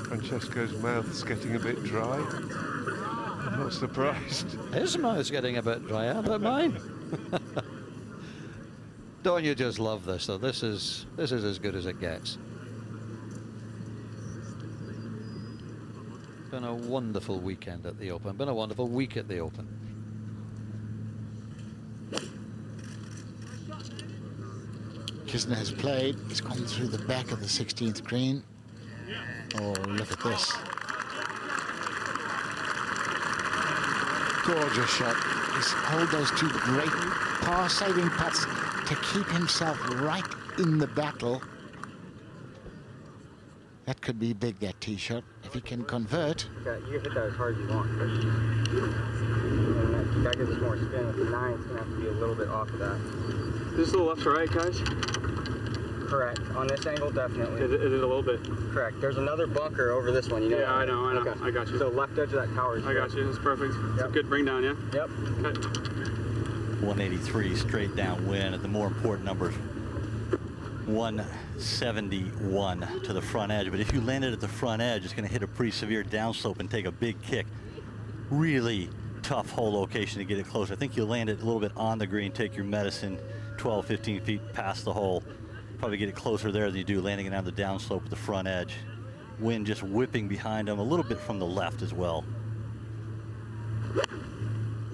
Francesco's mouth's getting a bit dry. I'm not surprised. His mouth's getting a bit dry, how about mine? Don't you just love this though? This is as good as it gets. Been a wonderful weekend at the Open. Been a wonderful week at the Open. Kisner has played. He's gone through the back of the 16th green. Oh, look at this. Gorgeous shot. He's hold those 2 great par-saving putts to keep himself right in the battle. That could be big, that tee shot, if he can convert. Okay, you can hit that as hard as you want, but you gotta give this more spin. With the 9, it's gonna have to be a little bit off of that. This is the left to right, guys? Correct. On this angle, definitely. Is it a little bit? Correct. There's another bunker over this one, you know? Yeah, I know. Okay. I got you. So left edge of that tower is I got you. That's perfect. It's a good bring down, yeah? Yep. Okay. 183 straight downwind at the more important numbers. 171 to the front edge, but if you land it at the front edge, it's going to hit a pretty severe downslope and take a big kick. Really tough hole location to get it closer. I think you land it a little bit on the green, take your medicine 12, 15 feet past the hole. Probably get it closer there than you do landing it on the downslope at the front edge. Wind just whipping behind him a little bit from the left as well.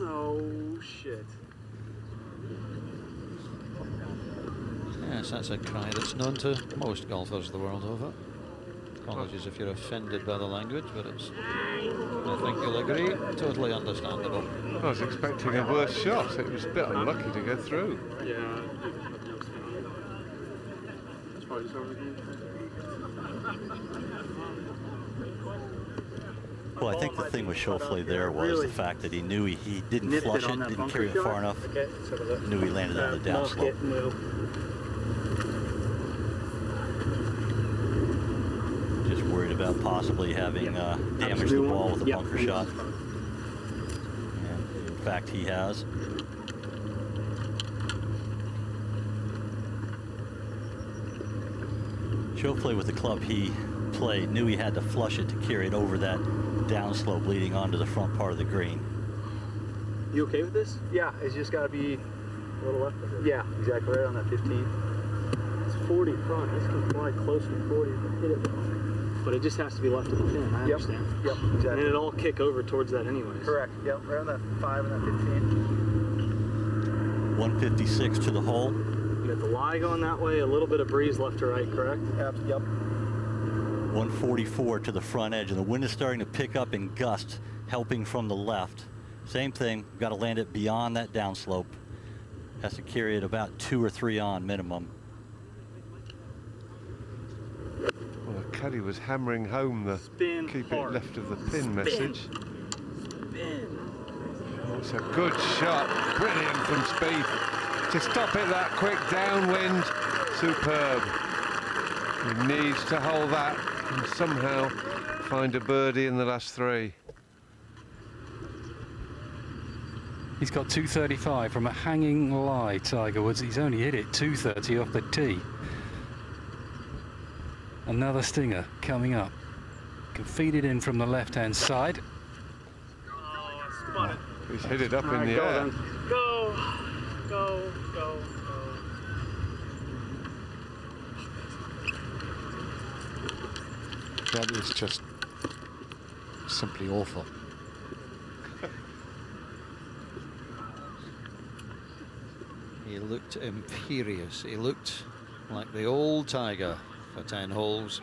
Oh, shit. Yes, that's a cry that's known to most golfers the world over. Apologies if you're offended by the language, but it's, I think you'll agree, totally understandable. I was expecting a worse shot. It was a bit unlucky to go through. Yeah. That's probably just over the game. Well, I think the thing with Schauffele there was the fact that he knew he didn't flush it, didn't carry it far enough. Knew he landed on the downslope. Just worried about possibly having damaged the ball with a bunker shot. And in fact, he has. Schauffele with the club he played knew he had to flush it to carry it over that downslope leading onto the front part of the green. You okay with this? Yeah, it's just got to be a little left of it. Yeah, exactly right on that 15. It's 40 front. This can fly close to 40 if I hit it well. But it just has to be left of the pin, I understand. Yep, exactly. And it'll all kick over towards that anyways. Correct, yep, right on that 5 and that 15. 156 to the hole. You got the lie going that way, a little bit of breeze left to right, correct? Yep. 144 to the front edge, and the wind is starting to pick up in gusts, helping from the left. Same thing, got to land it beyond that downslope. Has to carry it about 2 or 3 on minimum. Well, the caddy was hammering home the keep it left of the pin message. Oh, it's a good shot, brilliant from Spieth. To stop it that quick downwind, superb. He needs to hold that and somehow find a birdie in the last 3. He's got 235 from a hanging lie, Tiger Woods. He's only hit it 230 off the tee. Another stinger coming up. Can feed it in from the left-hand side. Oh, he's hit it up in the air. Go. That is just simply awful. He looked imperious. He looked like the old Tiger for 10 holes.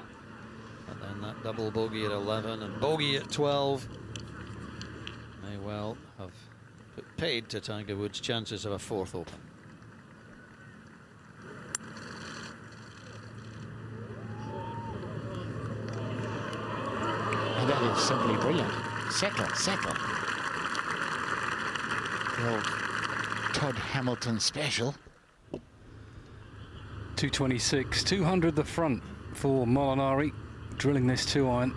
And then that double bogey at 11 and bogey at 12 may well have paid to Tiger Woods' chances of a 4th Open. And that is simply brilliant. Settle. The old Todd Hamilton special. 226, 200 the front for Molinari, drilling this 2-iron.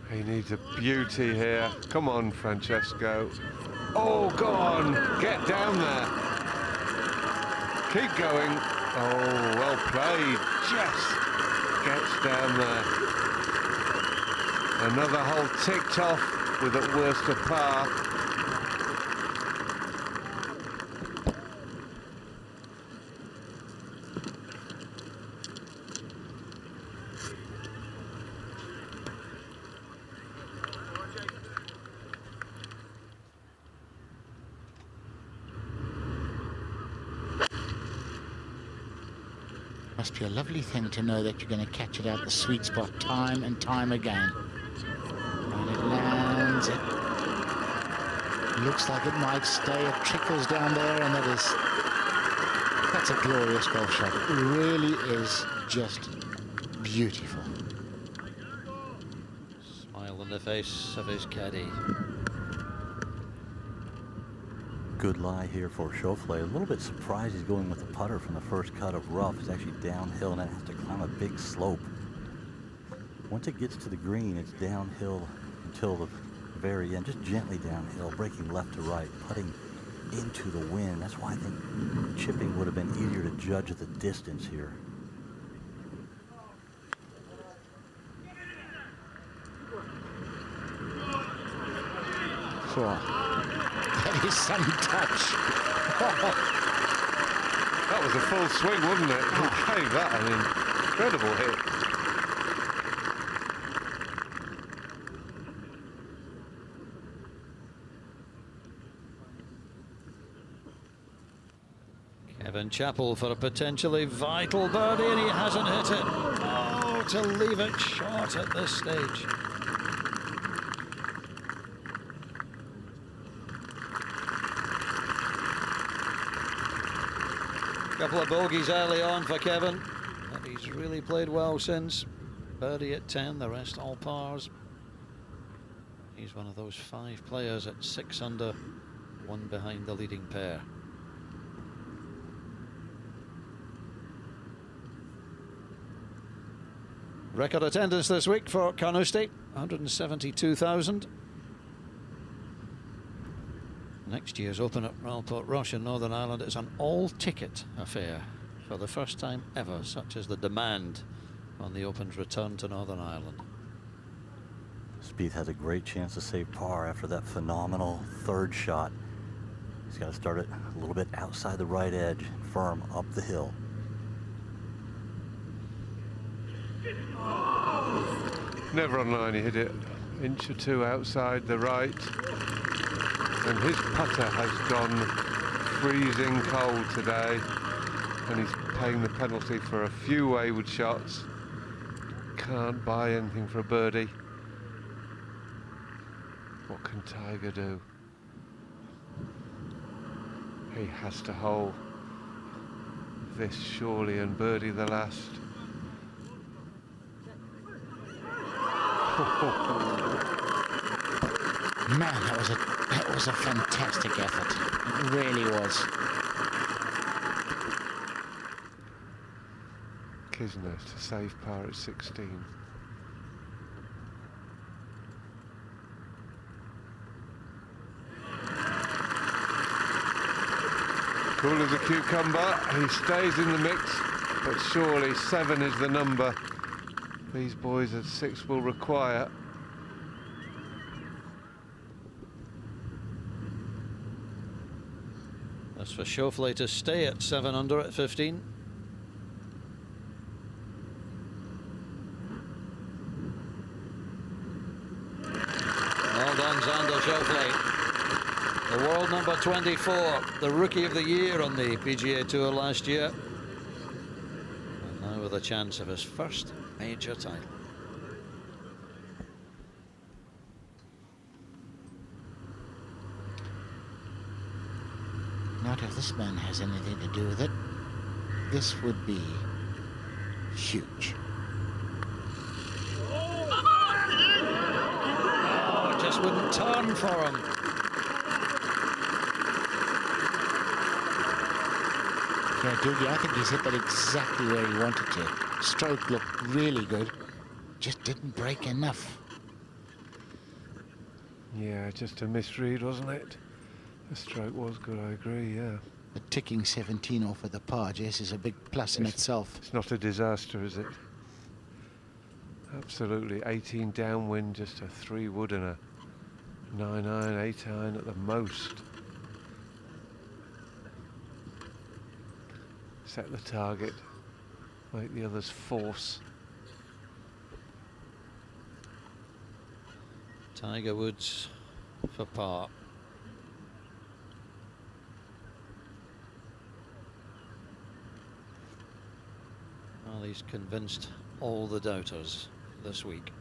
He needs a beauty here. Come on, Francesco. Oh, go on. Get down there. Keep going. Oh, well played. Just gets down there. Another hole ticked off with at worst a par. Must be a lovely thing to know that you're going to catch it out the sweet spot time and time again. And it lands. It looks like it might stay. It trickles down there, and that's a glorious golf shot. It really is just beautiful. Smile on the face of his caddy. Good lie here for Schauffele. A little bit surprised he's going with the putter from the first cut of rough. It's actually downhill and it has to climb a big slope. Once it gets to the green, it's downhill until the very end, just gently downhill, breaking left to right, putting into the wind. That's why I think chipping would have been easier to judge the distance here. That is some touch. That was a full swing, wasn't it? He gave that an incredible hit. Kevin Chappell for a potentially vital birdie, and he hasn't hit it. Oh, to leave it short at this stage. Couple of bogeys early on for Kevin, but he's really played well since. Birdie at 10, the rest all pars. He's one of those 5 players at 6 under, 1 behind the leading pair. Record attendance this week for Carnoustie, 172,000. Next year's Open at Royal Portrush in Northern Ireland is an all-ticket affair for the first time ever, such as the demand on the Open's return to Northern Ireland. Spieth has a great chance to save par after that phenomenal third shot. He's got to start it a little bit outside the right edge, firm up the hill. Never on line, he hit it inch or two outside the right. And his putter has gone freezing cold today, and he's paying the penalty for a few wayward shots. Can't buy anything for a birdie. What can Tiger do? He has to hole this surely and birdie the last. Man, that was a fantastic effort. It really was. Kisner to save par at 16. Cool as a cucumber, he stays in the mix, but surely 7 is the number these boys at 6 will require. That's for Schauffele to stay at 7 under at 15. Well done, Xander Schauffele. The world number 24, the rookie of the year on the PGA Tour last year. And now with a chance of his first major title. Not if this man has anything to do with it. This would be huge. Oh, it just wouldn't turn for him. Yeah, Doogie, I think he's hit that exactly where he wanted to. Stroke looked really good. Just didn't break enough. Yeah, just a misread, wasn't it? The stroke was good, I agree, yeah. But ticking 17 off of the par, Jess, is a big plus in itself. It's not a disaster, is it? Absolutely. 18 downwind, just a 3-wood and a 9-iron, 8-iron at the most. Set the target, make the others force. Tiger Woods for par. Well, he's convinced all the doubters this week.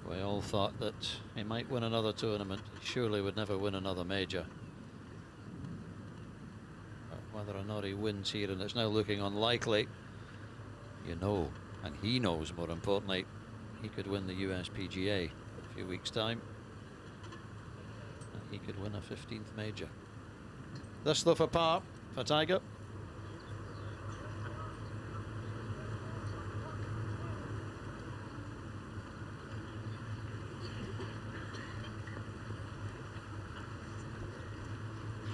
We all thought that he might win another tournament. He surely would never win another major. But whether or not he wins here, and it's now looking unlikely, you know, and he knows more importantly, he could win the US PGA in a few weeks' time. And he could win a 15th major. This though for par for Tiger.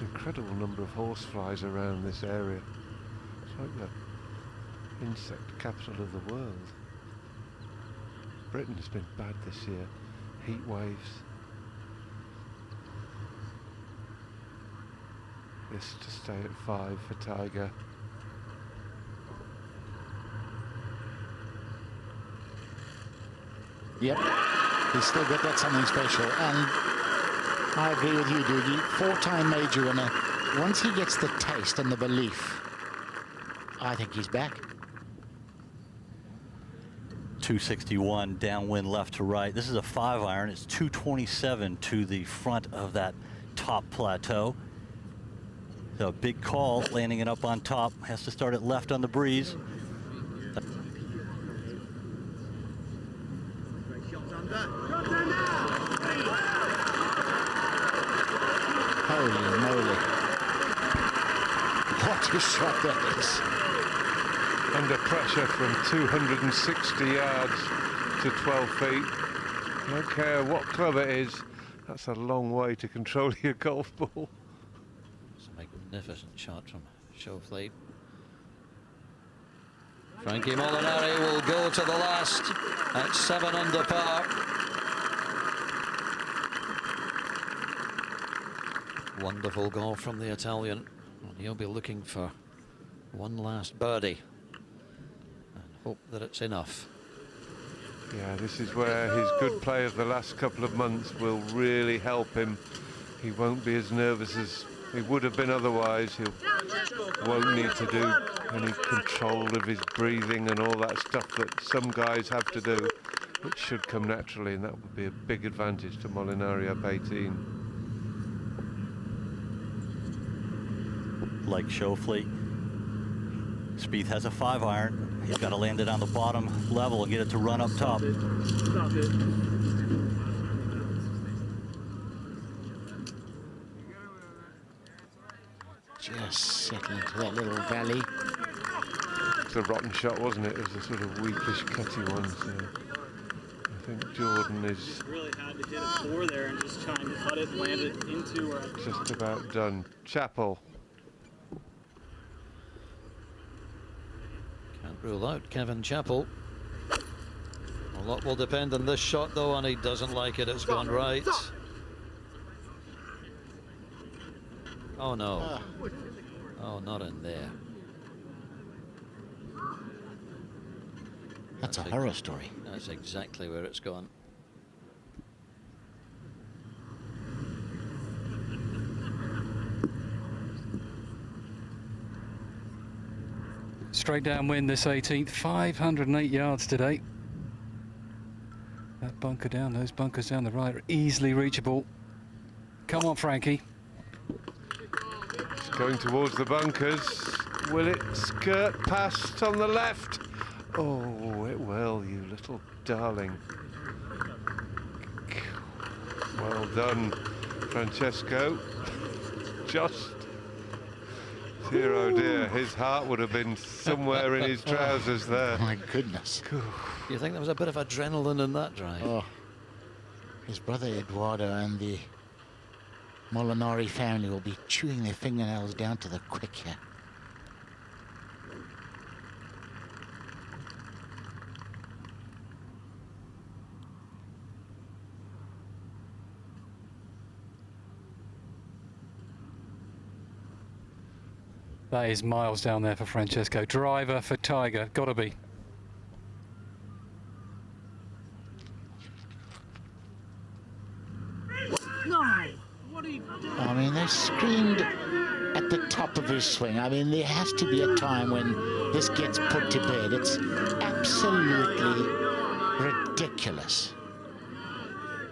Incredible number of horseflies around this area. It's like the insect capital of the world. Britain has been bad this year. Heat waves. this to stay at 5 for Tiger. Yep, he's still got that something special. And I agree with you, Doogie. 4-time major winner. Once he gets the taste and the belief, I think he's back. 261 downwind left to right. This is a 5-iron. It's 227 to the front of that top plateau. So a big call, landing it up on top. Has to start it left on the breeze. Holy moly. What a shot that is. Under pressure from 260 yards to 12 feet. I don't care what club it is, that's a long way to control your golf ball. It's a magnificent shot from Schauffele. Frankie Molinari will go to the last at 7 under par. Wonderful golf from the Italian, and he'll be looking for one last birdie and hope that it's enough. Yeah, this is where his good play of the last couple of months will really help him. He won't be as nervous as he would have been otherwise. He won't need to do any control of his breathing and all that stuff that some guys have to do. It should come naturally, and that would be a big advantage to Molinari up 18. Like Schauffele, Spieth has a 5-iron. He's got to land it on the bottom level and get it to run up top. Stop it. Just settling into that little valley. It's a rotten shot, wasn't it? It was a sort of weakish, cutty one. So I think Jordan is Really had to hit a 4 there and just trying to cut it, land it into where just about done. Chappell. Can't rule out Kevin Chappell. A lot will depend on this shot though, and he doesn't like it. It's gone right. Oh no. Oh, not in there. That's a horror story. That's exactly where it's gone. Straight downwind this 18th, 508 yards today. That bunker down, those bunkers down the right are easily reachable. Come on, Frankie. It's going towards the bunkers. Will it skirt past on the left? Oh, it will, you little darling. Well done, Francesco. Just, dear oh dear, his heart would have been somewhere in his trousers there. My goodness. You think there was a bit of adrenaline in that drive? Oh, his brother Eduardo and the Molinari family will be chewing their fingernails down to the quick here. That is miles down there for Francesco. Driver for Tiger, gotta be. No! What are you doing? I mean, they screamed at the top of his swing. I mean, there has to be a time when this gets put to bed. It's absolutely ridiculous.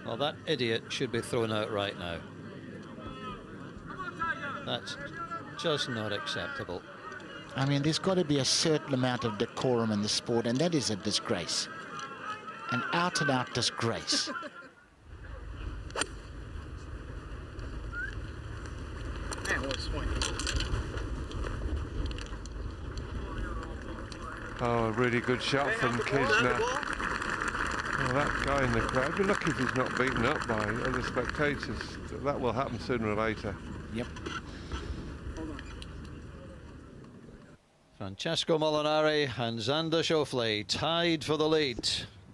Well, that idiot should be thrown out right now. That's just not acceptable. I mean, there's got to be a certain amount of decorum in the sport, and that is a disgrace. An out-and-out disgrace. Man, what a swing. Oh, a really good shot from Kisner. Oh, that guy in the crowd, be lucky if he's not beaten up by other spectators. That will happen sooner or later. Yep. Francesco Molinari and Xander Schauffele tied for the lead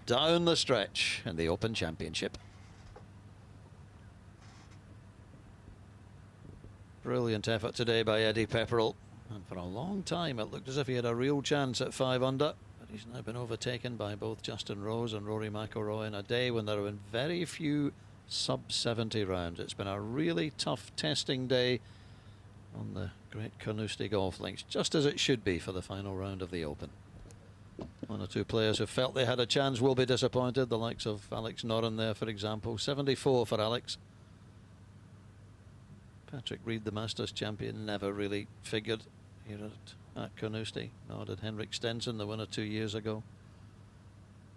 down the stretch in the Open Championship. Brilliant effort today by Eddie Pepperell. And for a long time it looked as if he had a real chance at 5 under. But he's now been overtaken by both Justin Rose and Rory McIlroy in a day when there have been very few sub-70 rounds. It's been a really tough testing day on the great Carnoustie golf links, just as it should be for the final round of the Open. One or two players who felt they had a chance will be disappointed, the likes of Alex Noren there, for example. 74 for Alex. Patrick Reed, the Masters champion, never really figured here at Carnoustie, nor did Henrik Stenson, the winner 2 years ago.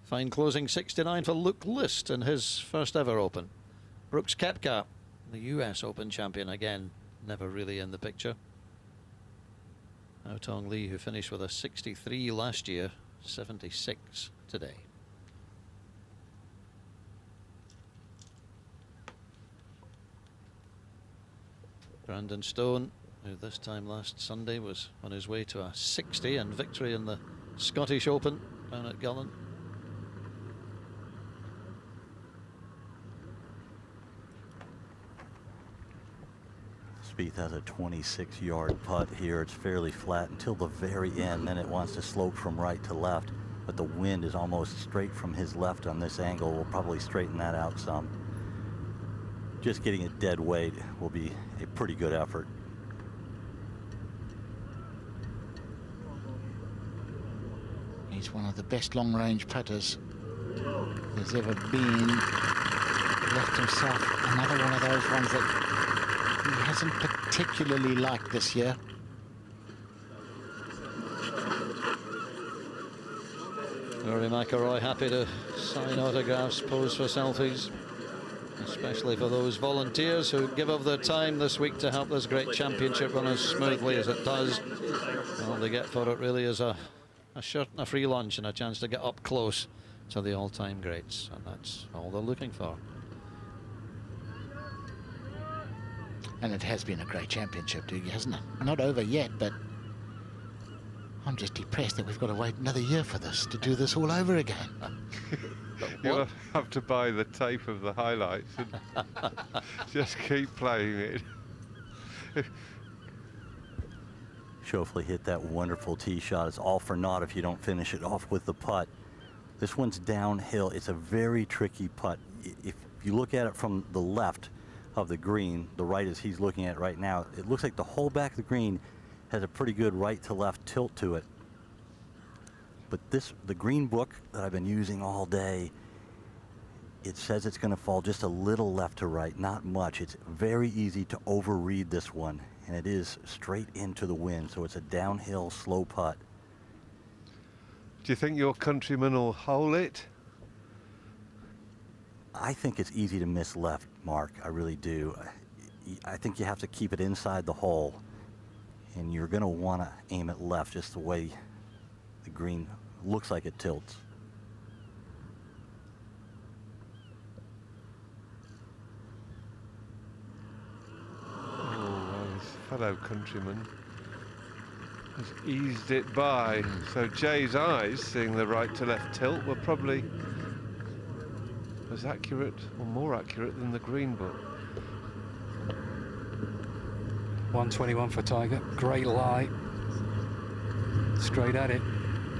Fine closing 69 for Luke List in his first ever Open. Brooks Koepka, the US Open champion, again never really in the picture. Now Tong Lee, who finished with a 63 last year, 76 today. Brandon Stone, who this time last Sunday was on his way to a 60 and victory in the Scottish Open down at Gullen. Spieth has a 26-yard putt here. It's fairly flat until the very end. Then it wants to slope from right to left, but the wind is almost straight from his left on this angle. We'll probably straighten that out some. Just getting it dead weight will be a pretty good effort. He's one of the best long-range putters there's ever been. Left himself another one of those ones that he hasn't particularly liked this year. Rory McIlroy happy to sign autographs, pose for selfies, especially for those volunteers who give of their time this week to help this great championship run as smoothly as it does. All they get for it really is a shirt and a free lunch and a chance to get up close to the all-time greats, and that's all they're looking for. And it has been a great championship, Doogie, hasn't it? Not over yet, but I'm just depressed that we've got to wait another year for this, to do this all over again. You'll have to buy the tape of the highlights and just keep playing it. Schauffele hit that wonderful tee shot. It's all for naught if you don't finish it off with the putt. This one's downhill. It's a very tricky putt. If you look at it from the left of the green, the right as he's looking at it right now, it looks like the whole back of the green has a pretty good right to left tilt to it. But the green book that I've been using all day, it says it's going to fall just a little left to right, not much. It's very easy to overread this one, and it is straight into the wind, so it's a downhill slow putt. Do you think your countryman will hole it? I think it's easy to miss left, Mark. I really do. I think you have to keep it inside the hole, and you're going to want to aim it left just the way the green looks like it tilts. Oh, his fellow countryman has eased it by. So Jay's eyes, seeing the right to left tilt, were probably as accurate or more accurate than the green book. 121 for Tiger. Great lie. Straight at it.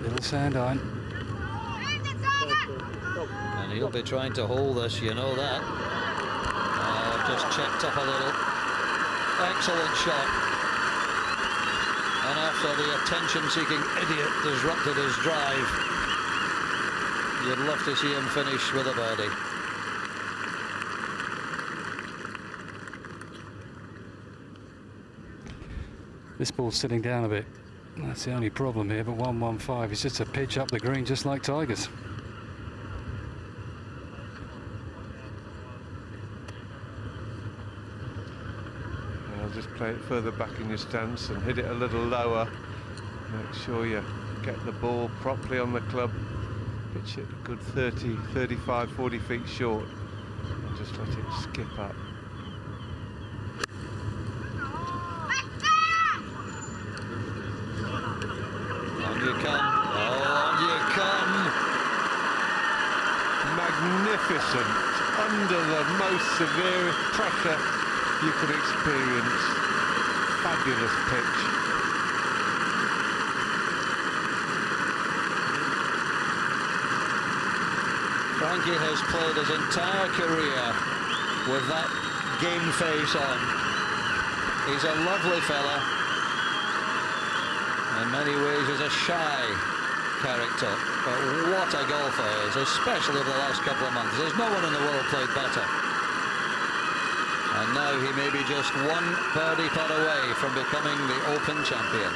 Little sand iron. And he'll be trying to hold this, you know that. Just checked up a little. Excellent shot. And after the attention-seeking idiot disrupted his drive, you'd love to see him finish with a birdie. This ball's sitting down a bit. That's the only problem here, but 115 is just a pitch up the green, just like Tiger's. I'll just play it further back in your stance and hit it a little lower. Make sure you get the ball properly on the club. Pitch it a good 30, 35, 40 feet short. And just let it skip up. On you come. Oh, on you come. Magnificent. Under the most severe pressure you could experience. fabulous pitch. Frankie has played his entire career with that game face on. He's a lovely fella. In many ways, he's a shy character. But what a golfer he is, especially over the last couple of months. There's no one in the world played better. And now he may be just one birdie putt away from becoming the Open champion.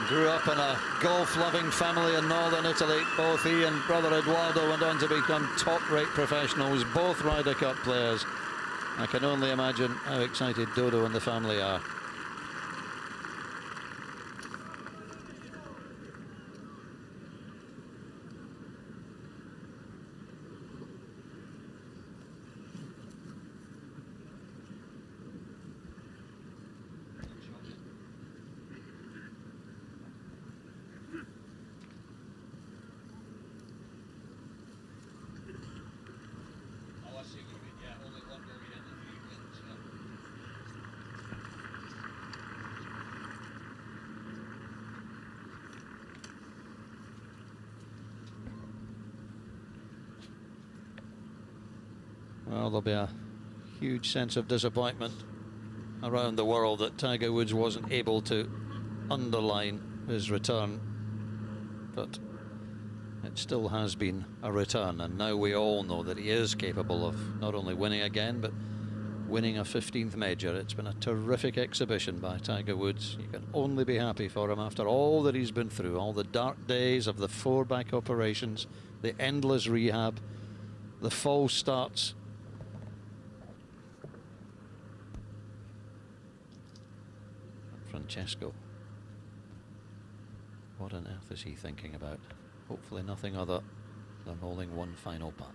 Grew up in a golf-loving family in northern Italy. Both he and brother Eduardo went on to become top-rate professionals, both Ryder Cup players. I can only imagine how excited Dodo and the family are. Well, there'll be a huge sense of disappointment around the world that Tiger Woods wasn't able to underline his return, but it still has been a return, and now we all know that he is capable of not only winning again but winning a 15th major. It's been a terrific exhibition by Tiger Woods. You can only be happy for him after all that he's been through, all the dark days of the 4 back operations, the endless rehab, the false starts. Francesco, what on earth is he thinking about? Hopefully nothing other than holding one final putt.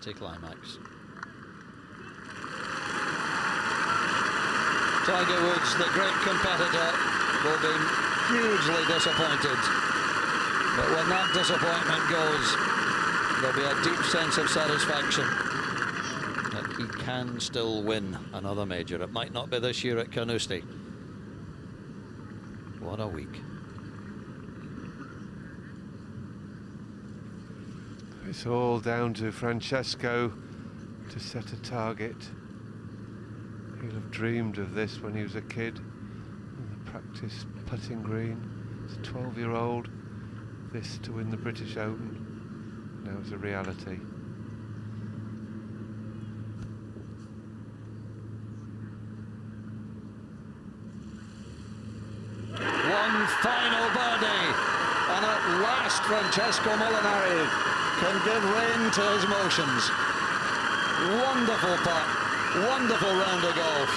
Anticlimax. Tiger Woods, the great competitor, will be hugely disappointed. But when that disappointment goes, there'll be a deep sense of satisfaction that he can still win another major. It might not be this year at Carnoustie. What a week. It's all down to Francesco to set a target. He'll have dreamed of this when he was a kid on the practice putting green. As a 12-year-old, this to win the British Open. Now it's a reality. One final birdie, and at last Francesco Molinari can give rein to his motions. Wonderful putt, wonderful round of golf.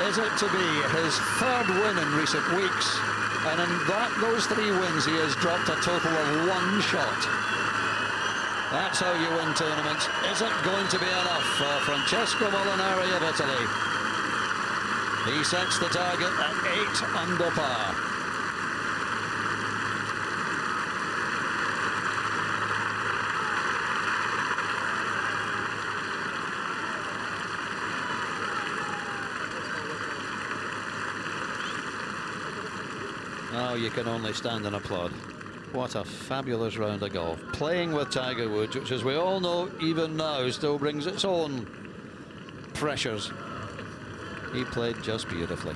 Is it to be his 3rd win in recent weeks? And in those 3 wins, he has dropped a total of 1 shot. That's how you win tournaments. Is it going to be enough for Francesco Molinari of Italy? He sets the target at 8 under par. Oh, you can only stand and applaud. What a fabulous round of golf. Playing with Tiger Woods, which, as we all know, even now still brings its own pressures. He played just beautifully.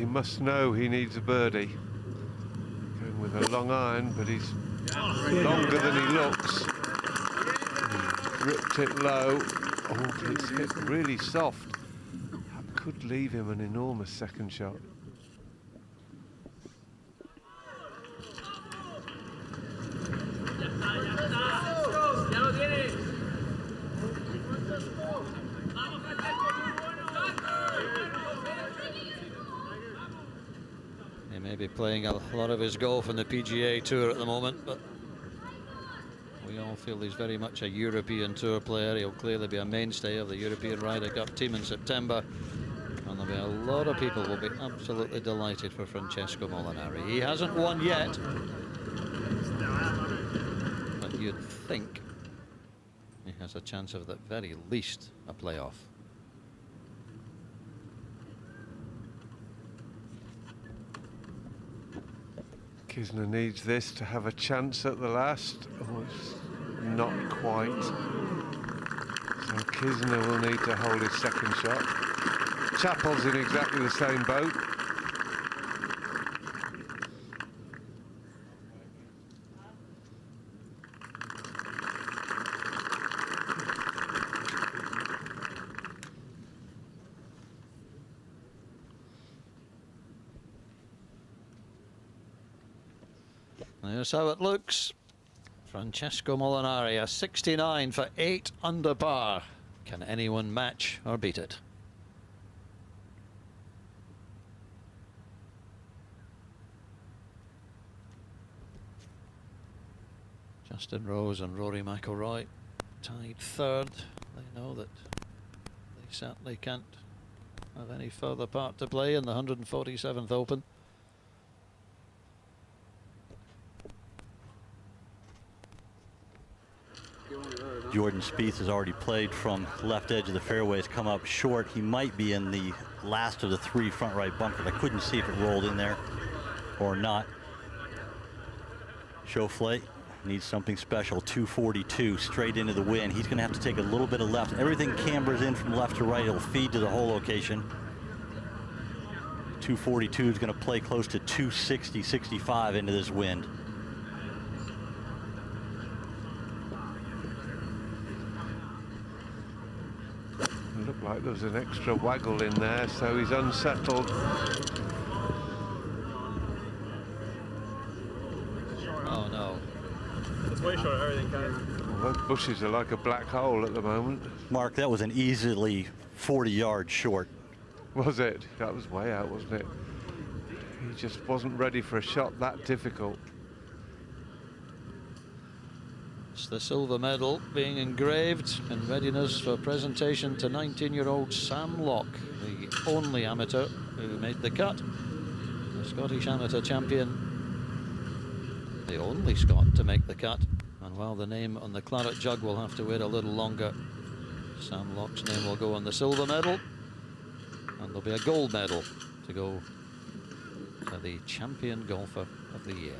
he must know he needs a birdie. Going with a long iron, but he's longer than he looks. He ripped it low. Oh, it's hit really soft. That could leave him an enormous second shot. He may be playing a lot of his golf in the PGA Tour at the moment, but we all feel he's very much a European Tour player. He'll clearly be a mainstay of the European Ryder Cup team in September, and there'll be a lot of people will be absolutely delighted for Francesco Molinari. He hasn't won yet, but you'd think he has a chance of, at the very least, a playoff. Kisner needs this to have a chance at the last. Oh, it's not quite. So Kisner will need to hold his second shot. Chappell's in exactly the same boat. There's how it looks. Francesco Molinari, a 69 for 8 under par. Can anyone match or beat it? Justin Rose and Rory McIlroy tied third. They know that they certainly can't have any further part to play in the 147th Open. Jordan Spieth has already played from left edge of the fairway. Has come up short. He might be in the last of the 3 front right bunkers. I couldn't see if it rolled in there or not. Schauffele needs something special. 242 straight into the wind. He's going to have to take a little bit of left. Everything cambers in from left to right. It'll feed to the hole location. 242 is going to play close to 260, 65 into this wind. Looked like there was an extra waggle in there, so he's unsettled. Oh no. It's way short of everything, guys. Well, those bushes are like a black hole at the moment. Mark, that was an easily 40 yards short. Was it? That was way out, wasn't it? He just wasn't ready for a shot that difficult. It's the silver medal being engraved in readiness for presentation to 19-year-old Sam Locke, the only amateur who made the cut. The Scottish amateur champion, the only Scot to make the cut. And while the name on the Claret Jug will have to wait a little longer, Sam Locke's name will go on the silver medal, and there'll be a gold medal to go to the champion golfer of the year.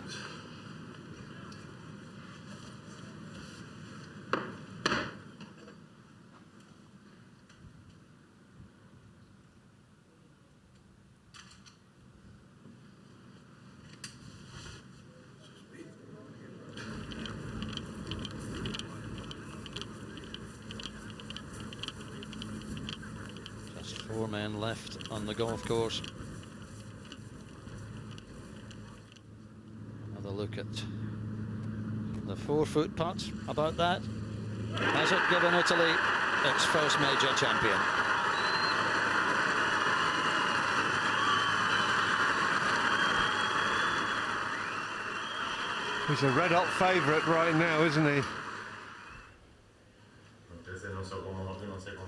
Just 4 men left on the golf course. Another look at the 4-foot putt. About that. Has it given Italy its first major champion? He's a red-hot favourite right now, isn't he?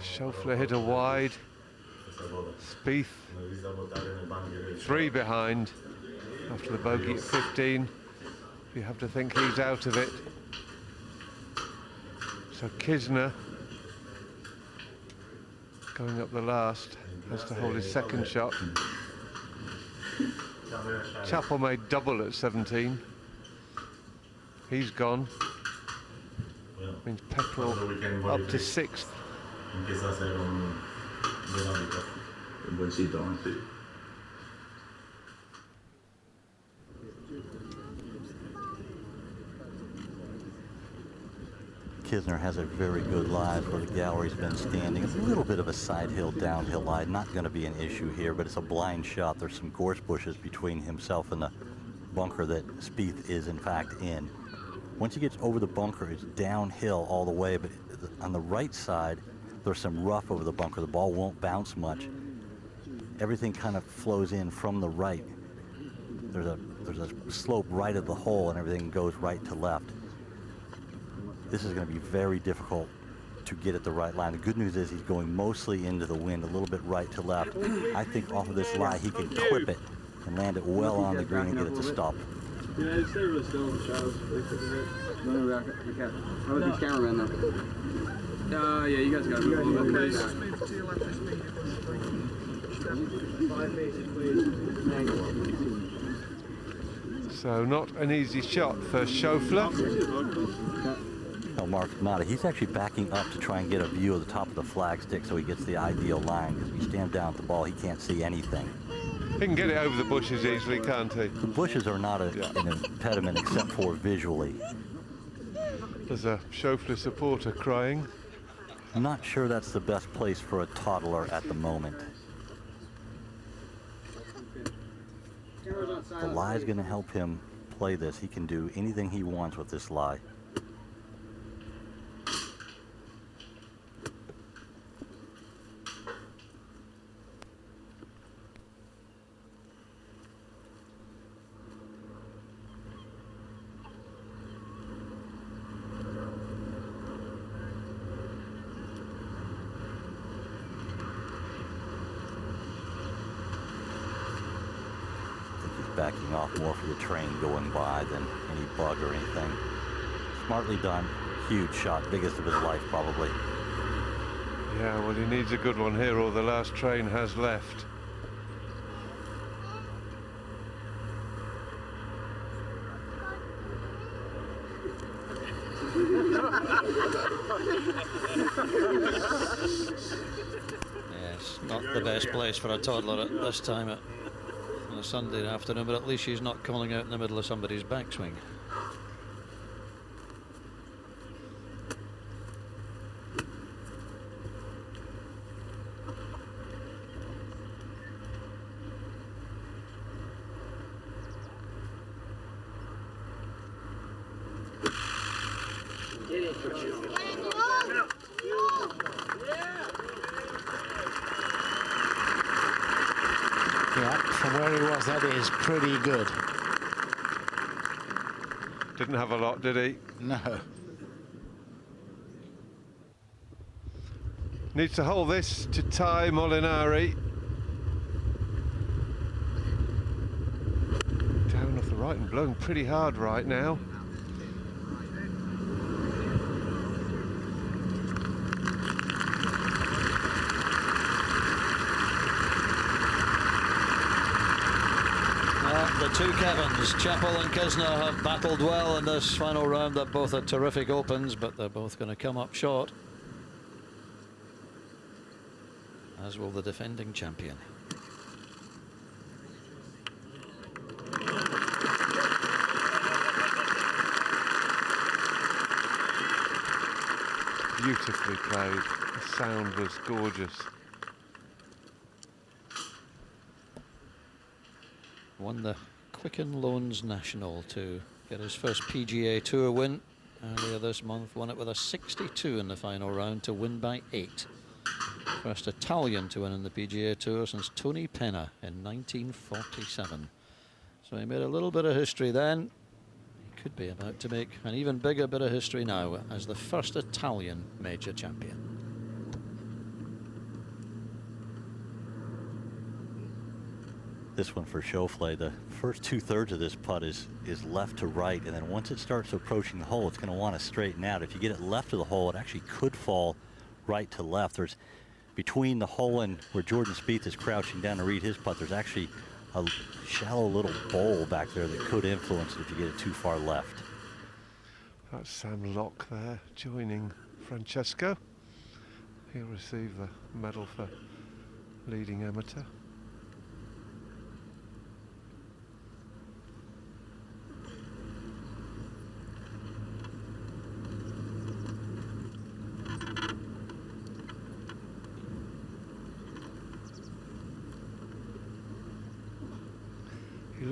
Schauffele hit a wide. Spieth 3 behind after the bogey at 15. You have to think he's out of it. So Kisner, going up the last, has to hold his second shot. Chappell made double at 17. He's gone. Means Pepperell up to 6th. Kisner has a very good lie where the gallery's been standing. It's a little bit of a side hill, downhill lie. Not going to be an issue here, but it's a blind shot. There's some gorse bushes between himself and the bunker that Spieth is, in fact, in. Once he gets over the bunker, it's downhill all the way, but on the right side, there's some rough over the bunker. The ball won't bounce much. Everything kind of flows in from the right. There's a slope right of the hole, and everything goes right to left. This is going to be very difficult to get at the right line. The good news is he's going mostly into the wind, a little bit right to left. I think off of this lie, he can clip it and land it well on the green and get it to stop. Yeah, just stay really still in the shadows. No, we can't. How about these cameramen though? Yeah, you guys got to move a little bit. Just move to your left, just medium. 5 meters, please. So not an easy shot for Schauffele. Oh, Mark Mata, he's actually backing up to try and get a view of the top of the flagstick so he gets the ideal line, because if he stands down at the ball, he can't see anything. He can get it over the bushes easily, can't he? The bushes are not an impediment except for visually. There's a Schauffele supporter crying. I'm not sure that's the best place for a toddler at the moment. The lie is going to help him play this. He can do anything he wants with this lie. Backing off more for the train going by than any bug or anything. Smartly done. Huge shot. Biggest of his life, probably. Yeah, well, he needs a good one here, or the last train has left. Yes, not the best place for a toddler at this time on a Sunday afternoon, but at least she's not calling out in the middle of somebody's backswing. Yeah, from where he was, that is pretty good. Didn't have a lot, did he? No. Needs to hold this to tie Molinari. Down off the right and blowing pretty hard right now. The two Kevins, Chappell and Kisner, have battled well in this final round. They're both at terrific opens, but they're both going to come up short, as will the defending champion. Beautifully played. The sound was gorgeous. Won the Quicken Loans National to get his first PGA Tour win earlier this month. Won it with a 62 in the final round to win by 8. First Italian to win in the PGA Tour since Tony Penna in 1947. So he made a little bit of history then. He could be about to make an even bigger bit of history now as the first Italian major champion. This one for Schauffele, the first 2/3 of this putt is left to right, and then once it starts approaching the hole, it's going to want to straighten out. If you get it left of the hole, it actually could fall right to left. There's between the hole and where Jordan Spieth is crouching down to read his putt, there's actually a shallow little bowl back there that could influence it if you get it too far left. That's Sam Locke there joining Francesco. He'll receive the medal for leading amateur.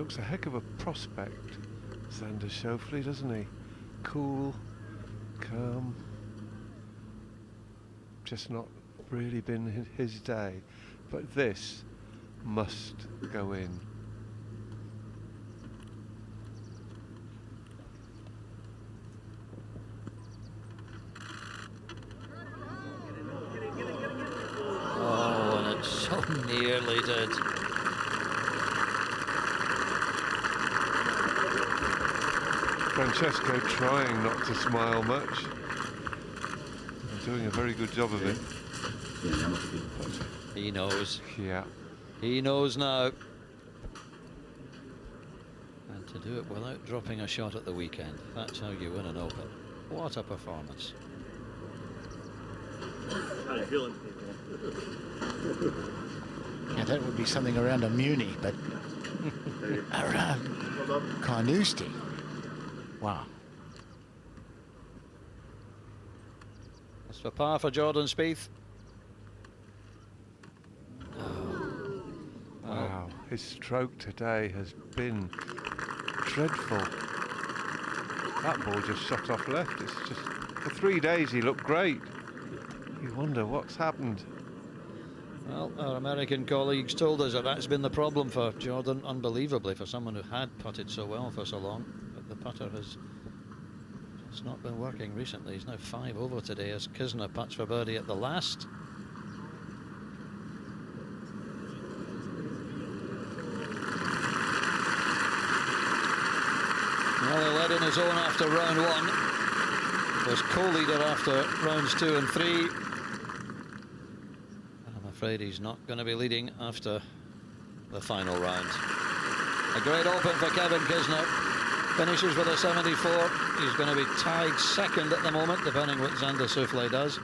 looks a heck of a prospect, Xander Schauffele, doesn't he? Cool, calm, just not really been his day, but this must go in. Oh, and it so nearly did. Francesco trying not to smile much. Doing a very good job of it. He knows. Yeah. He knows now. And to do it without dropping a shot at the weekend. That's how you win an Open. What a performance. How you feeling? Yeah, that would be something around a Muni, but around Carnoustie. Wow. That's for par for Jordan Spieth. Wow, his stroke today has been dreadful. That ball just shot off left. It's just, for 3 days he looked great. You wonder what's happened. Well, our American colleagues told us that that's been the problem for Jordan, unbelievably, for someone who had putted so well for so long. But the putter has just not been working recently. He's now 5 over today as Kisner putts for birdie at the last. Well, he led in his own after round 1. Was co-leader after rounds 2 and 3. I'm afraid he's not going to be leading after the final round. A great Open for Kevin Kisner. Finishes with a 74. He's going to be tied second at the moment, depending what Xander Schauffele does.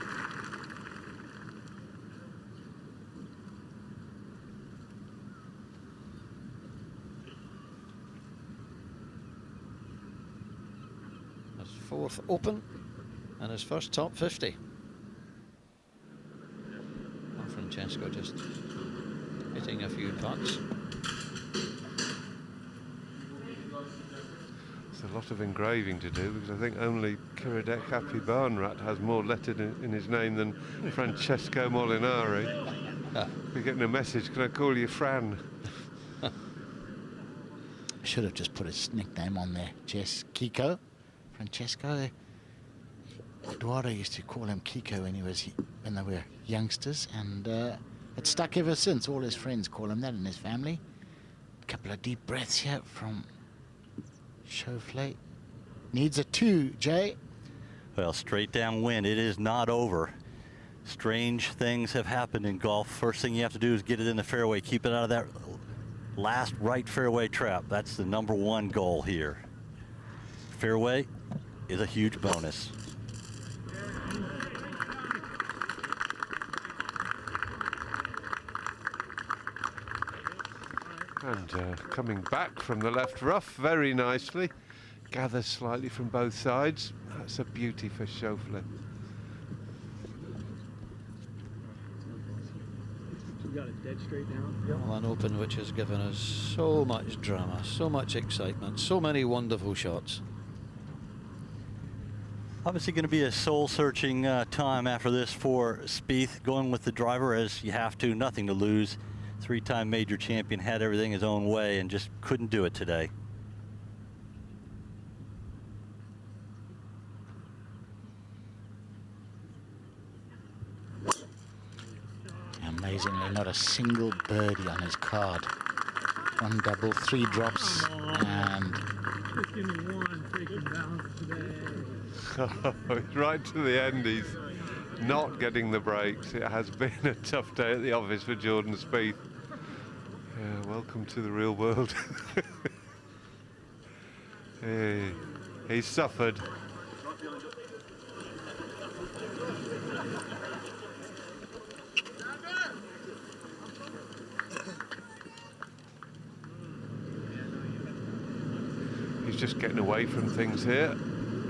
His 4th Open and his first top 50. And Francesco just hitting a few putts. It's a lot of engraving to do, because I think only Kiradek Happy Barnrat has more lettered in his name than Francesco Molinari. We're getting a message, can I call you Fran? Should have just put his nickname on there. Kiko. Francesco. Eduardo used to call him Kiko when they were youngsters, and it's stuck ever since. All his friends call him that in his family. A couple of deep breaths here from Schauffele. Needs a 2, Jay. Well, straight downwind. It is not over. Strange things have happened in golf. First thing you have to do is get it in the fairway. Keep it out of that last right fairway trap. That's the #1 goal here. Fairway is a huge bonus. And coming back from the left rough very nicely. Gathers slightly from both sides. That's a beauty for Schauffele. We got it dead straight down. Well, an Open which has given us so much drama, so much excitement, so many wonderful shots. Obviously going to be a soul-searching time after this for Spieth, going with the driver as you have to, nothing to lose. 3-time major champion, had everything his own way and just couldn't do it today. Amazingly, not a single birdie on his card. 1 double, 3 drops, and Just give me one freaking bounce today. Right to the end, he's not getting the breaks. It has been a tough day at the office for Jordan Spieth. Yeah, welcome to the real world. He's suffered. He's just getting away from things here,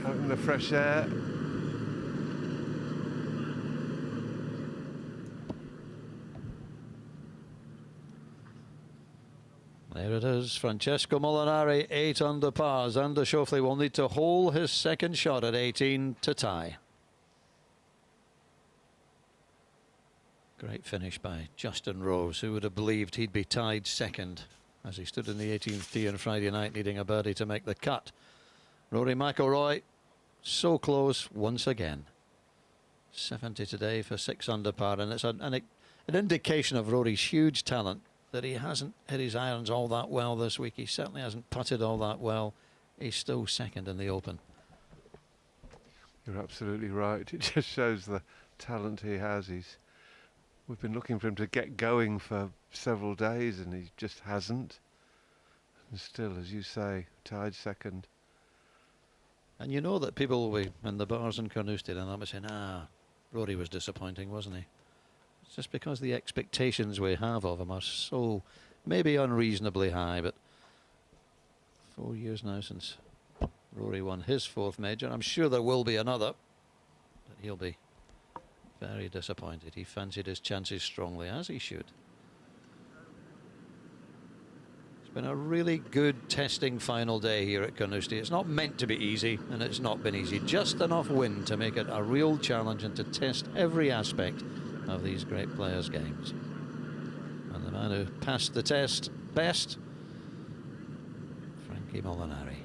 out in the fresh air. There it is, Francesco Molinari, 8 under par. Xander Schauffele will need to hole his second shot at 18 to tie. Great finish by Justin Rose. Who would have believed he'd be tied second as he stood in the 18th tee on Friday night, needing a birdie to make the cut. Rory McIlroy, so close once again. 70 today for 6 under par, and it's an indication of Rory's huge talent that he hasn't hit his irons all that well this week. He certainly hasn't putted all that well. He's still second in the Open. You're absolutely right. It just shows the talent he has. We've been looking for him to get going for several days, and he just hasn't. And still, as you say, tied second. And you know that people will be in the bars in Carnoustie and they'll be saying, Rory was disappointing, wasn't he? It's just because the expectations we have of him are so maybe unreasonably high, but 4 years now since Rory won his 4th major. I'm sure there will be another, but he'll be very disappointed. He fancied his chances strongly, as he should. It's been a really good testing final day here at Carnoustie. It's not meant to be easy, and it's not been easy. Just enough wind to make it a real challenge and to test every aspect of these great players' games. And the man who passed the test best, Frankie Molinari.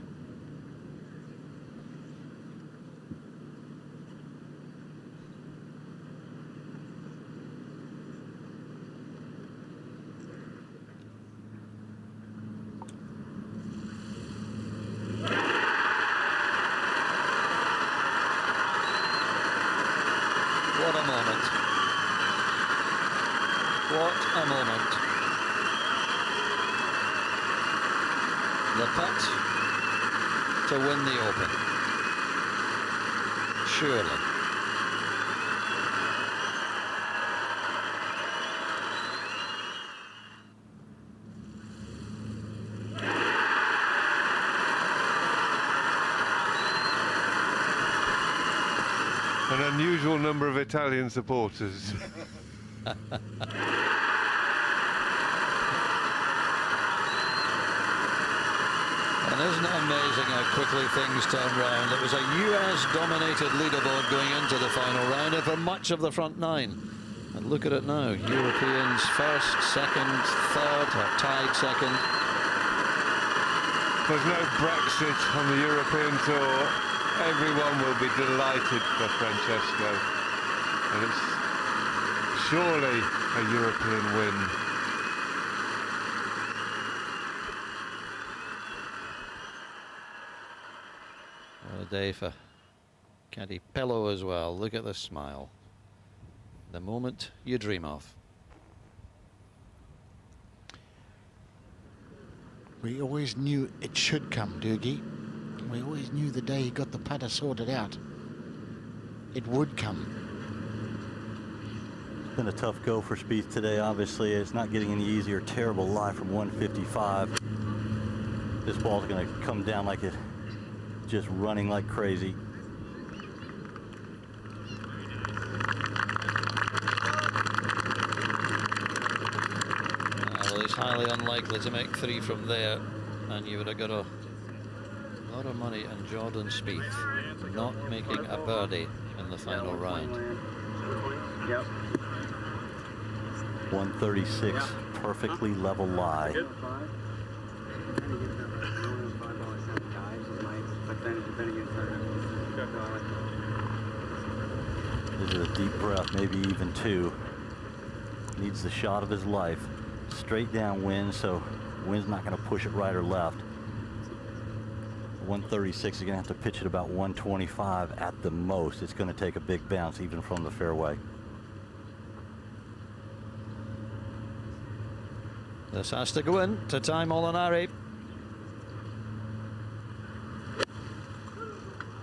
What a moment. What a moment. The putt to win the Open. Surely. An unusual number of Italian supporters. And isn't it amazing how quickly things turn round? It was a US-dominated leaderboard going into the final round for much of the front 9. And look at it now. Europeans first, second, third, or tied second. There's no Brexit on the European Tour. Everyone will be delighted for Francesco. And it's surely a European win. What a day for Caddy Pello as well. Look at the smile. The moment you dream of. We always knew it should come, Doogie. We always knew the day he got the putter sorted out, it would come. It's been a tough go for Spieth today, obviously. It's not getting any easier. Terrible lie from 155. This ball's going to come down like it, just running like crazy. Well, it's highly unlikely to make 3 from there, and you would have got a lot of money on Jordan Spieth not making a birdie in the final round. 136, perfectly level lie. This is a deep breath, maybe even 2. Needs the shot of his life. Straight down wind, so wind's not going to push it right or left. 136, you're going to have to pitch it about 125 at the most. It's going to take a big bounce even from the fairway. This has to go in to tie Molinari.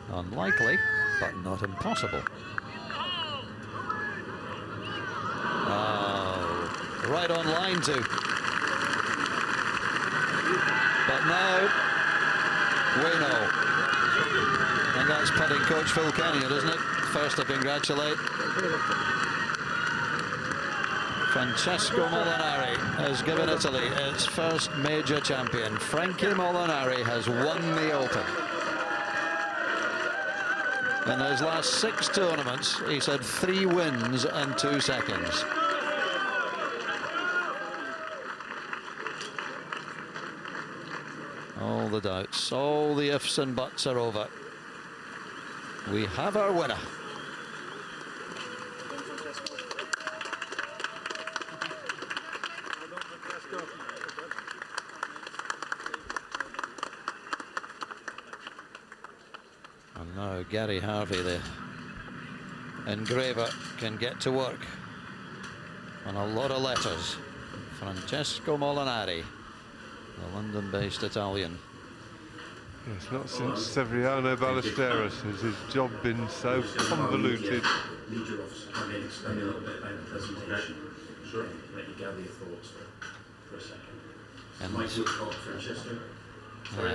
Unlikely, but not impossible. Oh, right on line too. But now, Wayno. And that's putting coach Phil Kenyon, isn't it? First to congratulate. Francesco Molinari has given Italy its first major champion. Frankie Molinari has won the Open. In his last 6 tournaments, he's had 3 wins and 2 seconds. All the doubts, all the ifs and buts are over. We have our winner. And now Gary Harvey, the engraver, can get to work on a lot of letters. Francesco Molinari, the London-based Italian. Yes, not since Severiano Ballesteros has his job been so convoluted. Need your officer to come in, explain a little bit about the presentation. Sure. Let you gather your thoughts for a second. And Mike, you'll talk, Francesco.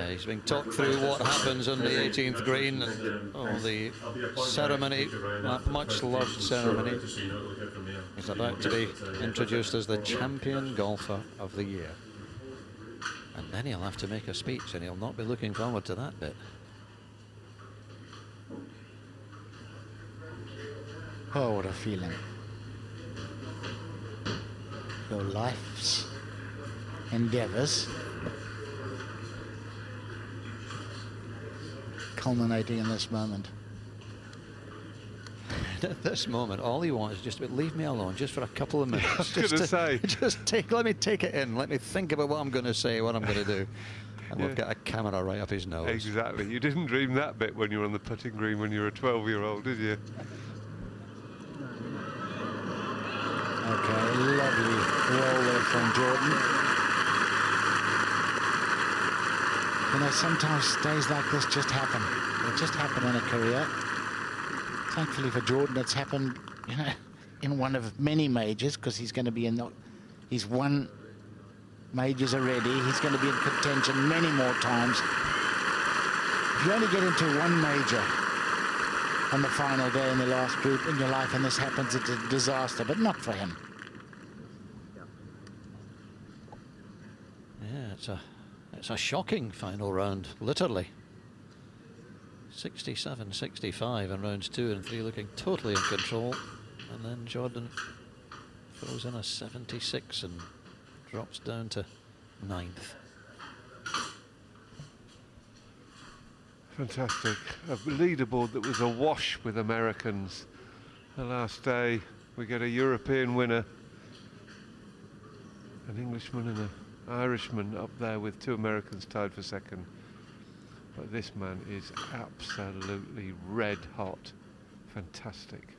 He's being talked through what happens on the 18th green and the ceremony, that much loved ceremony. He's about to be introduced as the champion golfer of the year. And then he'll have to make a speech, and he'll not be looking forward to that bit. Oh, what a feeling. Your life's endeavors culminating in this moment. At this moment, all he wants is just to leave me alone just for a couple of minutes. I was going to say. Let me take it in. Let me think about what I'm going to say, what I'm going to do. And Yeah. we've got a camera right up his nose. Exactly. You didn't dream that bit when you were on the putting green when you were a 12-year-old, did you? Okay, lovely roll there from Jordan. You know, sometimes days like this just happen. They just happen in a career. Thankfully for Jordan, it's happened, you know, in one of many majors, because he's going to be in the, he's won majors already. He's going to be in contention many more times. If you only get into one major on the final day in the last group in your life and this happens, it's a disaster, but not for him. Yeah, it's a shocking final round, literally. 67-65 in rounds 2 and 3, looking totally in control. And then Jordan throws in a 76 and drops down to 9th. Fantastic. A leaderboard that was awash with Americans. The last day, we get a European winner, an Englishman and an Irishman up there with 2 Americans tied for second. But this man is absolutely red hot. Fantastic.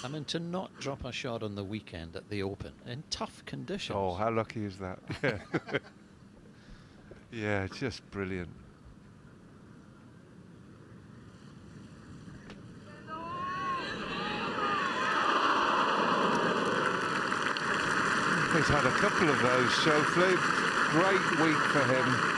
I mean, to not drop a shot on the weekend at the Open in tough conditions. Oh, how lucky is that? Yeah, yeah, just brilliant. He's had a couple of those, Schauffele. Great week for him.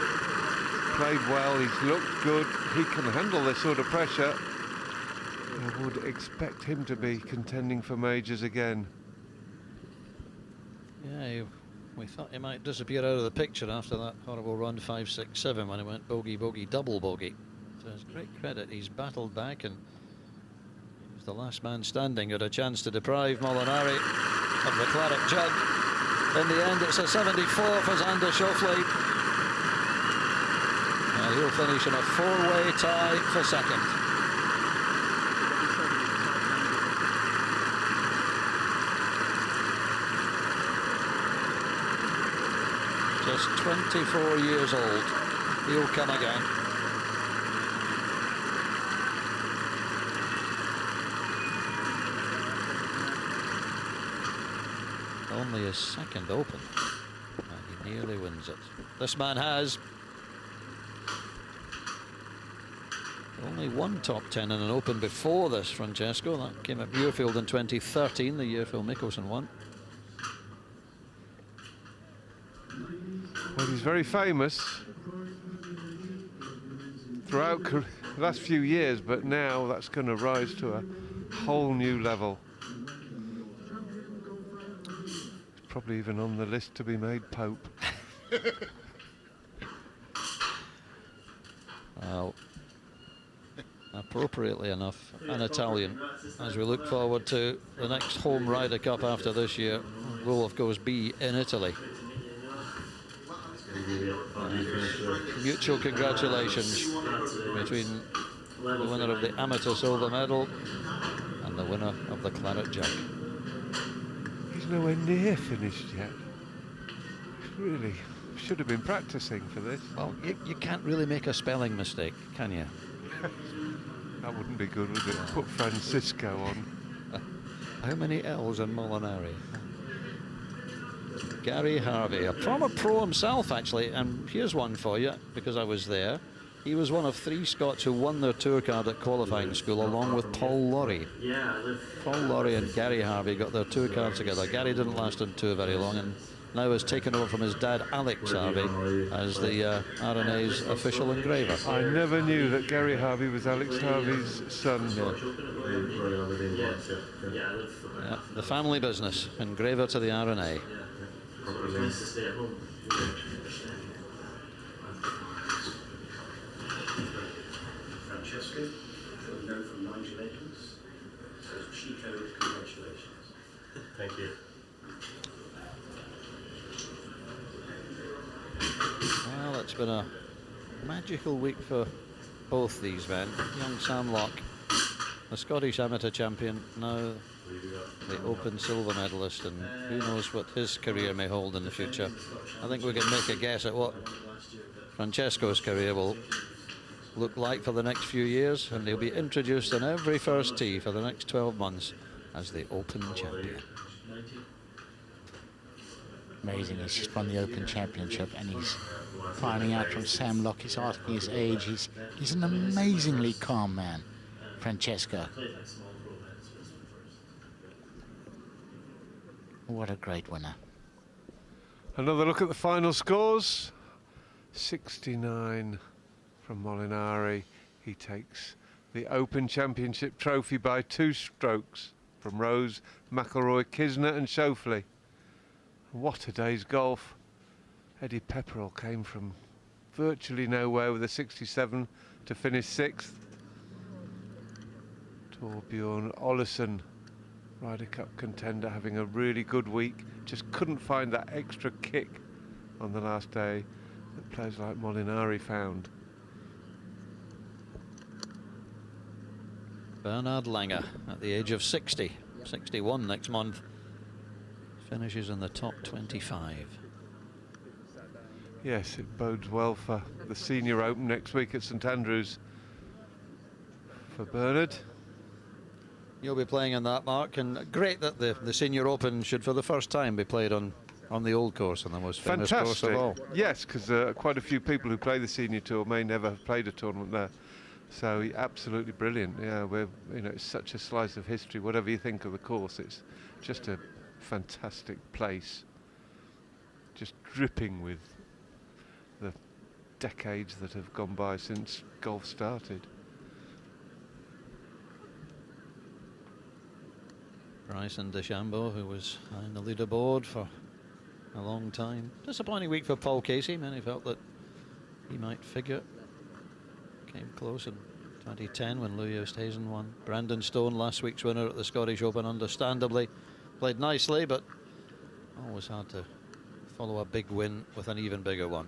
Played well, he's looked good. He can handle this sort of pressure. I would expect him to be contending for majors again. Yeah, we thought he might disappear out of the picture after that horrible run 5-6-7 when he went bogey, bogey, double bogey. To his great credit, he's battled back and he's the last man standing. Got a chance to deprive Molinari of the Claret Jug. In the end, it's a 74 for Xander Schauffele. And he'll finish in a 4-way tie for second. Just 24 years old. He'll come again. Only his second Open, and he nearly wins it. This man has only one top 10 in an Open before this, Francesco. That came at Muirfield in 2013, the year Phil Mickelson won. Well, he's very famous throughout the last few years, but now that's going to rise to a whole new level. probably even on the list to be made Pope. Well, appropriately enough, an Italian. As we look forward to the next home Ryder Cup after this year, will of course be in Italy. Mutual congratulations between the winner of the amateur silver medal and the winner of the Claret Jug. He's nowhere near finished yet. Really should have been practicing for this. Well, you can't really make a spelling mistake, can you? That wouldn't be good, would it? Put Francesco on. How many L's in Molinari? Gary Harvey, a former pro himself, actually, and here's one for you, because I was there. He was one of 3 Scots who won their tour card at qualifying school, along with Paul Lawrie. Paul Lawrie and Gary Harvey got their tour cards together. Gary didn't last on tour very long, and now has taken over from his dad, Alex Harvey, as the R&A's official engraver. I never knew that Gary Harvey was Alex Harvey's son. Yeah, the family business, engraver to the R&A. Francesco, a note from Nigel Edmonds. Says Chico, congratulations. Thank you. Well, it's been a magical week for both these men. Young Sam Locke, the Scottish amateur champion, now the Open silver medalist, and who knows what his career may hold in the future. I think we can make a guess at what Francesco's career will look like for the next few years, and he'll be introduced on every first tee for the next 12 months as the Open champion. Amazing, he's just won the Open Championship, and he's finding out from Sam Locke, he's asking his age. He's an amazingly calm man, Francesco. What a great winner. Another look at the final scores. 69 from Molinari. He takes the Open Championship trophy by 2 strokes from Rose, McIlroy, Kisner and Schauffele. What a day's golf. Eddie Pepperell came from virtually nowhere with a 67 to finish 6th. Torbjorn Olesen, Ryder Cup contender, having a really good week. Just couldn't find that extra kick on the last day that players like Molinari found. Bernard Langer, at the age of 60, 61 next month, finishes in the top 25. Yes, it bodes well for the Senior Open next week at St Andrews for Bernard. You'll be playing in that, Mark, and great that the Senior Open should for the first time be played on the old course, and the most famous course of all. Yes, because quite a few people who play the Senior Tour may never have played a tournament there. So absolutely brilliant. Yeah, it's such a slice of history. Whatever you think of the course, it's just a fantastic place, just dripping with the decades that have gone by since golf started. Bryson DeChambeau, who was on the leaderboard for a long time. Disappointing week for Paul Casey. Many felt that he might figure. Came close in 2010 when Louis Oosthuizen won. Brandon Stone, last week's winner at the Scottish Open, understandably played nicely, but always hard to follow a big win with an even bigger one.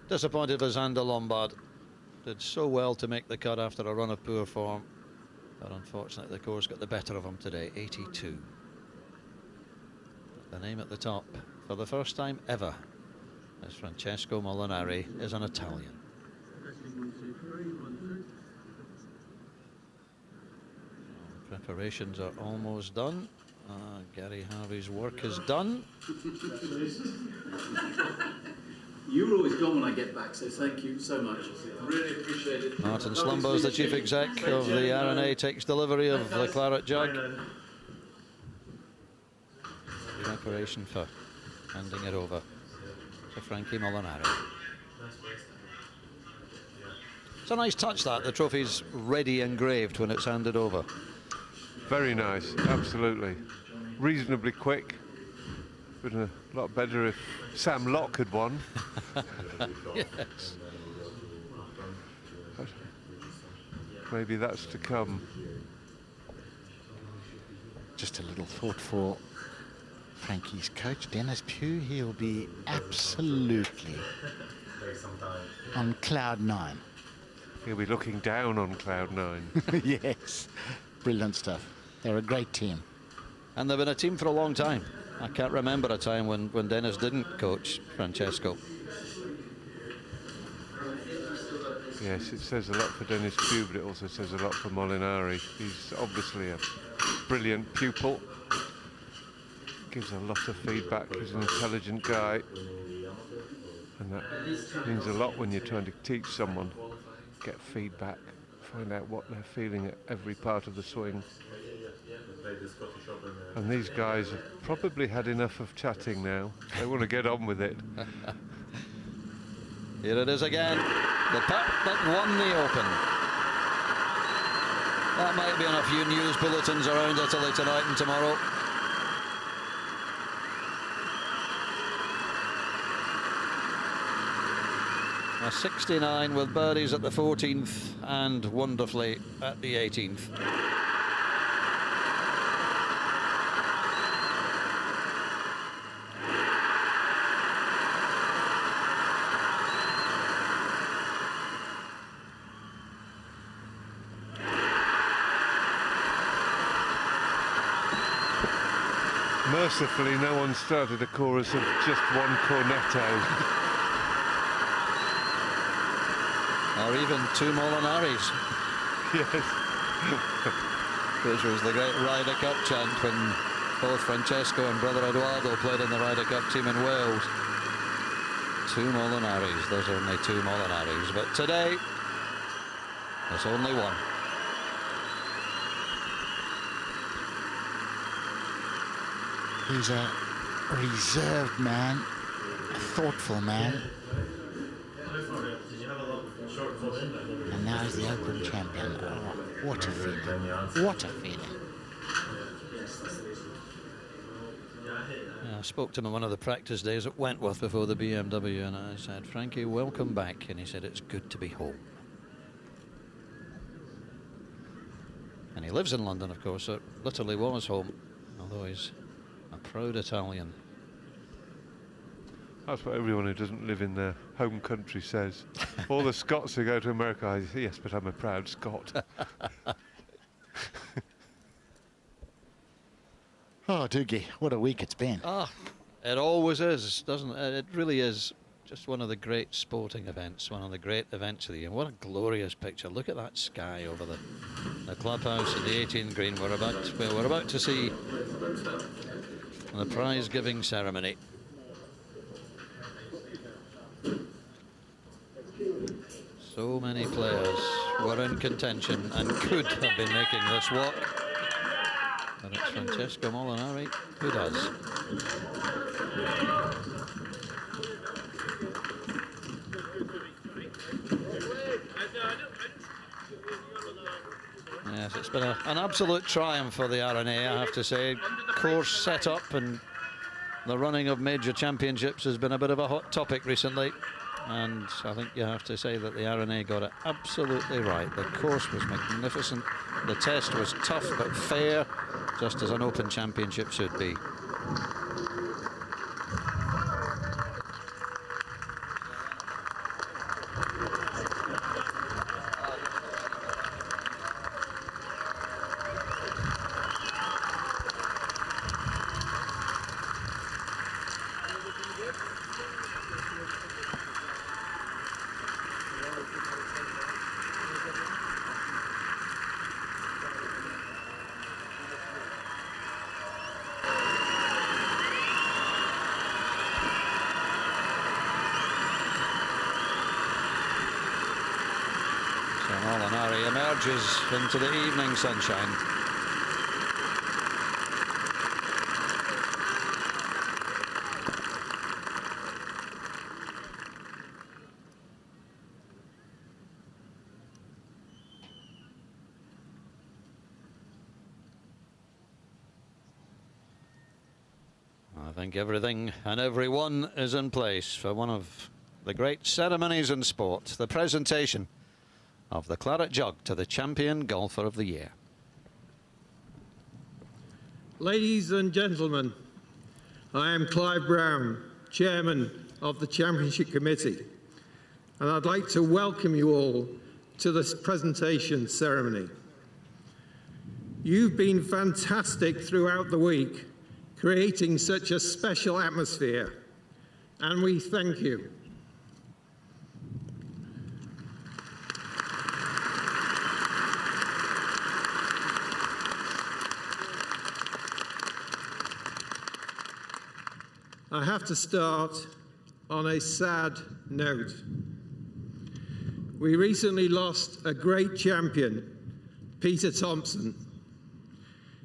Disappointed for Xander Lombard. Did so well to make the cut after a run of poor form, but unfortunately the course got the better of him today, 82. The name at the top, for the first time ever, as Francesco Molinari is an Italian. Preparations are almost done. Gary Harvey's work is done. You're always gone when I get back, so thank you so much. Really appreciate it. Martin Slumbers, the chief exec of the R&A, takes delivery of the Claret Jug. Preparation for handing it over to Frankie Molinari. It's a nice touch that the trophy's ready engraved when it's handed over. Very nice, absolutely. reasonably quick. Been a lot better if Sam Locke had won. Yes. But maybe that's to come. Just a little thought for Frankie's coach, Dennis Pugh. He'll be absolutely on cloud 9. He'll be looking down on cloud 9. Yes, brilliant stuff. They're a great team. And they've been a team for a long time. I can't remember a time when Dennis didn't coach Francesco. Yes, it says a lot for Dennis Pugh, but it also says a lot for Molinari. He's obviously a brilliant pupil. Gives a lot of feedback. He's an intelligent guy. And that means a lot when you're trying to teach someone. Get feedback, find out what they're feeling at every part of the swing. And these guys have probably had enough of chatting now. They want to get on with it. Here it is again. The putt that won the Open. That might be on a few news bulletins around Italy tonight and tomorrow. A 69 with birdies at the 14th and wonderfully at the 18th. Mercifully, no one started a chorus of just one cornetto. Or even two Molinaris. Yes. Which was the great Ryder Cup chant when both Francesco and brother Eduardo played in the Ryder Cup team in Wales. Two Molinaris. There's only two Molinaris. But today, there's only one. He's a reserved man, a thoughtful man. And now he's the Open champion. Oh, what a feeling. What a feeling. I spoke to him on one of the practice days at Wentworth before the BMW, and I said, Frankie, welcome back. And he said, it's good to be home. And he lives in London, of course, so it literally was home, although he's a proud Italian. That's what everyone who doesn't live in their home country says. All the Scots who go to America, I say, yes, but I'm a proud Scot. Oh, Doogie, what a week it's been. Ah, it always is, doesn't it? It really is just one of the great sporting events, one of the great events of the year. What a glorious picture. Look at that sky over the clubhouse and the 18th green. We're about to see the prize-giving ceremony. So many players were in contention and could have been making this walk. But it's Francesco Molinari who does. Yes, it's been an absolute triumph for the RNA, I have to say. Course set up and the running of major championships has been a bit of a hot topic recently. And I think you have to say that the RNA got it absolutely right. The course was magnificent. The test was tough but fair, just as an Open Championship should be. Molinari emerges into the evening sunshine. think everything and everyone is in place for one of the great ceremonies in sport, the presentation of the Claret Jug to the champion golfer of the year. Ladies and gentlemen, I am Clive Brown, Chairman of the Championship Committee, and I'd like to welcome you all to this presentation ceremony. You've been fantastic throughout the week, creating such a special atmosphere, and we thank you. I have to start on a sad note. We recently lost a great champion, Peter Thompson.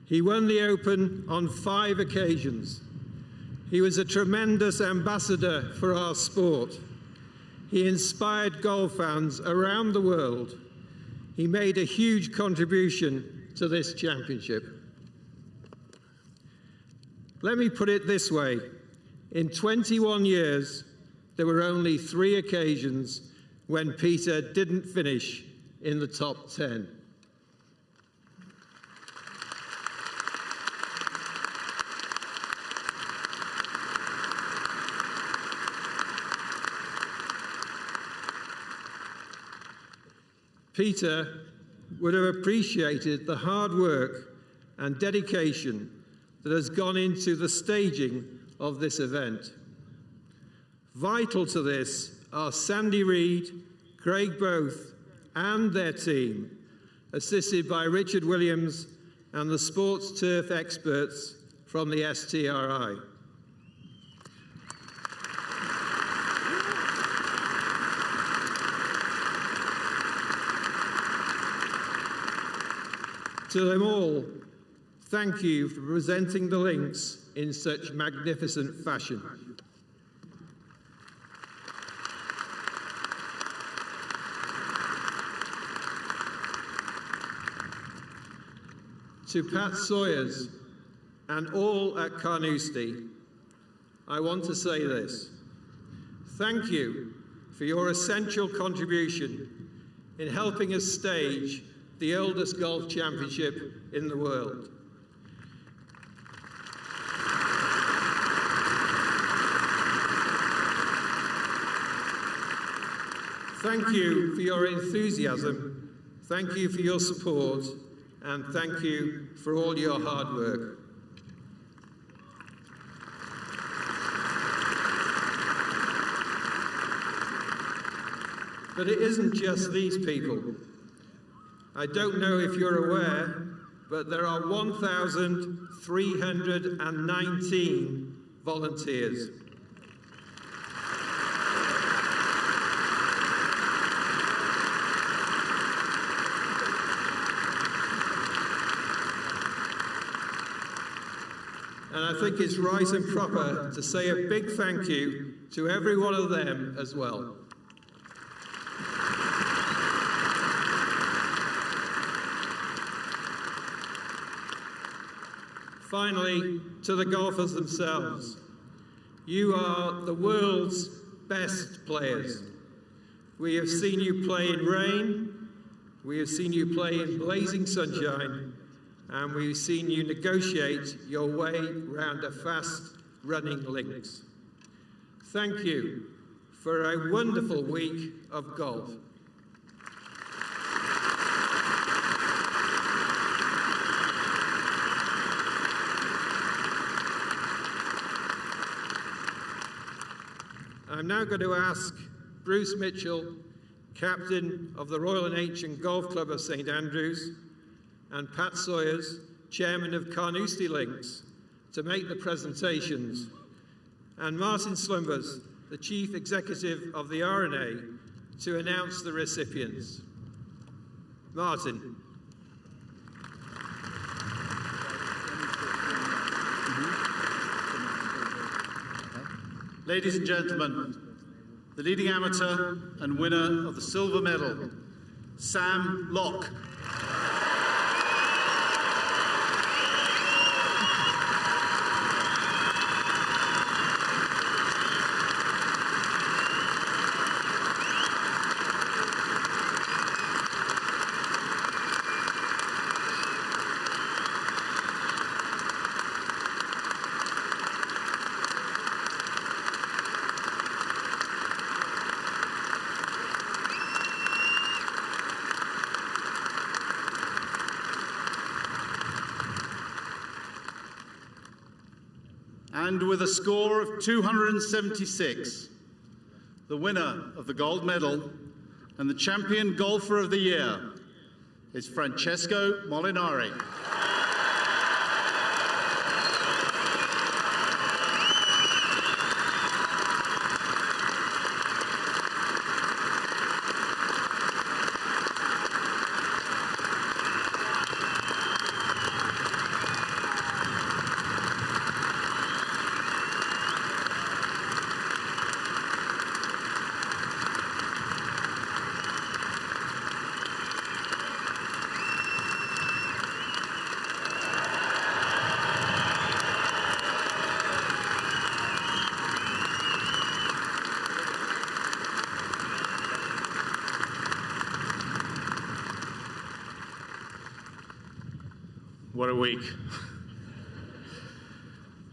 He won the Open on 5 occasions. He was a tremendous ambassador for our sport. He inspired golf fans around the world. He made a huge contribution to this championship. Let me put it this way. In 21 years, there were only 3 occasions when Peter didn't finish in the top 10. Peter would have appreciated the hard work and dedication that has gone into the staging of this event. Vital to this are Sandy Reid, Craig Both, and their team, assisted by Richard Williams and the sports turf experts from the STRI. To them all, thank you for presenting the links in such magnificent fashion. To Pat Sawyers and all at Carnoustie, I want to say this. Thank you for your essential contribution in helping us stage the oldest golf championship in the world. Thank you for your enthusiasm, thank you for your support, and thank you for all your hard work. But it isn't just these people. I don't know if you're aware, but there are 1,319 volunteers. And I think it's right and proper to say a big thank you to every one of them as well. Finally, to the golfers themselves. You are the world's best players. We have seen you play in rain, we have seen you play in blazing sunshine, and we've seen you negotiate your way round a fast-running links. Thank you for a wonderful week of golf. I'm now going to ask Bruce Mitchell, captain of the Royal and Ancient Golf Club of St Andrews, and Pat Sawyers, chairman of Carnoustie Links, to make the presentations, and Martin Slumbers, the chief executive of the RNA, to announce the recipients. Martin. Ladies and gentlemen, the leading amateur and winner of the silver medal, Sam Locke. And with a score of 276, the winner of the gold medal and the champion golfer of the year is Francesco Molinari. What a week.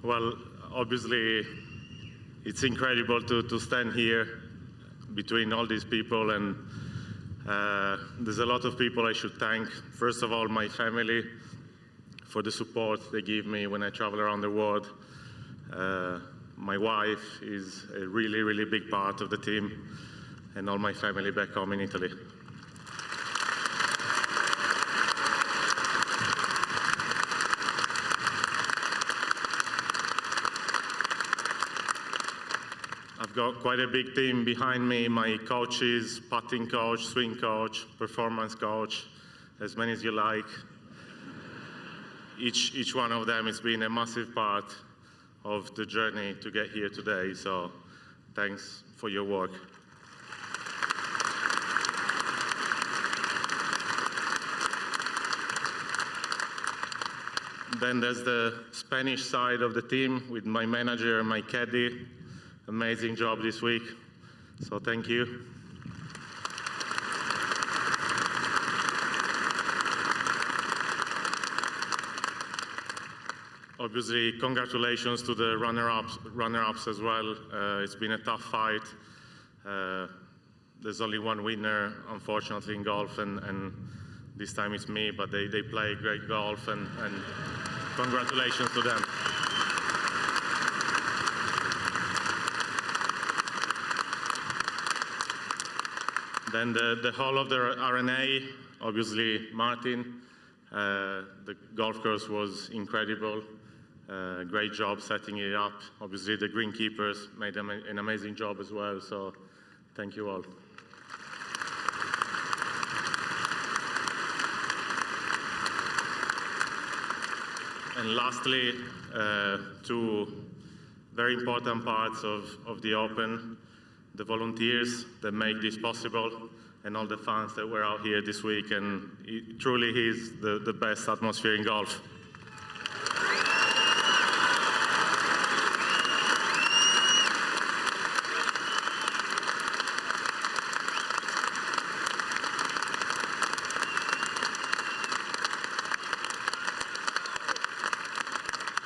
Well, obviously, it's incredible to stand here between all these people, and there's a lot of people I should thank. First of all, my family for the support they give me when I travel around the world. My wife is a really, really big part of the team, and all my family back home in Italy. I've got quite a big team behind me, my coaches, putting coach, swing coach, performance coach, as many as you like. Each one of them has been a massive part of the journey to get here today, so thanks for your work. Then there's the Spanish side of the team with my manager, my caddy. Amazing job this week, so thank you. Obviously, congratulations to the runner-ups as well. It's been a tough fight. There's only one winner, unfortunately, in golf, and this time it's me, but they play great golf, and congratulations to them. Then the whole of the RNA, obviously Martin, the golf course was incredible. Great job setting it up. Obviously the greenkeepers made an amazing job as well, so thank you all. And lastly, two very important parts of the Open. The volunteers that make this possible, and all the fans that were out here this week, and it truly is the best atmosphere in golf.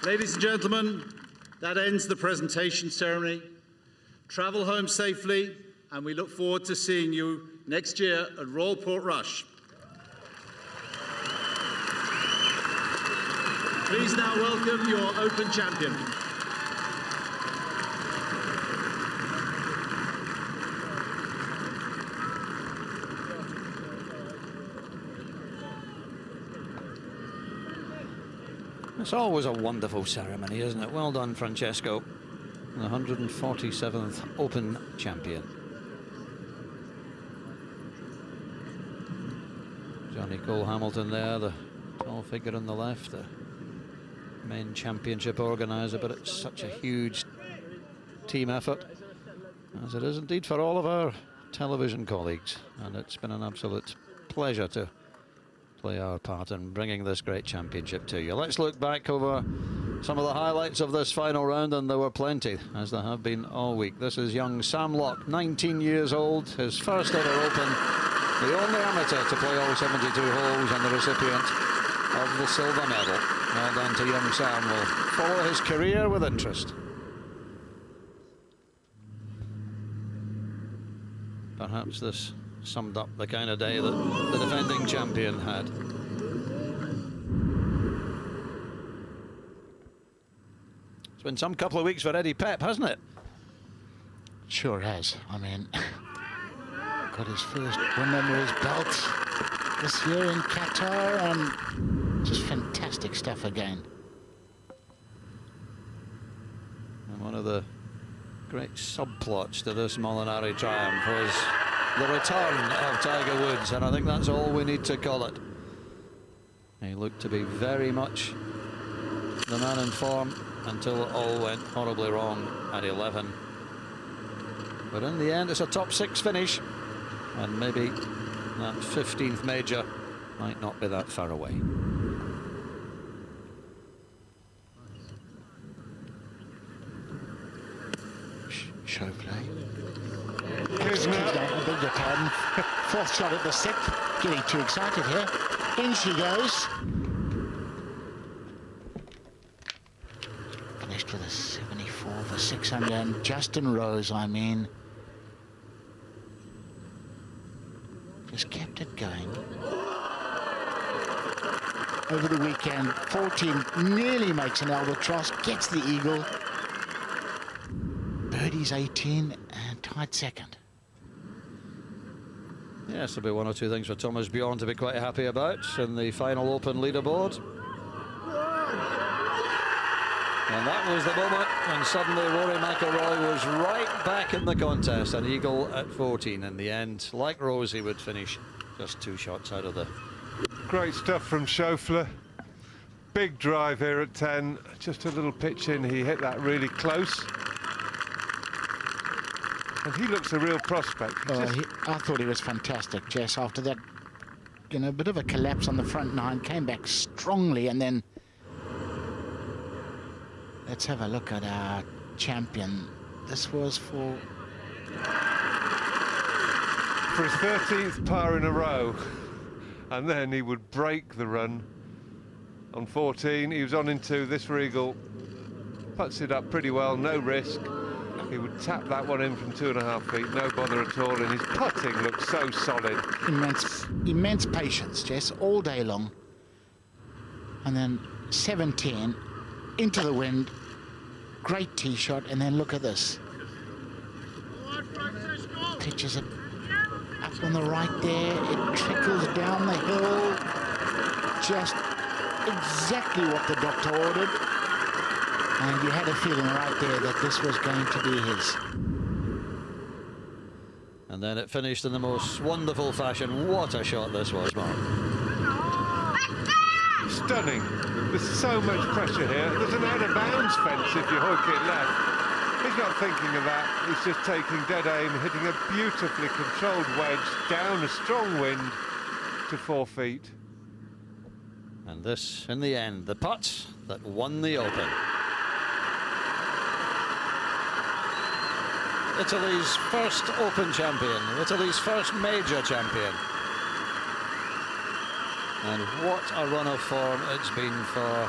Ladies and gentlemen, that ends the presentation ceremony. Travel home safely, and we look forward to seeing you next year at Royal Portrush. Please now welcome your Open champion. It's always a wonderful ceremony, isn't it? Well done, Francesco, the 147th Open champion. Johnny Cole Hamilton there, the tall figure on the left, the main championship organizer, but it's such a huge team effort, as it is indeed for all of our television colleagues, and it's been an absolute pleasure to play our part in bringing this great championship to you. Let's look back over some of the highlights of this final round, and there were plenty, as there have been all week. This is young Sam Locke, 19 years old, his first ever Open, the only amateur to play all 72 holes, and the recipient of the silver medal. Well done to young Sam. We'll follow his career with interest. Perhaps this summed up the kind of day that the defending champion had. It's been some couple of weeks for Eddie Pep, hasn't it? Sure has. I mean, got his first win under his belt this year in Qatar, and just fantastic stuff again. And one of the great subplots to this Molinari triumph was the return of Tiger Woods, and I think that's all we need to call it. He looked to be very much the man in form until it all went horribly wrong at 11. But in the end, it's a top 6 finish, and maybe that 15th major might not be that far away. Show play. I beg your pardon. Fourth shot at the 6th. Getting too excited here. In she goes. Finished with a 74 for 6 under. And Justin Rose, I mean, just kept it going. Over the weekend, 14 nearly makes an albatross, gets the eagle. Birdie's 18 and tied second. Yes, there'll be one or two things for Thomas Bjorn to be quite happy about in the final Open leaderboard. And that was the moment when suddenly Rory McIlroy was right back in the contest. An eagle at 14 in the end. Like Rose, he would finish just 2 shots out of the... Great stuff from Schauffele. Big drive here at 10. Just a little pitch in. He hit that really close. And he looks a real prospect. I thought he was fantastic, Jess. After that, you know, a bit of a collapse on the front 9, came back strongly, and then let's have a look at our champion. This was for his 13th par in a row, and then he would break the run on 14. He was on into this regal, puts it up pretty well, no risk. He would tap that one in from 2.5 feet, no bother at all, and his putting looked so solid. Immense patience, Jess, all day long. And then 17 into the wind, great tee shot, and then look at this. Pitches it up on the right there, it trickles down the hill, just exactly what the doctor ordered. And you had a feeling right there that this was going to be his. And then it finished in the most wonderful fashion. What a shot this was, Mark. Stunning. There's so much pressure here. There's an out-of-bounds fence if you hook it left. He's not thinking of that. He's just taking dead aim, hitting a beautifully controlled wedge down a strong wind to 4 feet. And this, in the end, the putt that won the Open. Italy's first Open champion, Italy's first major champion. And what a run of form it's been for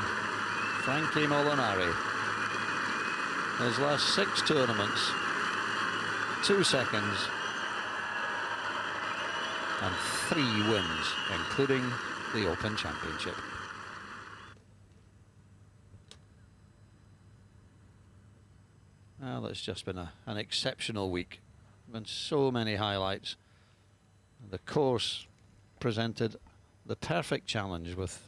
Frankie Molinari. His last 6 tournaments, 2 seconds, and 3 wins, including the Open Championship. Well, it's just been an exceptional week. Been so many highlights. The course presented the perfect challenge with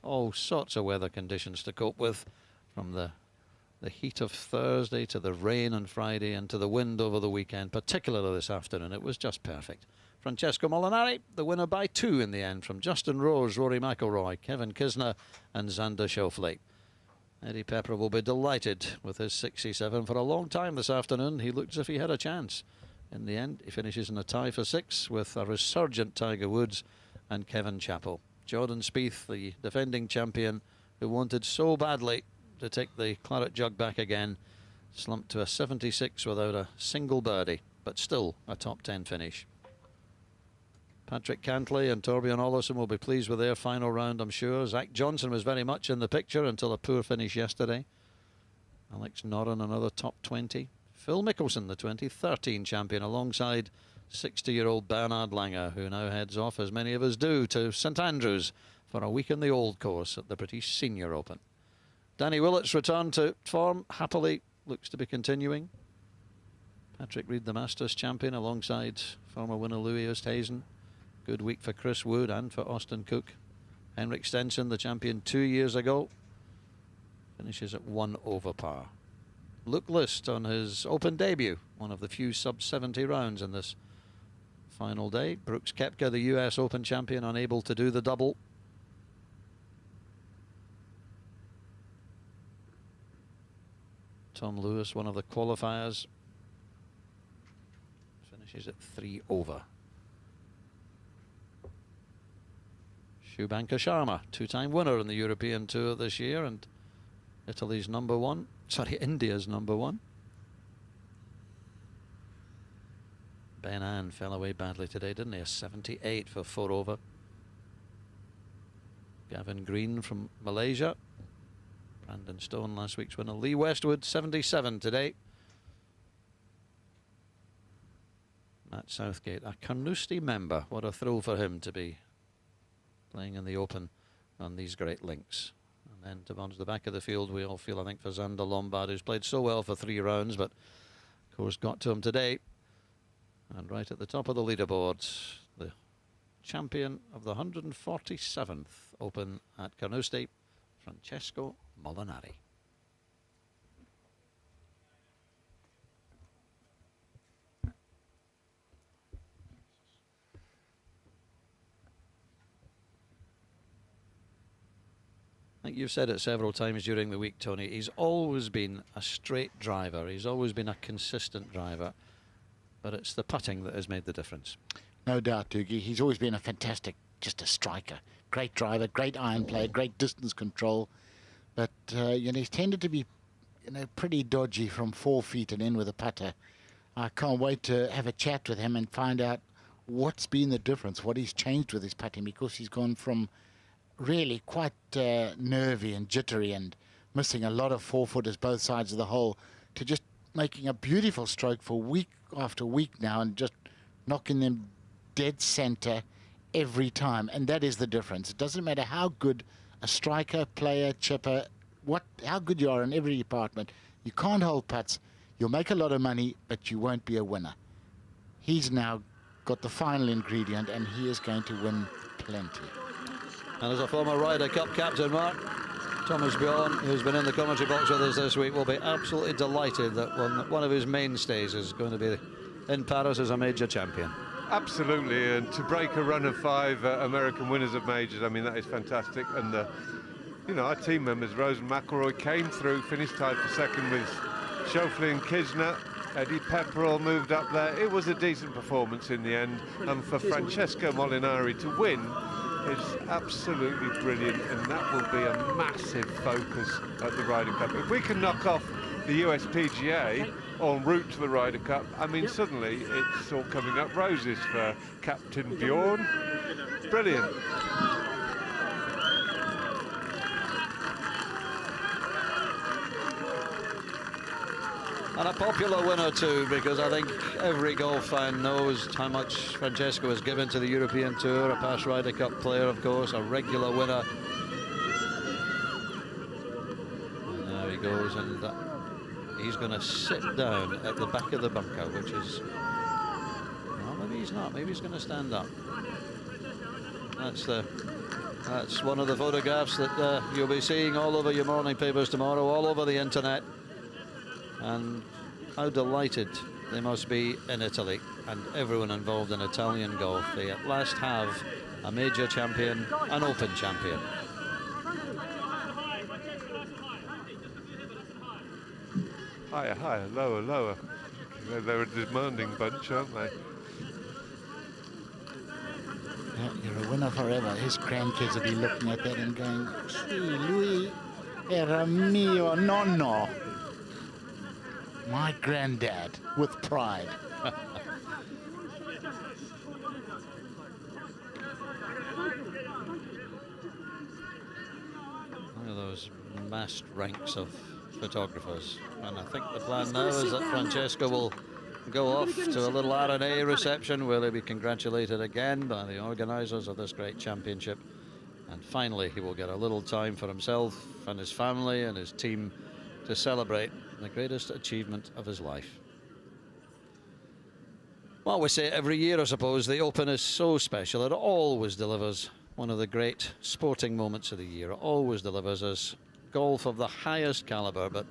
all sorts of weather conditions to cope with, from the heat of Thursday to the rain on Friday and to the wind over the weekend, particularly this afternoon. It was just perfect. Francesco Molinari, the winner by 2 in the end, from Justin Rose, Rory McIlroy, Kevin Kisner and Xander Schauffele. Eddie Pepper will be delighted with his 67. For a long time this afternoon, he looked as if he had a chance. In the end, he finishes in a tie for 6 with a resurgent Tiger Woods and Kevin Chappell. Jordan Spieth, the defending champion, who wanted so badly to take the Claret Jug back again, slumped to a 76 without a single birdie, but still a top 10 finish. Patrick Cantley and Torbjorn Olesen will be pleased with their final round, I'm sure. Zach Johnson was very much in the picture until a poor finish yesterday. Alex Noren, another top 20. Phil Mickelson, the 2013 champion, alongside 60-year-old Bernard Langer, who now heads off, as many of us do, to St Andrews for a week in the old course at the British Senior Open. Danny Willett's return to form happily looks to be continuing. Patrick Reed, the Masters champion, alongside former winner Louis Oosthuizen. Good week for Chris Wood and for Austin Cook. Henrik Stenson, the champion 2 years ago, finishes at 1 over par. Luke List on his Open debut, one of the few sub-70 rounds in this final day. Brooks Koepka, the US Open champion, unable to do the double. Tom Lewis, one of the qualifiers, finishes at 3 over. Shubhankar Sharma, two-time winner in the European Tour this year and Italy's #1, sorry, India's #1. Ben An fell away badly today, didn't he? A 78 for 4 over. Gavin Green from Malaysia. Brandon Stone, last week's winner. Lee Westwood, 77 today. Matt Southgate, a Carnoustie member. What a thrill for him to be playing in the Open on these great links. And then towards the back of the field, we all feel, I think, for Xander Lombard, who's played so well for 3 rounds, but of course got to him today. And right at the top of the leaderboard, the champion of the 147th Open at Carnoustie, Francesco Molinari. I think you've said it several times during the week, Tony. He's always been a straight driver. He's always been a consistent driver. But it's the putting that has made the difference. No doubt, Doogie. He's always been a fantastic, just a striker. Great driver, great iron player, great distance control. But, you know, he's tended to be, you know, pretty dodgy from 4 feet and in with a putter. I can't wait to have a chat with him and find out what's been the difference, what he's changed with his putting, because he's gone from really quite nervy and jittery and missing a lot of 4-footers both sides of the hole to just making a beautiful stroke for week after week now and just knocking them dead center every time. And that is the difference. It doesn't matter how good a striker, player, chipper, how good you are in every department. You can't hold putts. You'll make a lot of money, but you won't be a winner. He's now got the final ingredient, and he is going to win plenty. And as a former Ryder Cup captain, Mark, Thomas Bjorn, who's been in the commentary box with us this week, will be absolutely delighted that one of his mainstays is going to be in Paris as a major champion. Absolutely, and to break a run of 5 American winners of majors, I mean, that is fantastic. And you know, our team members, Rose and McIlroy, came through, finished tied for second with Schauffele and Kisner. Eddie Pepperell moved up there. It was a decent performance in the end, and for Francesco Molinari to win is absolutely brilliant, and that will be a massive focus at the Ryder Cup. If we can knock off the USPGA en route to the Ryder Cup, I mean, suddenly it's all coming up roses for Captain Bjorn. Brilliant. And a popular winner too, because I think every golf fan knows how much Francesco has given to the European Tour, a past Ryder Cup player, of course, a regular winner. And there he goes, and he's going to sit down at the back of the bunker, which is, well, maybe he's not, maybe he's going to stand up. That's one of the photographs that you'll be seeing all over your morning papers tomorrow, all over the internet. And how delighted they must be in Italy and everyone involved in Italian golf. They at last have a major champion, an Open champion. Higher, higher, lower, lower. They're a demanding bunch, aren't they? Yeah, you're a winner forever. His grandkids will be looking at that and going, "Gee, lui era mio nonno." My granddad, with pride. Look at those massed ranks of photographers. And I think the plan now is that Francesco will go off to a little R&A reception where he'll be congratulated again by the organisers of this great championship. And finally, he will get a little time for himself and his family and his team to celebrate the greatest achievement of his life. Well, we say it every year, I suppose. The Open is so special. It always delivers one of the great sporting moments of the year. It always delivers us golf of the highest caliber, but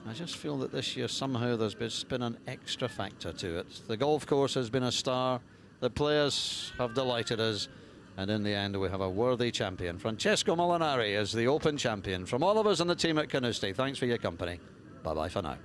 I just feel that this year somehow there's been an extra factor to it. The golf course has been a star. The players have delighted us. And in the end, we have a worthy champion. Francesco Molinari is the Open champion. From all of us on the team at Carnoustie, thanks for your company. Bye-bye for now.